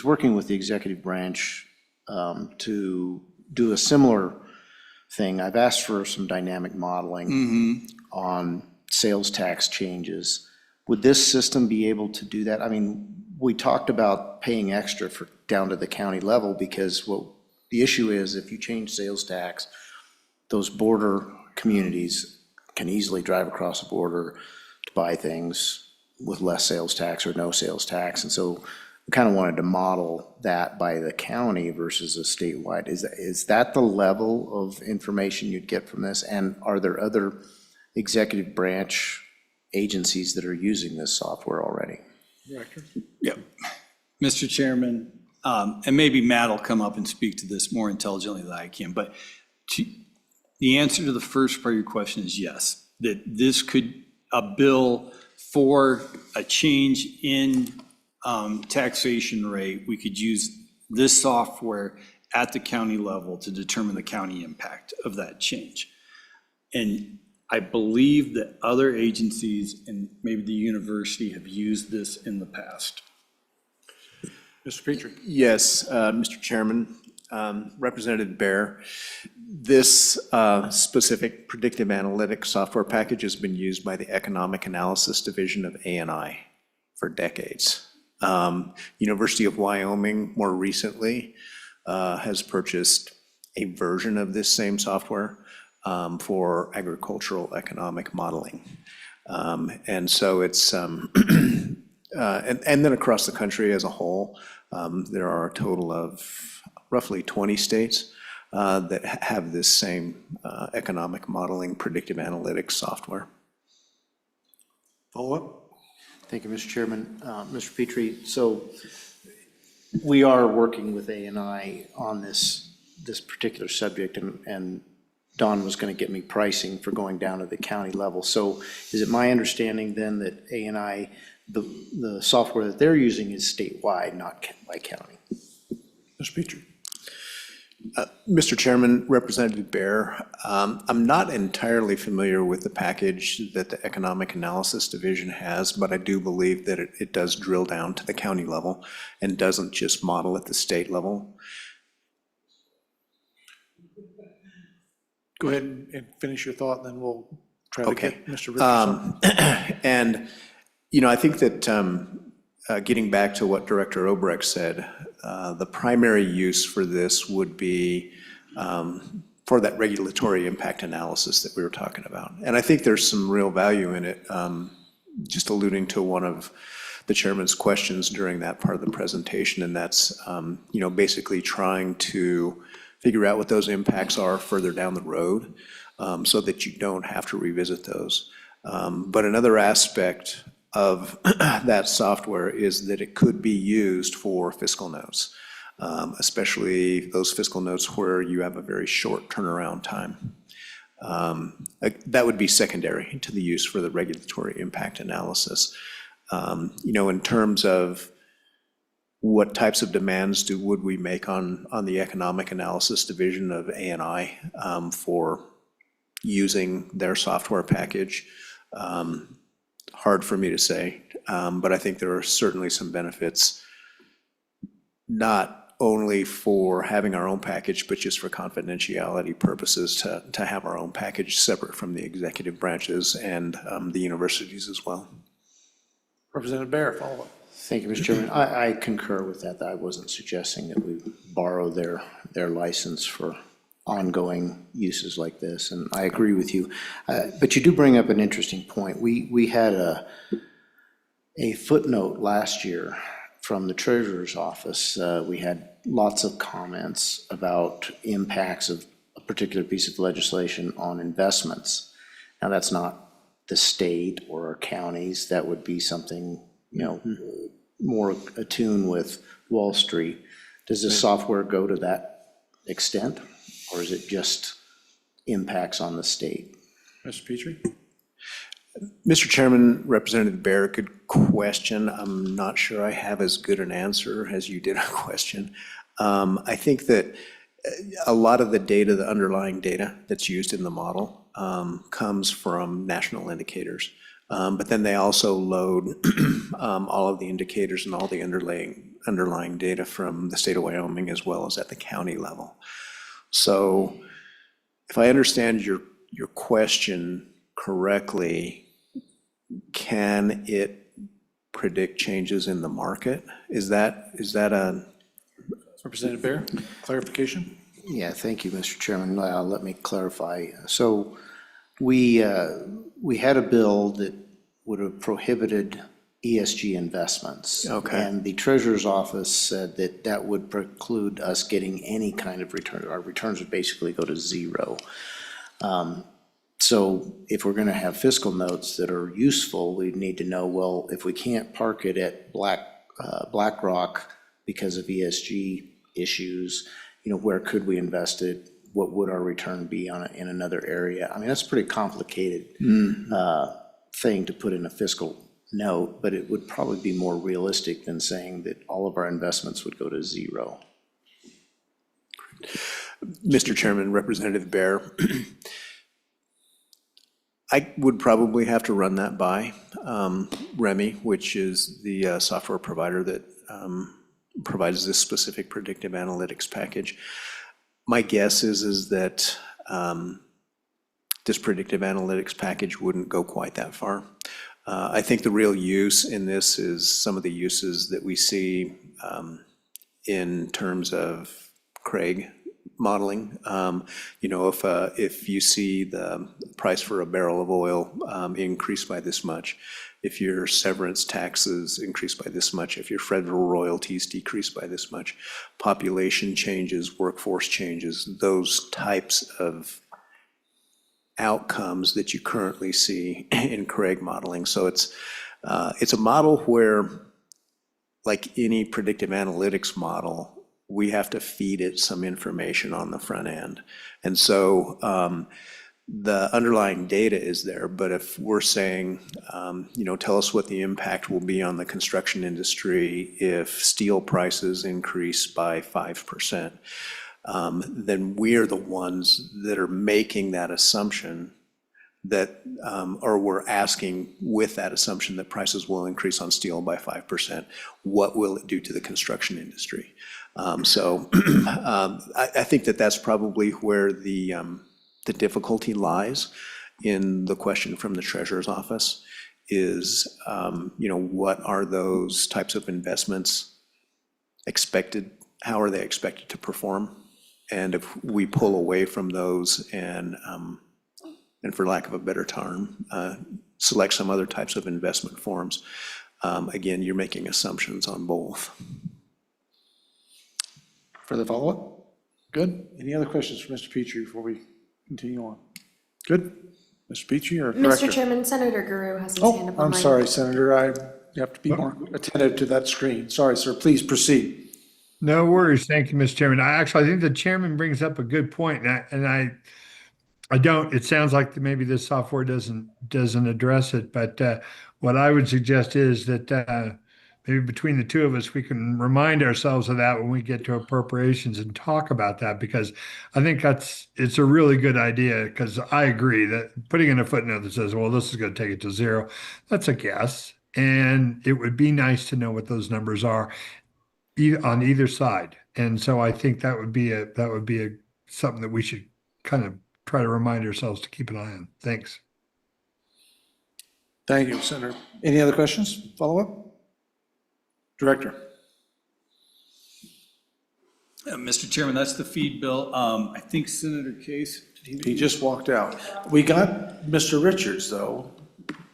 working with the executive branch to do a similar thing. I've asked for some dynamic modeling on sales tax changes. Would this system be able to do that? I mean, we talked about paying extra for down to the county level, because what the issue is, if you change sales tax, those border communities can easily drive across the border to buy things with less sales tax or no sales tax. And so we kind of wanted to model that by the county versus a statewide. Is that the level of information you'd get from this? And are there other executive branch agencies that are using this software already? Director? Yep. Mr. Chairman, and maybe Matt will come up and speak to this more intelligently than I can, but the answer to the first part of your question is yes, that this could, a bill for a change in taxation rate, we could use this software at the county level to determine the county impact of that change. And I believe that other agencies and maybe the university have used this in the past. Mr. Petrie? Yes, Mr. Chairman, Representative Bear, this specific predictive analytics software package has been used by the Economic Analysis Division of A&I for decades. University of Wyoming more recently has purchased a version of this same software for agricultural economic modeling. And so it's, and then across the country as a whole, there are a total of roughly 20 states that have this same economic modeling predictive analytics software. Follow-up? Thank you, Mr. Chairman. Mr. Petrie, so we are working with A&I on this particular subject, and Don was going to get me pricing for going down to the county level. So is it my understanding then that A&I, the software that they're using is statewide, not by county? Mr. Petrie? Mr. Chairman, Representative Bear, I'm not entirely familiar with the package that the Economic Analysis Division has, but I do believe that it does drill down to the county level and doesn't just model at the state level. Go ahead and finish your thought, and then we'll try to get Mr. Richardson. And, I think that getting back to what Director Obrecht said, the primary use for this would be for that regulatory impact analysis that we were talking about. And I think there's some real value in it, just alluding to one of the chairman's questions during that part of the presentation, and that's, basically trying to figure out what those impacts are further down the road. so that you don't have to revisit those. But another aspect of that software is that it could be used for fiscal notes, especially those fiscal notes where you have a very short turnaround time. That would be secondary to the use for the regulatory impact analysis. In terms of what types of demands would we make on the economic analysis division of A&I for using their software package? Hard for me to say, but I think there are certainly some benefits, not only for having our own package, but just for confidentiality purposes to have our own package separate from the executive branches and the universities as well. Representative Bear, follow up. Thank you, Mr. Chairman. I concur with that. I wasn't suggesting that we borrow their license for ongoing uses like this, and I agree with you. But you do bring up an interesting point. We had a footnote last year from the Treasurer's Office. We had lots of comments about impacts of a particular piece of legislation on investments. Now, that's not the state or our counties. That would be something, more attuned with Wall Street. Does this software go to that extent, or is it just impacts on the state? Mr. Petrie? Mr. Chairman, Representative Bear, good question. I'm not sure I have as good an answer as you did a question. I think that a lot of the data, the underlying data that's used in the model comes from national indicators. But then they also load all of the indicators and all the underlying data from the state of Wyoming as well as at the county level. So if I understand your question correctly, can it predict changes in the market? Is that a Representative Bear, clarification? Yeah, thank you, Mr. Chairman. Let me clarify. So we had a bill that would have prohibited ESG investments. Okay. And the Treasurer's Office said that that would preclude us getting any kind of return. Our returns would basically go to zero. So if we're going to have fiscal notes that are useful, we need to know, well, if we can't park it at BlackRock because of ESG issues, where could we invest it? What would our return be in another area? I mean, that's a pretty complicated thing to put in a fiscal note, but it would probably be more realistic than saying that all of our investments would go to zero. Mr. Chairman, Representative Bear, I would probably have to run that by REMI, which is the software provider that provides this specific predictive analytics package. My guess is that this predictive analytics package wouldn't go quite that far. I think the real use in this is some of the uses that we see in terms of Craig modeling. If you see the price for a barrel of oil increase by this much, if your severance taxes increase by this much, if your federal royalties decrease by this much, population changes, workforce changes, those types of outcomes that you currently see in Craig modeling. So it's a model where, like any predictive analytics model, we have to feed it some information on the front end. And so the underlying data is there, but if we're saying, tell us what the impact will be on the construction industry if steel prices increase by 5%, then we're the ones that are making that assumption that, or we're asking with that assumption that prices will increase on steel by 5%. What will it do to the construction industry? I think that that's probably where the difficulty lies in the question from the Treasurer's Office is, what are those types of investments expected? How are they expected to perform? And if we pull away from those and for lack of a better term, select some other types of investment forms, again, you're making assumptions on both. Further follow-up? Good. Any other questions for Mr. Petrie before we continue on? Good. Mr. Petrie or Director? Mr. Chairman, Senator Guru has his hand up Oh, on I'm my. sorry, Senator. You have to be more attentive to that screen. Sorry, sir. Please proceed. No worries. Thank you, Mr. Chairman. I think the chairman brings up a good point, and I don't, it sounds like maybe this software doesn't address it, but what I would suggest is that maybe between the two of us, we can remind ourselves of that when we get to appropriations and talk about that, because I think it's a really good idea, because I agree that putting in a footnote that says, well, this is going to take it to zero, that's a guess. And it would be nice to know what those numbers are on either side. And so I think that would be something that we should kind of try to remind ourselves to keep an eye on. Thanks. Thank you, Senator. Any other questions? Follow up? Director. Mr. Chairman, that's the feed bill. I think Senator Case. He just walked out. We got Mr. Richards, though.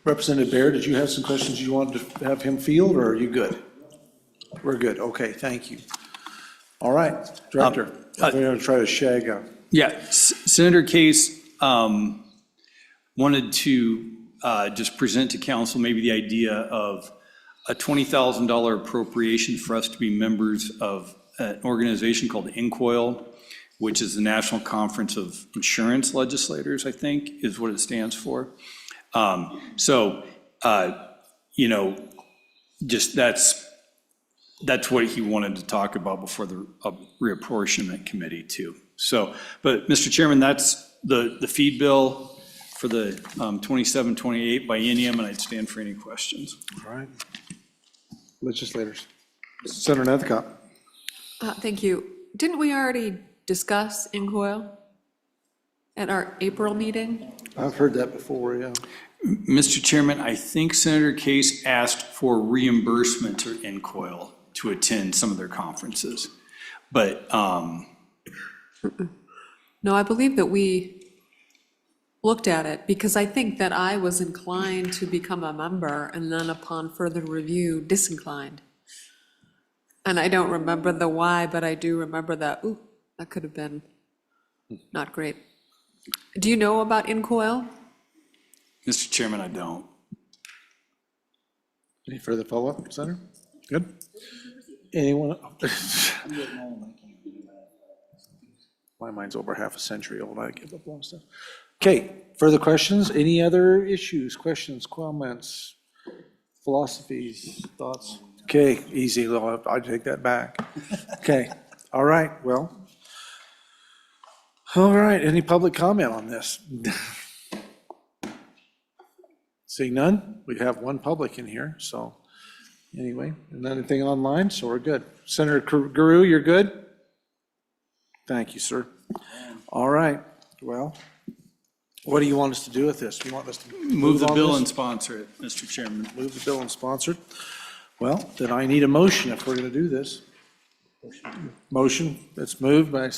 Representative Baird, did you have some questions you wanted to have him field, or are you good? We're good. Okay, thank you. All right, Director, we're going to try to shag up. Yeah, Senator Case wanted to just present to council maybe the idea of a $20,000 appropriation for us to be members of an organization called INCOIL, which is the National Conference of Insurance Legislators, I think, is what it stands for. Just that's what he wanted to talk about before the reapportionment committee too. So, but Mr. Chairman, that's the feed bill for the 27-28 biennium, and I'd stand for any questions. All right. Legislators. Senator Nethercott. Thank you. Didn't we already discuss INCOIL at our April meeting? I've heard that before, yeah. Mr. Chairman, I think Senator Case asked for reimbursement to INCOIL to attend some of their conferences. But no, I believe that we looked at it, because I think that I was inclined to become a member and then upon further review, disinclined. And I don't remember the why, but I do remember that, ooh, that could have been not great. Do you know about INCOIL? Mr. Chairman, I don't. Any further follow-up, Senator? Good. Anyone? My mind's over half a century old. I give up on stuff. Okay, further questions? Any other issues, questions, comments, philosophies, thoughts? Okay, easy. I take that back. Okay, all right, well. All right, any public comment on this? Seeing none, we have one public in here, so anyway, and anything online, so we're good. Senator Guru, you're good? Thank you, sir. All right, well, what do you want us to do with this? Do you want us to Move the on bill this? and sponsor it, Mr. Chairman. Move the bill and sponsor it? Well, then I need a motion if we're going to do this. Motion that's moved by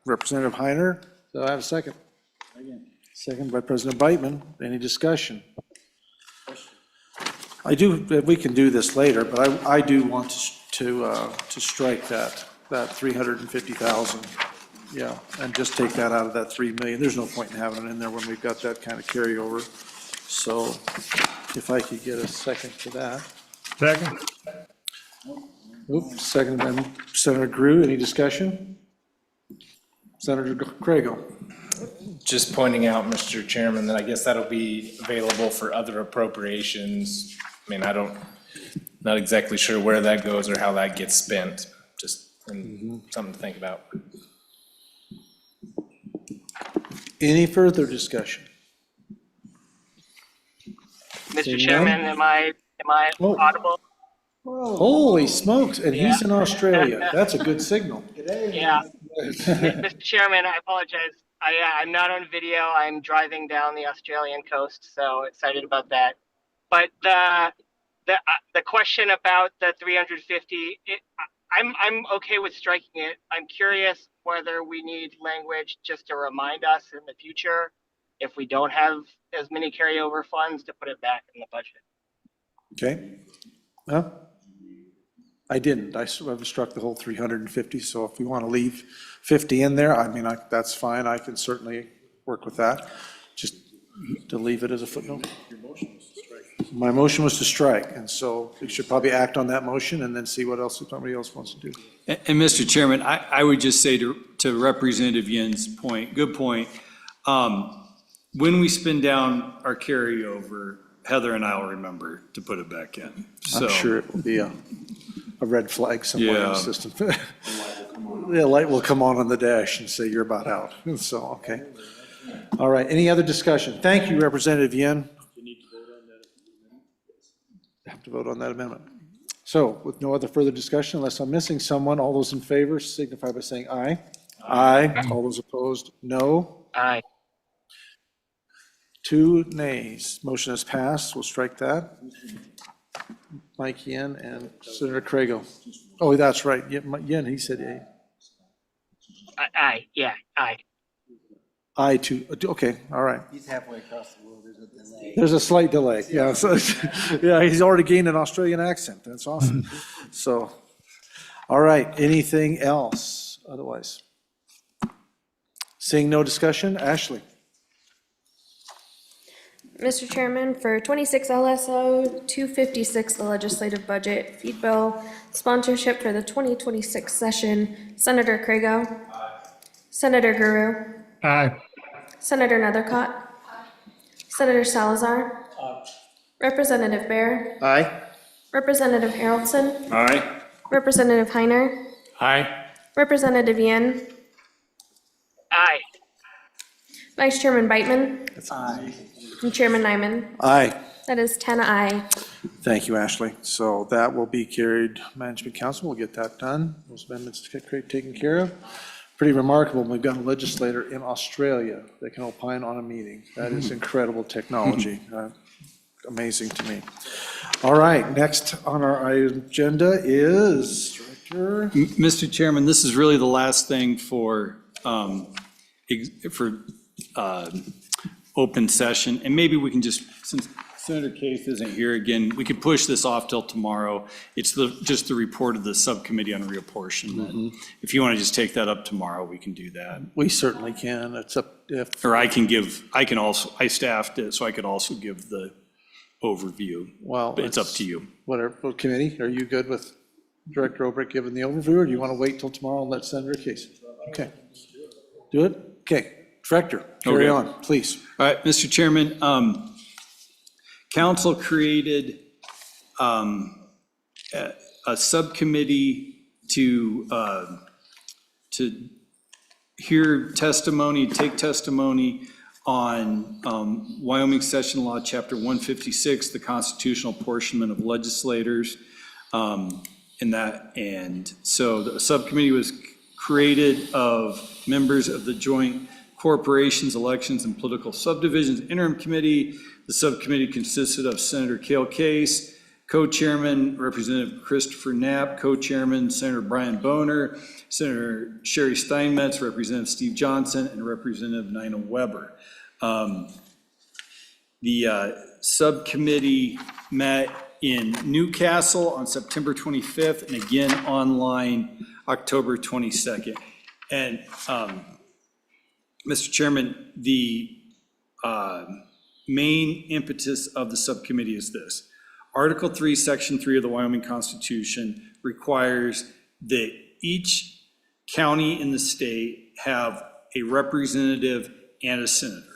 Representative Heiner. Do I have a second? Second by President Beitman. Any discussion? I do, we can do this later, but I do want to strike that 350,000. Yeah, and just take that out of that 3 million. There's no point in having it in there when we've got that kind of carryover. So if I could get a second for that. Second. Oops, second by Senator Grew. Any discussion? Senator Craigo. Just pointing out, Mr. Chairman, that I guess that'll be available for other appropriations. I mean, not exactly sure where that goes or how that gets spent, just something to think about. Any further discussion? Mr. Chairman, am I audible? Holy smokes, and he's in Australia. That's a good signal. Yeah. Mr. Chairman, I apologize. I'm not on video. I'm driving down the Australian coast, so excited about that. But the question about the 350, I'm okay with striking it. I'm curious whether we need language just to remind us in the future, if we don't have as many carryover funds, to put it back in the budget. Okay. Well, I didn't. I struck the whole 350, so if we want to leave 50 in there, I mean, that's fine. I can certainly work with that. To leave it as a footnote? My motion was to strike, and so we should probably act on that motion and then see what else, if somebody else wants to do. And Mr. Chairman, I would just say to Representative Yin's point, good point. When we spin down our carryover, Heather and I will remember to put it back in. So, I'm sure it will be a red flag somewhere in the Yeah. system. The light will come on the dash and say you're about out. So, okay. All right, any other discussion? Thank you, Representative Yin. Have to vote on that amendment. So with no other further discussion, unless I'm missing someone, all those in favor signify by saying aye. Aye. All those opposed, no. Aye. 2 nays. Motion has passed. We'll strike that. Mike Yin and Senator Crago. Oh, that's right. Yin, he said aye. Aye, yeah, aye. Aye to, okay, all right. He's halfway across the world, there's a delay. There's a slight delay, yeah. So, yeah, he's already gained an Australian accent. That's awesome. So, all right, anything else otherwise? Seeing no discussion, Ashley. Mr. Chairman, for 26 LSO 256, the legislative budget feed bill sponsorship for the 2026 session, Senator Crago. Aye. Senator Guru. Aye. Senator Nethercott. Senator Salazar. Aye. Representative Baer. Aye. Representative Haroldson. Aye. Representative Heiner. Aye. Representative Yin. Aye. Vice Chairman Beitman. Aye. And Chairman Nyman. Aye. That is 10 aye. Thank you, Ashley. So that will be carried. Management Council will get that done. Those amendments get taken care of. Pretty remarkable. We've got a legislator in Australia that can opine on a meeting. That is incredible technology. Amazing to me. All right, next on our agenda is Director. Mr. Chairman, this is really the last thing for open session, and maybe we can just, since Senator Case isn't here again, we could push this off till tomorrow. It's just the report of the subcommittee on reapportionment. If you want to just take that up tomorrow, we can do that. We certainly can. It's up if. Or I staffed it, so I could also give the overview. Well, But it's up to you. Whatever, well, committee, are you good with Director Obrick giving the overview, or do you want to wait till tomorrow and let Senator Case? Okay. Do it? Okay. Director, carry on, please. All right, Mr. Chairman, Council created a subcommittee to hear testimony, take testimony on Wyoming Session Law, Chapter 156, the constitutional apportionment of legislators, and so the subcommittee was created of members of the Joint Corporations, Elections, and Political Subdivisions Interim Committee. The subcommittee consisted of Senator Cale Case, co-chairman Representative Christopher Knapp, co-chairman Senator Brian Boner, Senator Sherry Steinmetz, Representative Steve Johnson, and Representative Nina Weber. The subcommittee met in Newcastle on September 25th and again online October 22nd. And Mr. Chairman, the main impetus of the subcommittee is this. Article 3, Section 3 of the Wyoming Constitution requires that each county in the state have a representative and a senator.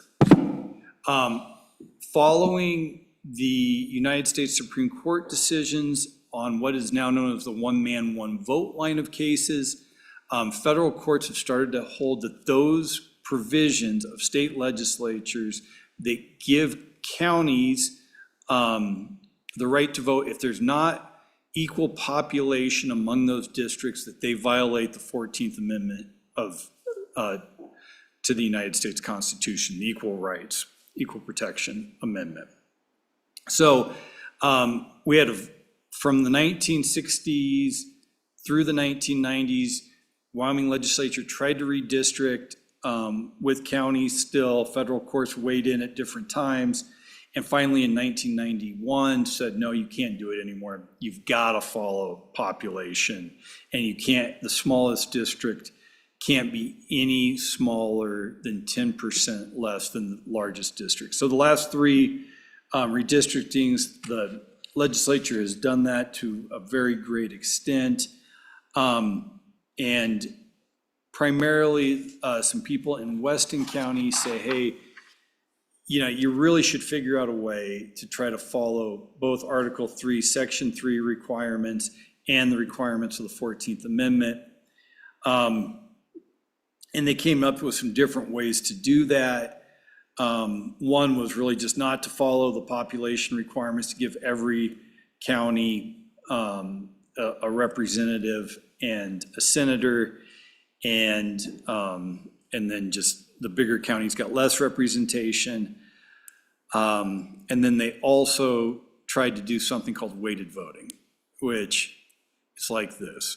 Following the United States Supreme Court decisions on what is now known as the one-man, one-vote line of cases, federal courts have started to hold that those provisions of state legislatures that give counties the right to vote, if there's not equal population among those districts, that they violate the 14th Amendment to the United States Constitution, the Equal Rights, Equal Protection Amendment. So we had, from the 1960s through the 1990s, Wyoming legislature tried to redistrict with counties still. Federal courts weighed in at different times. And finally, in 1991, said, no, you can't do it anymore. You've got to follow population. And you can't, the smallest district can't be any smaller than 10% less than the largest district. So the last three redistrictings, the legislature has done that to a very great extent. And primarily, some people in Weston County say, hey, you really should figure out a way to try to follow both Article 3, Section 3 requirements and the requirements of the 14th Amendment. And they came up with some different ways to do that. One was really just not to follow the population requirements, to give every county a representative and a senator, and then just the bigger counties got less representation. And then they also tried to do something called weighted voting, which is like this.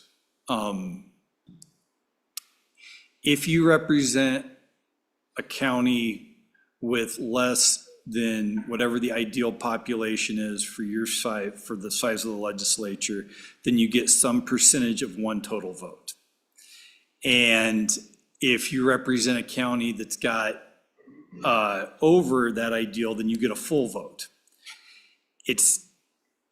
If you represent a county with less than whatever the ideal population is for your site, for the size of the legislature, then you get some percentage of one total vote. And if you represent a county that's got over that ideal, then you get a full vote.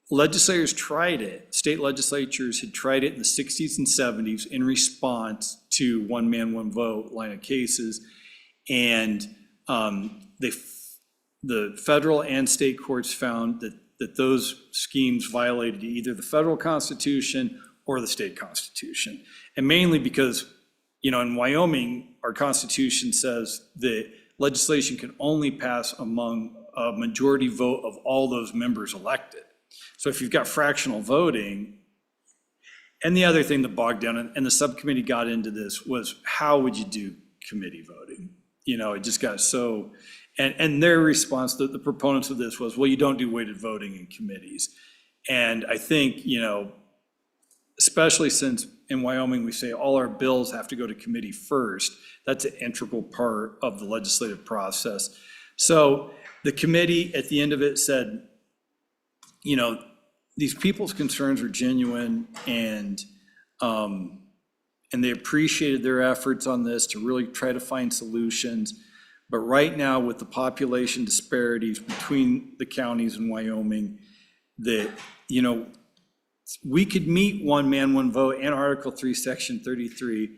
Legislators tried it, state legislatures had tried it in the 60s and 70s in response to one man, one vote line of cases. And the federal and state courts found that those schemes violated either the federal constitution or the state constitution. And mainly because, in Wyoming, our constitution says that legislation can only pass among a majority vote of all those members elected. So if you've got fractional voting, and the other thing that bogged down, and the subcommittee got into this, was how would you do committee voting? It just got so, and their response, the proponents of this was, well, you don't do weighted voting in committees. And I think, especially since in Wyoming, we say all our bills have to go to committee first, that's an integral part of the legislative process. So the committee at the end of it said, these people's concerns are genuine, and they appreciated their efforts on this to really try to find solutions. But right now, with the population disparities between the counties in Wyoming, that, we could meet one man, one vote and Article 3, Section 33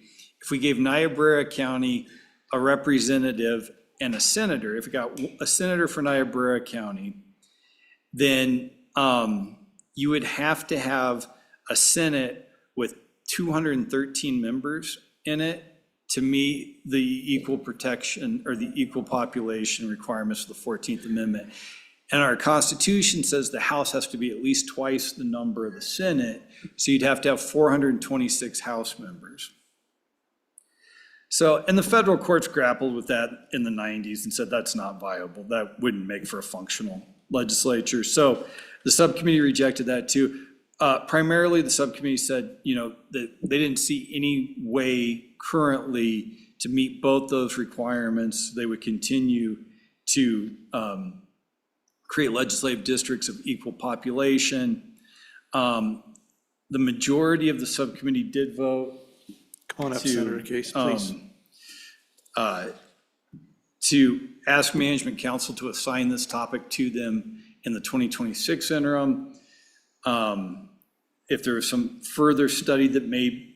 if we gave Niobrara County a representative and a senator. If we got a senator for Niobrara County, then you would have to have a Senate with 213 members in it to meet the equal protection or the equal population requirements of the 14th Amendment. And our Constitution says the House has to be at least twice the number of the Senate, so you'd have to have 426 House members. So, and the federal courts grappled with that in the 90s and said that's not viable. That wouldn't make for a functional legislature. So the subcommittee rejected that too. Primarily, the subcommittee said, that they didn't see any way currently to meet both those requirements. They would continue to create legislative districts of equal population. The majority of the subcommittee did vote. Come on up, Senator Case, please. To ask Management Council to assign this topic to them in the 2026 interim. If there is some further study that may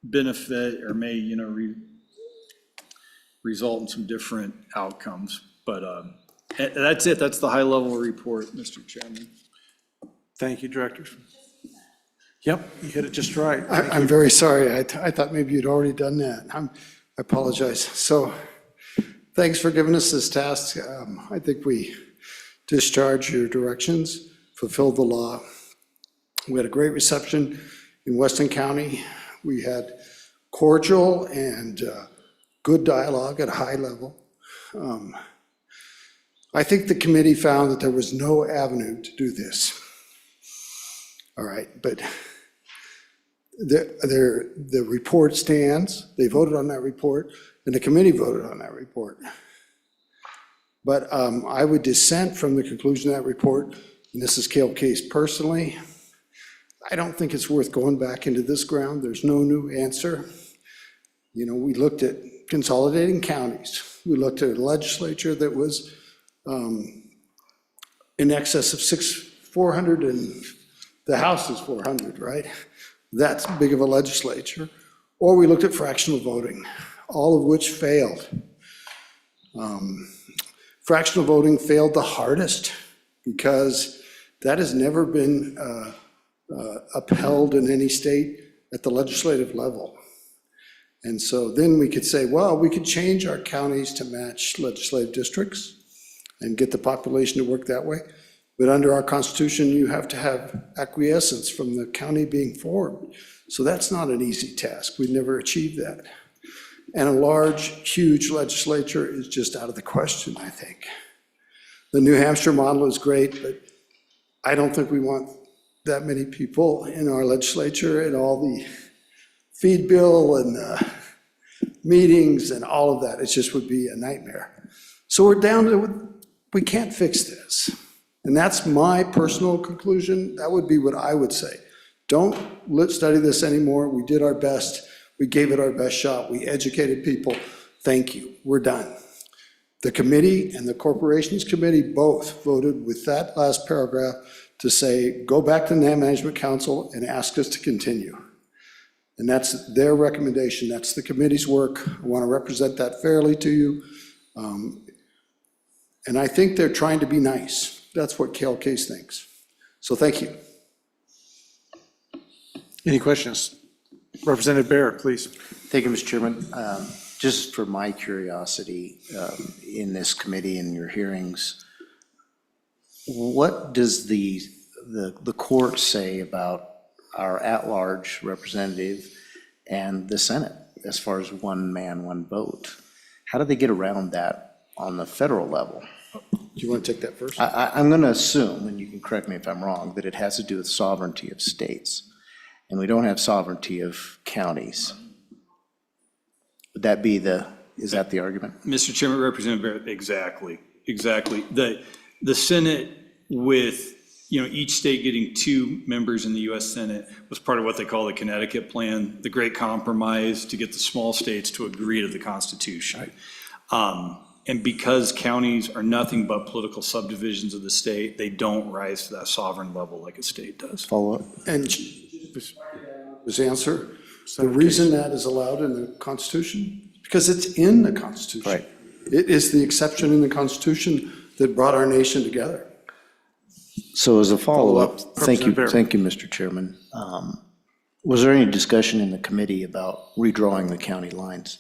benefit or may, result in some different outcomes. But that's it. That's the high-level report, Mr. Chairman. Thank you, Director. Yep, you hit it just right. I'm very sorry. I thought maybe you'd already done that. I apologize. So thanks for giving us this task. I think we discharged your directions, fulfilled the law. We had a great reception in Weston County. We had cordial and good dialogue at a high level. I think the committee found that there was no avenue to do this. All right, but the report stands. They voted on that report, and the committee voted on that report. But I would dissent from the conclusion of that report, and this is Cale Case personally. I don't think it's worth going back into this ground. There's no new answer. We looked at consolidating counties. We looked at a legislature that was in excess of 400, and the House is 400, right? That's big of a legislature. Or we looked at fractional voting, all of which failed. Fractional voting failed the hardest because that has never been upheld in any state at the legislative level. And so then we could say, well, we could change our counties to match legislative districts and get the population to work that way. But under our Constitution, you have to have acquiescence from the county being formed. So that's not an easy task. We'd never achieve that. And a large, huge legislature is just out of the question, I think. The New Hampshire model is great, but I don't think we want that many people in our legislature and all the feed bill and meetings and all of that. It just would be a nightmare. So we're down to, we can't fix this. And that's my personal conclusion. That would be what I would say. Don't study this anymore. We did our best. We gave it our best shot. We educated people. Thank you. We're done. The committee and the Corporations Committee both voted with that last paragraph to say, go back to the Land Management Council and ask us to continue. And that's their recommendation. That's the committee's work. I want to represent that fairly to you. And I think they're trying to be nice. That's what Cal Case thinks. So thank you. Any questions? Representative Bear, please. Thank you, Mr. Chairman. Just for my curiosity, in this committee and your hearings, what does the court say about our at-large representative and the Senate as far as one man, one vote? How do they get around that on the federal level? Do you want to take that first? I'm going to assume, and you can correct me if I'm wrong, that it has to do with sovereignty of states. And we don't have sovereignty of counties. Would that be is that the argument? Mr. Chairman, Representative Barrett, exactly. The Senate with, each state getting 2 members in the US Senate was part of what they call the Connecticut Plan, the Great Compromise to get the small states to agree to the Constitution. And because counties are nothing but political subdivisions of the state, they don't rise to that sovereign level like a state does. Follow up. And his answer, the reason that is allowed in the Constitution, because it's in the Constitution. Right. It is the exception in the Constitution that brought our nation together. So as a follow-up, thank you, Representative Mr. Chairman. Was there any discussion in the committee about redrawing the county lines?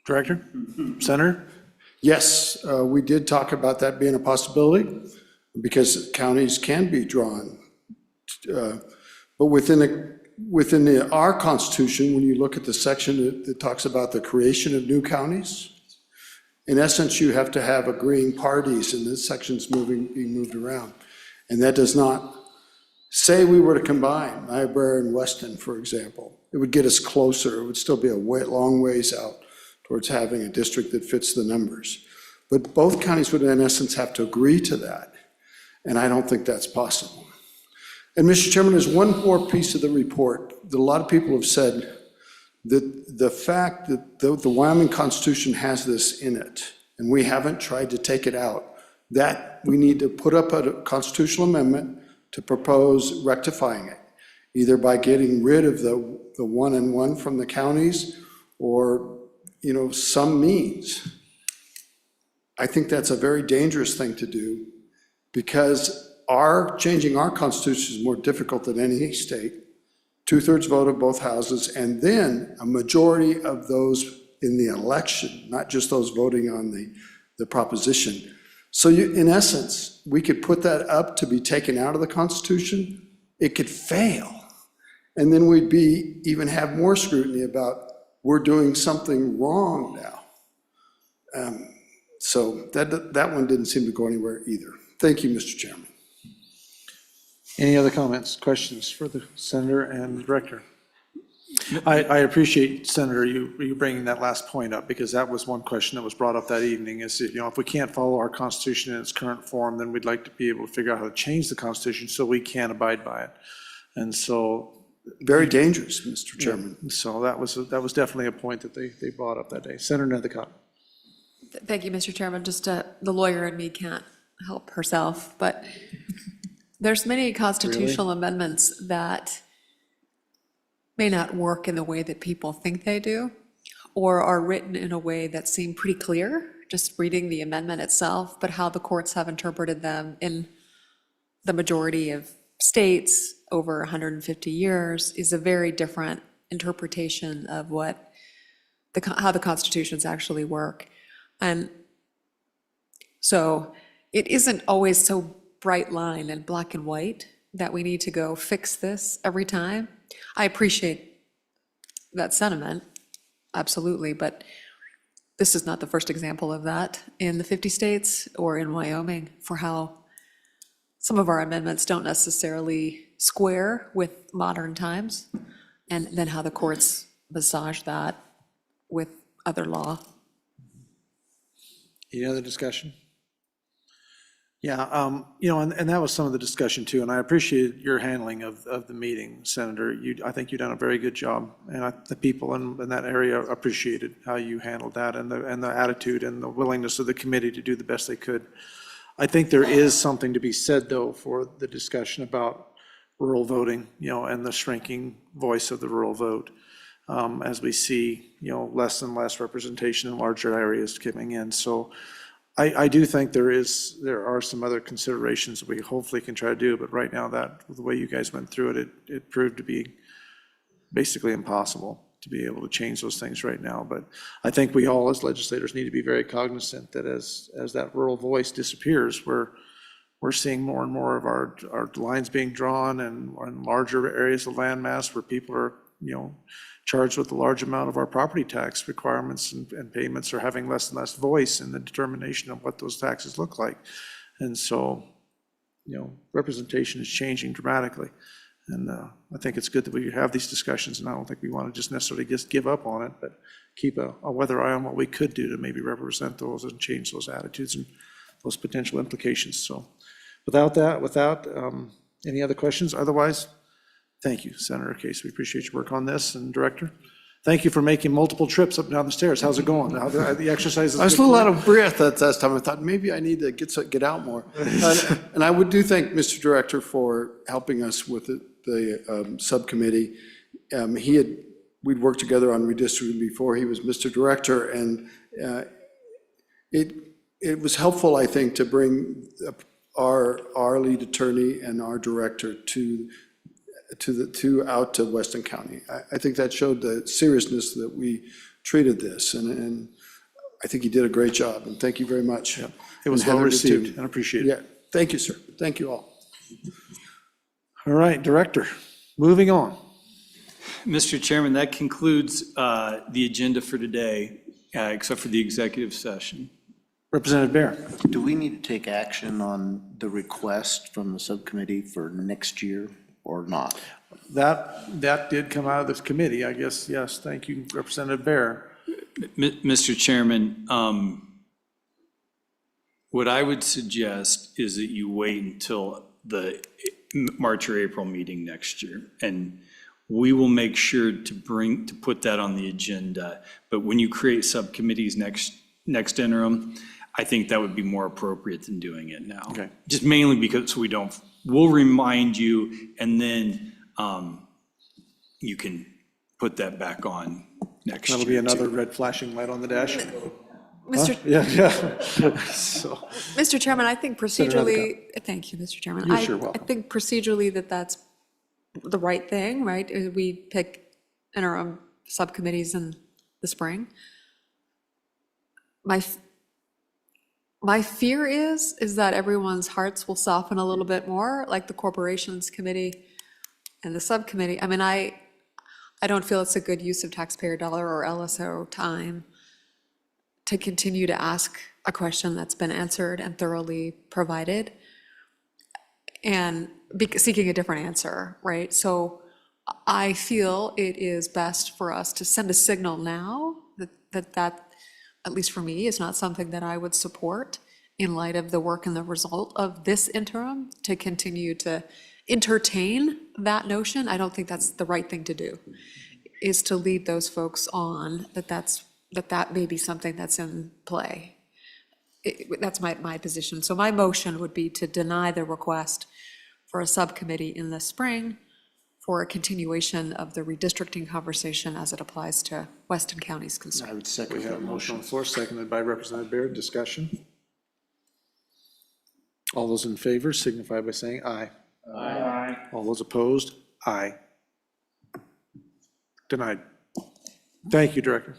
Director? Senator? Yes, we did talk about that being a possibility because counties can be drawn. But within our Constitution, when you look at the section that talks about the creation of new counties, in essence, you have to have agreeing parties, and this section's being moved around. And that does not, say we were to combine Niobrara and Weston, for example, it would get us closer. It would still be a long ways out towards having a district that fits the numbers. But both counties would, in essence, have to agree to that. And I don't think that's possible. And Mr. Chairman, there's one more piece of the report that a lot of people have said that the fact that the Wyoming Constitution has this in it, and we haven't tried to take it out, that we need to put up a constitutional amendment to propose rectifying it, either by getting rid of the 1 and 1 from the counties or, some means. I think that's a very dangerous thing to do because changing our Constitution is more difficult than any state. 2/3 vote of both houses, and then a majority of those in the election, not just those voting on the proposition. So in essence, we could put that up to be taken out of the Constitution. It could fail. And then we'd even have more scrutiny about we're doing something wrong now. So that one didn't seem to go anywhere either. Thank you, Mr. Chairman. Any other comments, questions for the Senator and the Director? I appreciate, Senator, you bringing that last point up, because that was one question that was brought up that evening, is if we can't follow our Constitution in its current form, then we'd like to be able to figure out how to change the Constitution so we can abide by it. And so very dangerous, Mr. Chairman. So that was definitely a point that they brought up that day. Senator Nethercott. Thank you, Mr. Chairman. Just the lawyer in me can't help herself, but there's many constitutional amendments that may not work in the way that people think they do, or are written in a way that seem pretty clear, just reading the amendment itself, but how the courts have interpreted them in the majority of states over 150 years is a very different interpretation of how the constitutions actually work. And so it isn't always so bright line and black and white that we need to go fix this every time. I appreciate that sentiment, absolutely, but this is not the first example of that in the 50 states or in Wyoming for how some of our amendments don't necessarily square with modern times, and then how the courts massage that with other law. Any other discussion? Yeah, and that was some of the discussion too, and I appreciate your handling of the meeting, Senator. I think you've done a very good job, and the people in that area appreciated how you handled that, and the attitude and the willingness of the committee to do the best they could. I think there is something to be said, though, for the discussion about rural voting, and the shrinking voice of the rural vote, as we see, less and less representation in larger areas coming in. So I do think there are some other considerations that we hopefully can try to do, but right now the way you guys went through it, it proved to be basically impossible to be able to change those things right now. But I think we all as legislators need to be very cognizant that as that rural voice disappears, we're seeing more and more of our lines being drawn and larger areas of landmass where people are, charged with a large amount of our property tax requirements and payments are having less and less voice in the determination of what those taxes look like. And so, representation is changing dramatically. And I think it's good that we have these discussions, and I don't think we want to just necessarily just give up on it, but keep a weather eye on what we could do to maybe represent those and change those attitudes and those potential implications. So without any other questions, otherwise, thank you, Senator Case. We appreciate your work on this, and Director, thank you for making multiple trips up and down the stairs. How's it going? The exercise is I was a good little for out you? of breath that last time. I thought maybe I need to get out more. And I do thank Mr. Director for helping us with the subcommittee. We'd worked together on redistricting before he was Mr. Director, and it was helpful, I think, to bring our lead attorney and our director out to Weston County. I think that showed the seriousness that we treated this, and I think he did a great job, and thank you very much. Yeah, it was And well Heather did too. received and appreciated. Yeah, thank you, sir. Thank you all. All right, Director, moving on. Mr. Chairman, that concludes the agenda for today, except for the executive session. Representative Bear. Do we need to take action on the request from the subcommittee for next year or not? That did come out of this committee, I guess. Yes, thank you, Representative Bear. Mr. Chairman, what I would suggest is that you wait until the March or April meeting next year, and we will make sure to put that on the agenda. But when you create subcommittees next interim, I think that would be more appropriate than doing it now. Okay. Just mainly because we'll remind you, and then you can put that back on next year. That'll be another too. red flashing light on the dash. Mr. Yeah. So, Mr. Chairman, I think procedurally, thank you, Mr. Chairman. You're sure welcome. I think procedurally that's the right thing, right? We pick interim subcommittees in the spring. My fear is that everyone's hearts will soften a little bit more, like the Corporations Committee and the subcommittee. I mean, I don't feel it's a good use of taxpayer dollar or LSO time to continue to ask a question that's been answered and thoroughly provided and seeking a different answer, right? So I feel it is best for us to send a signal now that at least for me, is not something that I would support in light of the work and the result of this interim, to continue to entertain that notion, I don't think that's the right thing to do, is to lead those folks on that may be something that's in play. That's my position. So my motion would be to deny the request for a subcommittee in the spring for a continuation of the redistricting conversation as it applies to Weston County's concern. I would second that motion. We have a motion on the floor, seconded by Representative Baird. Discussion? All those in favor signify by saying aye. Aye. All those opposed? Aye. Denied. Thank you, Director.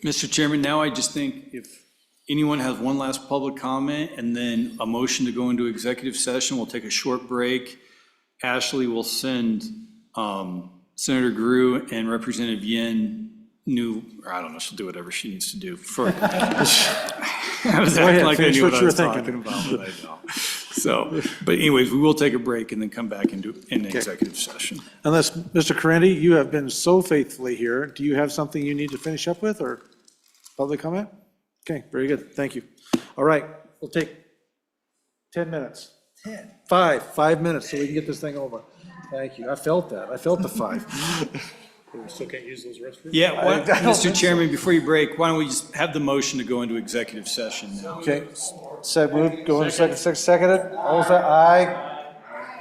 Mr. Chairman, now I just think if anyone has one last public comment and then a motion to go into executive session, we'll take a short break. Ashley will send Senator Grew and Representative Yin I don't know, she'll do whatever she needs to do. I was acting like I knew what I was talking about, but I don't. So, but anyways, we will take a break and then come back into an executive session. Unless, Mr. Correndi, you have been so faithfully here, do you have something you need to finish up with, or public comment? Okay, very good, thank you. All right, we'll take 10 minutes. 5 minutes, so we can get this thing over. Thank you, I felt that, I felt the 5. We still can't use those restrooms? Yeah, Mr. Chairman, before you break, why don't we just have the motion to go into executive session now? Okay, said moved, go into seconded, all those that, aye.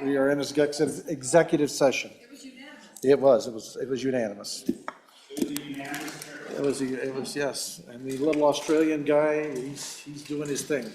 We are in executive session. It was unanimous. It was, yes, and the little Australian guy, he's doing his thing.